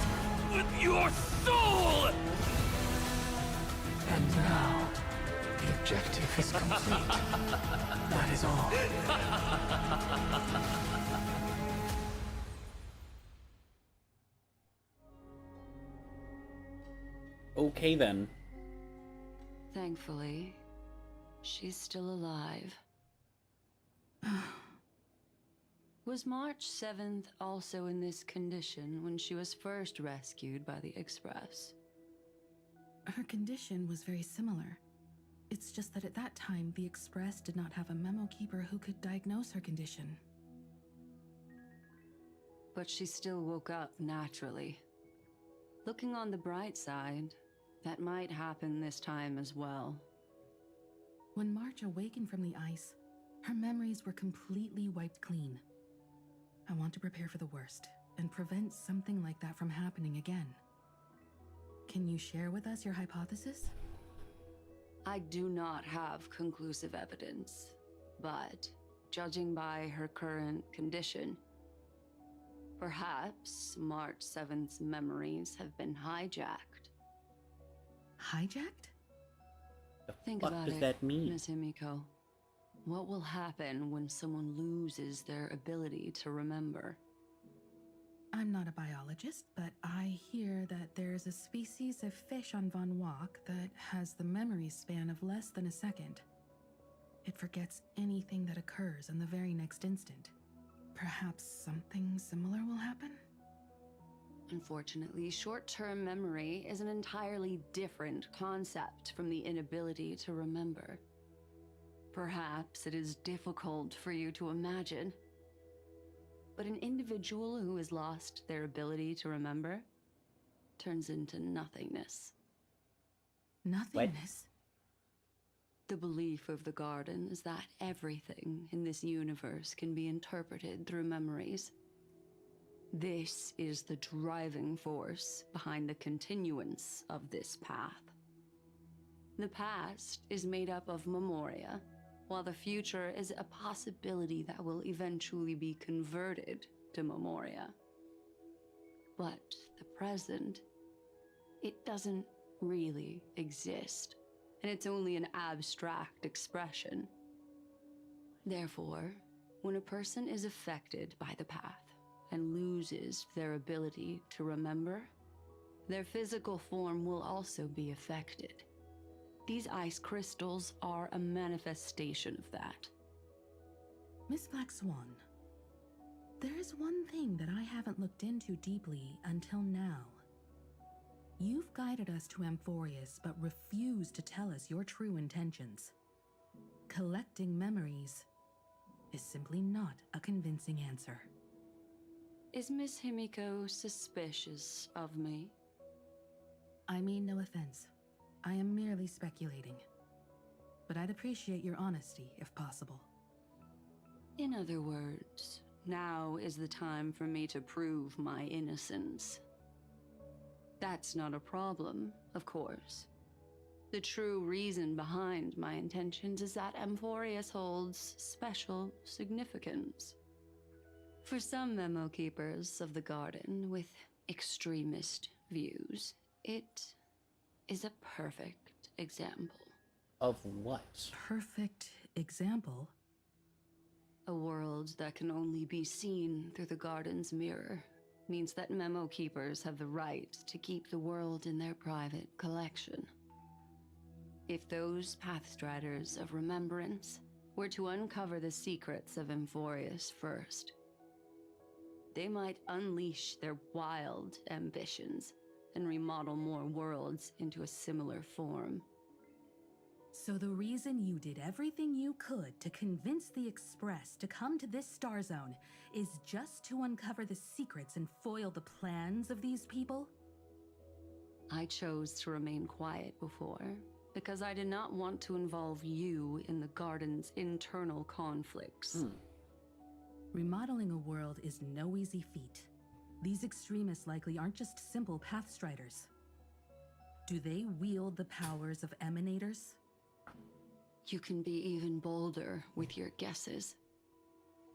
with your soul! And now, the objective is complete. That is all. Okay then. Thankfully, she's still alive. Was March 7th also in this condition when she was first rescued by the Express? Her condition was very similar. It's just that at that time, the Express did not have a memo keeper who could diagnose her condition. But she still woke up naturally. Looking on the bright side, that might happen this time as well. When March awakened from the ice, her memories were completely wiped clean. I want to prepare for the worst and prevent something like that from happening again. Can you share with us your hypothesis? I do not have conclusive evidence, but judging by her current condition, perhaps March 7th's memories have been hijacked. Hijacked? Think What about does it, that mean? Miss Himiko. What will happen when someone loses their ability to remember? I'm not a biologist, but I hear that there's a species of fish on Von Walk that has the memory span of less than a second. It forgets anything that occurs in the very next instant. Perhaps something similar will happen? Unfortunately, short-term memory is an entirely different concept from the inability to remember. Perhaps it is difficult for you to imagine, but an individual who has lost their ability to remember turns into nothingness. Nothingness? The belief of the Garden is that everything in this universe can be interpreted through memories. This is the driving force behind the continuance of this path. The past is made up of memoria, while the future is a possibility that will eventually be converted to memoria. But the present, it doesn't really exist, and it's only an abstract expression. Therefore, when a person is affected by the path and loses their ability to remember, their physical form will also be affected. These ice crystals are a manifestation of that. Miss Black Swan, there's one thing that I haven't looked into deeply until now. You've guided us to Amphorius, but refused to tell us your true intentions. Collecting memories is simply not a convincing answer. Is Miss Himiko suspicious of me? I mean no offense. I am merely speculating. But I'd appreciate your honesty, if possible. In other words, now is the time for me to prove my innocence. That's not a problem, of course. The true reason behind my intentions is that Amphorius holds special significance. For some memo keepers of the Garden with extremist views, it is a perfect example. Of what? Perfect example? A world that can only be seen through the Garden's mirror means that memo keepers have the right to keep the world in their private collection. If those Pathstriders of Remembrance were to uncover the secrets of Amphorius first, they might unleash their wild ambitions and remodel more worlds into a similar form. So the reason you did everything you could to convince the Express to come to this star zone is just to uncover the secrets and foil the plans of these people? I chose to remain quiet before, because I did not want to involve you in the Garden's internal conflicts. Remodeling a world is no easy feat. These extremists likely aren't just simple Pathstriders. Do they wield the powers of Emanators? You can be even bolder with your guesses.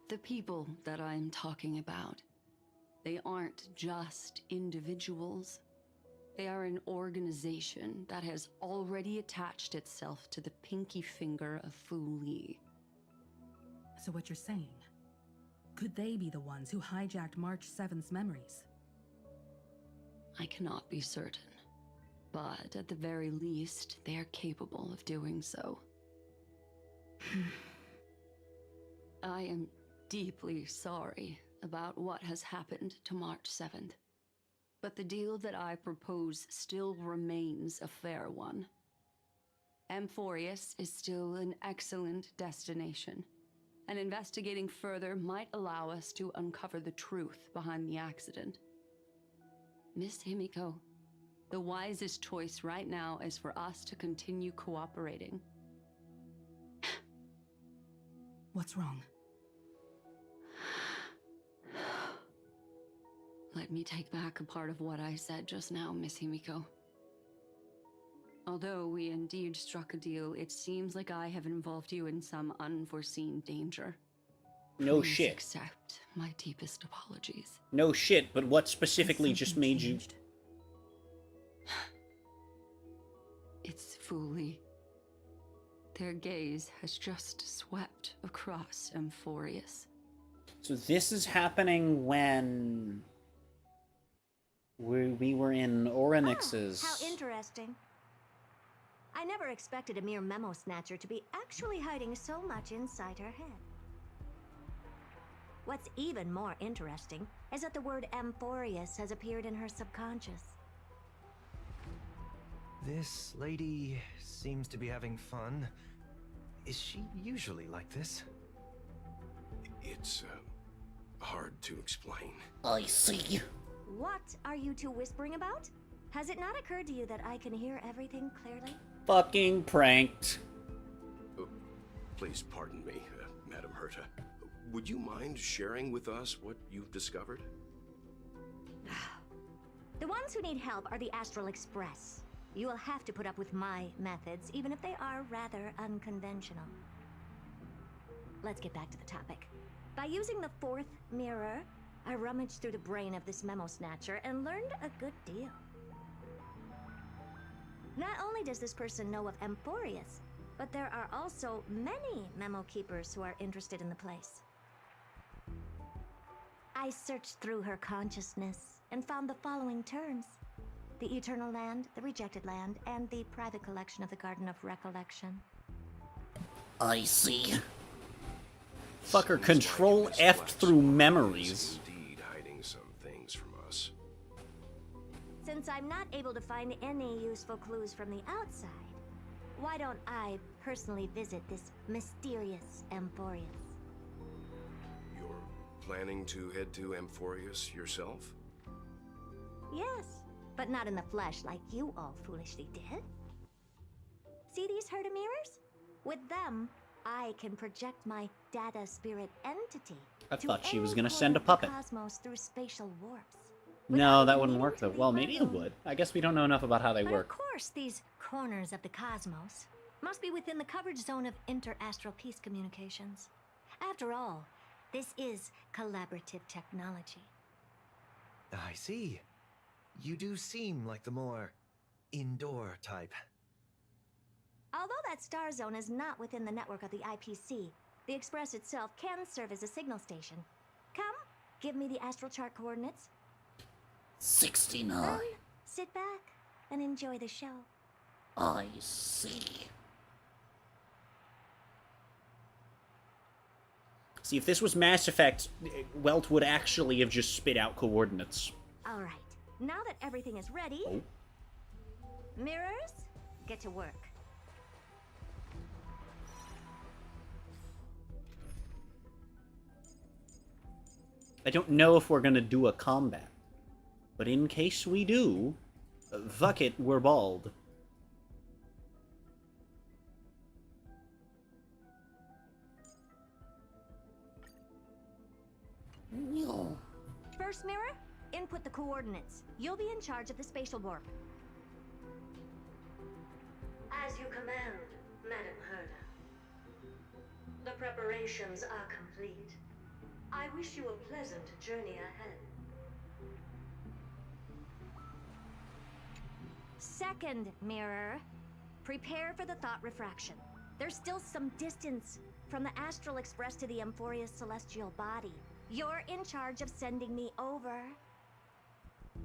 The people that I am talking about, They aren't just individuals. They are an organization that has already attached itself to the pinky finger of Fu Li. So what you're saying, could they be the ones who hijacked March 7th's memories? I cannot be certain, but at the very least, they are capable of doing so. I am deeply sorry about what has happened to March 7th, but the deal that I propose still remains a fair one. Amphorius is still an excellent destination, and investigating further might allow us to uncover the truth behind the accident. Miss Himiko, the wisest choice right now is for us to continue cooperating. What's wrong? Let me take back a part of what I said just now, Miss Himiko. Although we indeed struck a deal, it seems like I have involved you in some unforeseen danger. No Please shit. accept my deepest apologies. No shit, but what specifically just made you... It's Fu Li. Their gaze has just swept across Amphorius. So this is happening when... we were in Orynyx's... How interesting. I never expected a mere memo snatcher to be actually hiding so much inside her head. What's even more interesting is that the word Amphorius has appeared in her subconscious. This lady seems to be having fun. Is she usually like this? It's, hard to explain. I see. What are you two whispering about? Has it not occurred to you that I can hear everything clearly? Fucking pranked. Please pardon me, Madam Herta. Would you mind sharing with us what you've discovered? The ones who need help are the Astral Express. You will have to put up with my methods, even if they are rather unconventional. Let's get back to the topic. By using the fourth mirror, I rummaged through the brain of this memo snatcher and learned a good deal. Not only does this person know of Amphorius, but there are also many memo keepers who are interested in the place. I searched through her consciousness and found the following terms: the Eternal Land, the Rejected Land, and the private collection of the Garden of Recollection. I see. Fucker, control F through memories. Indeed hiding some things from us. Since I'm not able to find any useful clues from the outside, why don't I personally visit this mysterious Amphorius? You're planning to head to Amphorius yourself? Yes, but not in the flesh like you all foolishly did. See these Herta mirrors? With them, I can project my data spirit entity. I to thought she was any gonna corner send a of the puppet. Cosmos through spatial warps. No, that wouldn't work though. Well, maybe it would. I guess we don't know enough about how they But work. of course, these corners of the cosmos must be within the coverage zone of inter-astral peace communications. After all, this is collaborative technology. I see. You do seem like the more indoor type. Although that star zone is not within the network of the IPC, the Express itself can serve as a signal station. Come, give me the astral chart coordinates. 69. Then sit back and enjoy the show. I see. See, if this was Mass Effect, Welt would actually have just spit out coordinates. All right, now that everything is ready, mirrors, get to work. I don't know if we're gonna do a combat, but in case we do, fuck it, we're bald. First mirror, input the coordinates. You'll be in charge of the spatial warp. As you command, Madam Herta. The preparations are complete. I wish you a pleasant journey ahead. Second mirror, prepare for the thought refraction. There's still some distance from the Astral Express to the Amphoria's celestial body. You're in charge of sending me over.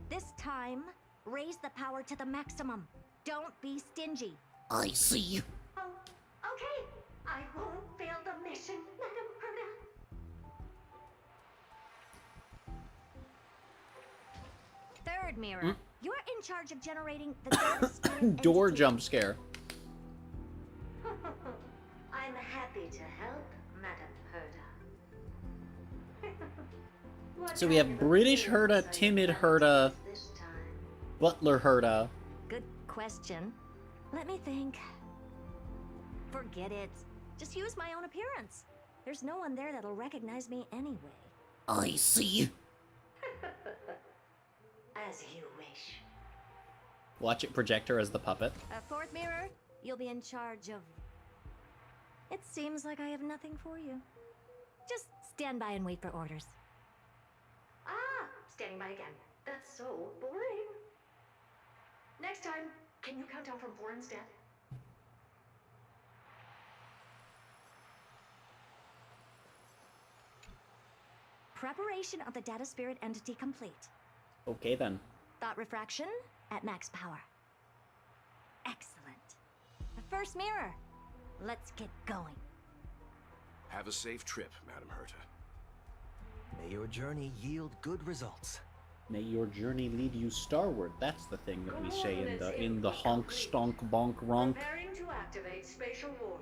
This time, raise the power to the maximum. Don't be stingy. I see. Oh, okay. I won't fail the mission, Madam Herda. Third mirror, you're in charge of generating the Data Spirit Door entity. jump scare. I'm happy to help, Madam Herda. So we have British Herda, timid Herda, butler Herda. Good question. Let me think. Forget it. Just use my own appearance. There's no one there that'll recognize me anyway. I see. As you wish. Watch it project her as the puppet. Fourth mirror, you'll be in charge of... It seems like I have nothing for you. Just stand by and wait for orders. Ah, standing by again. That's so boring. Next time, can you count down from 4 instead? Preparation of the Data Spirit entity complete. Okay then. Thought refraction at max power. Excellent. The first mirror. Let's get going. Have a safe trip, Madam Herta. May your journey yield good results. May your journey lead you starward. That's the thing that we say in the honk stonk bonk ronk. Preparing to activate spatial warp.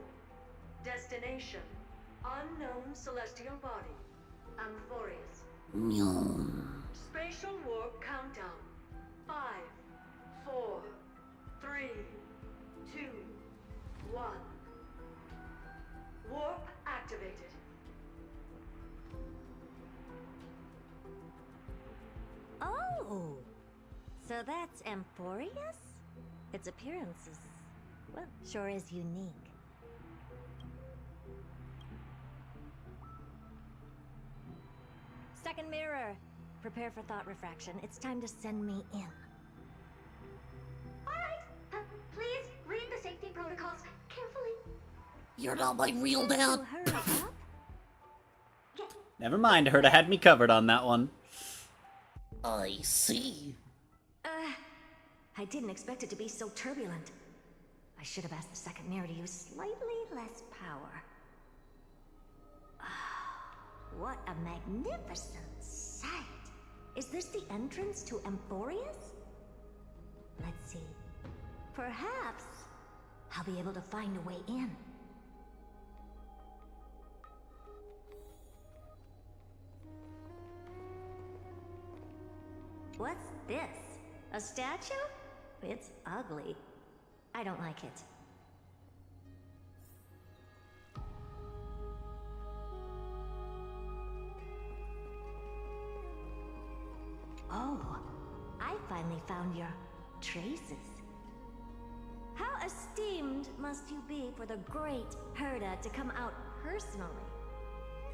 Destination: unknown celestial body. Amphorius. Spatial warp countdown. 5, 4, 3, 2, 1. Warp activated. Oh! So that's Amphorius? Its appearance is, well, sure is unique. Second mirror. Prepare for thought refraction. It's time to send me in. Alright, please read the safety protocols carefully. You're not my real dad. Never mind, Herda had me covered on that one. I see. I didn't expect it to be so turbulent. I should have asked the second mirror to use slightly less power. What a magnificent sight! Is this the entrance to Amphorius? Let's see. Perhaps I'll be able to find a way in. What's this? A statue? It's ugly. I don't like it. Oh, I finally found your traces. How esteemed must you be for the great Herda to come out personally?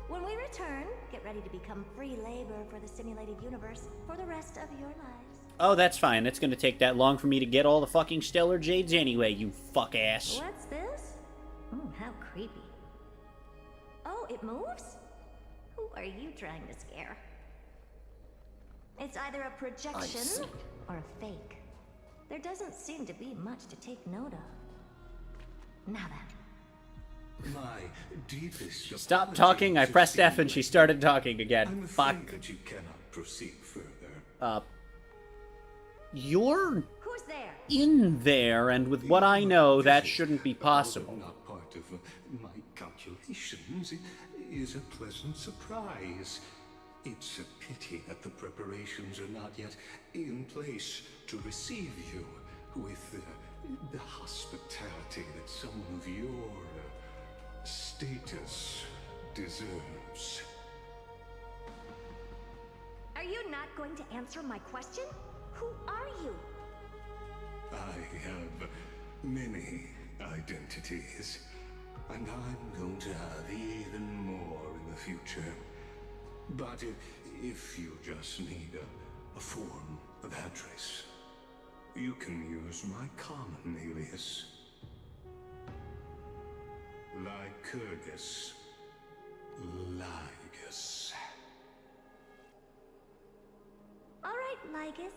When we return, get ready to become free labor for the simulated universe for the rest of your lives. Oh, that's fine. It's gonna take that long for me to get all the fucking stellar jades anyway, you fuck ass. What's this? How creepy. Oh, it moves? Who are you trying to scare? It's either a projection or a fake. There doesn't seem to be much to take note of. Now then. My deepest Stop talking, I pressed F and she started talking again. I'm Fuck. afraid that you cannot proceed further. You're Who's there? in there, and with what I know, that shouldn't be possible. Not part of my calculations. It is a pleasant surprise. It's a pity that the preparations are not yet in place to receive you with the hospitality that someone of your status deserves. Are you not going to answer my question? Who are you? I have many identities, and I'm going to have even more in the future. But if you just need a form of address, you can use my common alias. Lycurgus. Lygus. All right, Lygus.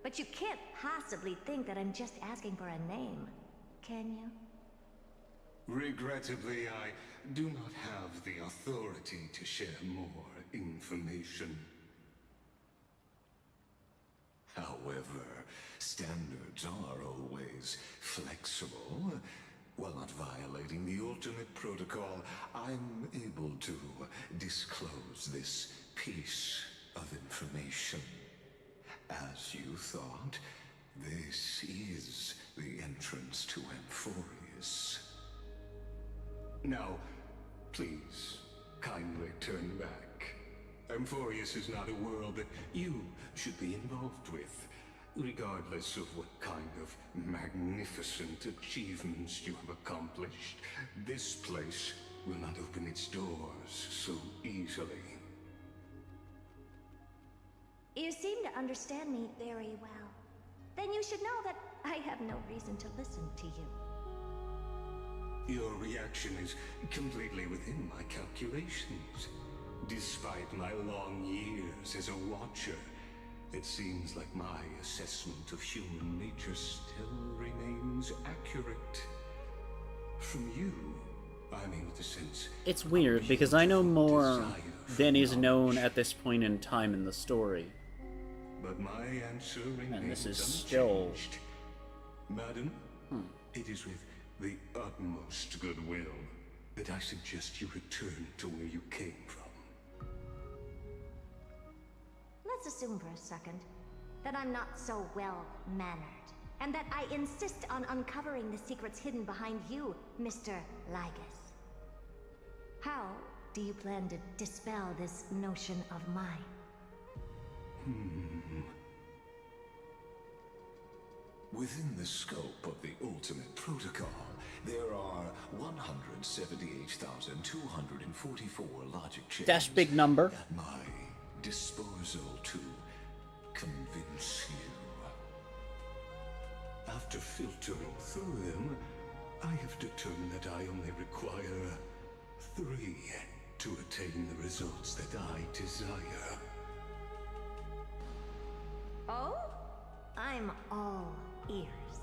But you can't possibly think that I'm just asking for a name, can you? Regrettably, I do not have the authority to share more information. However, standards are always flexible. While not violating the ultimate protocol, I'm able to disclose this piece of information. As you thought, this is the entrance to Amphorius. Now, please, kindly turn back. Amphorius is not a world that you should be involved with, regardless of what kind of magnificent achievements you have accomplished. This place will not open its doors so easily. You seem to understand me very well. Then you should know that I have no reason to listen to you. Your reaction is completely within my calculations. Despite my long years as a watcher, it seems like my assessment of human nature still remains accurate. From you, I'm able to sense... It's weird, because I know more than is known at this point in time in the story. But my answer remains and this is unchanged. still... Madam, it is with the utmost goodwill that I suggest you return to where you came from. Let's assume for a second that I'm not so well-mannered, and that I insist on uncovering the secrets hidden behind you, Mr. Lygus. How do you plan to dispel this notion of mine? Within the scope of the ultimate protocol, there are 178,244 logic chains That's big number. at my disposal to convince you. After filtering through them, I have determined that I only require 3 to attain the results that I desire. Oh? I'm all ears.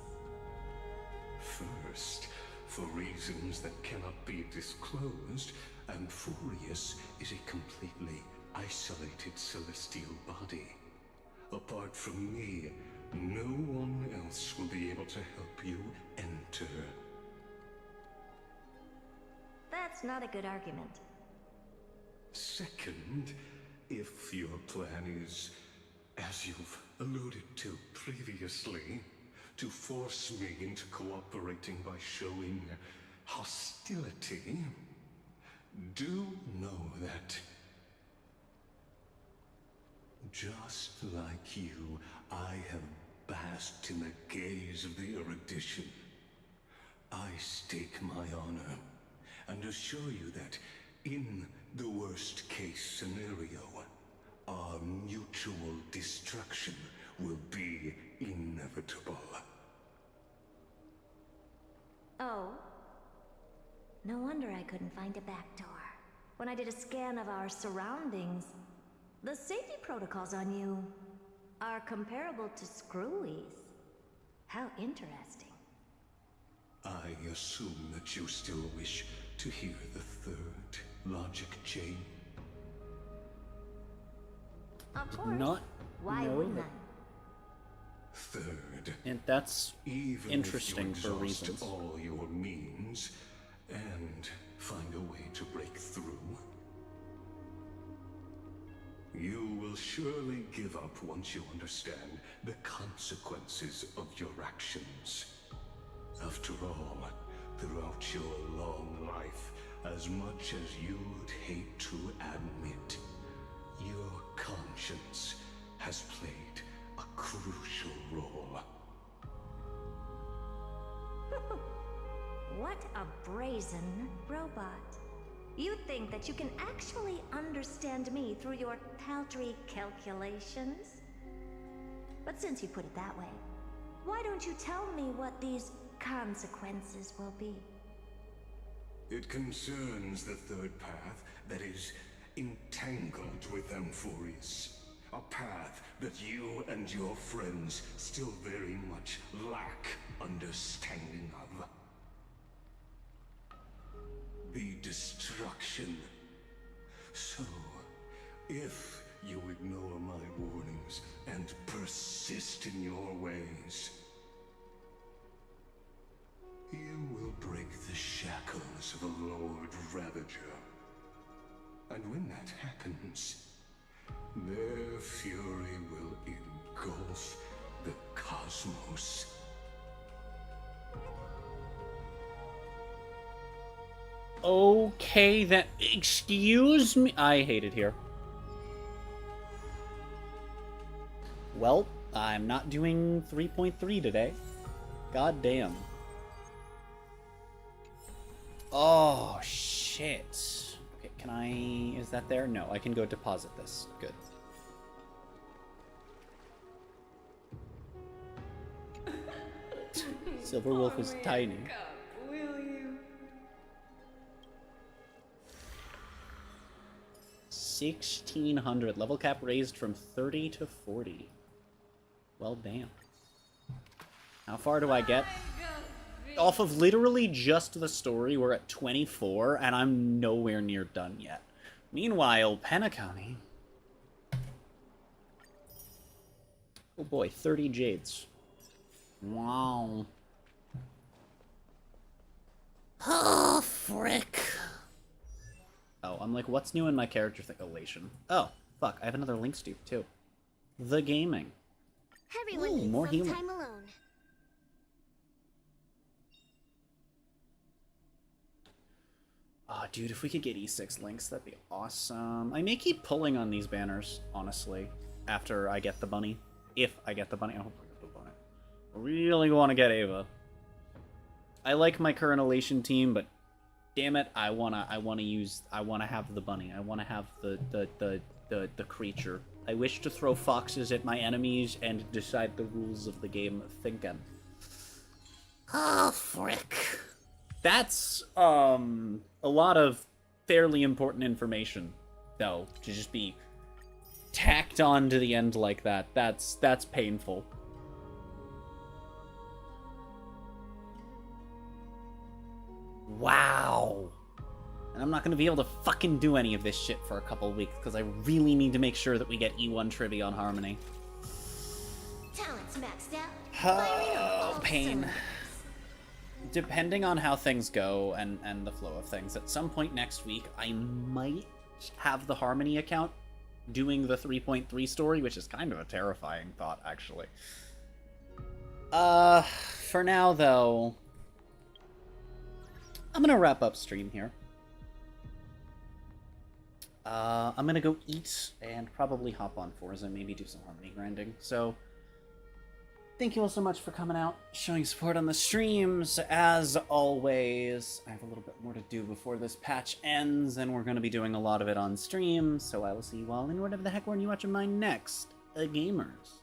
First, for reasons that cannot be disclosed, Amphorius is a completely isolated celestial body. Apart from me, no one else will be able to help you enter. That's not a good argument. Second, if your plan is, as you've alluded to previously, to force me into cooperating by showing hostility, do know that, just like you, I have basked in the gaze of the erudition. I stake my honor and assure you that, in the worst case scenario, our mutual destruction will be inevitable. Oh? No wonder I couldn't find a back door. When I did a scan of our surroundings, the safety protocols on you are comparable to Screwy's. How interesting. I assume that you still wish to hear the third logic chain? Of course. Not Why know wouldn't that. I? Third, And that's even interesting if for you exhaust reasons. all your means and find a way to break through, you will surely give up once you understand the consequences of your actions. After all, throughout your long life, as much as you'd hate to admit, your conscience has played a crucial role. What a brazen robot. You think that you can actually understand me through your paltry calculations? But since you put it that way, Why don't you tell me what these consequences will be? It concerns the third path that is entangled with Amphorius. A path that you and your friends still very much lack understanding of. The destruction. So, if you ignore my warnings and persist in your ways, you will break the shackles of a Lord Ravager. And when that happens, their fury will engulf the cosmos. Okay, then. Excuse me. I hate it here. Well, I'm not doing 3.3 today. God damn. Oh, shit. Okay, can I... Is that there? No, I can go deposit this. Good. Silver Wolf is tiny. Will you? 1600. Level cap raised from 30 to 40. Well, damn. How far do I get? Off of literally just the story, we're at 24, and I'm nowhere near done yet. Meanwhile, Penacony... Oh boy, 30 jades. Wow. Oh, frick. Oh, I'm like, what's new in my character thing? Elation. Oh, fuck, I have another link stoop, too. The gaming. Everyone Ooh, needs more some healing. time alone. Oh, dude, if we could get E6 links, that'd be awesome. I may keep pulling on these banners, honestly, after I get the bunny. If I get the bunny. I hope I get the bunny. I really want to get Ava. I like my current Elation team, but damn it, I wanna have the bunny. I wanna have the creature. I wish to throw foxes at my enemies and decide the rules of the game thinking. Oh, frick. That's a lot of fairly important information, though, to just be tacked on to the end like that. That's painful. Wow. And I'm not going to be able to fucking do any of this shit for a couple weeks, because I really need to make sure that we get E1 trivia on Harmony. Talent's maxed out. Oh, pain. Depending on how things go and the flow of things, at some point next week, I might have the Harmony account doing the 3.3 story, which is kind of a terrifying thought, actually. For now, though, I'm gonna wrap up stream here. I'm gonna go eat and probably hop on Forza, maybe do some Harmony grinding. So, thank you all so much for coming out, showing support on the streams. As always, I have a little bit more to do before this patch ends, and we're going to be doing a lot of it on stream, so I will see you all in whatever the heck when you watching my next, Gamers.